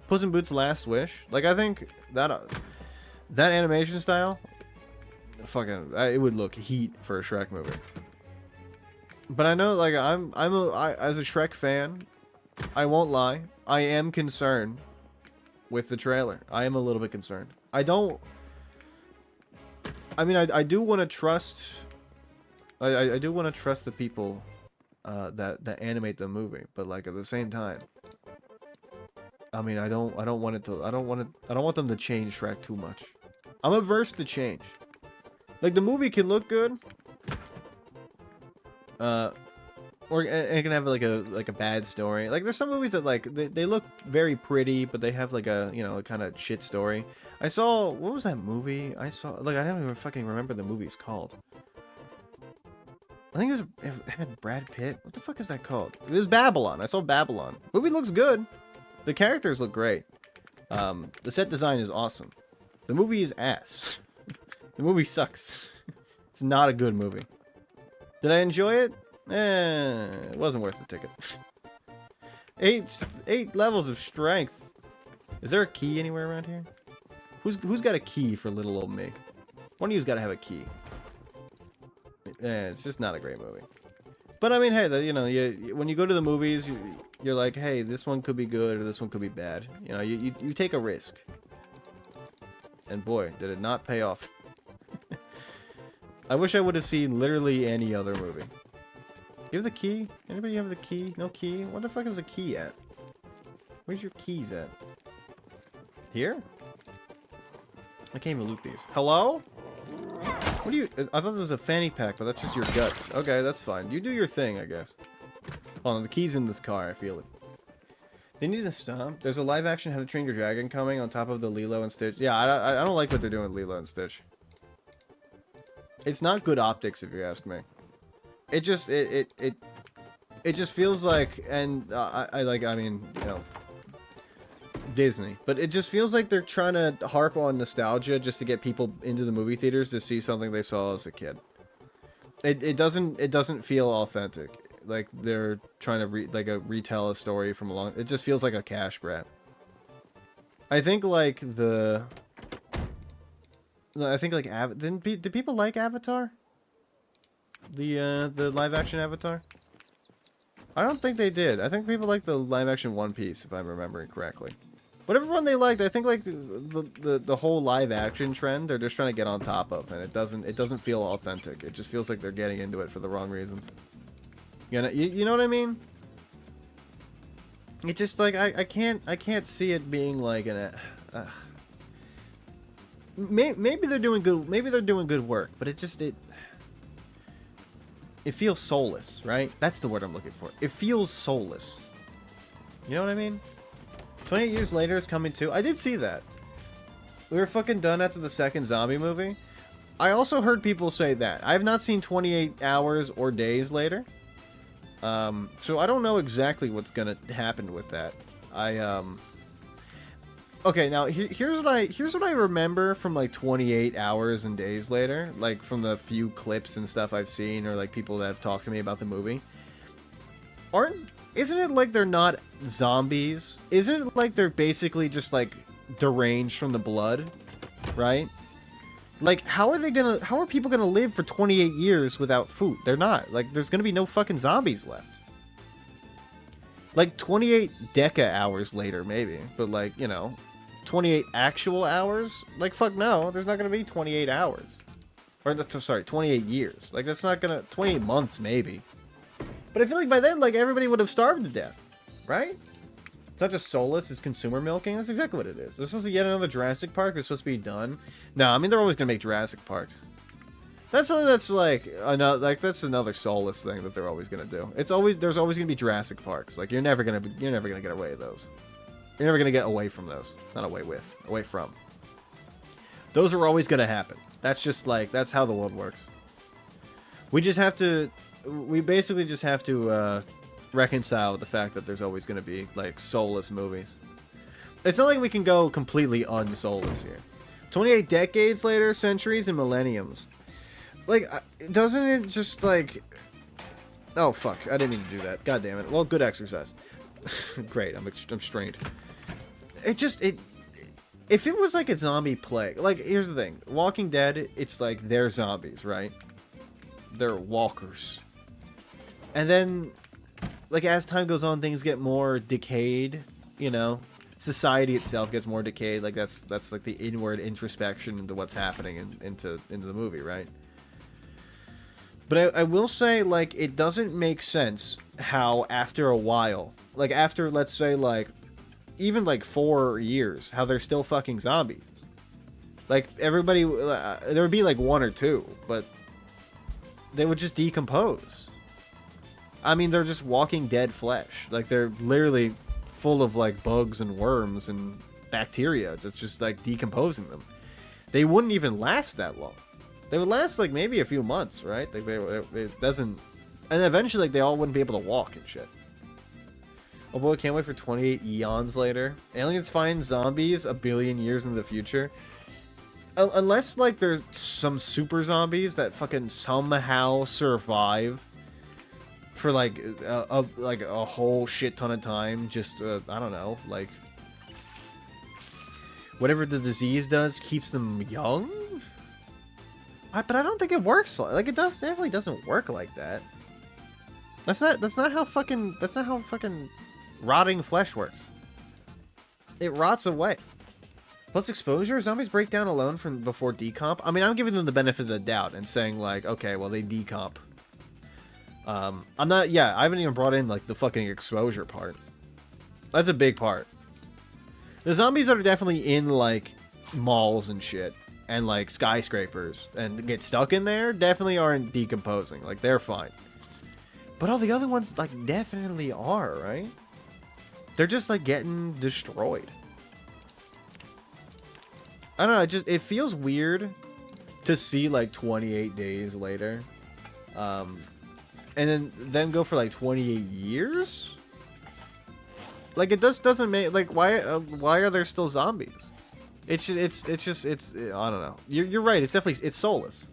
Speaker 2: Puss in Boots' Last Wish. Like, I think that animation style, fucking, it would look heat for a Shrek movie. But I know, like, as a Shrek fan, I won't lie, I am concerned with the trailer. I am a little bit concerned. I do want to trust... I do want to trust the people that animate the movie, but, like, at the same time, I mean, I don't want them to change Shrek too much. I'm averse to change. Like, the movie can look good, or it can have like a bad story. Like, there's some movies that, like, they look very pretty, but they have like a, you know, a kind of shit story. I saw, what was that movie? I saw, like, I don't even fucking remember the movie it's called. I think it had Brad Pitt. What the fuck is that called? It was Babylon. I saw Babylon. Movie looks good. The characters look great. The set design is awesome. The movie is ass. The movie sucks. It's not a good movie. Did I enjoy it? It wasn't worth the ticket. 8 levels of strength. Is there a key anywhere around here? Who's got a key for little old me? One of you's got to have a key. It's just not a great movie. But I mean, hey, you know, when you go to the movies, you're like, hey, this one could be good or this one could be bad. You know, you take a risk. And boy, did it not pay off. I wish I would have seen literally any other movie. You have the key? Anybody have the key? No key? What the fuck is the key at? Where's your keys at? Here? I can't even loot these. Hello? What do you... I thought there was a fanny pack, but that's just your guts. Okay, that's fine. You do your thing, I guess. Hold on, the key's in this car. I feel it. They need to stop. There's a live-action How to Train Your Dragon coming on top of the Lilo and Stitch. Yeah, I don't like what they're doing with Lilo and Stitch. It's not good optics, if you ask me. It just... It just feels like... And I mean, you know... Disney, but it just feels like they're trying to harp on nostalgia just to get people into the movie theaters to see something they saw as a kid. It doesn't feel authentic. Like they're trying to retell a story from a long. It just feels like a cash grab. I think like did people like Avatar? The live action Avatar? I don't think they did. I think people like the live action One Piece, if I'm remembering correctly. Whatever one they liked, I think like the whole live action trend, they're just trying to get on top of, and it doesn't feel authentic. It just feels like they're getting into it for the wrong reasons. You know what I mean? It just like I can't see it being like an. Maybe they're doing good. Maybe they're doing good work, but it feels soulless, right? That's the word I'm looking for. It feels soulless. You know what I mean? 28 years later is coming too. I did see that. We were fucking done after the second zombie movie. I also heard people say that. I have not seen 28 hours or days later. So I don't know exactly what's gonna happen with that. Okay, now here's what I remember from like 28 hours and days later, like from the few clips and stuff I've seen, or like people that have talked to me about the movie. Isn't it like they're not zombies? Isn't it like they're basically just like deranged from the blood, right? Like how are people gonna live for 28 years without food? They're not. Like there's gonna be no fucking zombies left. Like 28 deca hours later maybe, but like, you know, 28 actual hours? Like fuck no, there's not gonna be 28 hours. Or sorry, 28 years. Like that's not gonna 28 months maybe. But I feel like by then, like, everybody would have starved to death, right? It's not just soulless, it's consumer milking. That's exactly what it is. This is yet another Jurassic Park. It's supposed to be done. No, I mean, they're always going to make Jurassic Parks. That's something that's like another, like that's another soulless thing that they're always gonna do. It's always there's always gonna be Jurassic Parks. Like you're never gonna get away with those. You're never gonna get away from those. Not away from. Those are always gonna happen. That's just like that's how the world works. We basically just have to reconcile with the fact that there's always gonna be like soulless movies. It's not like we can go completely unsoulless here. 28 decades later, centuries and millenniums. Like, doesn't it just, like... Oh, fuck. I didn't mean to do that. God damn it. Well, good exercise. Great. I'm strained. If it was, like, a zombie plague... Like, here's the thing. Walking Dead, it's, like, they're zombies, right? They're walkers. And then, like, as time goes on, things get more decayed, you know? Society itself gets more decayed. Like, that's like, the inward introspection into what's happening into the movie, right? But I will say, like, it doesn't make sense how after a while, like, after, let's say, like, even, like, 4 years, how they're still fucking zombies. Like, everybody, there would be, like, 1 or 2, but they would just decompose. I mean, they're just walking dead flesh. Like, they're literally full of, like, bugs and worms and bacteria. It's just, like, decomposing them. They wouldn't even last that long. They would last, like, maybe a few months, right? Like, it doesn't... And eventually, like, they all wouldn't be able to walk and shit. Oh boy, can't wait for 28 eons later. Aliens find zombies a billion years in the future. Unless, like, there's some super zombies that fucking somehow survive for, like, a whole shit ton of time. Just, I don't know, like... Whatever the disease does keeps them young? But I don't think it works like it definitely doesn't work like that. That's not how fucking rotting flesh works. It rots away. Plus exposure, zombies break down alone from before decomp. I mean, I'm giving them the benefit of the doubt and saying like, okay, well they decomp. I haven't even brought in like the fucking exposure part. That's a big part. The zombies that are definitely in like malls and shit. And, like, skyscrapers, and get stuck in there, definitely aren't decomposing. Like, they're fine. But all the other ones, like, definitely are, right? They're just, like, getting destroyed. I don't know, it feels weird to see, like, 28 days later. And then go for, like, 28 years? Like, it doesn't make, like, why are there still zombies? It's just I don't know. You're right. It's definitely it's soulless.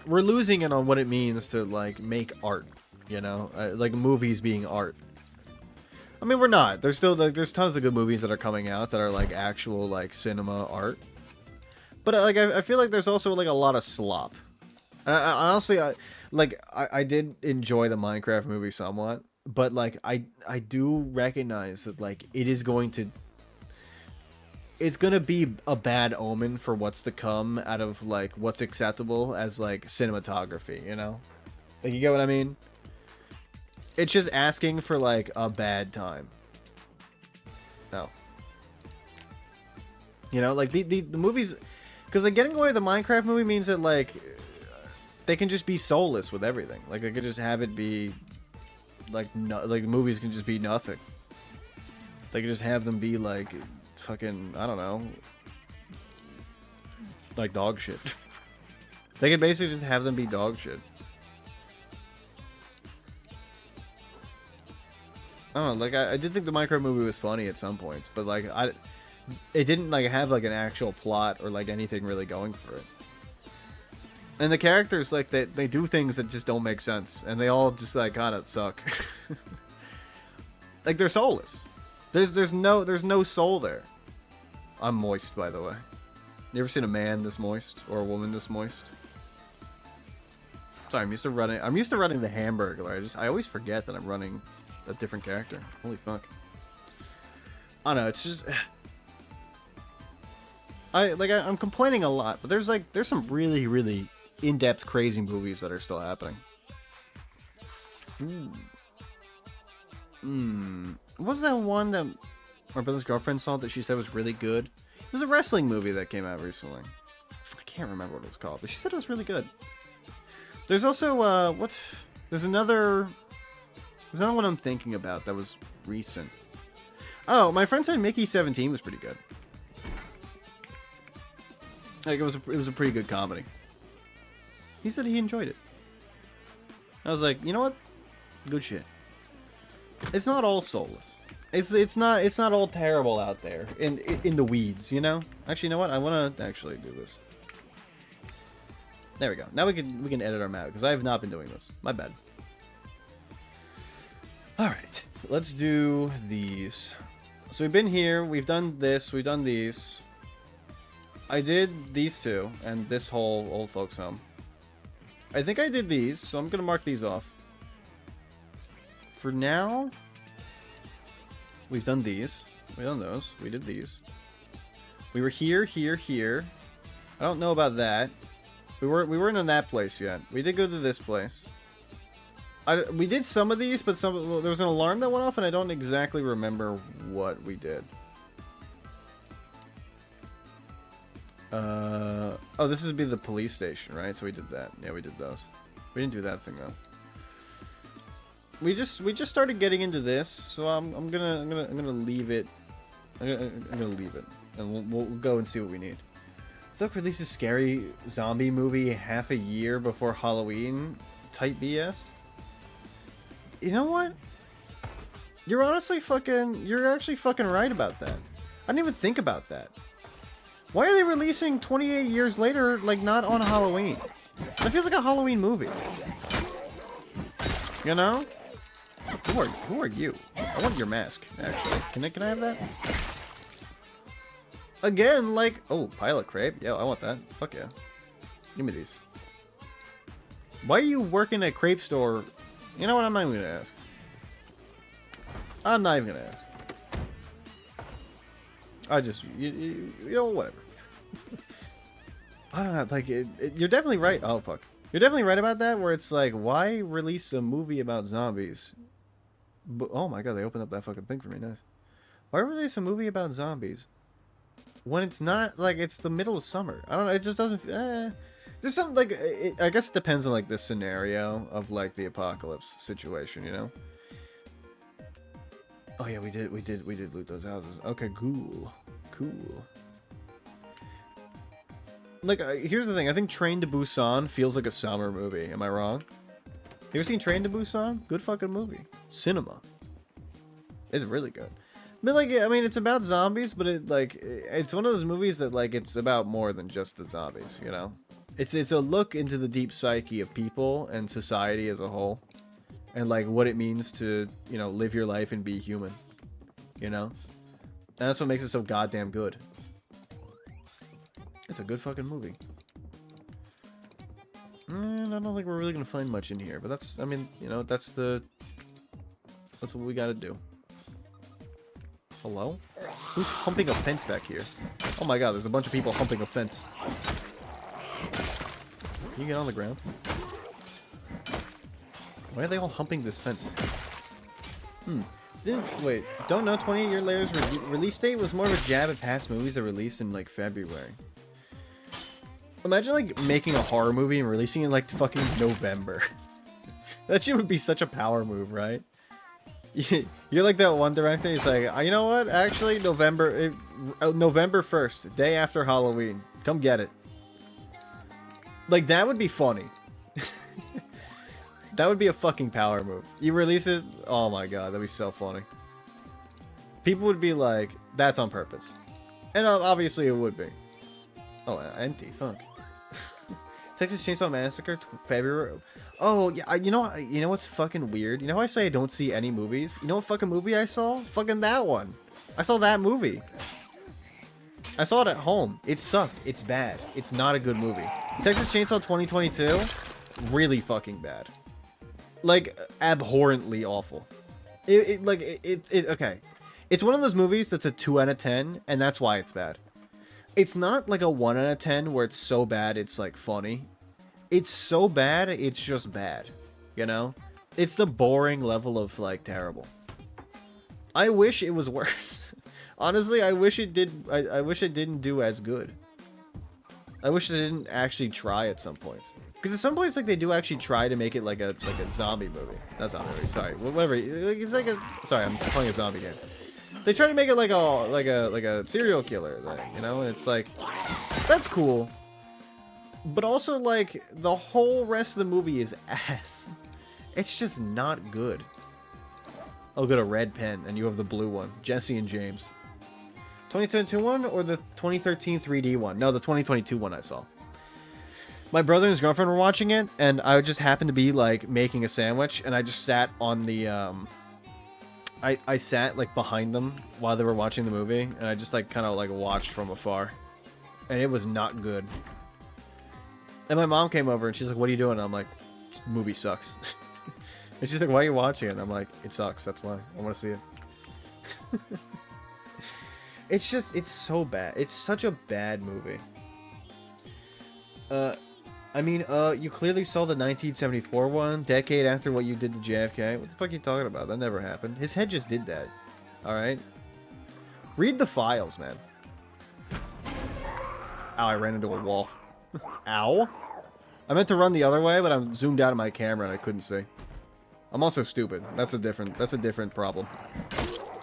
Speaker 2: We're losing it on what it means to like make art, you know, like movies being art. I mean, we're not. There's still like there's tons of good movies that are coming out that are like actual like cinema art. But like I feel like there's also like a lot of slop. I honestly I did enjoy the Minecraft movie somewhat, but like I do recognize that like it's gonna be a bad omen for what's to come out of like what's acceptable as like cinematography, you know? Like, you get what I mean? It's just asking for like a bad time. No. You know, like the movies, because like getting away with the Minecraft movie means that like they can just be soulless with everything. Like they could just have it be like like movies can just be nothing. They could just have them be like fucking, I don't know, like dog shit. They could basically just have them be dog shit. I don't know, like I did think the Minecraft movie was funny at some points, but like it didn't like have like an actual plot or like anything really going for it. And the characters, like they do things that just don't make sense, and they all just like kind of suck. Like they're soulless. There's no soul there. I'm moist, by the way. You ever seen a man this moist or a woman this moist? Sorry, I'm used to running the Hamburglar. I always forget that I'm running a different character. Holy fuck. I don't know, it's just I'm complaining a lot, but there's some really, really in-depth crazy movies that are still happening. What was that one that my brother's girlfriend saw that she said was really good? It was a wrestling movie that came out recently. I can't remember what it was called, but she said it was really good. There's also, there's another one I'm thinking about that was recent. Oh, my friend said Mickey 17 was pretty good. Like, it was a pretty good comedy. He said he enjoyed it. I was like, you know what? Good shit. It's not all soulless. It's not all terrible out there in the weeds, you know? Actually, you know what? I want to actually do this. There we go. Now we can edit our map because I have not been doing this. My bad. All right, let's do these. So we've been here. We've done this. We've done these. I did these two and this whole old folks home. I think I did these, so I'm gonna mark these off. For now, we've done these. We've done those. We did these. We were here, here, here. I don't know about that. We weren't in that place yet. We did go to this place. We did some of these, but there was an alarm that went off, and I don't exactly remember what we did. Oh, this would be the police station, right? So we did that. Yeah, we did those. We didn't do that thing though. We just started getting into this, so I'm gonna leave it. I'm gonna leave it, and we'll go and see what we need. Zuck released a scary zombie movie half a year before Halloween. Type BS. You know what? You're actually fucking right about that. I didn't even think about that. Why are they releasing 28 years later, like, not on Halloween? That feels like a Halloween movie. You know? Who are you? I want your mask, actually. Can I have that? Again, like... Oh, pilot crepe? Yeah, I want that. Fuck yeah. Give me these. Why are you working at a crepe store? You know what? I'm not even gonna ask. I'm not even gonna ask. I just... You know, whatever. I don't know, like, you're definitely right. Oh, fuck. You're definitely right about that, where it's like, why release a movie about zombies? But, oh my god, they opened up that fucking thing for me, nice. Why release a movie about zombies when it's not, like, it's the middle of summer? I don't know, it just doesn't, there's something, like, I guess it depends on, like, the scenario of, like, the apocalypse situation, you know? Oh yeah, we did loot those houses. Okay, cool. Like, here's the thing. I think Train to Busan feels like a summer movie. Am I wrong? You ever seen Train to Busan? Good fucking movie. Cinema. It's really good. But, like, I mean, it's about zombies, but it's one of those movies that, like, it's about more than just the zombies, you know? It's a look into the deep psyche of people and society as a whole. And, like, what it means to, you know, live your life and be human. You know? And that's what makes it so goddamn good. It's a good fucking movie. And I don't think we're really gonna find much in here, but that's, I mean, you know, that's what we gotta do. Hello? Who's humping a fence back here? Oh my god, there's a bunch of people humping a fence. Can you get on the ground? Why are they all humping this fence? Wait, don't know, 28 Year Later's release date was more of a jab at past movies that released in, like, February. Imagine, like, making a horror movie and releasing it in, like, fucking November. That shit would be such a power move, right? You're like that one director, he's like, you know what, actually, November 1st, day after Halloween. Come get it. Like, that would be funny. That would be a fucking power move. You release it, oh my god, that'd be so funny. People would be like, that's on purpose. And obviously it would be. Oh, empty, fuck. Texas Chainsaw Massacre, February. Oh, yeah, you know what's fucking weird? You know how I say I don't see any movies? You know what fucking movie I saw? Fucking that one. I saw that movie. I saw it at home. It sucked. It's bad. It's not a good movie. Texas Chainsaw 2022, really fucking bad. Like, abhorrently awful. Okay. It's one of those movies that's a 2 out of 10, and that's why it's bad. It's not like a 1 out of 10 where it's so bad it's, like, funny. It's so bad, it's just bad. You know? It's the boring level of, like, terrible. I wish it was worse. Honestly, I wish it didn't do as good. I wish they didn't actually try at some points. Because at some points, like, they do actually try to make it like a zombie movie. That's not movie. Sorry, whatever. It's like a. Sorry, I'm playing a zombie game. They try to make it like a serial killer thing, you know? And it's like, that's cool. But also, like, the whole rest of the movie is ass. It's just not good. I'll get a red pen, and you have the blue one. Jesse and James. 2022 one or the 2013 3D one? No, the 2022 one I saw. My brother and his girlfriend were watching it, and I just happened to be, like, making a sandwich, and I just sat on the, I sat, like, behind them while they were watching the movie, and I just, like, kind of, like, watched from afar. And it was not good. And my mom came over, and she's like, what are you doing? And I'm like, this movie sucks. And she's like, why are you watching it? And I'm like, it sucks, that's why. I want to see it. It's just, it's so bad. It's such a bad movie. I mean, you clearly saw the 1974 one, decade after what you did to JFK. What the fuck are you talking about? That never happened. His head just did that. Alright? Read the files, man. Ow, I ran into a wall. Ow. I meant to run the other way, but I'm zoomed out of my camera and I couldn't see. I'm also stupid. That's a different problem.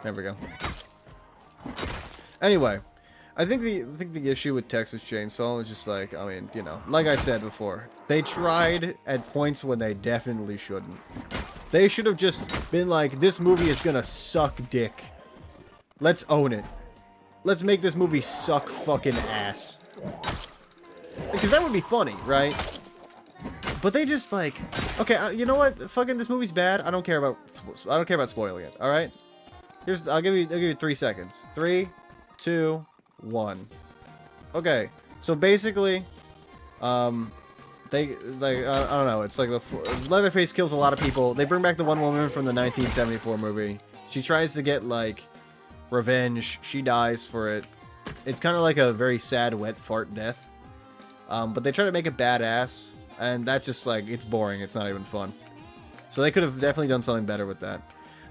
Speaker 2: There we go. Anyway, I think the issue with Texas Chainsaw is just like, I mean, you know, like I said before, they tried at points when they definitely shouldn't. They should have just been like, this movie is gonna suck dick. Let's own it. Let's make this movie suck fucking ass. Because that would be funny, right? But they just like, okay, you know what? Fucking this movie's bad. I don't care about spoiling it. All right. I'll give you 3 seconds. 3, 2, 1. Okay. So basically, I don't know. It's like Leatherface kills a lot of people. They bring back the one woman from the 1974 movie. She tries to get like revenge. She dies for it. It's kind of like a very sad wet fart death. But they try to make it badass, and that's just like, it's boring. It's not even fun. So they could have definitely done something better with that.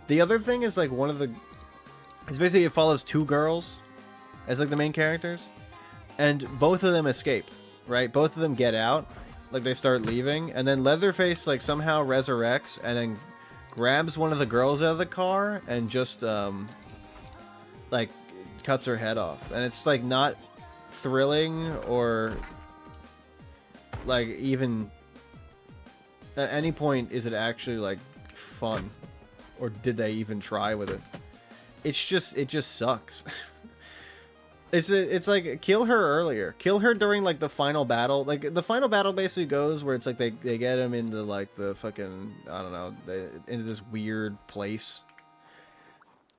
Speaker 2: The other thing is like it's basically it follows 2 girls as like the main characters, and both of them escape, right? Both of them get out, like they start leaving, and then Leatherface like somehow resurrects and then grabs one of the girls out of the car and just like cuts her head off, and it's like not thrilling or like even at any point is it actually like fun, or did they even try with it? It just sucks. It's like kill her earlier, kill her during like the final battle. Like the final battle basically goes where it's like they get him into like the fucking, I don't know, into this weird place.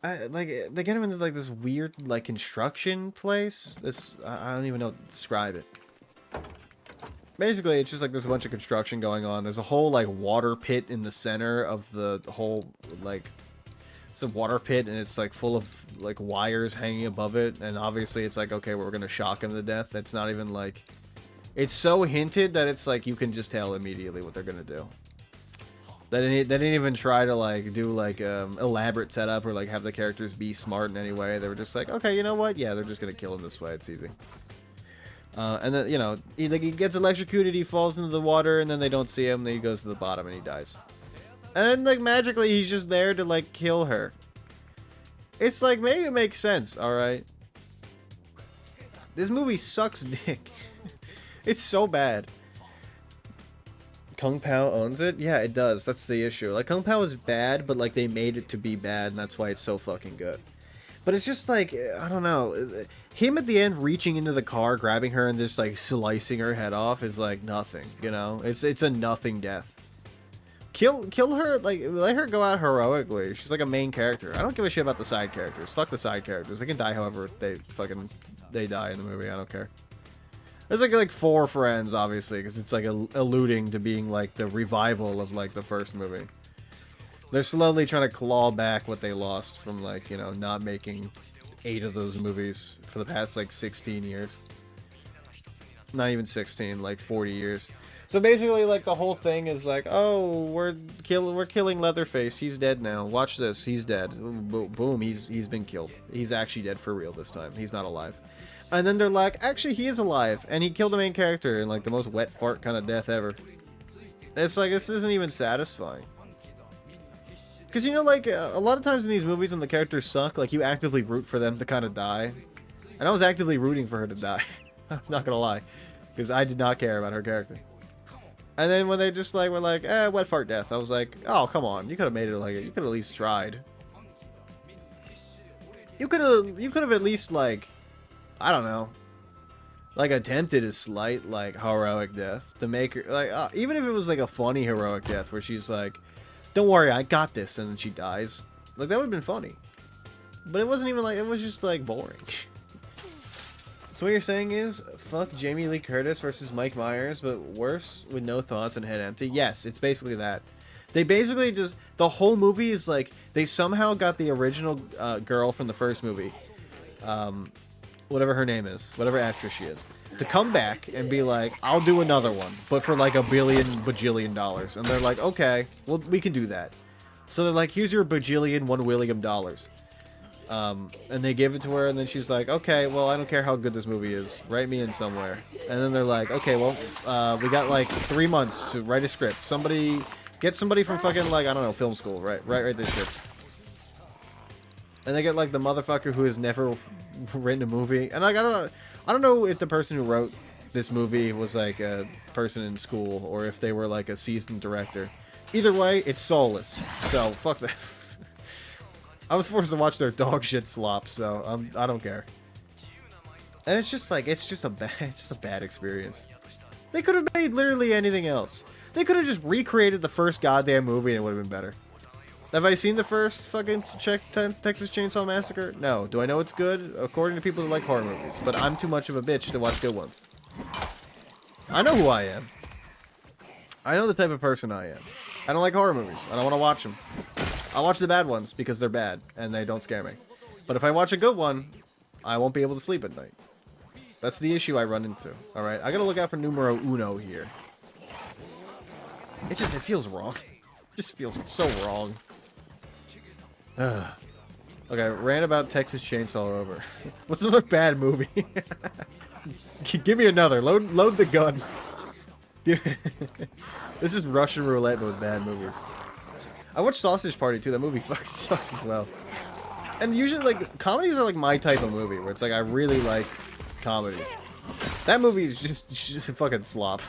Speaker 2: Like they get him into like this weird like construction place. I don't even know how to describe it. Basically, it's just like there's a bunch of construction going on. There's a whole like water pit in the center of the whole like, it's a water pit, and it's like full of like wires hanging above it, and obviously it's like, okay, we're gonna shock him to death. It's not even like, it's so hinted that it's like you can just tell immediately what they're gonna do. They didn't even try to like do like elaborate setup or like have the characters be smart in any way. They were just like, okay, you know what? Yeah, they're just gonna kill him this way. It's easy. And then, you know, he gets electrocuted, he falls into the water, and then they don't see him, then he goes to the bottom and he dies. And then, like, magically, he's just there to, like, kill her. It's like, maybe it makes sense, alright? This movie sucks dick. It's so bad. Kung Pao owns it? Yeah, it does. That's the issue. Like, Kung Pao is bad, but, like, they made it to be bad, and that's why it's so fucking good. But it's just like, I don't know, him at the end reaching into the car, grabbing her, and just like slicing her head off is like nothing, you know? It's a nothing death. Kill her, like, let her go out heroically. She's like a main character. I don't give a shit about the side characters. Fuck the side characters. They can die however they die in the movie. I don't care. There's like 4 friends, obviously, because it's like alluding to being like the revival of like the first movie. They're slowly trying to claw back what they lost from, like, you know, not making 8 of those movies for the past, like, 16 years. Not even 16, like, 40 years. So basically, like, the whole thing is like, oh, we're killing Leatherface. He's dead now. Watch this. He's dead. Boom. He's been killed. He's actually dead for real this time. He's not alive. And then they're like, actually, he is alive, and he killed the main character in like the most wet fart kind of death ever. It's like, this isn't even satisfying. Because, you know, like, a lot of times in these movies when the characters suck, like, you actively root for them to kind of die. And I was actively rooting for her to die. I'm not gonna lie. Because I did not care about her character. And then when they just, like, were like, wet fart death, I was like, oh, come on. You could have made it like it. You could have at least tried. You could have at least, like, I don't know, like, attempted a slight, like, heroic death to make her, like, even if it was, like, a funny heroic death where she's like, don't worry, I got this, and then she dies. Like, that would have been funny. But it wasn't even, like, it was just, like, boring. So what you're saying is, fuck Jamie Lee Curtis versus Mike Myers, but worse, with no thoughts and head empty? Yes, it's basically that. They basically just, the whole movie is, like, they somehow got the original girl from the first movie, whatever her name is, whatever actress she is, to come back and be like, I'll do another one, but for like $1 bajillion dollars. And they're like, okay, well, we can do that. So they're like, here's your bajillion $1 William dollars. And they give it to her, and then she's like, okay, well, I don't care how good this movie is. Write me in somewhere. And then they're like, okay, well, we got like 3 months to write a script. Get somebody from fucking, like, I don't know, film school, write this script. And they get, like, the motherfucker who has never written a movie. And, like, I don't know if the person who wrote this movie was, like, a person in school, or if they were, like, a seasoned director. Either way, it's soulless. So, fuck that. I was forced to watch their dog shit slop, so I don't care. And it's just, like, it's just a bad experience. They could have made literally anything else. They could have just recreated the first goddamn movie and it would have been better. Have I seen the first fucking Texas Chainsaw Massacre? No. Do I know it's good? According to people who like horror movies. But I'm too much of a bitch to watch good ones. I know who I am. I know the type of person I am. I don't like horror movies. I don't want to watch them. I watch the bad ones because they're bad and they don't scare me. But if I watch a good one, I won't be able to sleep at night. That's the issue I run into. Alright, I gotta look out for numero uno here. It feels wrong. It just feels so wrong. Okay, ran about Texas Chainsaw over. What's another bad movie? Give me another. Load the gun. This is Russian roulette with bad movies. I watched Sausage Party too. That movie fucking sucks as well. And usually, like, comedies are like my type of movie, where it's like I really like comedies. That movie is just a fucking slop.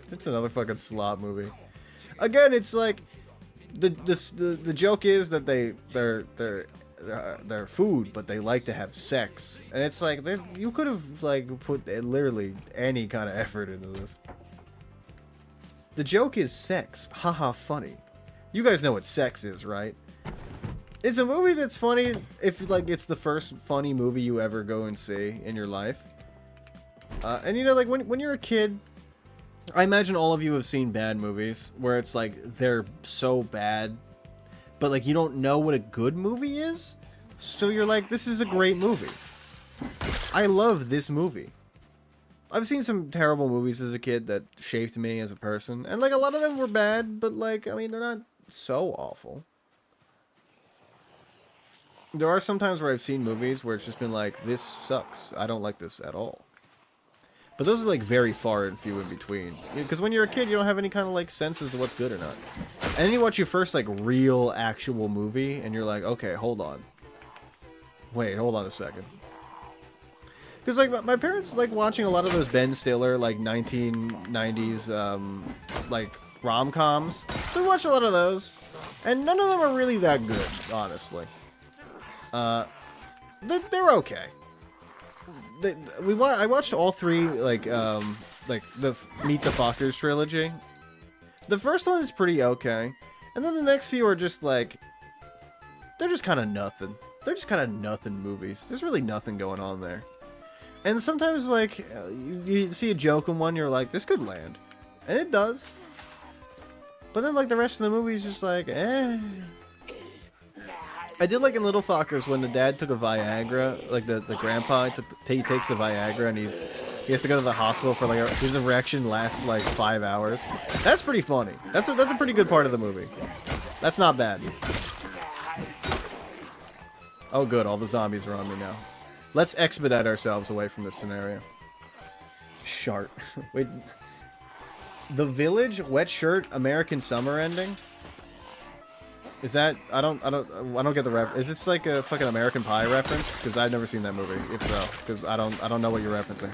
Speaker 2: It's another fucking slop movie. Again, it's like the joke is that they're food, but they like to have sex, and it's like you could have like put literally any kind of effort into this. The joke is sex. Haha, funny. You guys know what sex is, right? It's a movie that's funny if like it's the first funny movie you ever go and see in your life. And you know, like when you're a kid, I imagine all of you have seen bad movies where it's like they're so bad, but like you don't know what a good movie is, so you're like, this is a great movie. I love this movie. I've seen some terrible movies as a kid that shaped me as a person, and like a lot of them were bad, but like, I mean, they're not so awful. There are some times where I've seen movies where it's just been like, this sucks. I don't like this at all. But those are like very far and few in between. Because when you're a kid, you don't have any kind of like sense as to what's good or not. And then you watch your first like real actual movie, and you're like, okay, hold on. Wait, hold on a second. Because like my parents like watching a lot of those Ben Stiller like 1990s like rom-coms. So we watch a lot of those, and none of them are really that good, honestly. They're okay. I watched all three like the Meet the Fockers trilogy. The first one is pretty okay, and then the next few are just like they're just kind of nothing. They're just kind of nothing movies. There's really nothing going on there. And sometimes like you see a joke in one, you're like, this could land, and it does. But then like the rest of the movie is just like, eh. I did like in Little Fockers when the dad took a Viagra, like the grandpa he takes the Viagra and he has to go to the hospital for like his erection lasts like 5 hours. That's pretty funny. That's a pretty good part of the movie. That's not bad. Oh good, all the zombies are on me now. Let's expedite ourselves away from this scenario. Shart. Wait. The Village, Wet Shirt, American Summer ending? Is that... I don't get the ref... Is this like a fucking American Pie reference? Because I've never seen that movie, if so. Because I don't know what you're referencing.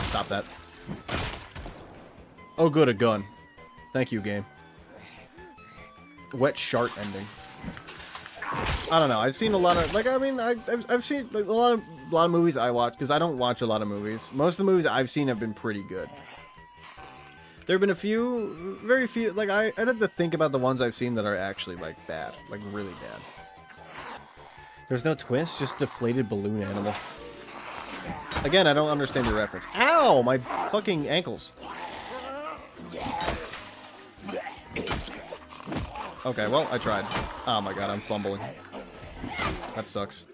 Speaker 2: Stop that. Oh good, a gun. Thank you, game. Wet Shart ending. I don't know. I've seen a lot of... Like, I mean, I've seen like, a lot of movies I watch, because I don't watch a lot of movies. Most of the movies I've seen have been pretty good. There have been a few, very few, like, I'd have to think about the ones I've seen that are actually, like, bad. Like, really bad. There's no twist, just deflated balloon animal. Again, I don't understand your reference. Ow! My fucking ankles. Okay, well, I tried. Oh my god, I'm fumbling. That sucks.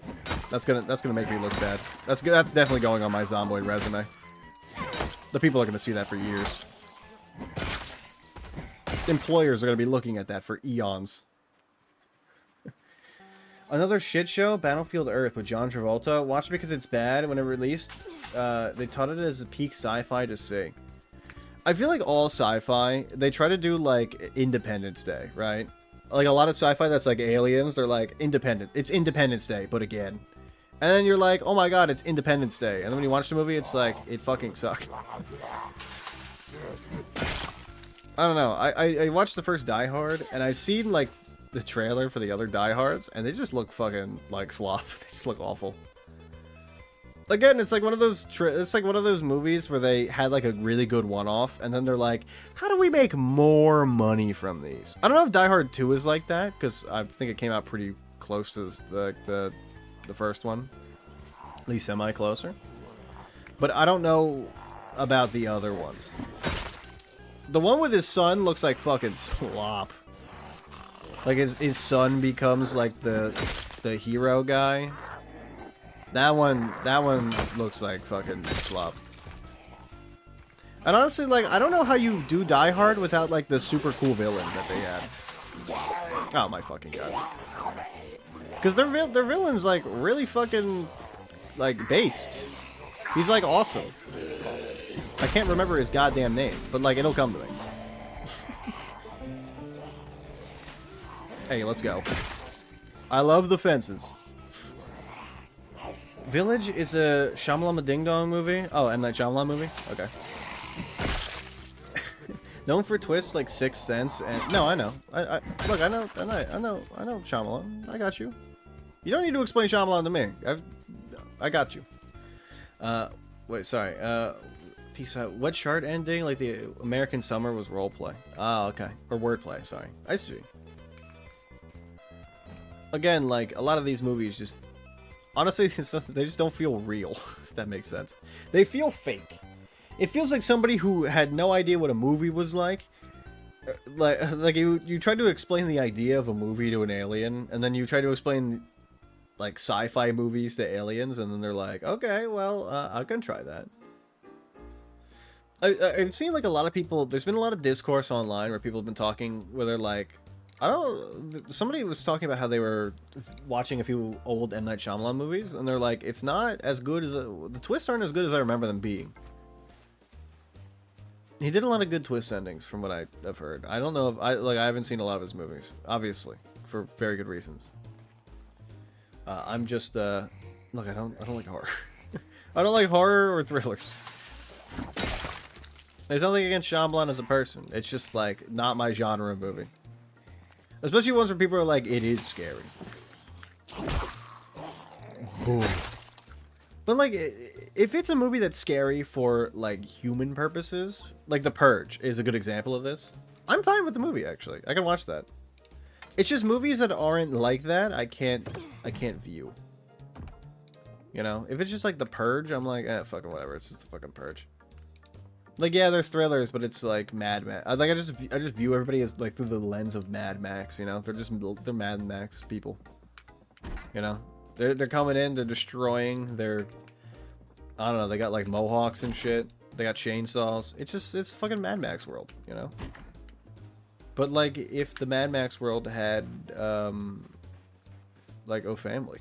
Speaker 2: That's gonna make me look bad. That's definitely going on my Zomboid resume. The people are gonna see that for years. Employers are going to be looking at that for eons. Another shit show, Battlefield Earth with John Travolta. Watched because it's bad. When it released, they taught it as a peak sci-fi to see. I feel like all sci-fi, they try to do like Independence Day, right? Like a lot of sci-fi that's like aliens, they're like it's Independence Day, but again. And then you're like, oh my god, it's Independence Day. And then when you watch the movie, it's like, it fucking sucks. I don't know. I watched the first Die Hard, and I've seen, like, the trailer for the other Die Hards, and they just look fucking, like, slop. They just look awful. Again, it's like one of those movies where they had, like, a really good one-off, and then they're like, how do we make more money from these? I don't know if Die Hard 2 is like that, because I think it came out pretty close to the first one. At least semi-closer. But I don't know about the other ones. The one with his son looks like fucking slop. Like his son becomes like the hero guy. That one looks like fucking slop. And honestly, like, I don't know how you do Die Hard without like the super cool villain that they had. Oh my fucking god. Because their villain's like really fucking like based. He's like awesome. I can't remember his goddamn name, but like it'll come to me. Hey, let's go. I love the fences. Village is a Shyamalama Ding Dong movie. Oh, M. Night Shyamalan movie? Okay. Known for twists like Sixth Sense and... No, I know. Look, I know Shyamalan. I got you. You don't need to explain Shyamalan to me. I got you. Wait, sorry. Peace out. What chart ending? Like the American Summer was roleplay. Oh, okay. Or wordplay, sorry. I see. Again, like, a lot of these movies just... Honestly, they just don't feel real, if that makes sense. They feel fake. It feels like somebody who had no idea what a movie was like. Like you try to explain the idea of a movie to an alien, and then you try to explain, like, sci-fi movies to aliens, and then they're like, okay, well, I can try that. I've seen, like, a lot of people... There's been a lot of discourse online where people have been talking where they're like... Somebody was talking about how they were watching a few old M. Night Shyamalan movies, and they're like, it's not as good as... the twists aren't as good as I remember them being. He did a lot of good twist endings, from what I've heard. I don't know if... I haven't seen a lot of his movies, obviously, for very good reasons. I'm just... Look, I don't like horror. I don't like horror or thrillers. There's nothing against Shyamalan as a person. It's just, like, not my genre of movie. Especially ones where people are like, it is scary. Boom. But, like, if it's a movie that's scary for, like, human purposes, like The Purge is a good example of this, I'm fine with the movie, actually. I can watch that. It's just movies that aren't like that, I can't view. You know? If it's just, like, The Purge, I'm like, fucking whatever. It's just the fucking Purge. Like, yeah, there's thrillers, but it's like Mad Max. Like, I just view everybody as like through the lens of Mad Max. You know, they're Mad Max people. You know, they're coming in, they're destroying. I don't know. They got like mohawks and shit. They got chainsaws. It's fucking Mad Max world. You know. But like, if the Mad Max world had like Oh Family.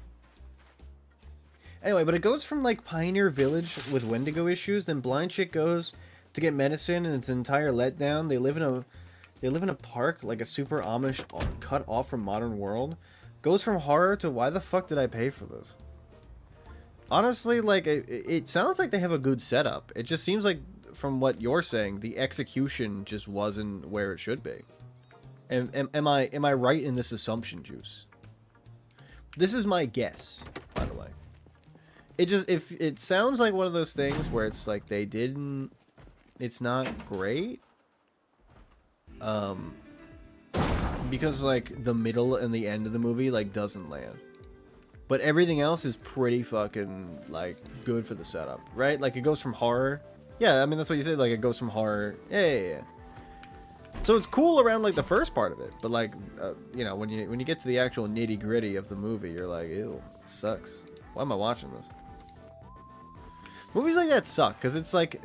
Speaker 2: Anyway, but it goes from like Pioneer Village with Wendigo issues, then blind chick goes to get medicine and it's an entire letdown. They live in a park, like a super Amish cut off from modern world. Goes from horror to why the fuck did I pay for this? Honestly, like it sounds like they have a good setup. It just seems like from what you're saying, the execution just wasn't where it should be. Am I right in this assumption, Juice? This is my guess, by the way. It sounds like one of those things where it's like they didn't. It's not great. Because like the middle and the end of the movie like doesn't land. But everything else is pretty fucking like good for the setup, right? Like it goes from horror. Yeah, I mean that's what you said. Like it goes from horror. Yeah. So it's cool around like the first part of it, but like you know, when you get to the actual nitty gritty of the movie, you're like, ew, sucks. Why am I watching this? Movies like that suck because it's like,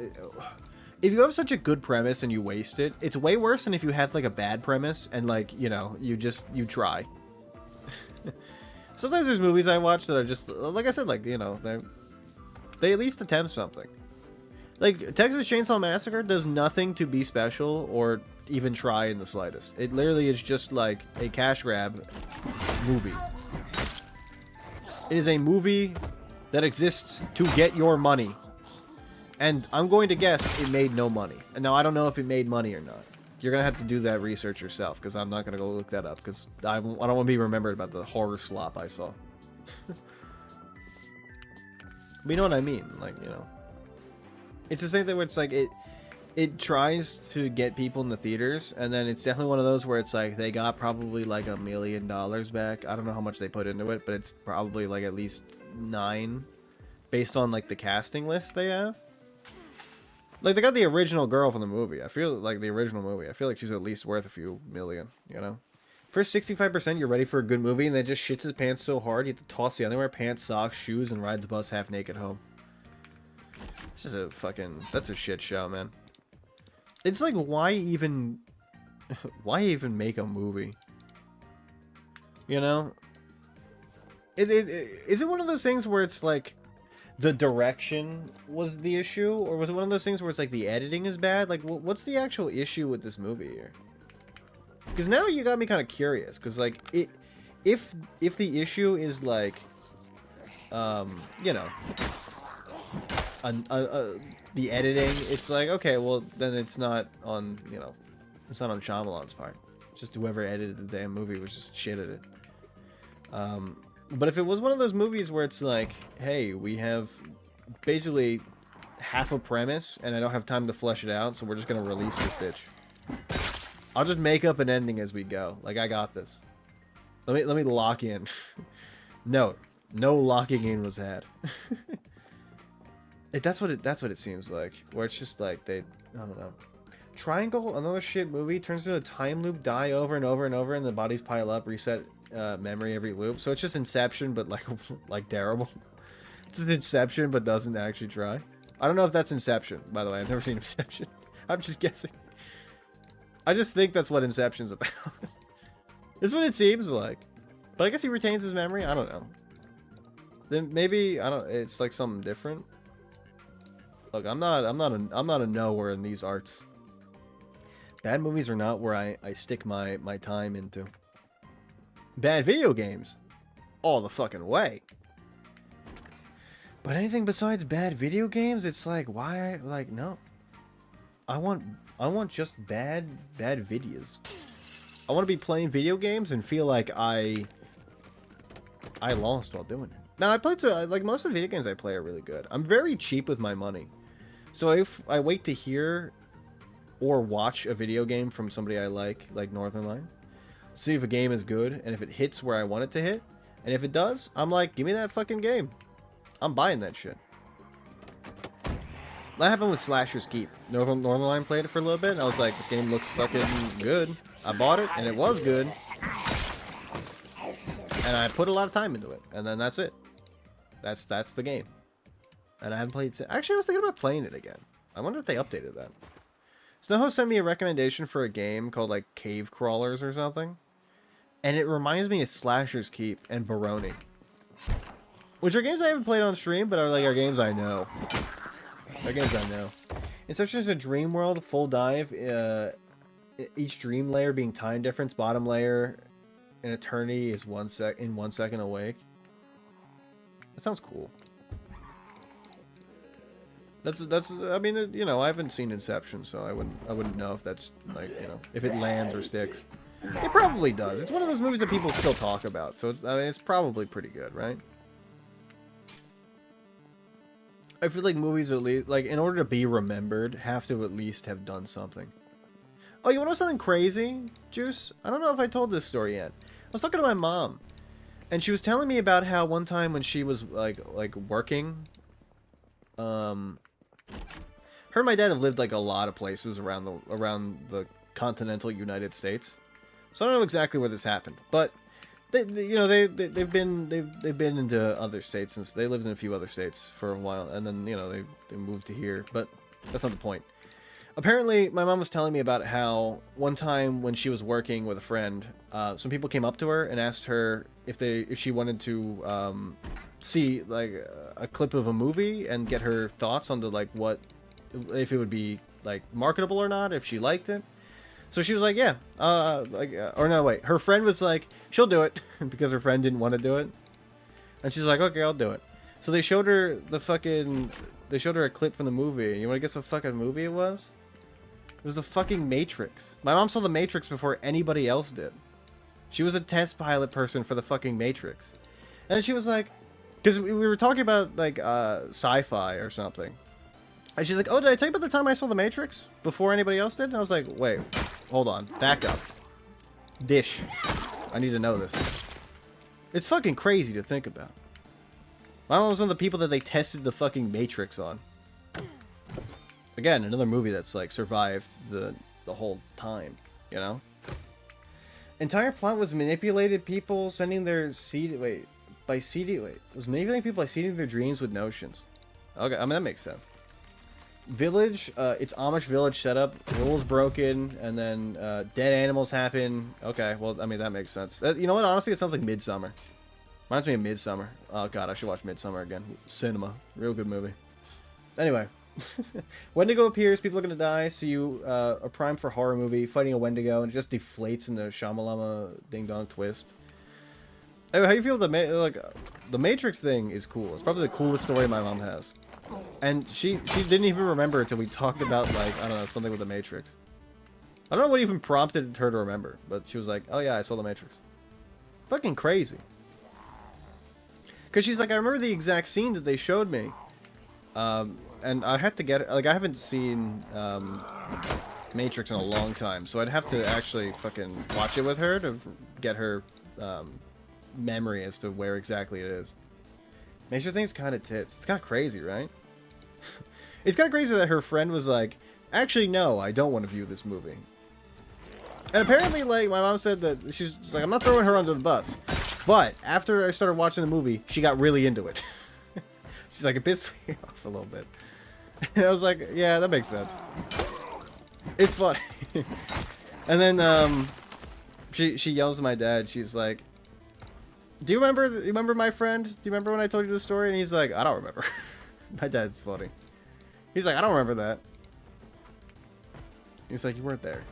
Speaker 2: if you have such a good premise and you waste it, it's way worse than if you have like a bad premise and like, you know, you try. Sometimes there's movies I watch that are just, like I said, like, you know, they at least attempt something. Like, Texas Chainsaw Massacre does nothing to be special or even try in the slightest. It literally is just like a cash grab movie. It is a movie that exists to get your money. And I'm going to guess it made no money. And now I don't know if it made money or not. You're going to have to do that research yourself, because I'm not going to go look that up, because I don't want to be remembered about the horror slop I saw. But you know what I mean? Like, you know. It's the same thing where it's like, it tries to get people in the theaters, and then it's definitely one of those where it's like, they got probably like $1 million back. I don't know how much they put into it, but it's probably like at least 9, based on like the casting list they have. Like, they got the original girl from the movie. I feel like the original movie. I feel like she's at least worth a few million, you know? First 65%, you're ready for a good movie, and then just shits his pants so hard, you have to toss the underwear, pants, socks, shoes, and ride the bus half naked home. It's just a fucking... That's a shit show, man. It's like, why even... why even make a movie? You know? Is it one of those things where it's like... the direction was the issue, or was it one of those things where it's like the editing is bad? Like, what's the actual issue with this movie here? Because now you got me kind of curious, because like if the issue is like you know, the editing, it's like, okay, well then it's not on, you know, it's not on Shyamalan's part. It's just whoever edited the damn movie was just shit at it. But if it was one of those movies where it's like, hey, we have basically half a premise and I don't have time to flesh it out, so we're just going to release this bitch. I'll just make up an ending as we go. Like, I got this. Let me lock in. Note, no locking in was had. That's what it seems like. Where it's just like I don't know. Triangle, another shit movie, turns into a time loop, die over and over and over, and the bodies pile up, reset memory every loop. So it's just Inception, but like terrible. It's just Inception, but doesn't actually try. I don't know if that's Inception, by the way. I've never seen Inception. I'm just guessing. I just think that's what Inception's about. This is what it seems like. But I guess he retains his memory. I don't know. Then maybe it's like something different. Look, I'm not a knower in these arts. Bad movies are not where I stick my time into. Bad video games, all the fucking way. But anything besides bad video games, it's like, why? Like, no. I want just bad videos. I want to be playing video games and feel like I lost while doing it. Now, I played like most of the video games I play are really good. I'm very cheap with my money, so if I wait to hear or watch a video game from somebody I like Northernlion, see if a game is good, and if it hits where I want it to hit, and if it does, I'm like, give me that fucking game. I'm buying that shit. That happened with Slasher's Keep. Northernlion played it for a little bit, and I was like, this game looks fucking good. I bought it, and it was good. And I put a lot of time into it, and then that's it. That's the game. And I haven't played it. Actually, I was thinking about playing it again. I wonder if they updated that. Snoho sent me a recommendation for a game called like Cave Crawlers or something. And it reminds me of Slasher's Keep and Baroni. Which are games I haven't played on stream, but are games I know. They're games I know. Inception is a dream world, full dive. Each dream layer being time difference. Bottom layer, an eternity is 1 second awake. That sounds cool. That's. I mean, you know, I haven't seen Inception, so I wouldn't know if that's like, you know, if it lands or sticks. It probably does. It's one of those movies that people still talk about, so I mean, it's probably pretty good, right? I feel like movies, at least, like, in order to be remembered, have to at least have done something. Oh, you want to know something crazy, Juice? I don't know if I told this story yet. I was talking to my mom, and she was telling me about how one time when she was like working, her and my dad have lived like a lot of places around the continental United States. So I don't know exactly where this happened, but they've been into other states, since they lived in a few other states for a while, and then, you know, they moved to here, but that's not the point. Apparently, my mom was telling me about how one time when she was working with a friend, some people came up to her and asked her if she wanted to see like a clip of a movie and get her thoughts on the like what if it would be like marketable or not, if she liked it. So she was like, yeah, or no, wait, her friend was like, she'll do it because her friend didn't want to do it, and she's like, okay, I'll do it. So they showed her a clip from the movie. You want to guess what fucking movie it was? It was the fucking Matrix. My mom saw the Matrix before anybody else did. She was a test pilot person for the fucking Matrix. And she was like, because we were talking about like sci-fi or something. And she's like, oh, did I tell you about the time I saw the Matrix before anybody else did? And I was like, wait, hold on, back up. Dish. I need to know this. It's fucking crazy to think about. My mom was one of the people that they tested the fucking Matrix on. Again, another movie that's like survived the whole time, you know? Entire plot was manipulated people sending their was manipulating people by seeding their dreams with notions. Okay, I mean, that makes sense. Village, it's Amish village setup, rules broken, and then dead animals happen. Okay, well, I mean, that makes sense. You know what, honestly, it sounds like Midsummer. Reminds me of Midsummer. Oh god, I should watch Midsummer again. Cinema. Real good movie. Anyway. Wendigo appears, people are gonna die, so you are primed for horror movie, fighting a Wendigo, and it just deflates in the Shamalama Ding Dong twist. Anyway, how you feel the Matrix thing is cool. It's probably the coolest story my mom has. And she didn't even remember until we talked about, like, I don't know, something with the Matrix. I don't know what even prompted her to remember, but she was like, oh yeah, I saw the Matrix. Fucking crazy. Because she's like, I remember the exact scene that they showed me. And I had to get it, like, I haven't seen Matrix in a long time, so I'd have to actually fucking watch it with her to get her memory as to where exactly it is. Matrix thing's kind of tits. It's kind of crazy, right? It's kind of crazy that her friend was like, actually, no, I don't want to view this movie. And apparently, like, my mom said that she's like, I'm not throwing her under the bus. But after I started watching the movie, she got really into it. She's like, it pissed me off a little bit. And I was like, yeah, that makes sense. It's funny. And then she yells at my dad. She's like, do you remember my friend? Do you remember when I told you the story? And he's like, I don't remember. My dad's funny. He's like, I don't remember that. He's like, you weren't there.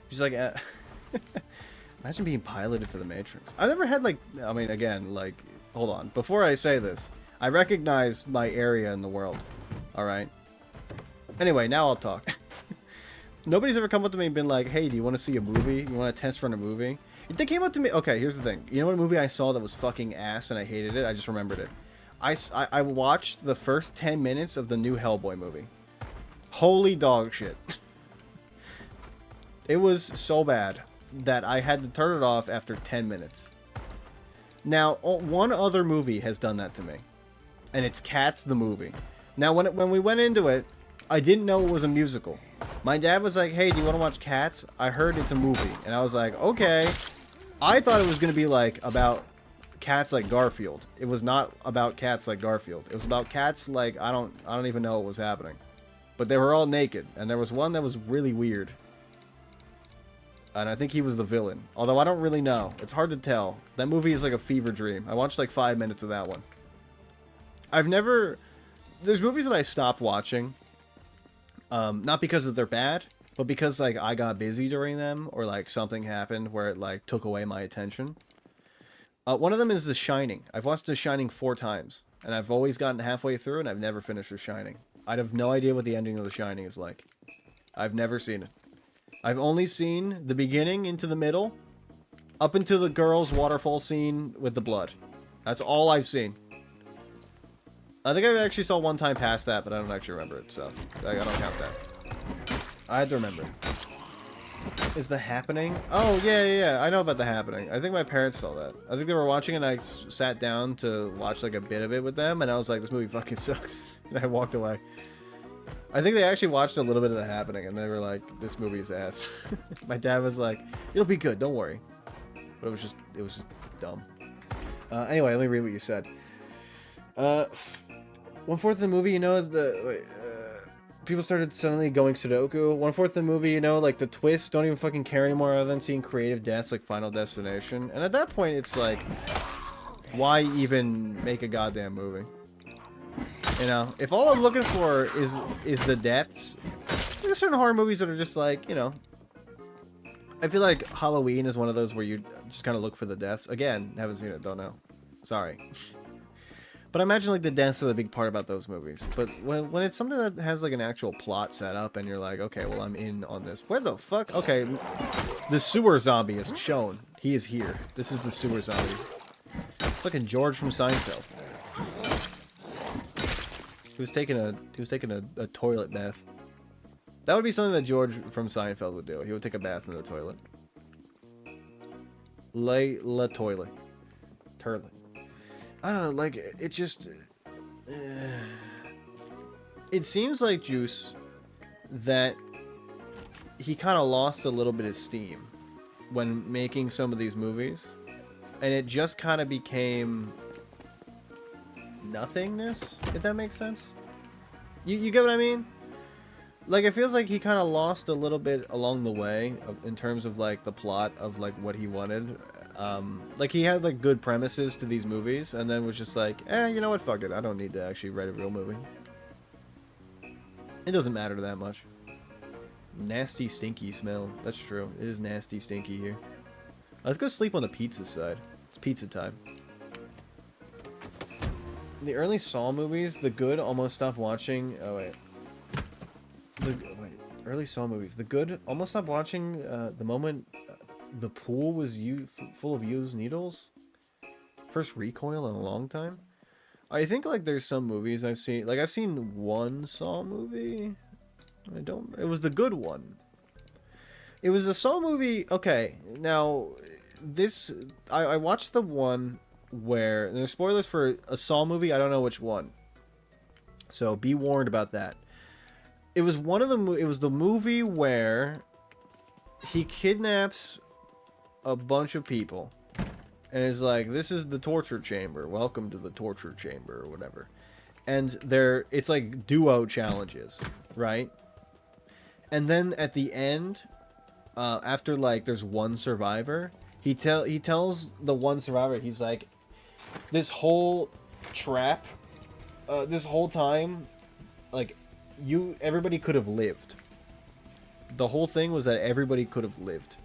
Speaker 2: She's like, imagine being piloted for the Matrix. I never had, like, I mean, again, like, hold on. Before I say this, I recognize my area in the world. Alright? Anyway, now I'll talk. Nobody's ever come up to me and been like, hey, do you want to see a movie? You want to test run a movie? If they came up to me... Okay, here's the thing. You know what movie I saw that was fucking ass and I hated it? I just remembered it. I watched the first 10 minutes of the new Hellboy movie. Holy dog shit. It was so bad that I had to turn it off after 10 minutes. Now, one other movie has done that to me. And it's Cats the movie. Now, when we went into it, I didn't know it was a musical. My dad was like, hey, do you want to watch Cats? I heard it's a movie. And I was like, okay. I thought it was going to be like about cats like Garfield. It was not about cats like Garfield. It was about cats like, I don't even know what was happening. But they were all naked. And there was one that was really weird. And I think he was the villain. Although I don't really know. It's hard to tell. That movie is like a fever dream. I watched like 5 minutes of that one. I've never... There's movies that I stopped watching. Not because they're bad, but because like I got busy during them, or like something happened where it like took away my attention. One of them is The Shining. I've watched The Shining 4 times, and I've always gotten halfway through, and I've never finished The Shining. I have no idea what the ending of The Shining is like. I've never seen it. I've only seen the beginning into the middle, up until the girl's waterfall scene with the blood. That's all I've seen. I think I actually saw one time past that, but I don't actually remember it, so I don't count that. I had to remember. Is The Happening? Oh, yeah. I know about The Happening. I think my parents saw that. I think they were watching, and I sat down to watch like a bit of it with them, and I was like, this movie fucking sucks. And I walked away. I think they actually watched a little bit of The Happening, and they were like, this movie's ass. My dad was like, it'll be good, don't worry. But it was just dumb. Anyway, let me read what you said. 1/4 of the movie, you know, is people started suddenly going Sudoku. 1/4 of the movie, you know, like the twists don't even fucking care anymore other than seeing creative deaths like Final Destination. And at that point, it's like, why even make a goddamn movie? You know, if all I'm looking for is the deaths, there's certain horror movies that are just like, you know, I feel like Halloween is one of those where you just kind of look for the deaths. Again, haven't seen it, don't know. Sorry. But I imagine like the deaths are the big part about those movies. But when it's something that has like an actual plot set up and you're like, okay, well, I'm in on this. Where the fuck? Okay, the sewer zombie is shown. He is here. This is the sewer zombie. It's fucking George from Seinfeld. He was taking a toilet bath. That would be something that George from Seinfeld would do. He would take a bath in the toilet. La toilet. Turlet. I don't know, like, it just... it seems like Juice that he kind of lost a little bit of steam when making some of these movies. And it just kind of became nothingness, if that makes sense. You get what I mean? Like, it feels like he kind of lost a little bit along the way in terms of, like, the plot of, like, what he wanted. Like, he had, like, good premises to these movies, and then was just like, you know what, fuck it, I don't need to actually write a real movie. It doesn't matter that much. Nasty, stinky smell. That's true. It is nasty, stinky here. Let's go sleep on the pizza side. It's pizza time. The early Saw movies, the good almost stopped watching... Oh, wait. Early Saw movies. The good almost stopped watching the moment the pool was full of used needles. First recoil in a long time. I think like there's some movies I've seen. Like I've seen one Saw movie. It was the good one. It was the Saw movie. Okay, now this I watched the one where there's spoilers for a Saw movie. I don't know which one. So be warned about that. It was one of the it was the movie where he kidnaps a bunch of people and is like, this is the torture chamber, welcome to the torture chamber, or whatever. And it's like duo challenges, right? And then at the end, after like there's one survivor, he tells the one survivor, he's like, this whole trap, this whole time, like, everybody could have lived. The whole thing was that everybody could have lived.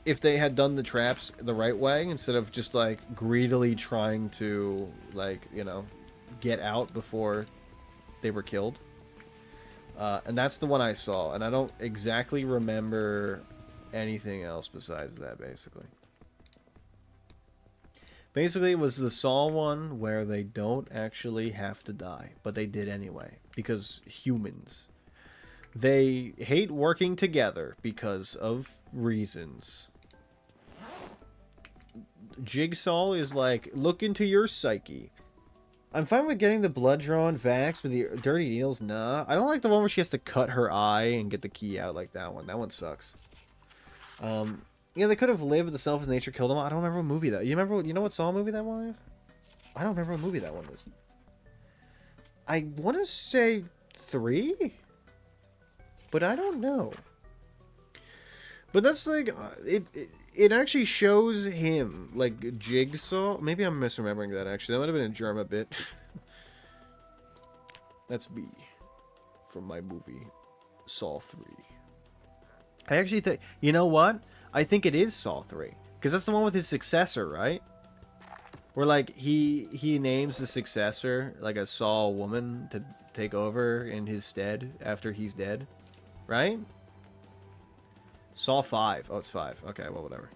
Speaker 2: If they had done the traps the right way, instead of just, like, greedily trying to, like, you know, get out before they were killed. And that's the one I saw, and I don't exactly remember anything else besides that, basically. Basically, it was the Saw one where they don't actually have to die, but they did anyway, because humans. They hate working together because of reasons. Jigsaw is like, look into your psyche. I'm fine with getting the blood drawn vax, but the dirty needles, nah. I don't like the one where she has to cut her eye and get the key out like that one. That one sucks. Yeah, they could have lived, but the selfish nature killed them. I don't remember what movie that. You know what Saw movie that one is? I don't remember what movie that one is. I want to say 3, but I don't know. But that's like it actually shows him like Jigsaw. Maybe I'm misremembering that actually. That might have been a Germa bit. That's B from my movie Saw 3. I actually think, you know what? I think it is Saw 3 because that's the one with his successor, right? Where like he names the successor like a Saw woman to take over in his stead after he's dead, right? Saw 5. Oh, it's 5. Okay, well, whatever.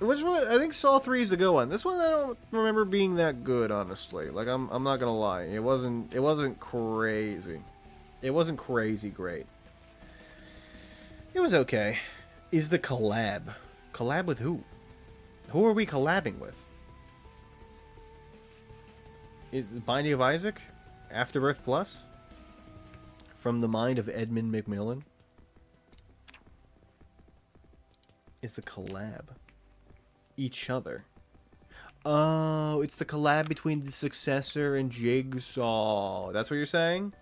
Speaker 2: Which one? I think Saw 3 is the good one. This one I don't remember being that good, honestly. Like I'm not gonna lie. It wasn't crazy. It wasn't crazy great. It was okay. Is the collab? Collab with who? Who are we collabing with? Is Binding of Isaac? Afterbirth Plus? From the mind of Edmund McMillan? Is the collab each other? Oh, it's the collab between the successor and Jigsaw. That's what you're saying?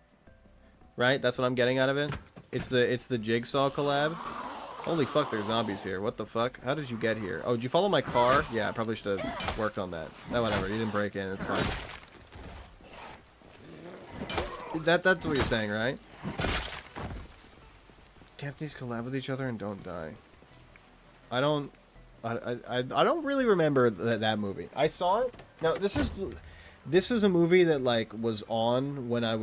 Speaker 2: Right? That's what I'm getting out of it? It's the Jigsaw collab? Holy fuck, there's zombies here. What the fuck? How did you get here? Oh, did you follow my car? Yeah, I probably should have worked on that. No, whatever. You didn't break in. It's fine. That's what you're saying, right? Can't these collab with each other and don't die? I don't really remember that movie. I saw it. Now this is a movie that like was on when I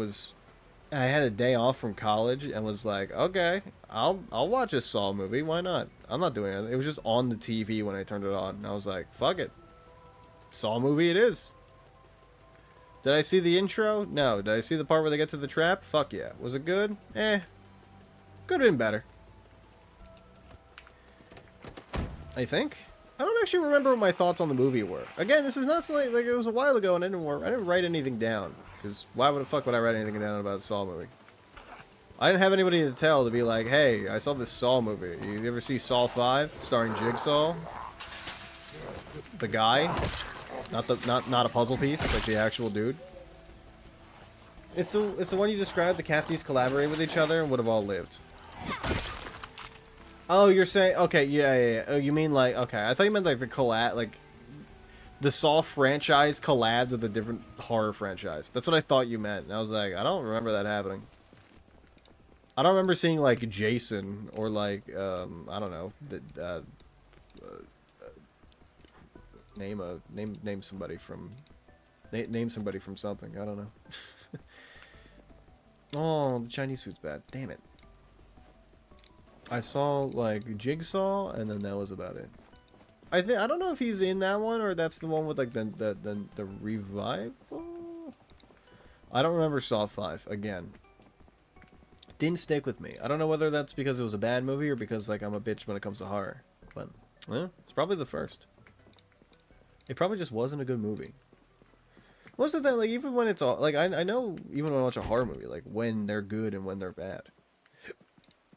Speaker 2: had a day off from college and was like, okay, I'll watch a Saw movie. Why not? I'm not doing it. It was just on the TV when I turned it on, and I was like, fuck it, Saw movie it is. Did I see the intro? No. Did I see the part where they get to the trap? Fuck yeah. Was it good? Eh. Could have been better. I think. I don't actually remember what my thoughts on the movie were. Again, this is not something like it was a while ago, and I didn't write anything down. Because why would the fuck would I write anything down about a Saw movie? I didn't have anybody to tell to be like, hey, I saw this Saw movie. You ever see Saw 5 starring Jigsaw? The guy, not a puzzle piece, like the actual dude. It's the one you described. The Capties collaborate with each other and would have all lived. Oh, you're saying okay, yeah. Oh, you mean like okay? I thought you meant like the collab, like the Saw franchise collabed with a different horror franchise. That's what I thought you meant. And I was like, I don't remember that happening. I don't remember seeing like Jason or like I don't know. Name somebody from something. I don't know. Oh, the Chinese food's bad. Damn it. I saw like Jigsaw, and then that was about it. I don't know if he's in that one or that's the one with like the revival. I don't remember Saw 5 again. Didn't stick with me. I don't know whether that's because it was a bad movie or because like I'm a bitch when it comes to horror. But it's probably the first. It probably just wasn't a good movie. Most of the time, like even when it's all like I know even when I watch a horror movie, like when they're good and when they're bad.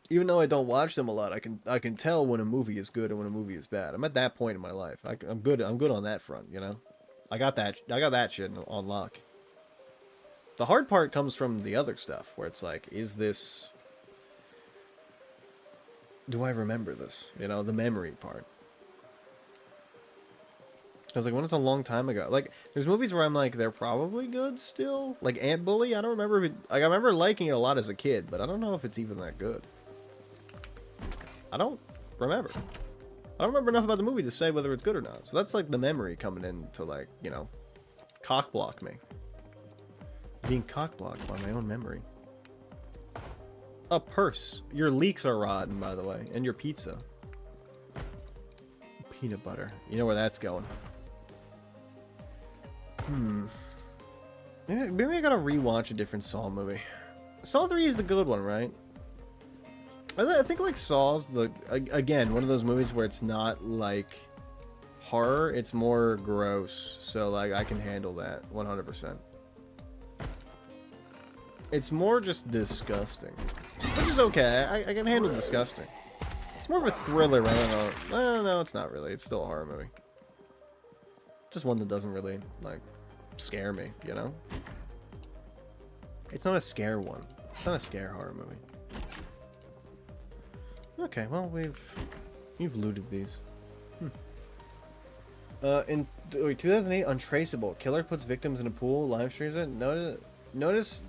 Speaker 2: Even though I don't watch them a lot, I can tell when a movie is good and when a movie is bad. I'm at that point in my life. I'm good on that front, you know. I got that shit on lock. The hard part comes from the other stuff where it's like, do I remember this? You know, the memory part. I was like, when it's a long time ago. Like, there's movies where I'm like, they're probably good still. Like Ant Bully, I don't remember if it, like I remember liking it a lot as a kid, but I don't know if it's even that good. I don't remember. I don't remember enough about the movie to say whether it's good or not. So that's like the memory coming in to like, you know, cockblock me. Being cockblocked by my own memory. A purse. Your leeks are rotten, by the way. And your pizza. Peanut butter. You know where that's going. Maybe I gotta rewatch a different Saw movie. Saw 3 is the good one, right? I think like Saw's again one of those movies where it's not like horror, it's more gross. So like I can handle that 100%. It's more just disgusting, which is okay. I can handle disgusting. It's more of a thriller rather than well, no, it's not really. It's still a horror movie. Just one that doesn't really like scare me, you know. It's not a scare one. It's not a scare horror movie. Okay, well, we've looted these. In wait, 2008, Untraceable. Killer puts victims in a pool, live streams it. Notice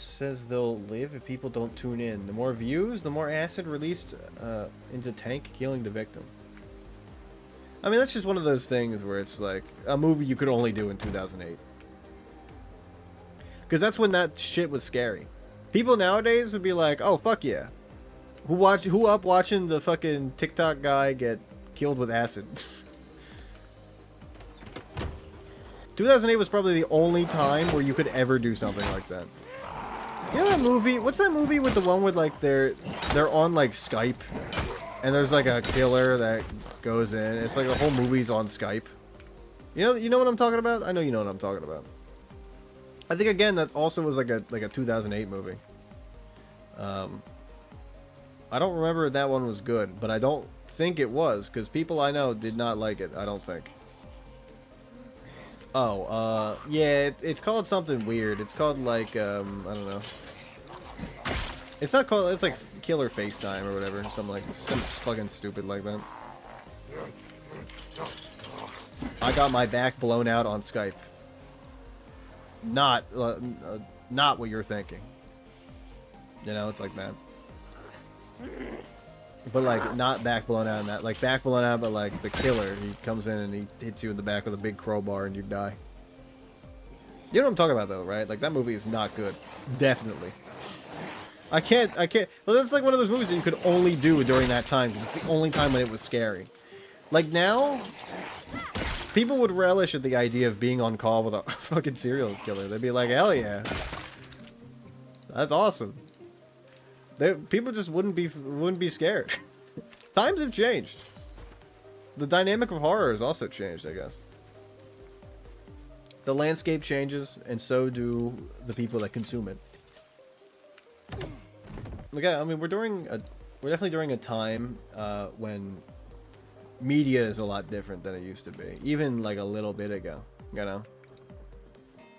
Speaker 2: says they'll live if people don't tune in. The more views, the more acid released into tank, killing the victim. I mean, that's just one of those things where it's like a movie you could only do in 2008. Because that's when that shit was scary. People nowadays would be like, oh, fuck yeah. Who up watching the fucking TikTok guy get killed with acid? 2008 was probably the only time where you could ever do something like that. You know that movie? What's that movie with the one with like they're on like Skype, and there's like a killer that goes in. It's like the whole movie's on Skype. You know what I'm talking about? I know you know what I'm talking about. I think again that also was like a 2008 movie. I don't remember if that one was good, but I don't think it was because people I know did not like it. I don't think. Oh, yeah, it's called something weird. It's called like, I don't know. It's not called, it's like Killer FaceTime or whatever. Something fucking stupid like that. I got my back blown out on Skype. Not what you're thinking. You know, it's like that. But like, not back blown out in that. Like, back blown out, but like, the killer, he comes in and he hits you in the back with a big crowbar and you die. You know what I'm talking about, though, right? Like, that movie is not good. Definitely. I can't... Well, that's like one of those movies that you could only do during that time, because it's the only time when it was scary. Like, now, people would relish at the idea of being on call with a fucking serial killer. They'd be like, hell yeah. That's awesome. People just wouldn't be scared. Times have changed. The dynamic of horror has also changed, I guess. The landscape changes, and so do the people that consume it. Okay, I mean, we're definitely during a time when media is a lot different than it used to be, even like a little bit ago. You know.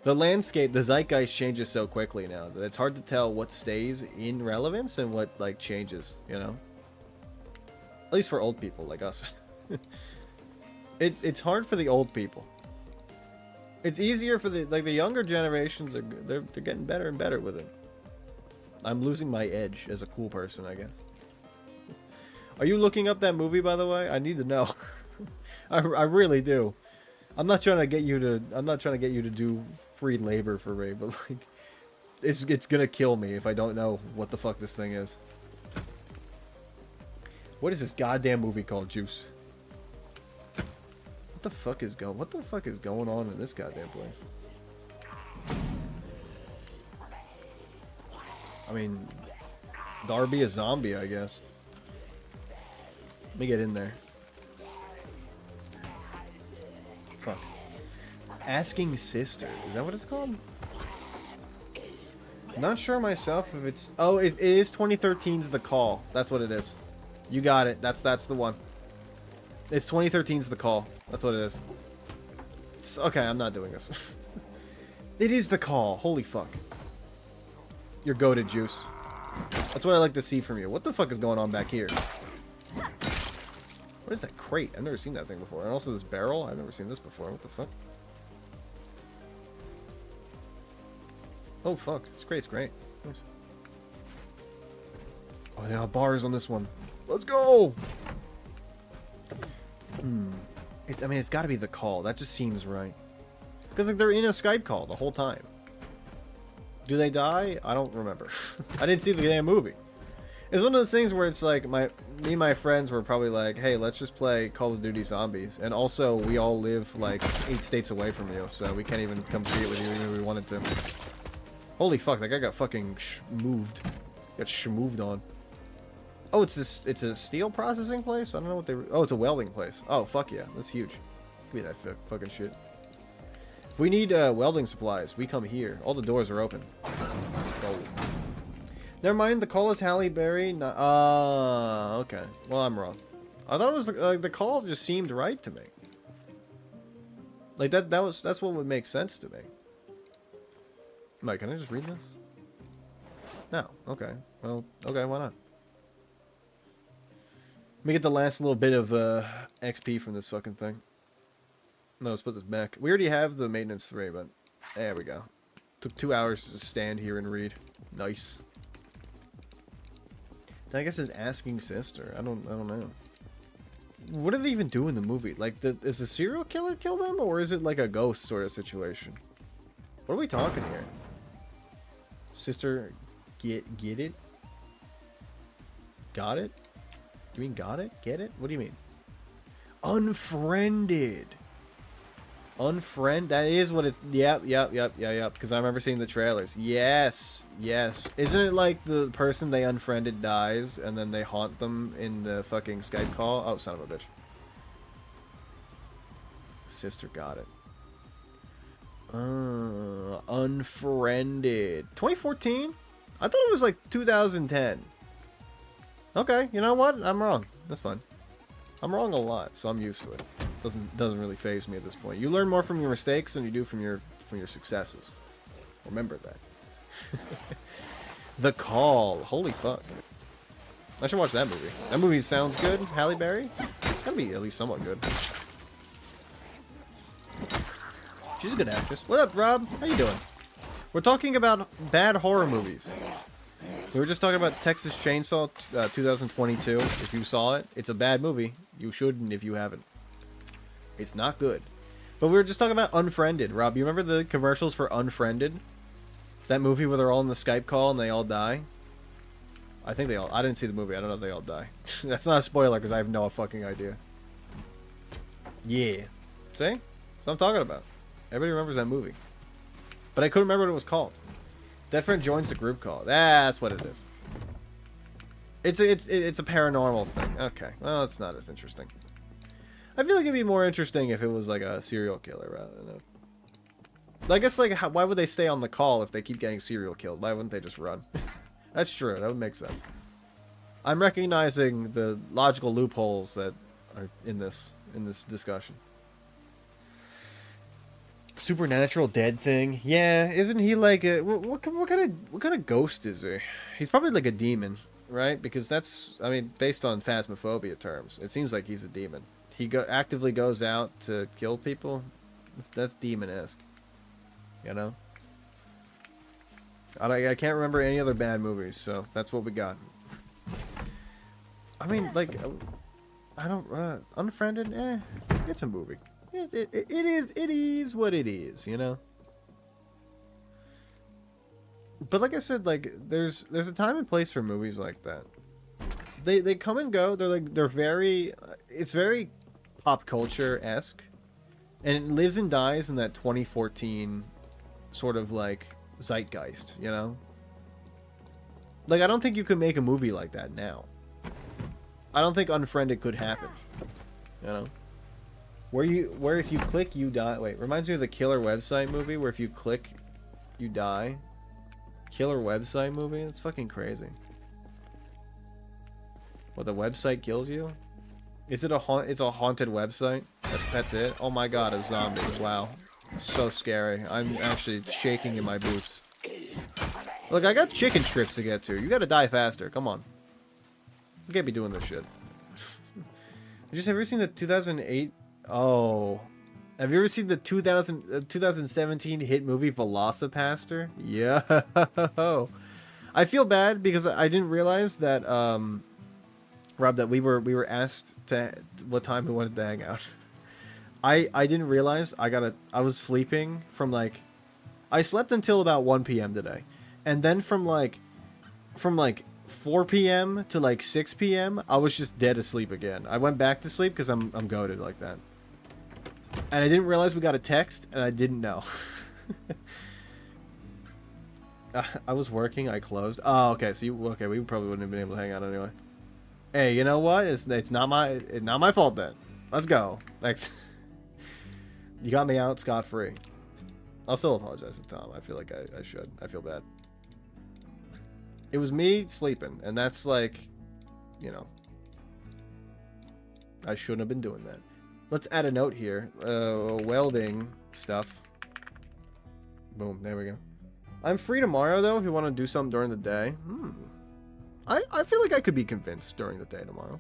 Speaker 2: The landscape, the zeitgeist changes so quickly now that it's hard to tell what stays in relevance and what, like, changes, you know? At least for old people like us. It's hard for the old people. It's easier for the younger generations, they're getting better and better with it. I'm losing my edge as a cool person, I guess. Are you looking up that movie, by the way? I need to know. I really do. I'm not trying to get you to do free labor for Ray, but like, it's gonna kill me if I don't know what the fuck this thing is. What is this goddamn movie called, Juice? What the fuck is going on in this goddamn place? I mean, Darby a zombie, I guess. Let me get in there. Fuck. Asking Sister. Is that what it's called? Not sure myself if it's... Oh, it is 2013's The Call. That's what it is. You got it. That's the one. It's 2013's The Call. That's what it is. Okay, I'm not doing this. It is The Call. Holy fuck. You're goated, Juice. That's what I like to see from you. What the fuck is going on back here? What is that crate? I've never seen that thing before. And also this barrel. I've never seen this before. What the fuck? Oh fuck. This crate's great. Nice. Oh, they got bars on this one. Let's go! I mean, it's gotta be The Call. That just seems right. Because like, they're in a Skype call the whole time. Do they die? I don't remember. I didn't see the damn movie. It's one of those things where it's like, me and my friends were probably like, hey, let's just play Call of Duty Zombies. And also, we all live like 8 states away from you, so we can't even come see it with you even if we wanted to. Holy fuck, that guy got fucking moved. Got shmoved on. Oh, it's a steel processing place? I don't know what they... Oh, it's a welding place. Oh, fuck yeah. That's huge. Give me that fucking shit. If we need welding supplies, we come here. All the doors are open. Let's go. Never mind, The Call is Halle Berry. Okay. Well, I'm wrong. I thought it was the call just seemed right to me. Like that's what would make sense to me. Mike, can I just read this? No. Okay. Well, okay, why not? Let me get the last little bit of XP from this fucking thing. No, let's put this back. We already have the maintenance 3, but there we go. Took 2 hours to stand here and read. Nice. I guess it's asking sister. I don't know. What do they even do in the movie? Like, is the serial killer kill them, or is it like a ghost sort of situation? What are we talking here? Sister, get it? Got it? Do you mean got it? Get it? What do you mean? Unfriended. Unfriend? That is what it... Yep. Because I remember seeing the trailers. Yes. Isn't it like the person they unfriended dies, and then they haunt them in the fucking Skype call? Oh, son of a bitch. Sister got it. Unfriended. 2014? I thought it was like 2010. Okay, you know what? I'm wrong. That's fine. I'm wrong a lot, so I'm used to it. Doesn't really faze me at this point. You learn more from your mistakes than you do from your successes. Remember that. The Call. Holy fuck. I should watch that movie. That movie sounds good. Halle Berry? That'd be at least somewhat good. She's a good actress. What up, Rob? How you doing? We're talking about bad horror movies. We were just talking about Texas Chainsaw 2022. If you saw it, it's a bad movie. You shouldn't if you haven't. It's not good. But we were just talking about Unfriended. Rob, you remember the commercials for Unfriended? That movie where they're all in the Skype call and they all die? I think they all... I didn't see the movie. I don't know if they all die. That's not a spoiler because I have no fucking idea. Yeah. See? That's what I'm talking about. Everybody remembers that movie. But I couldn't remember what it was called. Dead friend joins the group call. That's what it is. It's a paranormal thing. Okay. Well, it's not as interesting. I feel like it'd be more interesting if it was like a serial killer rather than a... I guess, like, why would they stay on the call if they keep getting serial killed? Why wouldn't they just run? That's true. That would make sense. I'm recognizing the logical loopholes that are in this discussion. Supernatural dead thing. Yeah, isn't he like a... What kind of ghost is he? He's probably like a demon, right? Because that's... I mean, based on Phasmophobia terms, it seems like he's a demon. He actively goes out to kill people. That's demon-esque. You know? I can't remember any other bad movies, so that's what we got. I mean, like... I don't... Unfriended? It's a movie. It is what it is, you know? But like I said, like, there's a time and place for movies like that. They come and go. They're very... It's very pop culture-esque. And it lives and dies in that 2014 sort of, like, zeitgeist, you know? Like, I don't think you could make a movie like that now. I don't think Unfriended could happen. You know? Where if you click, you die. Wait, reminds me of the Killer Website movie, where if you click, you die. Killer Website movie? That's fucking crazy. What, the website kills you? Is it it's a haunted website? That's it? Oh my god, a zombie. Wow. So scary. I'm actually shaking in my boots. Look, I got chicken strips to get to. You gotta die faster. Come on. You can't be doing this shit. Have you ever seen the 2008... Oh. Have you ever seen the 2017 hit movie Velocipaster? Yeah. I feel bad because I didn't realize that, Rob, that we were asked to what time we wanted to hang out. I didn't realize I was sleeping from like... I slept until about 1 p.m. today. And then from like 4 p.m. to like 6 p.m. I was just dead asleep again. I went back to sleep because I'm goated like that. And I didn't realize we got a text, and I didn't know. I was working, I closed. Oh, okay, so okay, we probably wouldn't have been able to hang out anyway. Hey, you know what? It's not my fault then. Let's go. Thanks. You got me out scot-free. I'll still apologize to Tom. I feel like I should. I feel bad. It was me sleeping, and that's like, you know, I shouldn't have been doing that. Let's add a note here. Welding stuff. Boom, there we go. I'm free tomorrow, though, if you want to do something during the day. I feel like I could be convinced during the day tomorrow.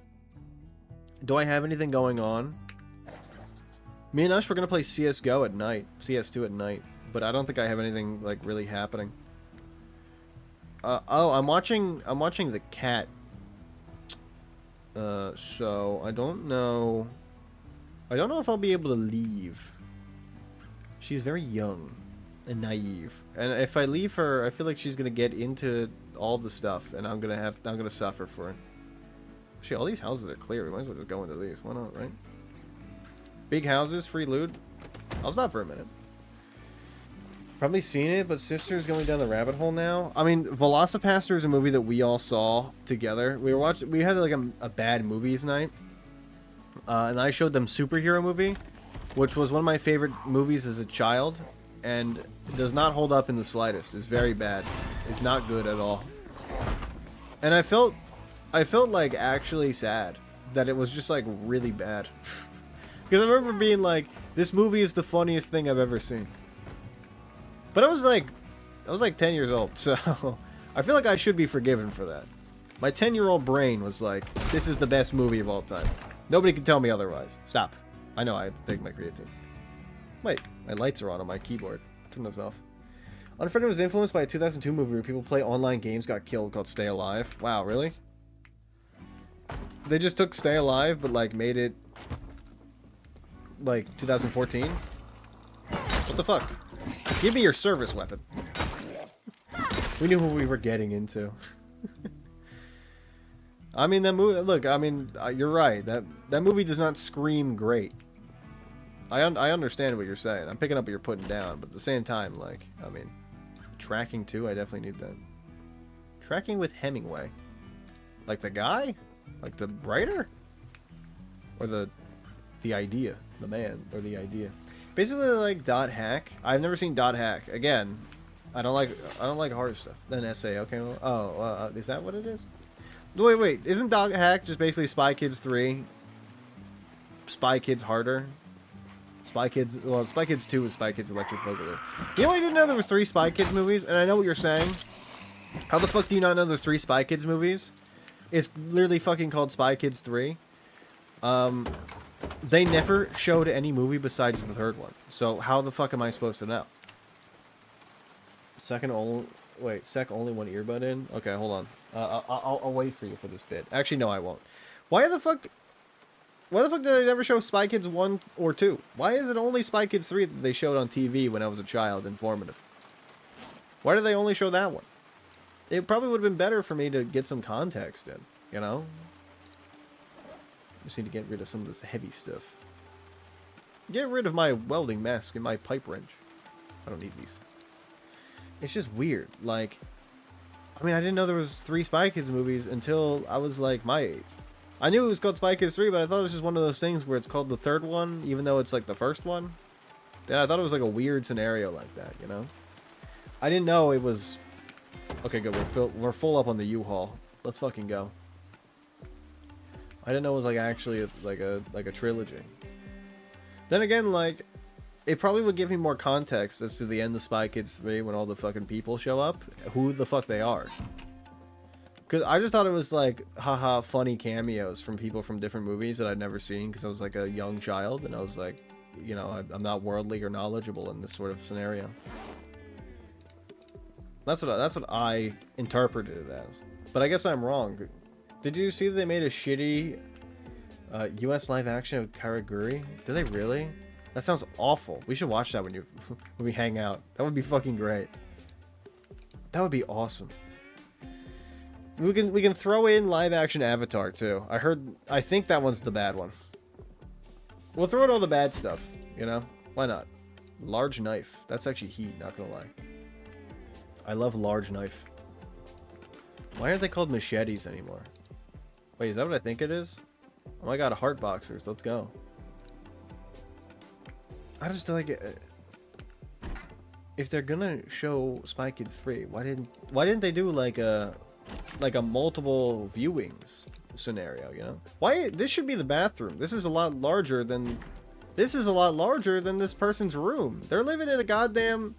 Speaker 2: Do I have anything going on? Me and Ush were gonna play CS:GO at night, CS2 at night, but I don't think I have anything like really happening. Oh, I'm watching The Cat. So I don't know if I'll be able to leave. She's very young and naive, and if I leave her, I feel like she's gonna get into all the stuff, and I'm gonna suffer for it. Actually, all these houses are clear. We might as well just go into these. Why not, right? Big houses, free loot. I'll stop for a minute. Probably seen it, but Sister's going down the rabbit hole now. I mean, Velocipaster is a movie that we all saw together. We had like a bad movies night, and I showed them Superhero Movie, which was one of my favorite movies as a child, and it does not hold up in the slightest. It's very bad. It's not good at all. And I felt like actually sad that it was just like really bad. Because I remember being like, this movie is the funniest thing I've ever seen. But I was like 10 years old, so I feel like I should be forgiven for that. My 10-year-old brain was like, this is the best movie of all time. Nobody can tell me otherwise. Stop. I know I have to take my creatine. Wait, my lights are on my keyboard. Turn those off. Unfriended was influenced by a 2002 movie where people play online games got killed called Stay Alive. Wow, really? They just took Stay Alive, but like made it like 2014? What the fuck? Give me your service weapon. We knew what we were getting into. I mean, that movie. Look, I mean, you're right. That movie does not scream great. I understand what you're saying. I'm picking up what you're putting down, but at the same time, like, I mean, tracking too. I definitely need that. Tracking with Hemingway, like the guy, like the writer, or the idea, the man, or the idea. Basically, like Dot Hack. I've never seen Dot Hack. Again, I don't like horror stuff. Then essay. Okay. Well, is that what it is? Wait. Isn't Dot Hack just basically Spy Kids 3? Spy Kids Harder. Spy Kids. Well, Spy Kids 2 was Spy Kids Electric Boogaloo. You know, I didn't know there was 3 Spy Kids movies, and I know what you're saying. How the fuck do you not know there's 3 Spy Kids movies? It's literally fucking called Spy Kids 3. They never showed any movie besides the 3rd one. So how the fuck am I supposed to know? Sec only one earbud in? Okay, hold on. I'll wait for you for this bit. Actually, no, I won't. Why the fuck did they never show Spy Kids 1 or 2? Why is it only Spy Kids 3 that they showed on TV when I was a child, informative? Why did they only show that one? It probably would have been better for me to get some context in, you know? Just need to get rid of some of this heavy stuff. Get rid of my welding mask and my pipe wrench. I don't need these. It's just weird. Like, I mean, I didn't know there was 3 Spy Kids movies until I was like my age. I knew it was called Spy Kids 3, but I thought it was just one of those things where it's called the 3rd one, even though it's like the 1st one. Yeah, I thought it was like a weird scenario like that, you know? I didn't know it was... Okay, good. We're full up on the U-Haul. Let's fucking go. I didn't know it was like actually like a trilogy. Then again, like, it probably would give me more context as to the end of Spy Kids 3 when all the fucking people show up, who the fuck they are. Because I just thought it was like, haha, funny cameos from people from different movies that I'd never seen because I was like a young child and I was like, you know, I'm not worldly or knowledgeable in this sort of scenario. That's what I interpreted it as. But I guess I'm wrong. Did you see that they made a shitty US live action of Karaguri? Did they really? That sounds awful. We should watch that when we hang out. That would be fucking great. That would be awesome. We can throw in live action Avatar too. I think that one's the bad one. We'll throw in all the bad stuff, you know? Why not? Large knife. That's actually heat, not gonna lie. I love large knife. Why aren't they called machetes anymore? Wait, is that what I think it is? Oh my god, heart boxers. Let's go. I just like it. If they're gonna show Spy Kids 3, why didn't they do like a multiple viewings scenario, you know? Why this should be the bathroom. This is a lot larger than this person's room. They're living in a goddamn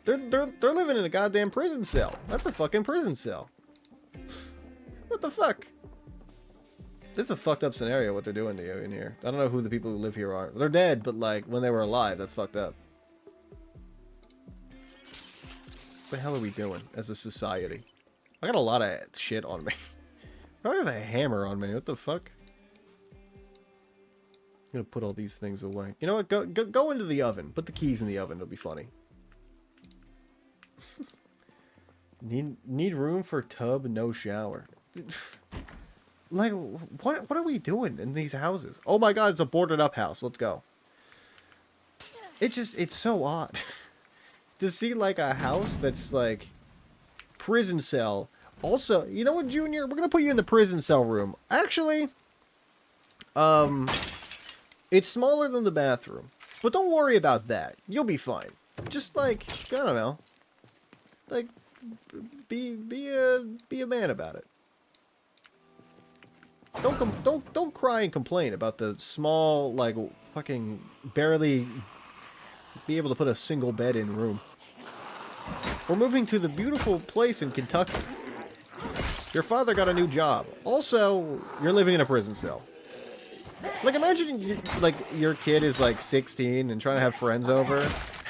Speaker 2: they're living in a goddamn prison cell. That's a fucking prison cell. What the fuck? This is a fucked up scenario, what they're doing to you in here. I don't know who the people who live here are. They're dead, but like, when they were alive, that's fucked up. What the hell are we doing as a society? I got a lot of shit on me. I don't have a hammer on me. What the fuck? I'm gonna put all these things away. You know what? Go into the oven. Put the keys in the oven. It'll be funny. Need room for tub, no shower. Like, what are we doing in these houses? Oh my god, it's a boarded up house. Let's go. It's so odd. To see, like, a house that's, like, prison cell. Also, you know what, Junior? We're gonna put you in the prison cell room. Actually, it's smaller than the bathroom. But don't worry about that. You'll be fine. Just, like, I don't know. Like, be a man about it. Don't cry and complain about the small, like, fucking barely be able to put a single bed in room. We're moving to the beautiful place in Kentucky. Your father got a new job. Also, you're living in a prison cell. Like, imagine, like, your kid is, like, 16 and trying to have friends over.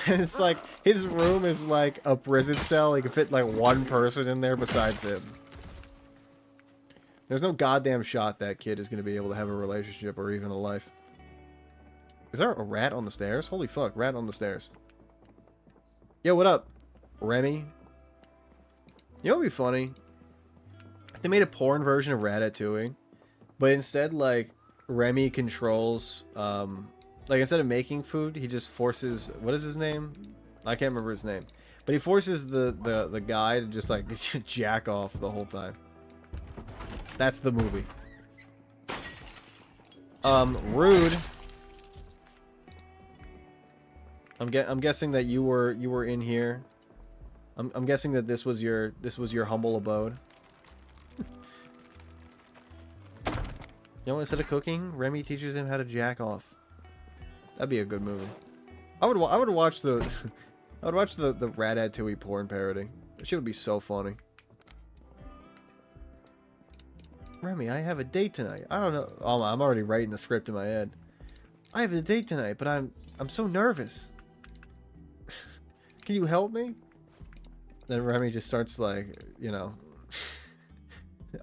Speaker 2: And it's like, his room is, like, a prison cell. He can fit, like, one person in there besides him. There's no goddamn shot that kid is going to be able to have a relationship or even a life. Is there a rat on the stairs? Holy fuck, rat on the stairs. Yo, what up, Remy? You know what would be funny? They made a porn version of Ratatouille, but instead, like, Remy controls, like, instead of making food, he just forces, what is his name? I can't remember his name. But he forces the guy to just, like, jack off the whole time. That's the movie. Rude. I'm guessing that you were in here. I'm guessing that this was your humble abode. You know, instead of cooking, Remy teaches him how to jack off. That'd be a good movie. I would watch the I would watch the Ratatouille porn parody. That shit would be so funny. Remy, I have a date tonight. I don't know. Oh, I'm already writing the script in my head. I have a date tonight, but I'm so nervous. Can you help me? Then Remy just starts, like, you know,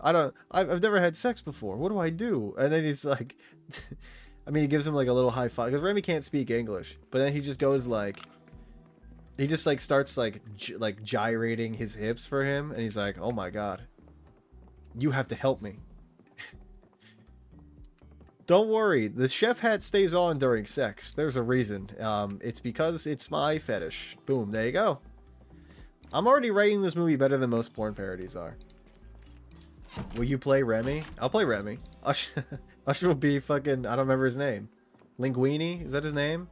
Speaker 2: I've never had sex before. What do I do? And then he's like, I mean, he gives him like a little high five because Remy can't speak English. But then he just goes like, he just like starts like gyrating his hips for him, and he's like, oh my god, you have to help me. Don't worry, the chef hat stays on during sex. There's a reason. It's because it's my fetish. Boom, there you go. I'm already writing this movie better than most porn parodies are. Will you play Remy? I'll play Remy. Usher will be fucking, I don't remember his name. Linguini? Is that his name?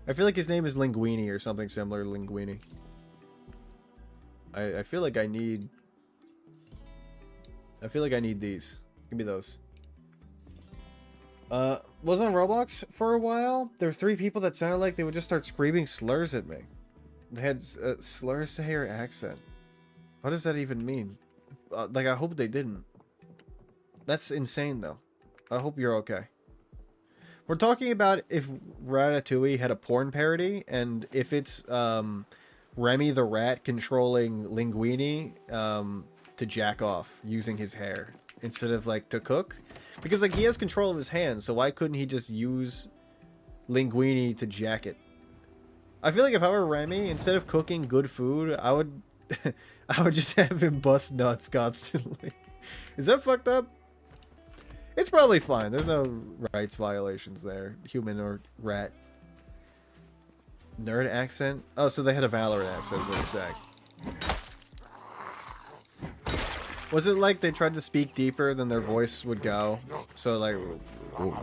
Speaker 2: I feel like his name is Linguini or something similar to Linguini. I feel like I need these. Give me those. Was on Roblox for a while. There were 3 people that sounded like they would just start screaming slurs at me. They had slurs to your accent. What does that even mean? Like, I hope they didn't. That's insane, though. I hope you're okay. We're talking about if Ratatouille had a porn parody, and if it's Remy the rat controlling Linguini to jack off using his hair instead of, like, to cook. Because, like, he has control of his hands, so why couldn't he just use Linguini to jack it? I feel like if I were Remy, instead of cooking good food, I would I would just have him bust nuts constantly. Is that fucked up? It's probably fine. There's no rights violations there. Human or rat. Nerd accent? Oh, so they had a Valorant accent, is what you're saying. Was it like they tried to speak deeper than their voice would go? So like, oh my god,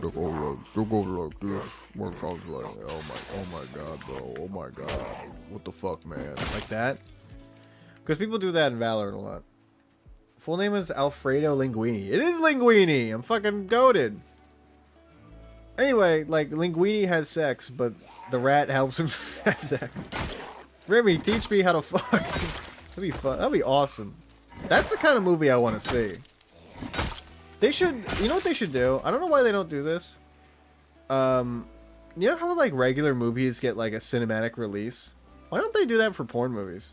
Speaker 2: bro, oh my god, what the fuck, man, like that? Because people do that in Valorant a lot. Full name is Alfredo Linguini. It is Linguini! I'm fucking goated. Anyway, like, Linguini has sex, but the rat helps him have sex. Remy, teach me how to fuck. That'd be fun. That'd be awesome. That's the kind of movie I want to see. They should, you know what they should do? I don't know why they don't do this. You know how like regular movies get like a cinematic release? Why don't they do that for porn movies?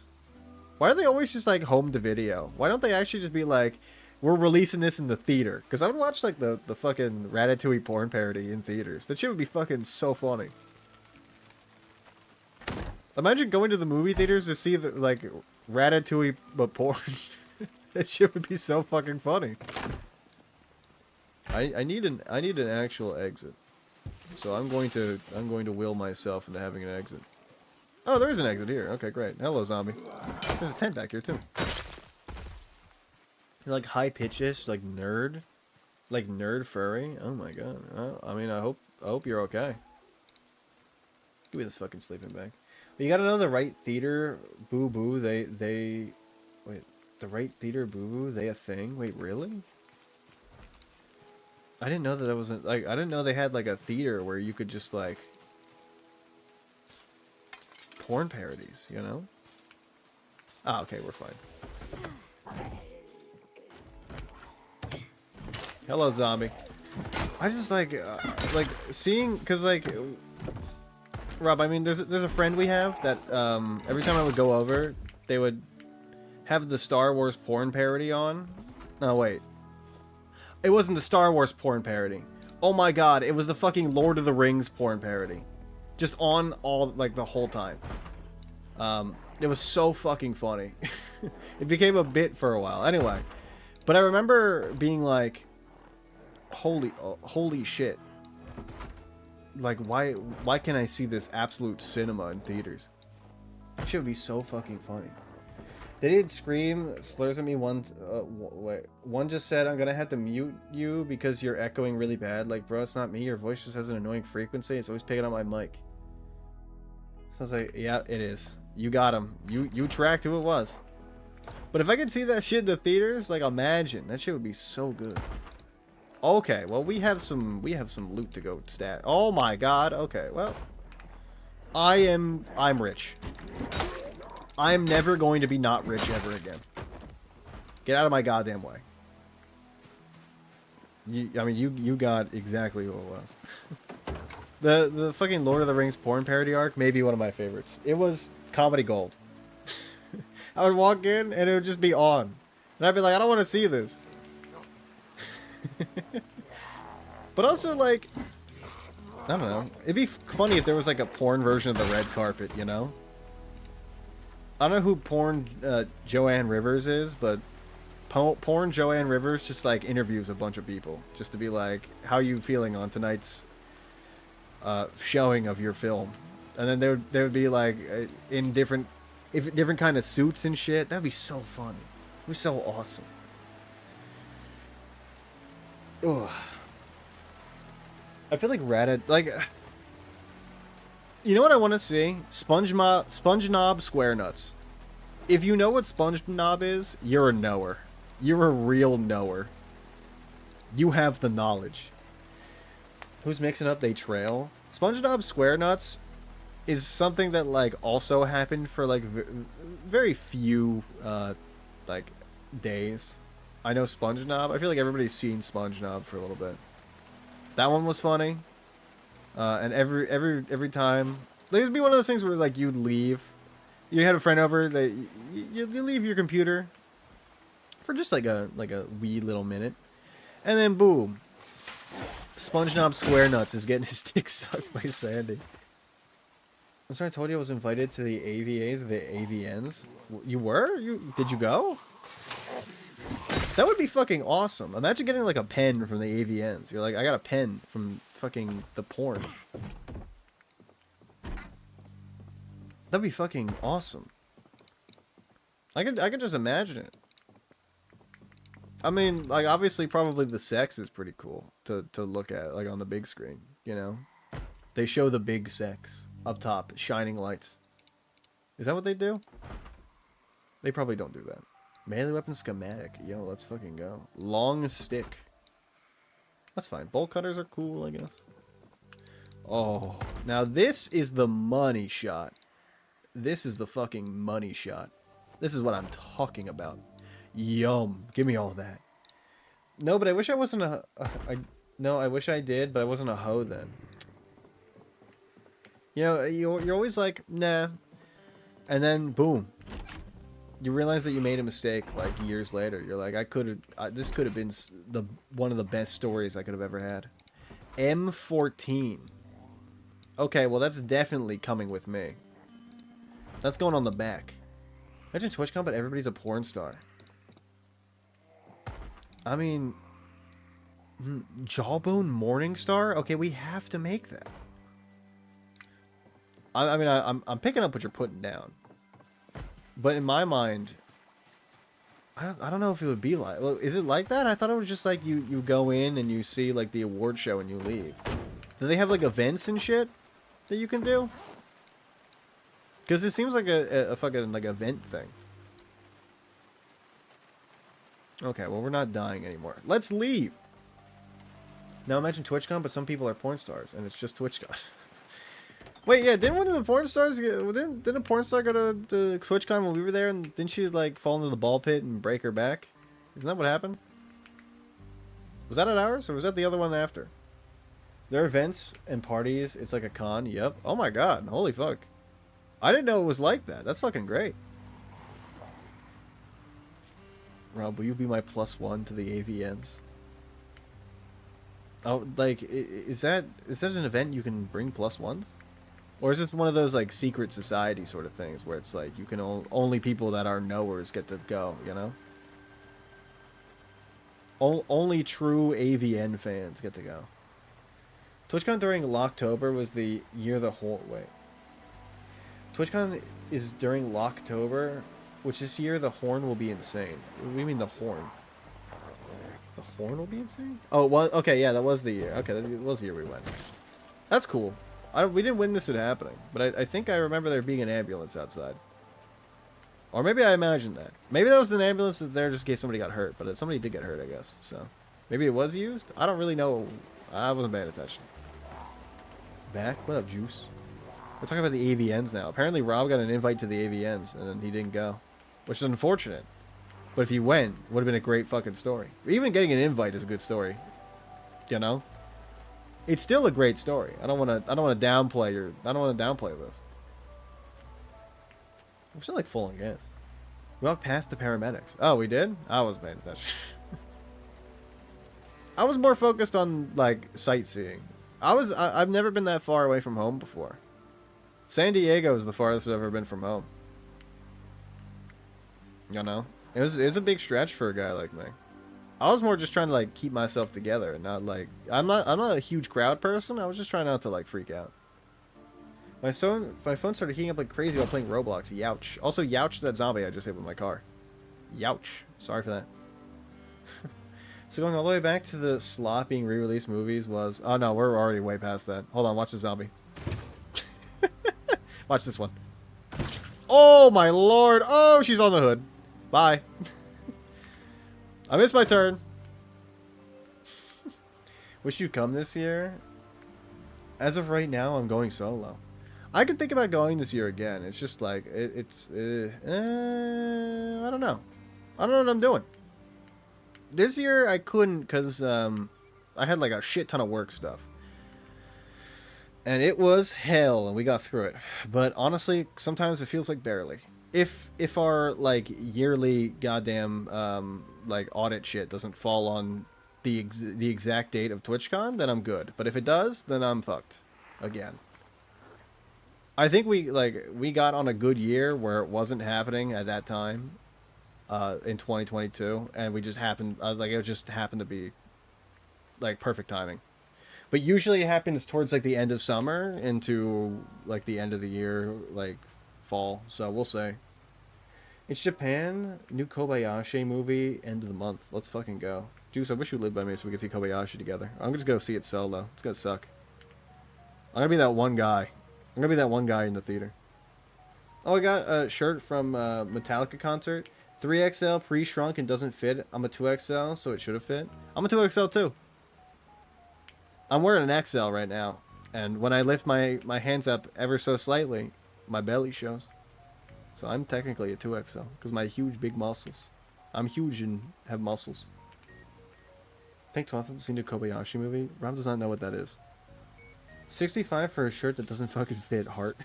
Speaker 2: Why are they always just like home to video? Why don't they actually just be like, we're releasing this in the theater? Because I would watch like the fucking Ratatouille porn parody in theaters. That shit would be fucking so funny. Imagine going to the movie theaters to see the like Ratatouille but porn. That shit would be so fucking funny. I need an actual exit. So I'm going to will myself into having an exit. Oh, there is an exit here. Okay, great. Hello, zombie. There's a tent back here too. You're like high pitches, like nerd furry. Oh my god. I mean, I hope you're okay. Give me this fucking sleeping bag. But you gotta know the right theater, boo boo. They wait. The right theater, boo boo. They a thing? Wait, really? I didn't know that wasn't like. I didn't know they had like a theater where you could just like porn parodies. You know? Ah, okay, we're fine. Hello, zombie. I just like seeing, cause like, Rob. I mean, there's a friend we have that every time I would go over, they would have the Star Wars porn parody on. No, wait. It wasn't the Star Wars porn parody. Oh my god, it was the fucking Lord of the Rings porn parody. Just on all, like, the whole time. It was so fucking funny. It became a bit for a while. Anyway. But I remember being like, holy shit. Like, why can't I see this absolute cinema in theaters? That shit would be so fucking funny. They did scream slurs at me once. Wait, one just said, I'm gonna have to mute you because you're echoing really bad. Like, bro, it's not me. Your voice just has an annoying frequency. It's always picking up my mic. Sounds like, yeah, it is. You got him. You tracked who it was. But if I could see that shit in the theaters, like, imagine that shit would be so good. Okay, well, we have some loot to go stat. Oh my god. Okay, well, I'm rich. I'm never going to be not rich ever again. Get out of my goddamn way. I mean, you got exactly who it was. The fucking Lord of the Rings porn parody arc may be one of my favorites. It was comedy gold. I would walk in and it would just be on. And I'd be like, I don't want to see this. But also, like, I don't know. It'd be funny if there was like a porn version of the red carpet, you know? I don't know who porn Joanne Rivers is, but porn Joanne Rivers just like interviews a bunch of people just to be like, how are you feeling on tonight's showing of your film? And then they would be like in different kind of suits and shit. That'd be so funny. It was so awesome. Ugh. I feel like you know what I want to see? SpongeNob Square Nuts. If you know what SpongeNob is, you're a knower. You're a real knower. You have the knowledge. Who's mixing up? They trail. SpongeNob Square Nuts is something that like also happened for like very few like days. I know SpongeNob. I feel like everybody's seen SpongeNob for a little bit. That one was funny. And every time, there'd be one of those things where like you'd leave, you had a friend over, that you leave your computer for just like a wee little minute, and then boom, SpongeNob Square Nuts is getting his dick sucked by Sandy. I'm sorry, I told you I was invited to the AVAs, the AVNs. You were? Did you go? That would be fucking awesome. Imagine getting like a pen from the AVNs. You're like, I got a pen from fucking the porn. That'd be fucking awesome. I could just imagine it. I mean, like, obviously probably the sex is pretty cool to look at, like, on the big screen, you know? They show the big sex up top, shining lights. Is that what they do? They probably don't do that. Melee weapon schematic. Yo, let's fucking go. Long stick. That's fine. Bolt cutters are cool, I guess. Oh, now this is the money shot. This is the fucking money shot. This is what I'm talking about. Yum. Give me all that. No, but I wish I wasn't no, I wish I did, but I wasn't a hoe then. You know, you're always like, nah. And then, boom. You realize that you made a mistake, like, years later. You're like, this could have been one of the best stories I could have ever had. M14. Okay, well, that's definitely coming with me. That's going on the back. Imagine TwitchCon, but everybody's a porn star. I mean... Jawbone Morningstar? Okay, we have to make that. I mean, I'm picking up what you're putting down. But in my mind... I don't know if it would be like... Well, is it like that? I thought it was just like you go in and you see, like, the award show and you leave. Do they have, like, events and shit that you can do? Because it seems like a fucking, like, event thing. Okay, well, we're not dying anymore. Let's leave! Now imagine TwitchCon, but some people are porn stars, and it's just TwitchCon. Wait, yeah, didn't one of the porn stars didn't a porn star go to the TwitchCon when we were there, and didn't she, like, fall into the ball pit and break her back? Isn't that what happened? Was that at ours, or was that the other one after? There are events and parties, it's like a con, yep. Oh my god, holy fuck. I didn't know it was like that, that's fucking great. Rob, will you be my +1 to the AVNs? Oh, like, is that an event you can bring +1s? Or is this one of those, like, secret society sort of things where it's like, you can only people that are knowers get to go, you know? Only true AVN fans get to go. TwitchCon during Locktober was the year the whole... Wait. TwitchCon is during Locktober, which this year the horn will be insane. What do you mean the horn? The horn will be insane? Oh, well, okay, yeah, that was the year. Okay, that was the year we went. That's cool. We didn't win this at happening, but I think I remember there being an ambulance outside. Or maybe I imagined that. Maybe that was an ambulance that's there just in case somebody got hurt, but somebody did get hurt, I guess. So maybe it was used? I don't really know. I wasn't paying attention. Back? What up, Juice? We're talking about the AVNs now. Apparently Rob got an invite to the AVNs, and then he didn't go. Which is unfortunate. But if he went, it would have been a great fucking story. Even getting an invite is a good story. You know? It's still a great story. I don't want to downplay this. We're still like full on gas. We walked past the paramedics. Oh, we did? I wasn't paying attention. I was more focused on like sightseeing. I've never been that far away from home before. San Diego is the farthest I've ever been from home. You know? It was a big stretch for a guy like me. I was more just trying to like keep myself together and not like I'm not a huge crowd person. I was just trying not to like freak out. My phone started heating up like crazy while playing Roblox. Youch. Also, youch that zombie I just hit with my car. Youch. Sorry for that. So going all the way back to the slot being re-released movies was... Oh no, we're already way past that. Hold on, watch the zombie. Watch this one. Oh my lord. Oh, she's on the hood. Bye. I missed my turn. Wish you'd come this year. As of right now, I'm going solo. I could think about going this year again. It's just like, I don't know. I don't know what I'm doing. This year, I couldn't because I had like a shit ton of work stuff. And it was hell, and we got through it. But honestly, sometimes it feels like barely. If our like yearly goddamn like audit shit doesn't fall on the exact date of TwitchCon, then I'm good. But if it does, then I'm fucked again. I think we got on a good year where it wasn't happening at that time in 2022, and we just happened it just happened to be like perfect timing. But usually it happens towards like the end of summer into like the end of the year, like fall. So we'll see. It's Japan. New Kobayashi movie. End of the month. Let's fucking go. Juice, I wish you lived by me so we could see Kobayashi together. I'm just gonna see it solo. It's gonna suck. I'm gonna be that one guy. I'm gonna be that one guy in the theater. Oh, I got a shirt from Metallica concert. 3XL pre-shrunk and doesn't fit. I'm a 2XL, so it should have fit. I'm a 2XL too. I'm wearing an XL right now, and when I lift my hands up ever so slightly, my belly shows. So I'm technically a 2XL, because my huge big muscles. I'm huge and have muscles. Take 12th to see new Kobayashi movie. Rob does not know what that is. 65 for a shirt that doesn't fucking fit. Heart.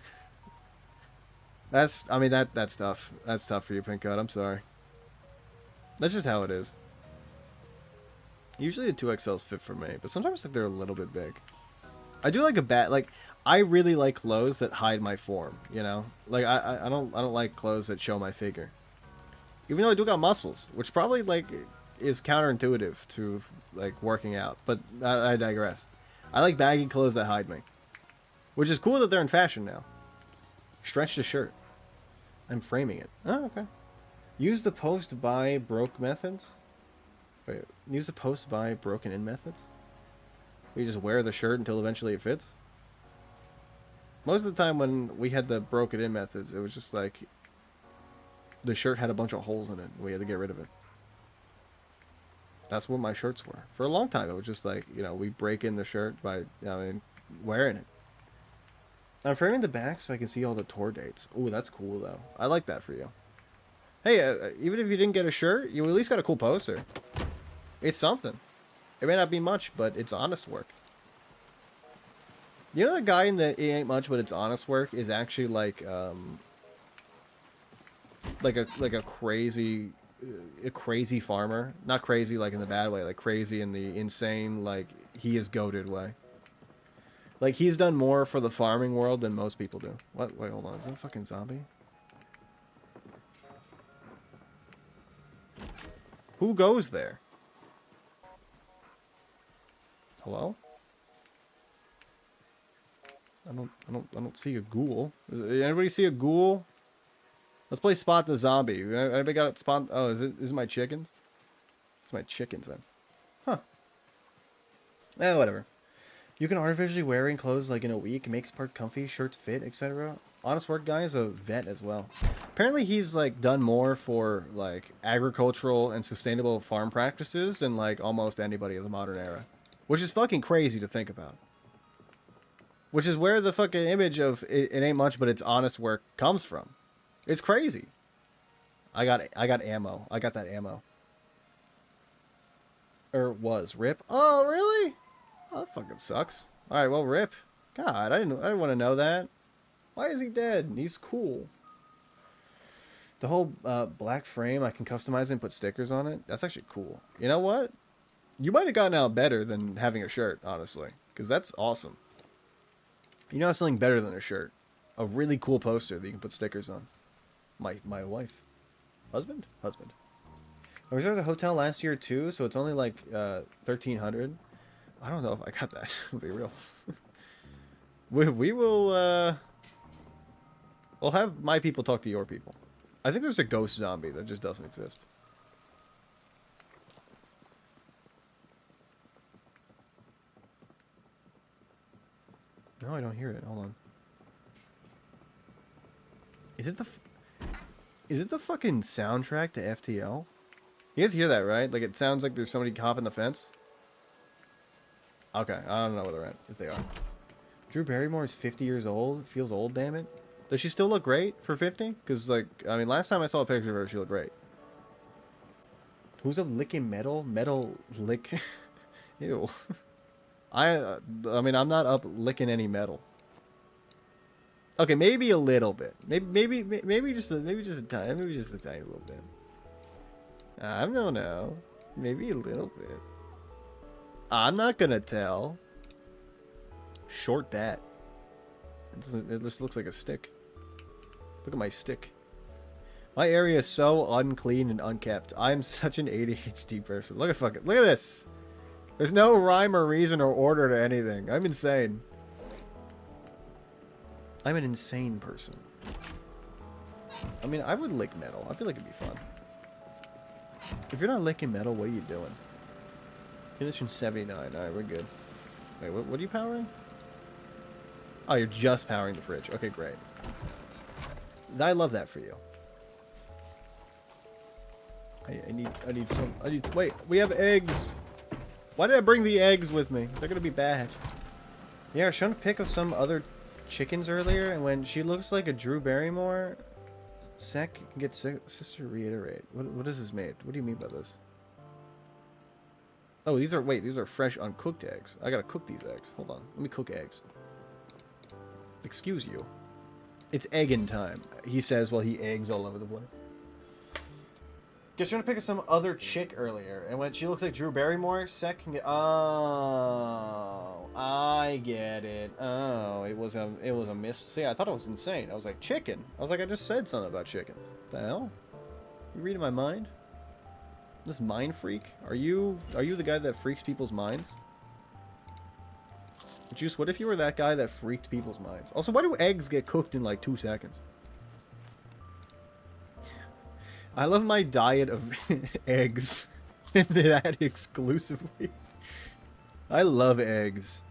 Speaker 2: That's, I mean, that's tough. That's tough for you, Pink Code. I'm sorry. That's just how it is. Usually the 2XLs fit for me, but sometimes they're a little bit big. I do like a bat, like, I really like clothes that hide my form, you know? Like, I don't like clothes that show my figure. Even though I do got muscles, which probably, like, is counterintuitive to, like, working out. But I digress. I like baggy clothes that hide me. Which is cool that they're in fashion now. Stretch the shirt. I'm framing it. Oh, okay. Use the post-buy broke methods? Wait, use the post-buy broken-in methods? You just wear the shirt until eventually it fits? Most of the time when we had the broken-in methods, it was just like... the shirt had a bunch of holes in it. We had to get rid of it. That's what my shirts were. For a long time, it was just like, you know, we break in the shirt by, wearing it. I'm framing the back so I can see all the tour dates. Ooh, that's cool, though. I like that for you. Hey, even if you didn't get a shirt, you at least got a cool poster. It's something. It may not be much, but it's honest work. You know the guy in the It Ain't Much, but It's Honest Work is actually like a crazy farmer. Not crazy like in the bad way, like crazy in the insane, like he is goated way. Like he's done more for the farming world than most people do. What? Wait, hold on. Is that a fucking zombie? Who goes there? Hello? I don't see a ghoul. Anybody see a ghoul? Let's play Spot the Zombie. Anybody got it? Spot? Oh, is it my chickens? It's my chickens then. Huh. Whatever. You can artificially wearing clothes like in a week, makes part comfy, shirts fit, etc. Honest Work guy is a vet as well. Apparently he's like done more for like agricultural and sustainable farm practices than like almost anybody of the modern era. Which is fucking crazy to think about. Which is where the fucking image of it ain't much but it's honest work comes from. It's crazy. I got ammo. I got that ammo. Or was rip. Oh really? Oh, that fucking sucks. Alright, well rip. God, I didn't want to know that. Why is he dead? He's cool. The whole black frame, I can customize it and put stickers on it. That's actually cool. You know what? You might have gotten out better than having a shirt, honestly. Because that's awesome. You know something better than a shirt? A really cool poster that you can put stickers on. My wife. Husband? Husband. I reserved a hotel last year too, so it's only like $1,300. I don't know if I got that. To be real. we will we'll have my people talk to your people. I think there's a ghost zombie that just doesn't exist. No, I don't hear it. Hold on. Is it the fucking soundtrack to FTL? You guys hear that, right? Like it sounds like there's somebody hopping the fence. Okay, I don't know where they're at, if they are. Drew Barrymore is 50 years old. Feels old, damn it. Does she still look great for 50? Because, like, I mean, last time I saw a picture of her, she looked great. Who's up licking metal? Metal lick? Ew. I mean, I'm not up licking any metal. Okay, maybe a little bit. Maybe just a tiny little bit. I don't know. Maybe a little bit. I'm not gonna tell. Short that. It just looks like a stick. Look at my stick. My area is so unclean and unkept. I'm such an ADHD person. Look at this. There's no rhyme or reason or order to anything. I'm insane. I'm an insane person. I mean, I would lick metal. I feel like it'd be fun. If you're not licking metal, what are you doing? Condition 79. Alright, we're good. Wait, what are you powering? Oh, you're just powering the fridge. Okay, great. I love that for you. Wait, we have eggs. Why did I bring the eggs with me? They're gonna be bad. Yeah, I was showing a pic of some other chickens earlier, and when she looks like a Drew Barrymore, Sec can get sister reiterate. What is this made? What do you mean by this? Oh, these are fresh uncooked eggs. I gotta cook these eggs. Hold on. Let me cook eggs. Excuse you. It's egging time, he says while he eggs all over the place. Guess you're gonna pick up some other chick earlier, and when she looks like Drew Barrymore, Sec can get. Oh, I get it. Oh, it was a miss. See, I thought it was insane. I was like, chicken. I was like, I just said something about chickens. What the hell? You reading my mind? This mind freak? Are you the guy that freaks people's minds? Juice, what if you were that guy that freaked people's minds? Also, why do eggs get cooked in like 2 seconds? I love my diet of eggs. And that exclusively. I love eggs.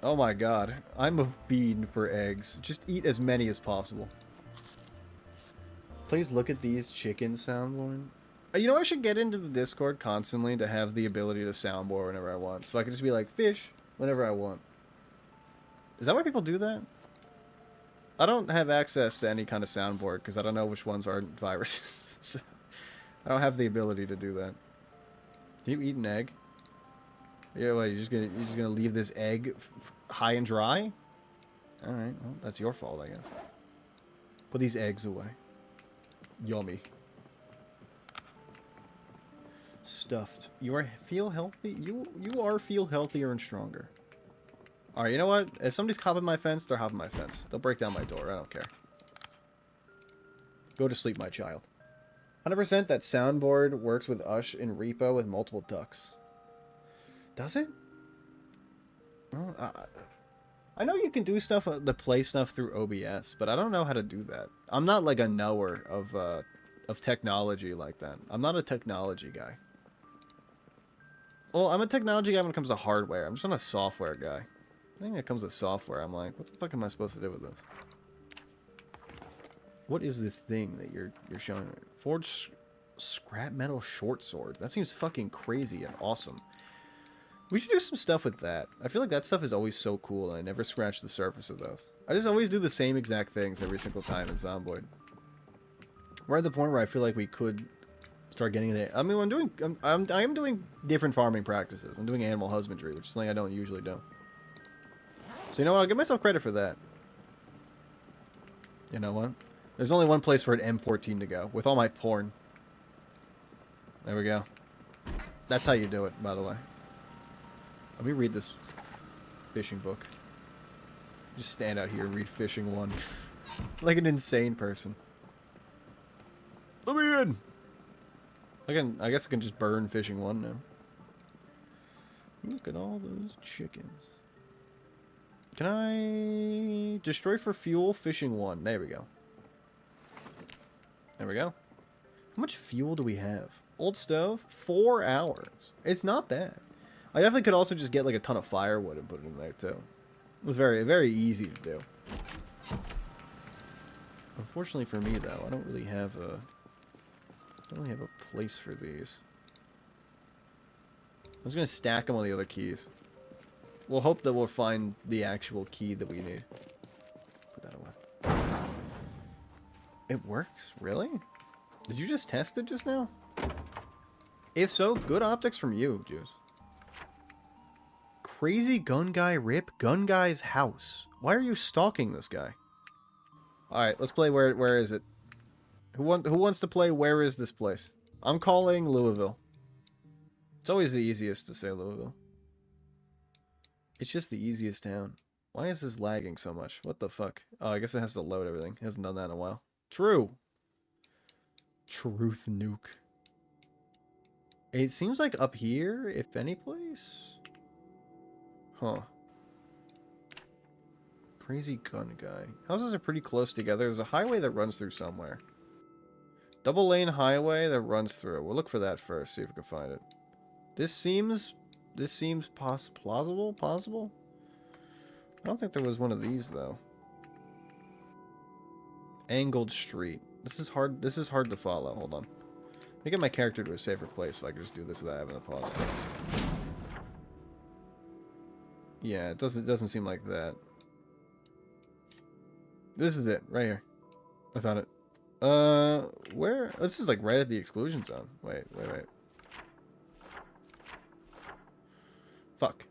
Speaker 2: Oh my god. I'm a fiend for eggs. Just eat as many as possible. Please look at these chickens soundboard. You know, I should get into the Discord constantly to have the ability to soundboard whenever I want. So I can just be like, fish, whenever I want. Is that why people do that? I don't have access to any kind of soundboard because I don't know which ones aren't viruses. So I don't have the ability to do that. Can you eat an egg? Yeah, what, you're just gonna leave this egg high and dry? All right, well, that's your fault, I guess. Put these eggs away. Yummy. Stuffed. Feel healthy. You are feel healthier and stronger. Alright, you know what? If somebody's hopping my fence, they're hopping my fence. They'll break down my door. I don't care. Go to sleep, my child. 100% that soundboard works with Ush in Repo with multiple ducks. Does it? Well, I know you can do stuff, the play stuff through OBS, but I don't know how to do that. I'm not like a knower of technology like that. I'm not a technology guy. Well, I'm a technology guy when it comes to hardware. I'm just not a software guy. I think when it comes to software, I'm like, what the fuck am I supposed to do with this? What is the thing that you're showing me? Forged scrap metal short sword. That seems fucking crazy and awesome. We should do some stuff with that. I feel like that stuff is always so cool, and I never scratch the surface of those. I just always do the same exact things every single time in Zomboid. We're at the point where I feel like we could start getting it. I mean, I am doing different farming practices. I'm doing animal husbandry, which is something I don't usually do. So you know what? I'll give myself credit for that. You know what? There's only one place for an M14 to go, with all my porn. There we go. That's how you do it, by the way. Let me read this fishing book. Just stand out here and read fishing 1. Like an insane person. Let me in! I guess I can just burn fishing 1 now. Look at all those chickens. Can I destroy for fuel fishing 1? There we go. There we go. How much fuel do we have? Old stove? 4 hours. It's not bad. I definitely could also just get like a ton of firewood and put it in there too. It was very, very easy to do. Unfortunately for me though, I don't really have a place for these. I was gonna stack them on the other keys. We'll hope that we'll find the actual key that we need. Put that away. It works? Really? Did you just test it just now? If so, good optics from you, Juice. Crazy gun guy rip gun guy's house. Why are you stalking this guy? Alright, let's play where is it? Who wants to play where is this place? I'm calling Louisville. It's always the easiest to say Louisville. It's just the easiest town. Why is this lagging so much? What the fuck? Oh, I guess it has to load everything. It hasn't done that in a while. True. Truth nuke. It seems like up here, if any place. Huh. Crazy gun guy. Houses are pretty close together. There's a highway that runs through somewhere. Double lane highway that runs through. We'll look for that first, see if we can find it. This seems plausible? Possible? I don't think there was one of these though. Angled street. This is hard to follow. Hold on. Let me get my character to a safer place so I can just do this without having to pause. Yeah, it doesn't seem like that. This is it, right here. I found it. Where? This is like right at the exclusion zone. Wait. Fuck.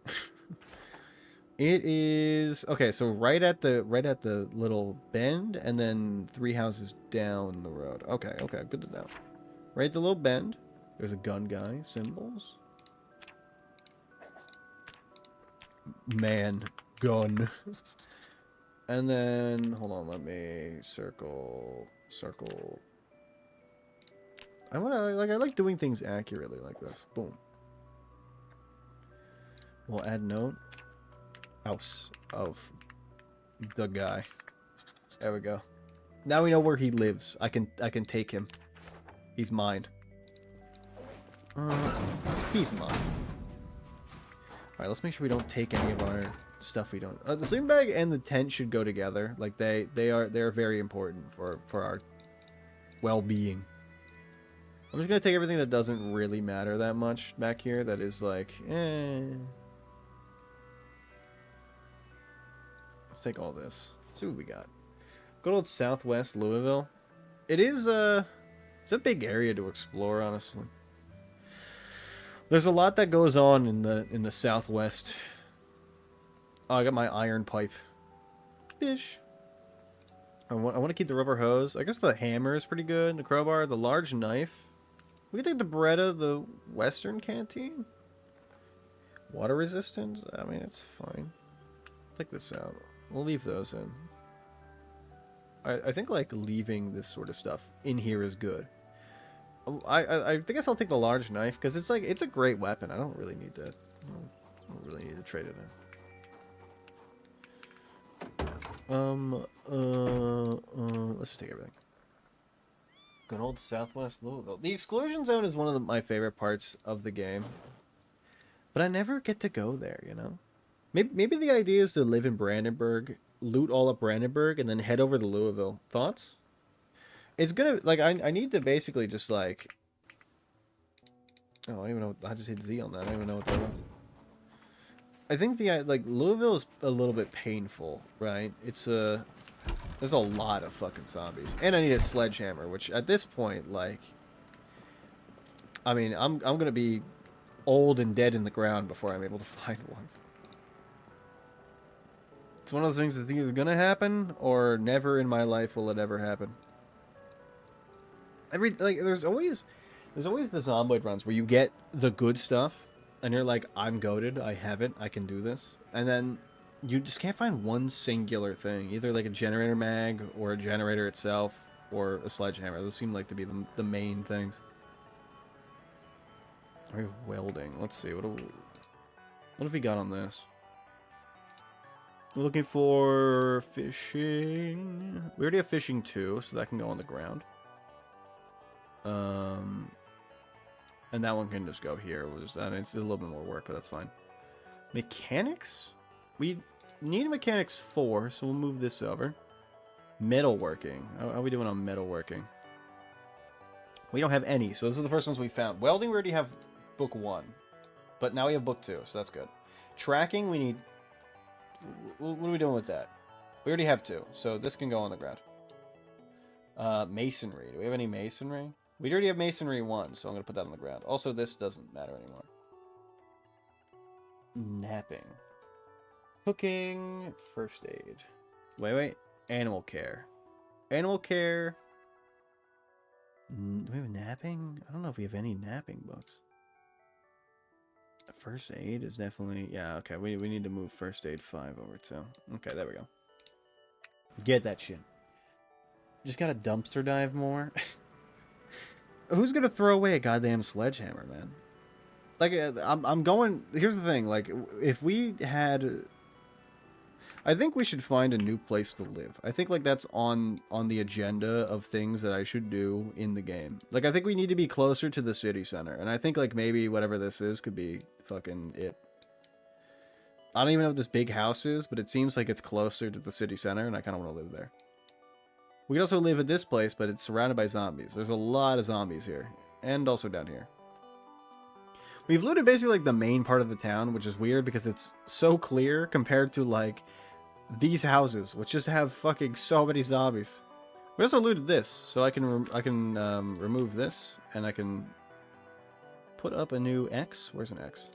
Speaker 2: It is okay. So right at the little bend, and then 3 houses down the road. Okay, okay, good to know. Right at the little bend. There's a gun guy. Symbols. Man, gun. And then hold on. Let me circle. I like doing things accurately like this. Boom. We'll add note. House of the guy. There we go. Now we know where he lives. I can take him. He's mine. He's mine. Alright, let's make sure we don't take any of our stuff we don't. The sleeping bag and the tent should go together. Like they're very important for our well-being. I'm just gonna take everything that doesn't really matter that much back here. That is like, Let's take all this. See what we got. Good old Southwest Louisville. It is it's a big area to explore, honestly. There's a lot that goes on in the Southwest. Oh, I got my iron pipe. Fish. I want to keep the rubber hose. I guess the hammer is pretty good. The crowbar, the large knife. We can take the Beretta, the Western canteen. Water resistance. I mean, it's fine. Take this out. We'll leave those in. I think like leaving this sort of stuff in here is good. I guess I'll take the large knife because it's a great weapon. I don't really need to. I don't really need to trade it in. Let's just take everything. Good old Southwest Louisville. The exclusion zone is one of my favorite parts of the game, but I never get to go there. You know, maybe the idea is to live in Brandenburg, loot all of Brandenburg, and then head over to Louisville. Thoughts? It's gonna like I need to basically just like. Oh, I don't even know. I just hit Z on that. I don't even know what that was. I think the like Louisville is a little bit painful, right? There's a lot of fucking zombies, and I need a sledgehammer, which at this point, like, I mean, I'm gonna be old and dead in the ground before I'm able to find one. It's one of those things that's either gonna happen or never in my life will it ever happen. There's always the zomboid runs where you get the good stuff and you're like, I'm goated, I have it, I can do this, and then you just can't find one singular thing, either like a generator mag or a generator itself or a sledgehammer. Those seem like to be the main things. We have welding. Let's see, what have we got on this? We're looking for fishing. We already have fishing 2, so that can go on the ground. And that one can just go here. I mean, it's a little bit more work, but that's fine. Mechanics? We need mechanics 4, so we'll move this over. Metalworking. How are we doing on metalworking? We don't have any, so those are the first ones we found. Welding, we already have book 1. But now we have book 2, so that's good. Tracking, we need... What are we doing with that? We already have 2, so this can go on the ground. Masonry. Do we have any masonry? We already have masonry 1, so I'm going to put that on the ground. Also, this doesn't matter anymore. Napping. Cooking. First aid. Wait. Animal care. Animal care. Do we have napping? I don't know if we have any napping books. First aid is definitely... Yeah, okay. We need to move first aid 5 over to... Okay, there we go. Get that shit. Just gotta dumpster dive more. Who's gonna throw away a goddamn sledgehammer, man? Like, I'm going... Here's the thing, like, if we had... I think we should find a new place to live. I think, like, that's on the agenda of things that I should do in the game. Like, I think we need to be closer to the city center. And I think, like, maybe whatever this is could be fucking it. I don't even know what this big house is, but it seems like it's closer to the city center, and I kind of want to live there. We can also live at this place, but it's surrounded by zombies. There's a lot of zombies here. And also down here. We've looted basically, like, the main part of the town, which is weird because it's so clear compared to, like, these houses, which just have fucking so many zombies. We also looted this, so I can remove this, and I can put up a new X. Where's an X?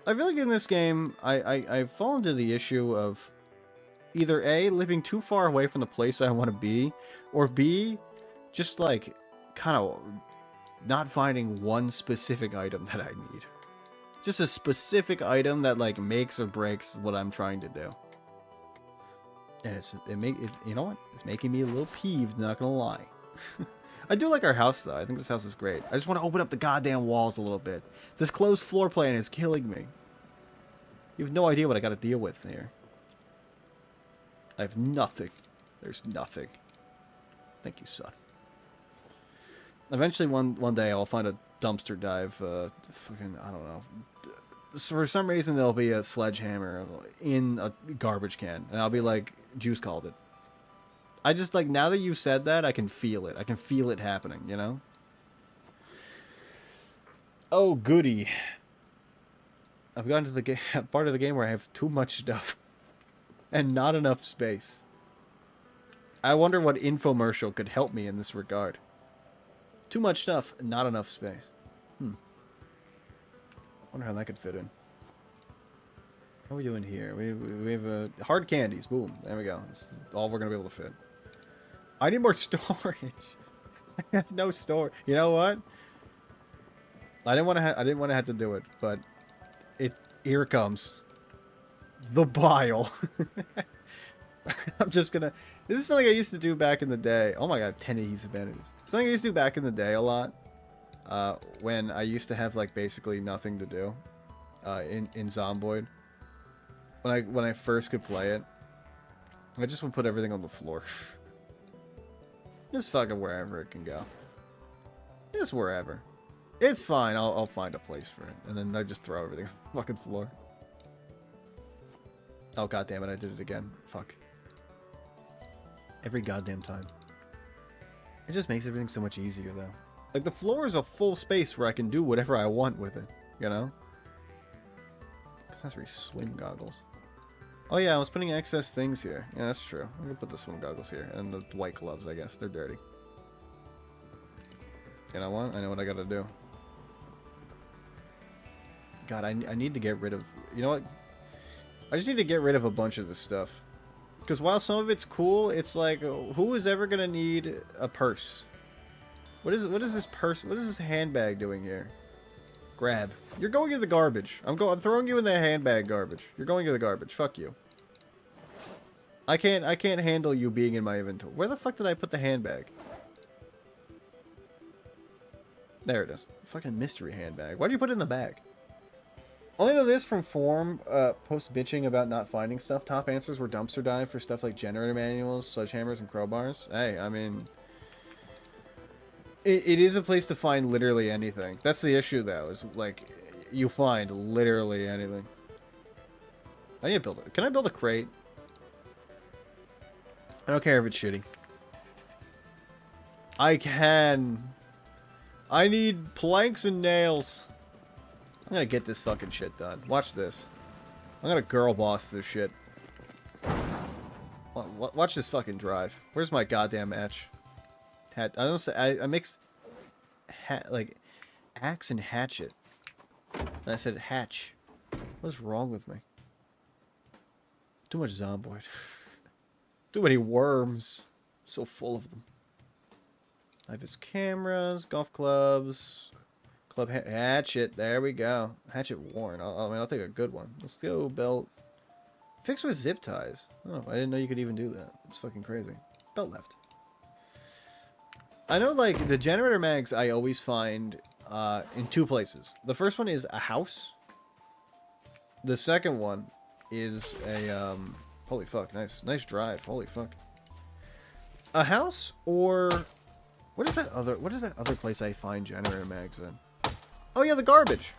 Speaker 2: I feel like in this game, I fall into the issue of either A, living too far away from the place I want to be, or B, just like kind of not finding one specific item that I need. Just a specific item that like makes or breaks what I'm trying to do. And it's you know what? It's making me a little peeved, not gonna lie. I do like our house though. I think this house is great. I just want to open up the goddamn walls a little bit. This closed floor plan is killing me. You have no idea what I got to deal with here. I have nothing. There's nothing. Thank you, son. Eventually, one day, I'll find a dumpster dive. Fucking, I don't know. So for some reason, there'll be a sledgehammer in a garbage can, and I'll be like, "Juice called it." I just like now that you said that, I can feel it. I can feel it happening. You know. Oh goody! I've gotten to the part of the game where I have too much stuff and not enough space. I wonder what infomercial could help me in this regard. Too much stuff, not enough space. Wonder how that could fit in. What are we doing here? We have hard candies. Boom. There we go. That's all we're gonna be able to fit. I need more storage. I have no storage. You know what? I didn't want to have to do it, but here it comes. The bile. I'm just gonna. This is something I used to do back in the day. Oh my god, 10 adhesive bandages. Something I used to do back in the day a lot. When I used to have like basically nothing to do. In Zomboid. When I first could play it, I just would put everything on the floor. Just fucking wherever it can go. Just wherever. It's fine. I'll find a place for it, and then I just throw everything on the fucking floor. Oh god damn it! I did it again. Fuck. Every goddamn time. It just makes everything so much easier, though. Like, the floor is a full space where I can do whatever I want with it, you know? Accessory swim goggles. Oh yeah, I was putting excess things here. Yeah, that's true. I'm gonna put the swim goggles here. And the white gloves, I guess. They're dirty. You know what? I know what I gotta do. God, I need to get rid of... You know what? I just need to get rid of a bunch of this stuff. Because while some of it's cool, it's like, who is ever gonna need a purse? What is this purse? What is this handbag doing here? Grab. You're going to the garbage. I'm throwing you in the handbag garbage. You're going to the garbage. Fuck you. I can't handle you being in my inventory. Where the fuck did I put the handbag? There it is. Fucking mystery handbag. Why'd you put it in the bag? Only know this from forum post bitching about not finding stuff. Top answers were dumpster dive for stuff like generator manuals, sledgehammers, and crowbars. Hey, I mean, it is a place to find literally anything. That's the issue, though. Is like you find literally anything. I need to build it. Can I build a crate? I don't care if it's shitty. I can. I need planks and nails. I'm gonna get this fucking shit done. Watch this. I'm gonna girl boss this shit. Watch this fucking drive. Where's my goddamn match? I don't say I mixed like axe and hatchet. And I said hatch. What's wrong with me? Too much zomboid. Too many worms. So full of them. I have his cameras, golf clubs. Club hatchet. There we go. Hatchet worn. I mean, I'll take a good one. Let's go belt. Fixed with zip ties. Oh, I didn't know you could even do that. It's fucking crazy. Belt left. I know, like, the generator mags I always find in two places. The first one is a house. The second one is a, holy fuck, nice drive. Holy fuck. A house or... What is that other place I find generator mags in? Oh yeah, the garbage.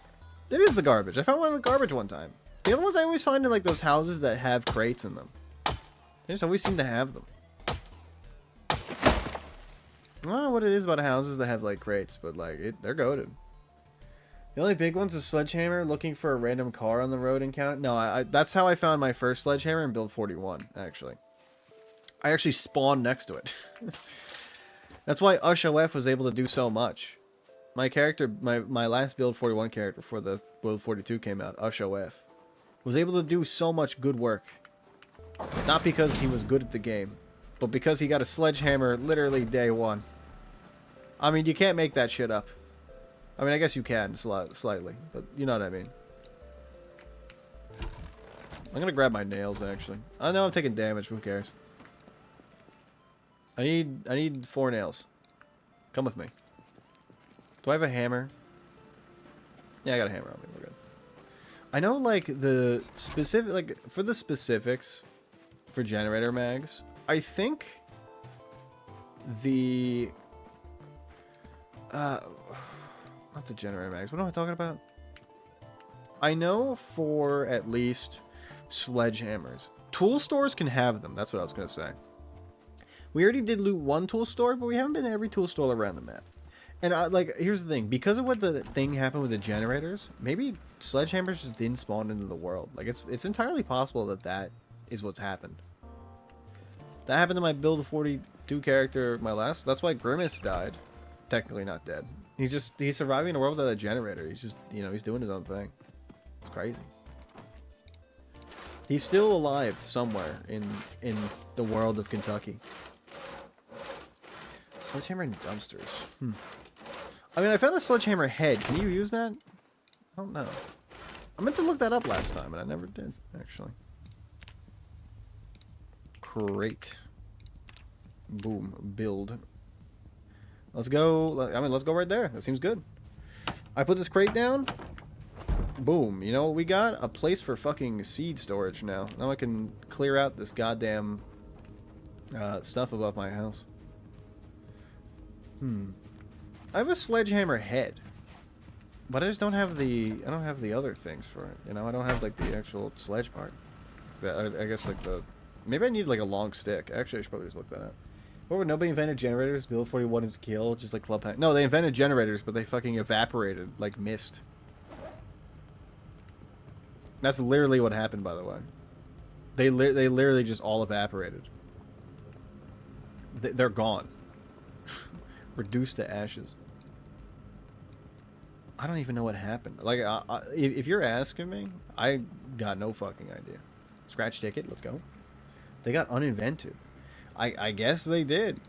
Speaker 2: It is the garbage. I found one in the garbage one time. The other ones I always find in like those houses that have crates in them. They just always seem to have them. I don't know what it is about houses that have like crates, but like they're goated. The only big one's a sledgehammer looking for a random car on the road encounter. No, that's how I found my first sledgehammer in build 41, actually. I actually spawned next to it. That's why UshOF was able to do so much. My character, my last build 41 character before the build 42 came out, UshOF, was able to do so much good work. Not because he was good at the game, but because he got a sledgehammer literally day one. I mean, you can't make that shit up. I mean, I guess you can slightly, but you know what I mean. I'm gonna grab my nails, actually. I know I'm taking damage, but who cares? I need 4 nails. Come with me. Do I have a hammer? Yeah, I got a hammer on me. We're good. I know, like, the specific, like, for the specifics for generator mags, I think the, not the generator mags. What am I talking about? I know for at least sledgehammers. Tool stores can have them. That's what I was going to say. We already did loot one tool store, but we haven't been to every tool store around the map. And, like, here's the thing. Because of what the thing happened with the generators, maybe sledgehammers just didn't spawn into the world. Like, it's entirely possible that that is what's happened. That happened to my build 42 character, my last. That's why Grimace died. Technically not dead. He's surviving in a world without a generator. He's just, you know, he's doing his own thing. It's crazy. He's still alive somewhere in the world of Kentucky. Sledgehammer and dumpsters. I mean, I found a sledgehammer head. Can you use that? I don't know. I meant to look that up last time, and I never did, actually. Crate. Boom. Build. Let's go. I mean, let's go right there. That seems good. I put this crate down. Boom. You know what we got? A place for fucking seed storage now. Now I can clear out this goddamn stuff above my house. I have a sledgehammer head. But I just don't have the... I don't have the other things for it. You know, I don't have, like, the actual sledge part. I guess, like, the... Maybe I need, like, a long stick. Actually, I should probably just look that up. What, would nobody invented generators? Build 41 is kill, just like Club Hack. No, they invented generators, but they fucking evaporated like mist. That's literally what happened, by the way. They literally just all evaporated. They're gone. Reduced to ashes. I don't even know what happened. Like, if you're asking me, I got no fucking idea. Scratch ticket, let's go. They got uninvented. I guess they did.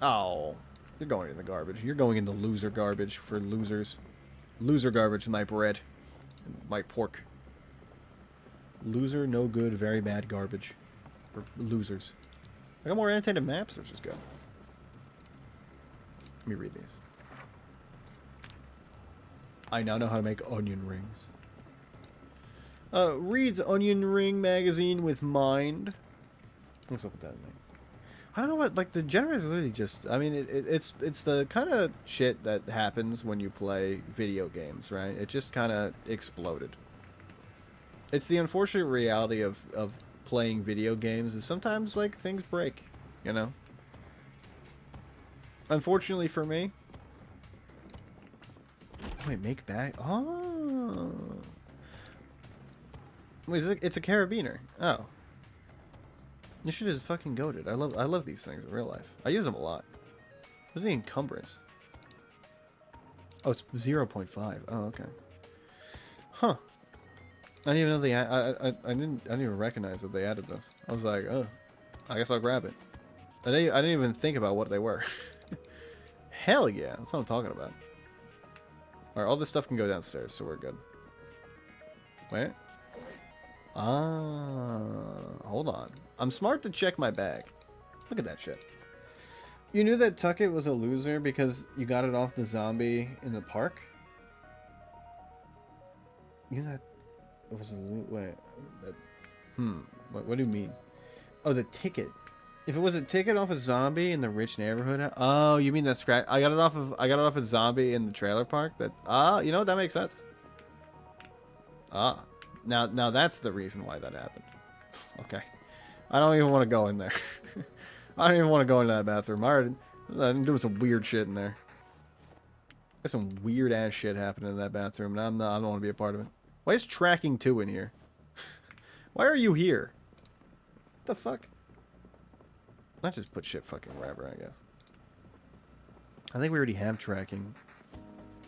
Speaker 2: Oh, you're going in the garbage. You're going in the loser garbage for losers. Loser garbage, my bread. And my pork. Loser, no good, very bad garbage. For losers. I got more annotated maps, which is good. Let me read these. I now know how to make onion rings. Reads Onion Ring magazine with mind. What's up with that thing? I don't know what, like, the generators are literally just, I mean, it's the kind of shit that happens when you play video games, right? It just kind of exploded. It's the unfortunate reality of playing video games is sometimes, like, things break, you know? Unfortunately for me. Wait, make back? Oh. Wait, it's a carabiner. Oh. This shit is fucking goated. I love these things in real life. I use them a lot. What's the encumbrance? Oh, it's 0.5. Oh, okay. Huh. I didn't even know they I didn't even recognize that they added this. I was like, oh, I guess I'll grab it. I didn't even think about what they were. Hell yeah, that's what I'm talking about. Alright, all this stuff can go downstairs, so we're good. Wait. Ah, hold on. I'm smart to check my bag. Look at that shit. You knew that Tucket was a loser because you got it off the zombie in the park? You know that it was a wait. What do you mean? Oh, the ticket. If it was a ticket off a zombie in the rich neighborhood. Oh, you mean that scratch? I got it off a zombie in the trailer park. That you know, that makes sense. Ah. Now that's the reason why that happened. Okay. I don't even want to go in there. I don't even want to go into that bathroom. I'm doing some weird shit in there. There's some weird ass shit happening in that bathroom, and I don't want to be a part of it. Why is tracking 2 in here? Why are you here? What the fuck? Not just put shit fucking wherever, I guess. I think we already have tracking.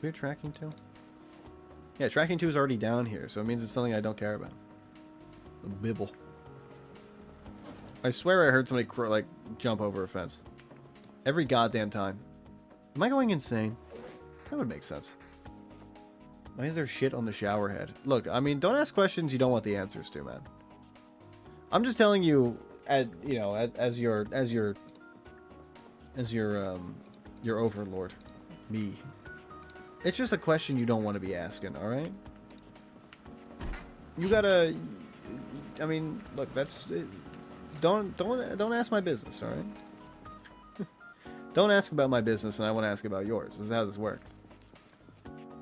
Speaker 2: We have tracking 2? Yeah, tracking 2 is already down here, so it means it's something I don't care about. A bibble. I swear I heard somebody like jump over a fence. Every goddamn time. Am I going insane? That would make sense. Why is there shit on the shower head? Look, I mean, don't ask questions you don't want the answers to, man. I'm just telling you, as your overlord, me. It's just a question you don't want to be asking, all right? You gotta. I mean, look, that's. Don't ask my business, all right? Don't ask about my business, and I want to ask about yours. This is how this works.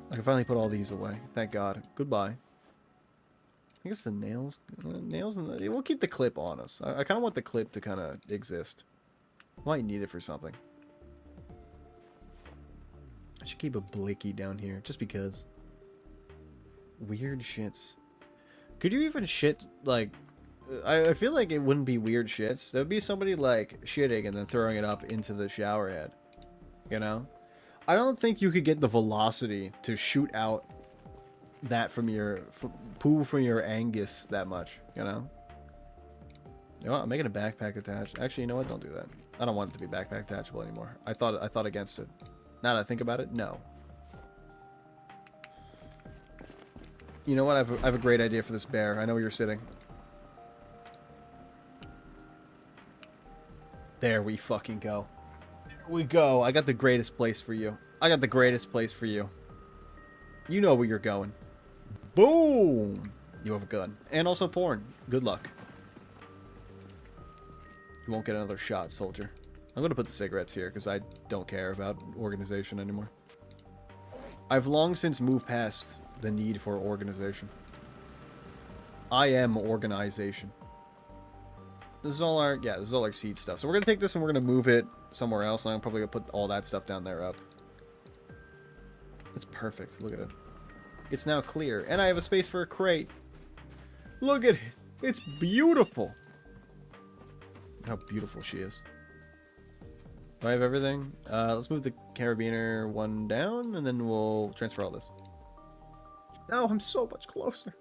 Speaker 2: I can finally put all these away. Thank God. Goodbye. I guess the nails, we'll keep the clip on us. I kind of want the clip to kind of exist. Might need it for something. I should keep a blicky down here, just because. Weird shits. Could you even shit, like... I feel like it wouldn't be weird shits. There would be somebody, like, shitting and then throwing it up into the shower head. You know? I don't think you could get the velocity to shoot out that from your... poo from your Angus that much, you know? You know what? I'm making a backpack attached. Actually, you know what? Don't do that. I don't want it to be backpack attachable anymore. I thought against it. Now that I think about it, no. You know what? I have a great idea for this bear. I know where you're sitting. There we fucking go. There we go. I got the greatest place for you. I got the greatest place for you. You know where you're going. Boom! You have a gun. And also porn. Good luck. You won't get another shot, soldier. I'm going to put the cigarettes here because I don't care about organization anymore. I've long since moved past the need for organization. I am organization. This is all our, this is all our seed stuff. So we're going to take this and we're going to move it somewhere else. And I'm probably going to put all that stuff down there up. It's perfect. Look at it. It's now clear. And I have a space for a crate. Look at it. It's beautiful. Look how beautiful she is. Do I have everything? Let's move the carabiner one down, and then we'll transfer all this. Oh, I'm so much closer.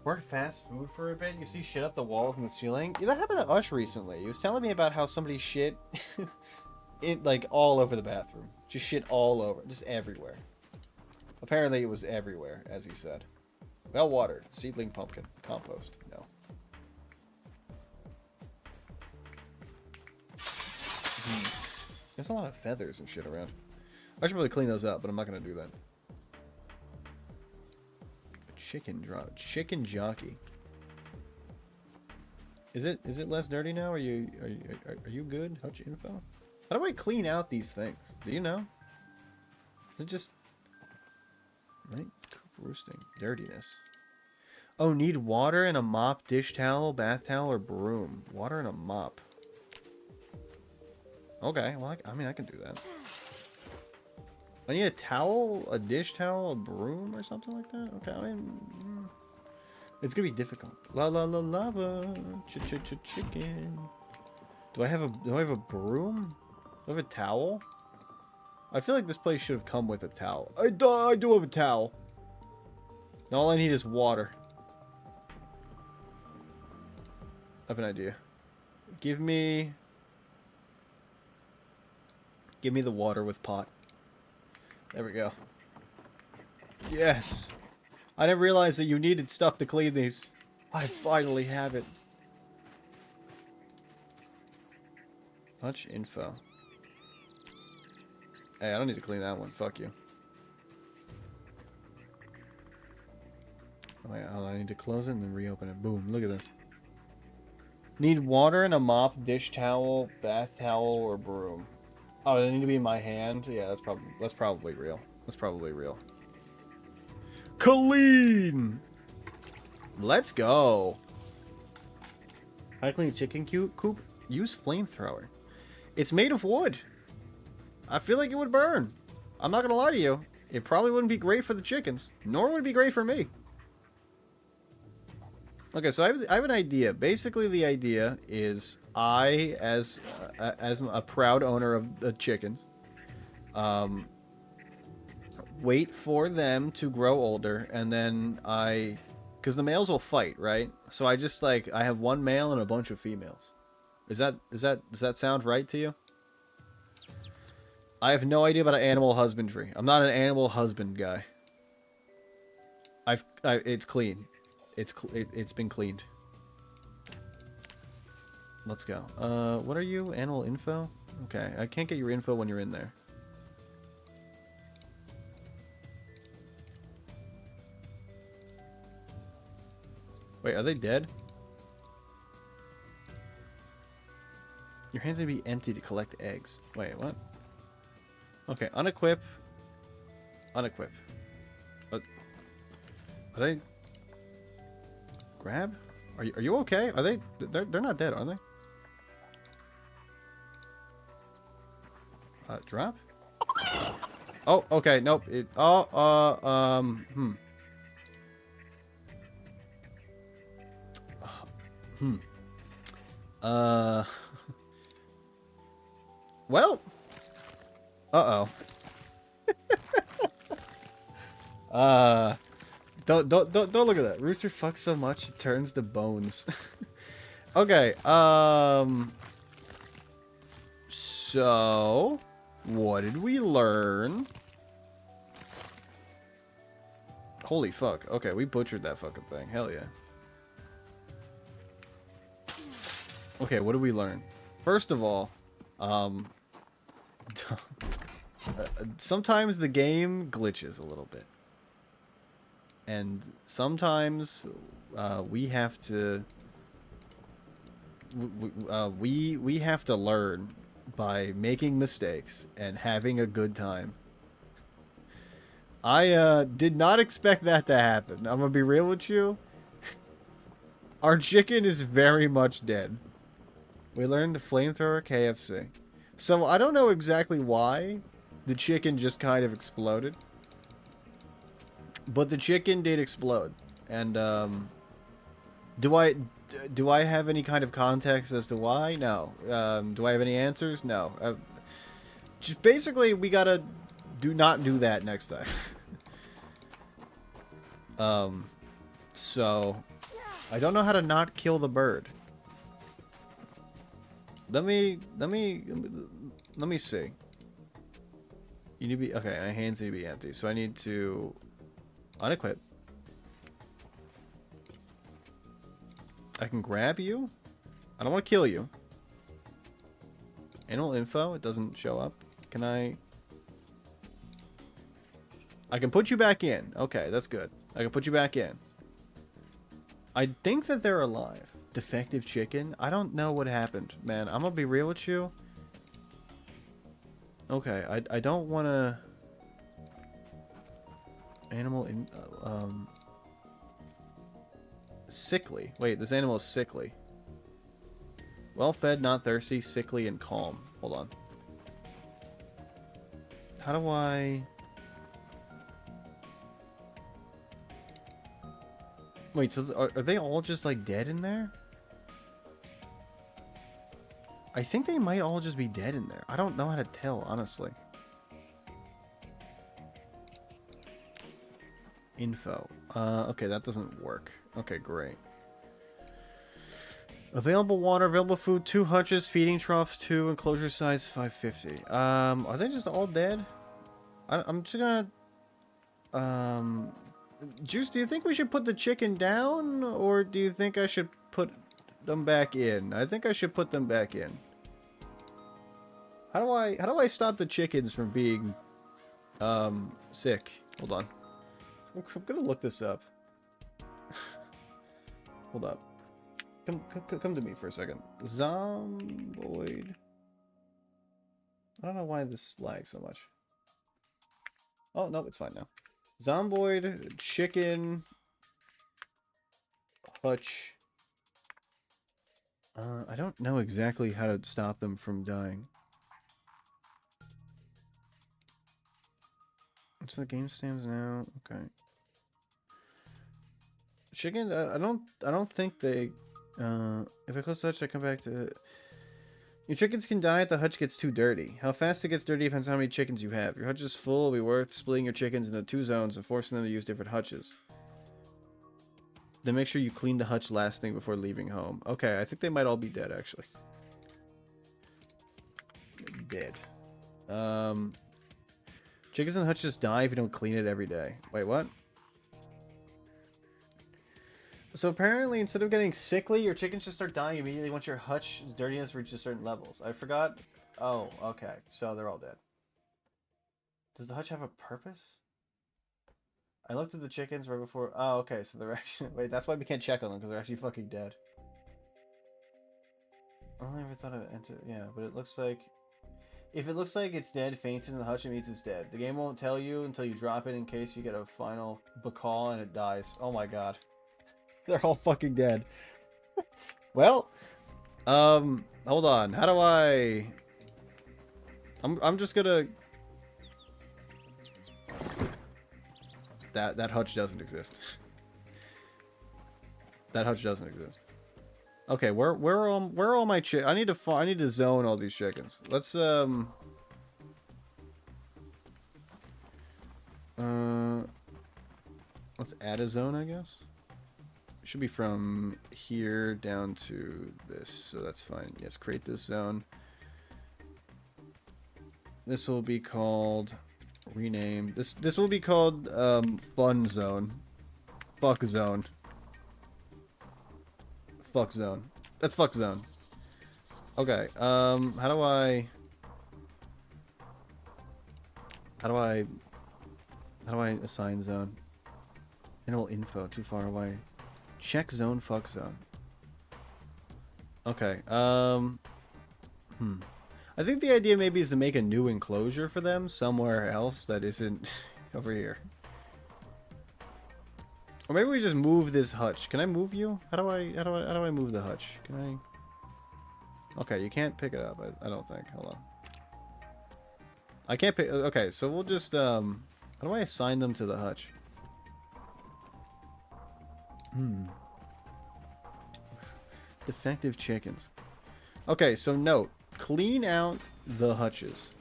Speaker 2: Work fast food for a bit. You see shit up the wall from the ceiling. Yeah, that happened to Ush recently. He was telling me about how somebody shit it like all over the bathroom. Just shit all over, just everywhere. Apparently, it was everywhere, as he said. Well watered, seedling pumpkin, compost. No. There's a lot of feathers and shit around. I should probably clean those up, but I'm not gonna do that. Chicken jockey. Is it less dirty now? Are you good? How's your info? How do I clean out these things? Do you know? Is it just right? Coop roosting. Dirtiness. Oh, need water and a mop, dish towel, bath towel, or broom. Water and a mop. Okay, well, I mean, I can do that. I need a towel, a dish towel, a broom, or something like that? Okay, I mean... It's gonna be difficult. La la la lava. Chicken. Do I have a broom? Do I have a towel? I feel like this place should have come with a towel. I do have a towel. Now all I need is water. I have an idea. Give me the water with pot. There we go. Yes. I didn't realize that you needed stuff to clean these. I finally have it. Much info. Hey, I don't need to clean that one. Fuck you. Oh, yeah, I need to close it and then reopen it. Boom. Look at this. Need water and a mop, dish towel, bath towel, or broom. Oh, they need to be in my hand? Yeah, that's probably real. That's probably real. Clean! Let's go. How to clean a chicken coop? Use flamethrower. It's made of wood. I feel like it would burn. I'm not gonna lie to you. It probably wouldn't be great for the chickens. Nor would it be great for me. Okay, so I have an idea. Basically, the idea is I, as a proud owner of the chickens, wait for them to grow older, and then because the males will fight, right? So I just like I have one male and a bunch of females. Does that sound right to you? I have no idea about animal husbandry. I'm not an animal husband guy. It's clean. It's been cleaned. Let's go. What are you? Animal info? Okay, I can't get your info when you're in there. Wait, are they dead? Your hands need to be empty to collect eggs. Wait, what? Okay, unequip. Unequip. Are they... Grab? Are you okay? Are they... They're not dead, are they? Drop? Oh, okay, nope. Well. Uh-oh. Don't look at that. Rooster fucks so much it turns to bones. Okay, so what did we learn? Holy fuck. Okay, we butchered that fucking thing. Hell yeah. Okay, what did we learn? First of all, sometimes the game glitches a little bit. And sometimes we have to we have to learn by making mistakes and having a good time. I did not expect that to happen. I'm gonna be real with you. Our chicken is very much dead. We learned the flamethrower KFC. So I don't know exactly why the chicken just kind of exploded. But the chicken did explode. And do I have any kind of context as to why? No. Do I have any answers? No. Just basically we gotta not do that next time. So I don't know how to not kill the bird. Let me see. You need to be okay. My hands need to be empty, so I need to unequip. I can grab you. I don't want to kill you. Animal info. It doesn't show up. Can I? I can put you back in. Okay, that's good. I can put you back in. I think that they're alive. Defective chicken? I don't know what happened, man. I'm gonna be real with you. Okay, I don't want to... Animal in... sickly. Wait, this animal is sickly. Well fed, not thirsty, sickly, and calm. Hold on. How do I... Wait, so are they all just, like, dead in there? I think they might all just be dead in there. I don't know how to tell, honestly. Info. Okay, that doesn't work. Okay, great. Available water, available food, 2 hutches, feeding troughs, 2, enclosure size, 550. Are they just all dead? I'm just gonna... Juice, do you think we should put the chicken down? Or do you think I should put them back in? I think I should put them back in. How do I stop the chickens from being sick? Hold on. I'm gonna look this up. Hold up. Come to me for a second. Zomboid. I don't know why this lags so much. Oh no, it's fine now. Zomboid, chicken, hutch. I don't know exactly how to stop them from dying. So the game stands now. Okay. Chicken. I don't think they. If I close touch, I come back to. Your chickens can die if the hutch gets too dirty. How fast it gets dirty depends on how many chickens you have. Your hutch is full, it'll be worth splitting your chickens into 2 zones and forcing them to use different hutches. Then make sure you clean the hutch last thing before leaving home. Okay, I think they might all be dead, actually. Dead. Chickens in the hutch just die if you don't clean it every day. Wait, what? So apparently, instead of getting sickly, your chickens just start dying immediately once your hutch dirtiness reaches certain levels. I forgot. Oh, okay. So they're all dead. Does the hutch have a purpose? I looked at the chickens right before. Oh, okay. So they're actually. Wait, that's why we can't check on them because they're actually fucking dead. I only ever thought of enter. Yeah, but it looks like. If it looks like it's dead, fainted in the hutch, it means it's dead. The game won't tell you until you drop it in case you get a final bacal and it dies. Oh my god. They're all fucking dead. Well, hold on. How do I... I'm just gonna... That hutch doesn't exist. That hutch doesn't exist. Okay, where are all my I need to zone all these chickens. Let's let's add a zone, I guess. It should be from here down to this, so that's fine. Yes, create this zone. This will be called rename. This will be called fun zone. Fuck zone. Fuck zone. That's fuck zone. Okay, how do I assign zone? Enable info, too far away. Check zone, fuck zone. Okay, I think the idea maybe is to make a new enclosure for them somewhere else that isn't over here. Or maybe we just move this hutch. Can I move you? How do I move the hutch? Can I? Okay, you can't pick it up. I don't think. Hold on. I can't pick. Okay, so we'll just how do I assign them to the hutch? Defective chickens. Okay, so note, clean out the hutches.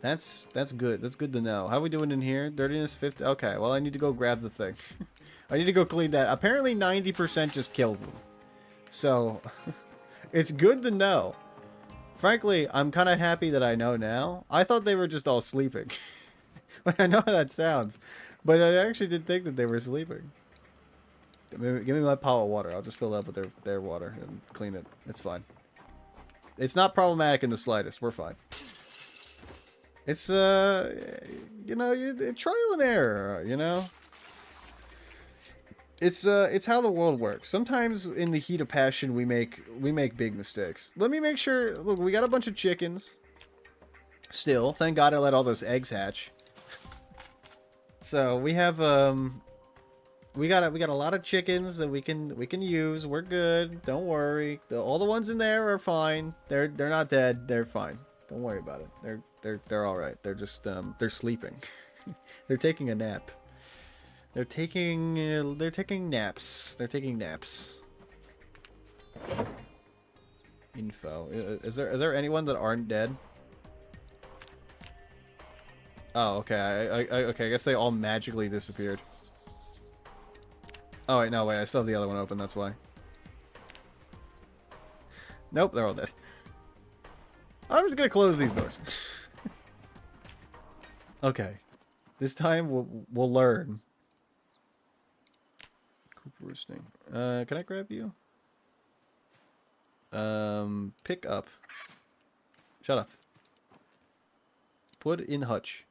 Speaker 2: That's good. That's good to know. How are we doing in here? Dirtiness 50. Okay, well, I need to go grab the thing. I need to go clean that. Apparently 90% just kills them. So, it's good to know. Frankly, I'm kind of happy that I know now. I thought they were just all sleeping. I know how that sounds. But I actually did think that they were sleeping. Give me my pot of water. I'll just fill it up with their water and clean it. It's fine. It's not problematic in the slightest. We're fine. It's you know, trial and error, you know. It's how the world works. Sometimes in the heat of passion we make big mistakes. Let me make sure. Look, we got a bunch of chickens. Still, thank God I let all those eggs hatch. So we have we got a lot of chickens that we can use. We're good. Don't worry. All the ones in there are fine. They're not dead. They're fine. Don't worry about it. They're all right. They're just they're sleeping. They're taking a nap. They're taking naps. They're taking naps. Info. Is there anyone that aren't dead? Oh, okay. Okay. I guess they all magically disappeared. Oh wait, no, wait. I still have the other one open. That's why. Nope, they're all dead. I'm just gonna close these doors. Okay, this time we'll learn. Coop roosting. Can I grab you? Pick up. Shut up. Put in hutch.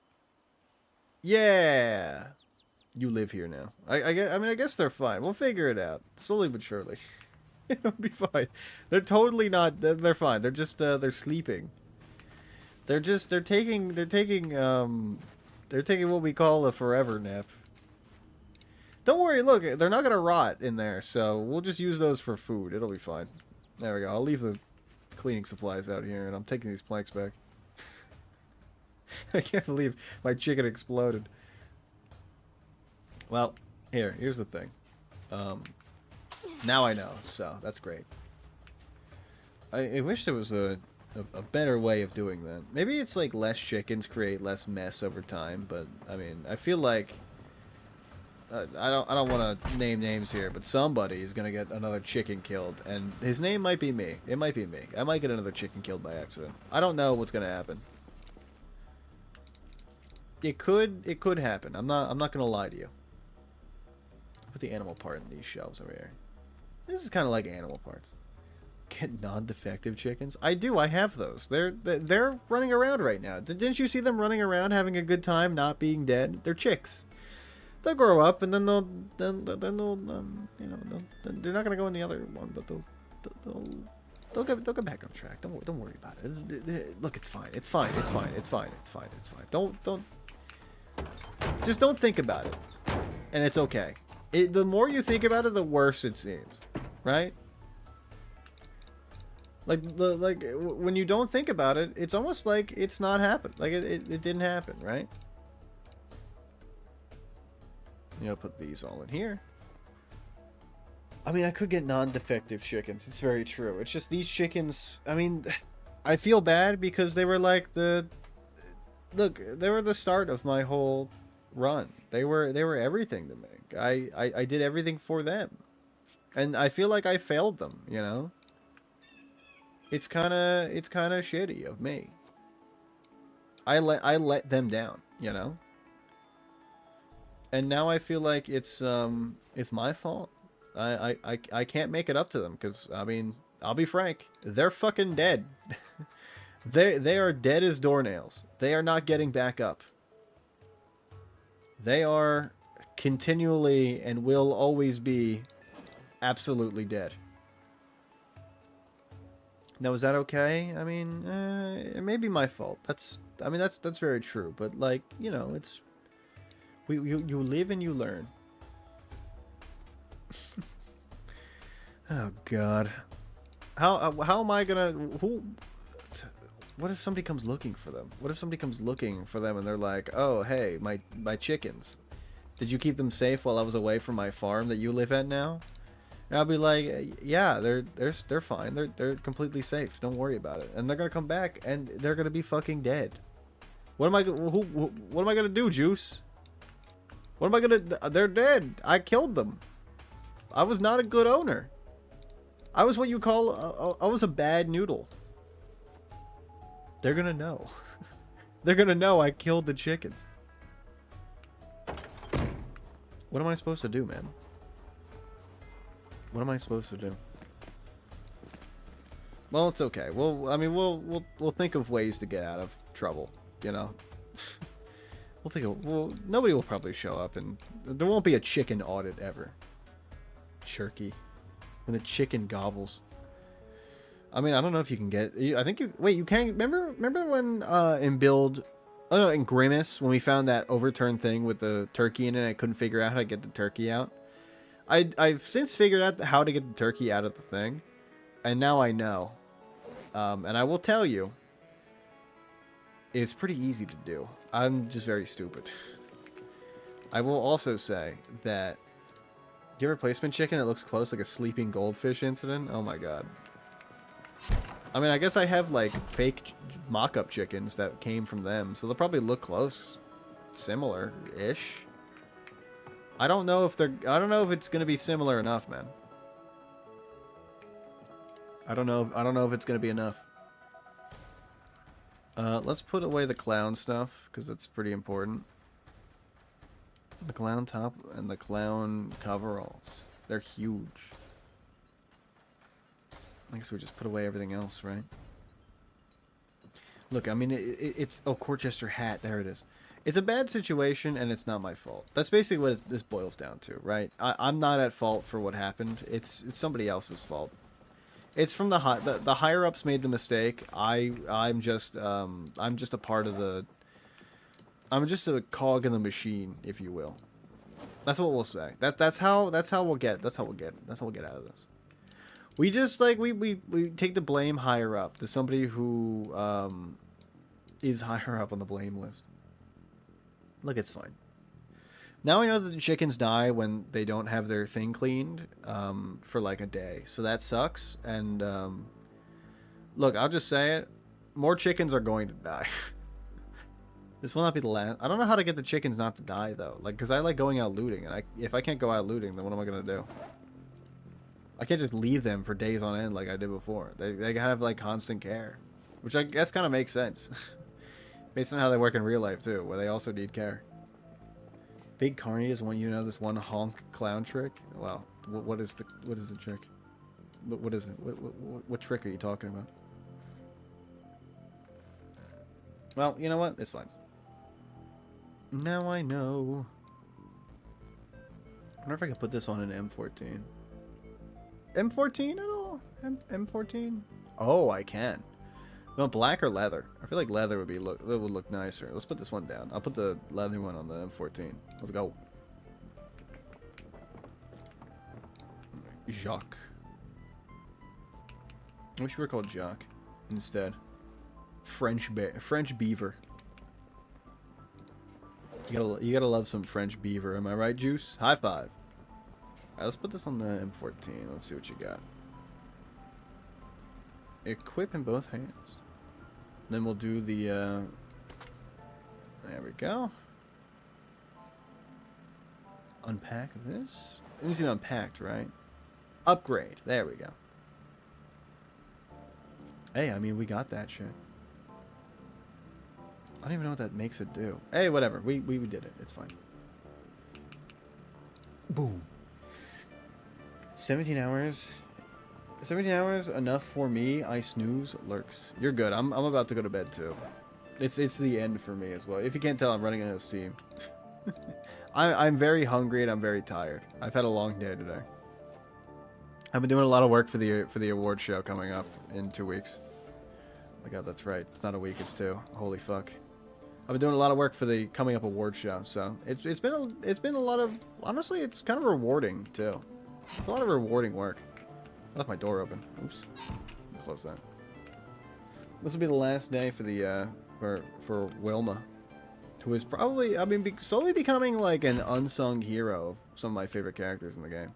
Speaker 2: Yeah. You live here now. I mean, I guess they're fine. We'll figure it out slowly but surely. It'll be fine. They're totally not. They're fine. They're just they're sleeping. They're taking what we call a forever nap. Don't worry. Look, they're not gonna rot in there, so we'll just use those for food. It'll be fine. There we go. I'll leave the cleaning supplies out here, and I'm taking these planks back. I can't believe my chicken exploded. Well, here's the thing. Now I know, so that's great. I wish there was a better way of doing that. Maybe it's like less chickens create less mess over time, but I mean, I feel like I don't want to name names here, but somebody is gonna get another chicken killed, and his name might be me. It might be me. I might get another chicken killed by accident. I don't know what's gonna happen. It could happen. I'm not gonna lie to you. Put the animal part in these shelves over here. This is kind of like animal parts. Get non-defective chickens. I do. I have those. They're running around right now. Didn't you see them running around having a good time, not being dead? They're chicks. They'll grow up, and then they'll you know, they're not gonna go in the other one, but they'll get back on track. Don't worry about it. Look, it's fine. It's fine. It's fine. It's fine. It's fine. It's fine. Just don't think about it, and it's okay. The more you think about it, the worse it seems, right? Like when you don't think about it, it's almost like it's not happened. Like it didn't happen, right? You know, put these all in here. I mean, I could get non-defective chickens. It's very true. It's just these chickens. I mean, I feel bad because they were like they were the start of my whole run. They were everything to me. I did everything for them, and I feel like I failed them. You know, it's kind of shitty of me. I let them down. You know. And now I feel like it's my fault. I can't make it up to them because, I mean, I'll be frank, they're fucking dead. they are dead as doornails. They are not getting back up. They are continually and will always be absolutely dead. Now, is that okay? I mean, it may be my fault. That's very true. But, like, you know, it's... You live and you learn. Oh God, how am I gonna? What if somebody comes looking for them? What if somebody comes looking for them and they're like, "Oh, hey, my chickens. Did you keep them safe while I was away from my farm that you live at now?" And I'll be like, "Yeah, they're fine. They're completely safe. Don't worry about it." And they're gonna come back and they're gonna be fucking dead. What am I gonna do, Juice? What am I gonna... They're dead. I killed them. I was not a good owner. I was what you call... I was a bad noodle. They're gonna know. They're gonna know I killed the chickens. What am I supposed to do, man? What am I supposed to do? Well, it's okay. We'll think of ways to get out of trouble, you know? Nobody will probably show up, and there won't be a chicken audit ever. Chirky. When the chicken gobbles. I mean, I don't know if you can get... I think you... Wait, you can... Remember when in Build... Oh, no, in Grimace, when we found that overturned thing with the turkey in it, I couldn't figure out how to get the turkey out? I've since figured out how to get the turkey out of the thing, and now I know. And I will tell you, it's pretty easy to do. I'm just very stupid. I will also say that... Do you have a replacement chicken that looks close like a sleeping goldfish incident? Oh my god. I mean, I guess I have, like, fake mock-up chickens that came from them, so they'll probably look close. Similar-ish. I don't know if it's gonna be similar enough, man. I don't know if it's gonna be enough. Let's put away the clown stuff, because it's pretty important. The clown top and the clown coveralls. They're huge. I guess we just put away everything else, right? Look, I mean, it's... Oh, Corchester hat. There it is. It's a bad situation, and it's not my fault. That's basically what this boils down to, right? I'm not at fault for what happened. It's somebody else's fault. It's from the higher ups made the mistake. I'm just a part of the... I'm just a cog in the machine, if you will. That's what we'll say. That's how we'll get out of this. We just we take the blame higher up to somebody who is higher up on the blame list. Look, it's fine. Now I know that the chickens die when they don't have their thing cleaned for like a day, so that sucks. And Look, I'll just say it. More chickens are going to die. This will not be the last. I don't know how to get the chickens not to die, though. Like, because I like going out looting. And if I can't go out looting, then what am I going to do? I can't just leave them for days on end like I did before. They gotta have, like, constant care. Which I guess kind of makes sense. Based on how they work in real life, too. Where they also need care. Big Carney doesn't want you to know this one honk clown trick. Wow. What is the trick? What is it? What trick are you talking about? Well, you know what? It's fine. Now I know. I wonder if I can put this on an M14. M14 at all? M14? Oh, I can. No, black or leather? I feel like leather would look nicer. Let's put this one down. I'll put the leather one on the M14. Let's go. Jacques. I wish we were called Jacques instead. French beaver. You gotta love some French beaver. Am I right, Juice? High five. Alright, let's put this on the M14. Let's see what you got. Equip in both hands. Then we'll do the, there we go. Unpack this. It needs to be unpacked, right? Upgrade. There we go. Hey, I mean, we got that shit. I don't even know what that makes it do. Hey, whatever. We did it. It's fine. Boom. 17 hours. 17 hours enough for me. I snooze lurks. You're good. I'm about to go to bed too. It's the end for me as well. If you can't tell, I'm running out of steam. I'm very hungry and I'm very tired. I've had a long day today. I've been doing a lot of work for the award show coming up in 2 weeks. Oh my god, that's right. It's not a week, it's 2. Holy fuck. I've been doing a lot of work for the coming up award show, so it's been a lot of, honestly, it's kind of rewarding too. It's a lot of rewarding work. I left my door open. Oops. Close that. This will be the last day for the for Wilma, who is probably, I mean, slowly becoming like an unsung hero of some of my favorite characters in the game.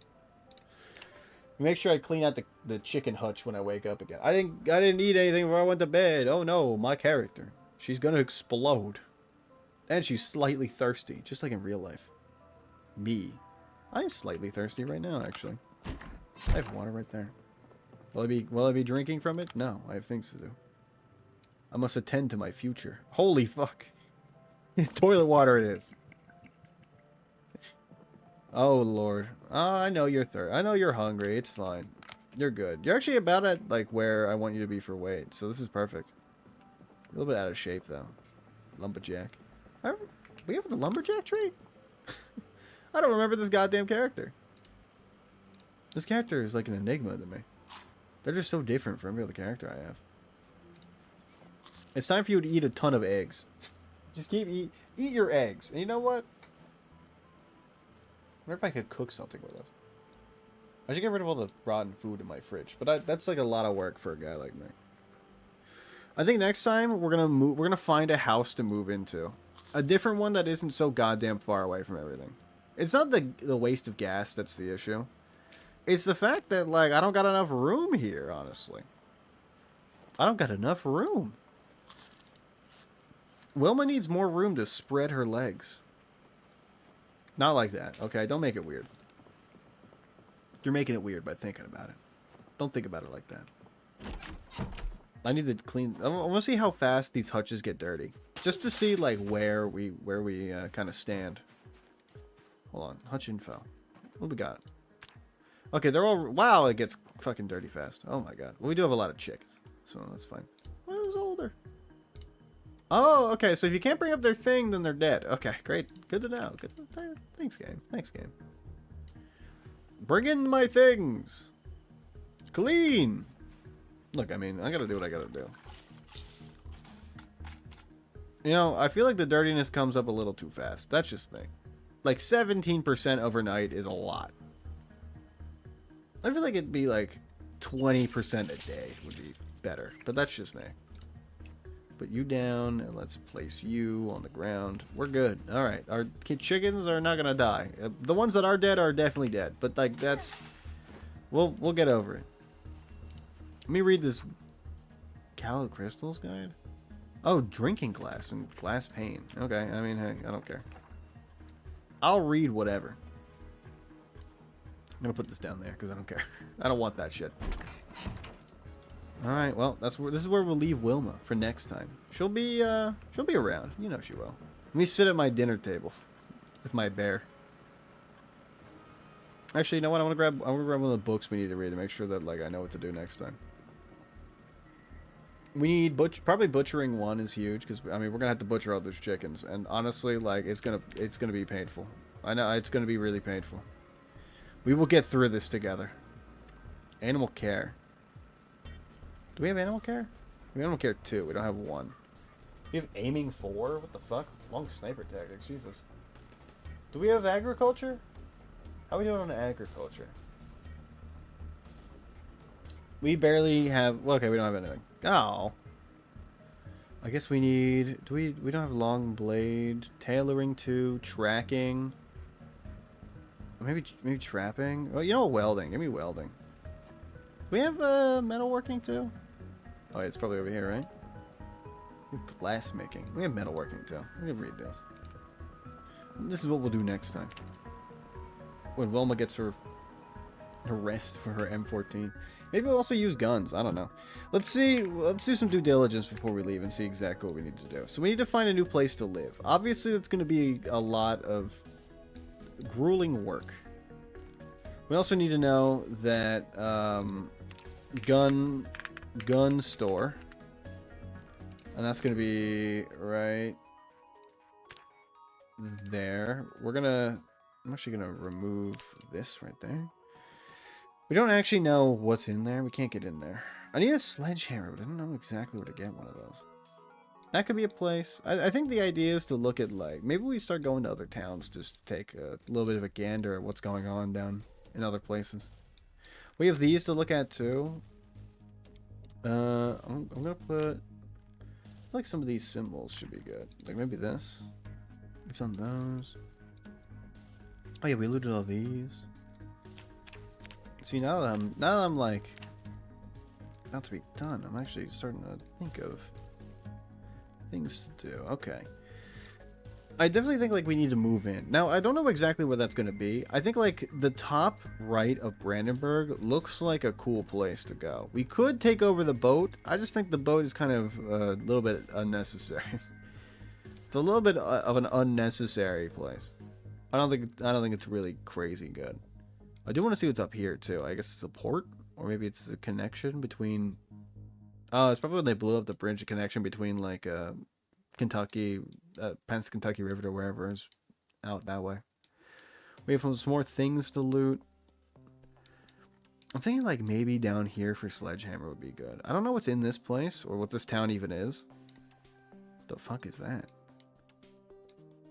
Speaker 2: Make sure I clean out the chicken hutch when I wake up again. I didn't eat anything before I went to bed. Oh no, my character. She's gonna explode. And she's slightly thirsty, just like in real life. Me. I'm slightly thirsty right now, actually. I have water right there. Will I be drinking from it? No, I have things to do. I must attend to my future. Holy fuck. Toilet water it is. Oh lord. Oh, I know you're I know you're hungry. It's fine. You're good. You're actually about at like where I want you to be for weight, so this is perfect. A little bit out of shape though. Lumberjack. We have the lumberjack trait? I don't remember this goddamn character. This character is like an enigma to me. They're just so different from every other character I have. It's time for you to eat a ton of eggs. Just eat your eggs. And you know what? I wonder if I could cook something with it. I should get rid of all the rotten food in my fridge, but that's like a lot of work for a guy like me. I think next time we're gonna find a house to move into, a different one that isn't so goddamn far away from everything. It's not the waste of gas that's the issue. It's the fact that like I don't got enough room here, honestly. I don't got enough room. Wilma needs more room to spread her legs. Not like that. Okay, don't make it weird. You're making it weird by thinking about it. Don't think about it like that. I need to clean. I want to see how fast these hutches get dirty, just to see like where we kind of stand. Hold on, hutch info. What we got? Okay, they're all. Wow, it gets fucking dirty fast. Oh my god. Well, we do have a lot of chicks, so that's fine. Well, who's older? Oh, okay. So if you can't bring up their thing, then they're dead. Okay, great. Good to know. Good. Thanks, game. Thanks, game. Bring in my things. Clean. Look, I mean, I gotta do what I gotta do. You know, I feel like the dirtiness comes up a little too fast. That's just me. Like 17% overnight is a lot. I feel like it'd be like 20% a day would be better, but that's just me. Put you down and let's place you on the ground. We're good. All right, our chickens are not gonna die. The ones that are dead are definitely dead, but like that's we'll get over it. Let me read this Callow Crystals guide? Oh, drinking glass and glass pane. Okay, I mean, hey, I don't care. I'll read whatever. I'm gonna put this down there because I don't care. I don't want that shit. All right, well, this is where we'll leave Wilma for next time. She'll be around. You know she will. Let me sit at my dinner table with my bear. Actually, you know what? I want to grab one of the books we need to read to make sure that like I know what to do next time. We need probably butchering one is huge because I mean we're gonna have to butcher all those chickens, and honestly, like it's gonna be painful. I know it's gonna be really painful. We will get through this together. Animal care. Do we have animal care? We have animal care 2. We don't have 1. We have aiming 4. What the fuck? Long sniper tactics. Jesus. Do we have agriculture? How are we doing on agriculture? We barely have... Well, okay, we don't have anything. Oh. I guess we need... We don't have long blade. Tailoring 2. Tracking. Maybe trapping. Oh, you know what? Welding. Give me welding. Do we have metalworking too? Oh, yeah, it's probably over here, right? We have glass making. We have metalworking too. We can read this. This is what we'll do next time. When Wilma gets her rest for her M14. Maybe we'll also use guns. I don't know. Let's see. Let's do some due diligence before we leave and see exactly what we need to do. So we need to find a new place to live. Obviously, that's going to be a lot of grueling work. We also need to know that gun store, and that's gonna be right there. I'm actually gonna remove this right there. We don't actually know what's in there. We can't get in there. I need a sledgehammer, but I don't know exactly where to get one of those. That could be a place. I think the idea is to look at, like, maybe we start going to other towns just to take a little bit of a gander at what's going on down in other places. We have these to look at, too. I'm going to put... like, some of these symbols should be good. Like, maybe this. We've done those. Oh, yeah, we looted all these. See, now that I'm, like, about to be done, I'm actually starting to think of things to do. Okay. I definitely think like we need to move in. Now, I don't know exactly where that's going to be. I think like the top right of Brandenburg looks like a cool place to go. We could take over the boat. I just think the boat is kind of a little bit unnecessary. It's a little bit of an unnecessary place. I don't think it's really crazy good. I do want to see what's up here too. I guess it's a port, or maybe it's the connection between. Oh, it's probably when they blew up the bridge, a connection between like Kentucky, Pence Kentucky River to wherever is out that way. We have some more things to loot. I'm thinking like maybe down here for sledgehammer would be good. I don't know what's in this place or what this town even is. The fuck is that?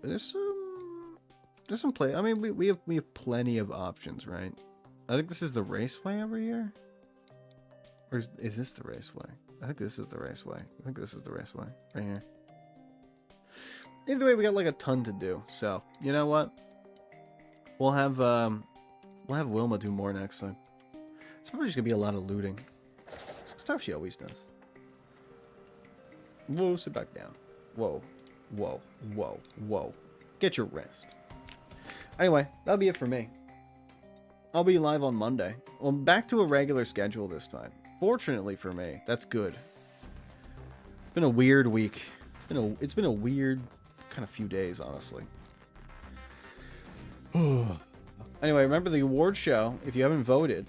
Speaker 2: There's some play. I mean, we have plenty of options, right? I think this is the raceway over here. Or is this the raceway? I think this is the raceway. I think this is the raceway right here. Either way, we got like a ton to do. So you know what? We'll have Wilma do more next time. It's probably just gonna be a lot of looting. Stuff she always does. Whoa, sit back down. Whoa, whoa, whoa, whoa. Get your rest. Anyway, that'll be it for me. I'll be live on Monday. Well, back to a regular schedule this time. Fortunately for me, that's good. It's been a weird week. It's been a weird kind of few days, honestly. Anyway, remember the award show. If you haven't voted,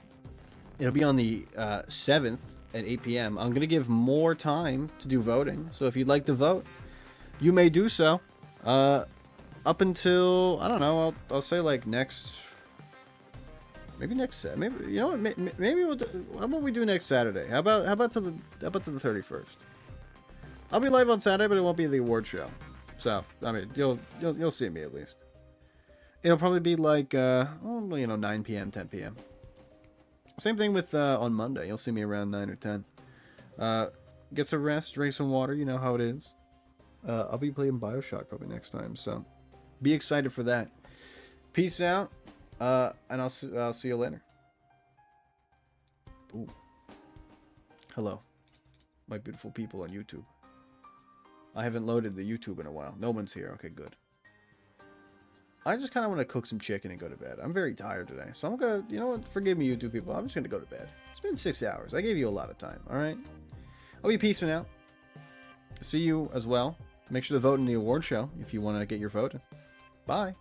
Speaker 2: it'll be on the 7th at 8 p.m. I'm going to give more time to do voting. So if you'd like to vote, you may do so. Up until, I don't know, I'll say like next... Maybe next, maybe you know what? Maybe we'll do, how about we do next Saturday? How about to the 31st? I'll be live on Saturday, but it won't be the award show. So I mean, you'll see me at least. It'll probably be like 9 p.m., 10 p.m. Same thing with on Monday. You'll see me around 9 or 10. Get some rest, drink some water. You know how it is. I'll be playing BioShock probably next time, so be excited for that. Peace out. And I'll see you later. Ooh. Hello. my beautiful people on YouTube. I haven't loaded the YouTube in a while. No one's here. Okay, good. I just kind of want to cook some chicken and go to bed. I'm very tired today. So I'm going to, you know what? Forgive me, YouTube people. I'm just going to go to bed. It's been 6 hours. I gave you a lot of time. All right? I'll be peacing out. See you as well. Make sure to vote in the award show if you want to get your vote. Bye.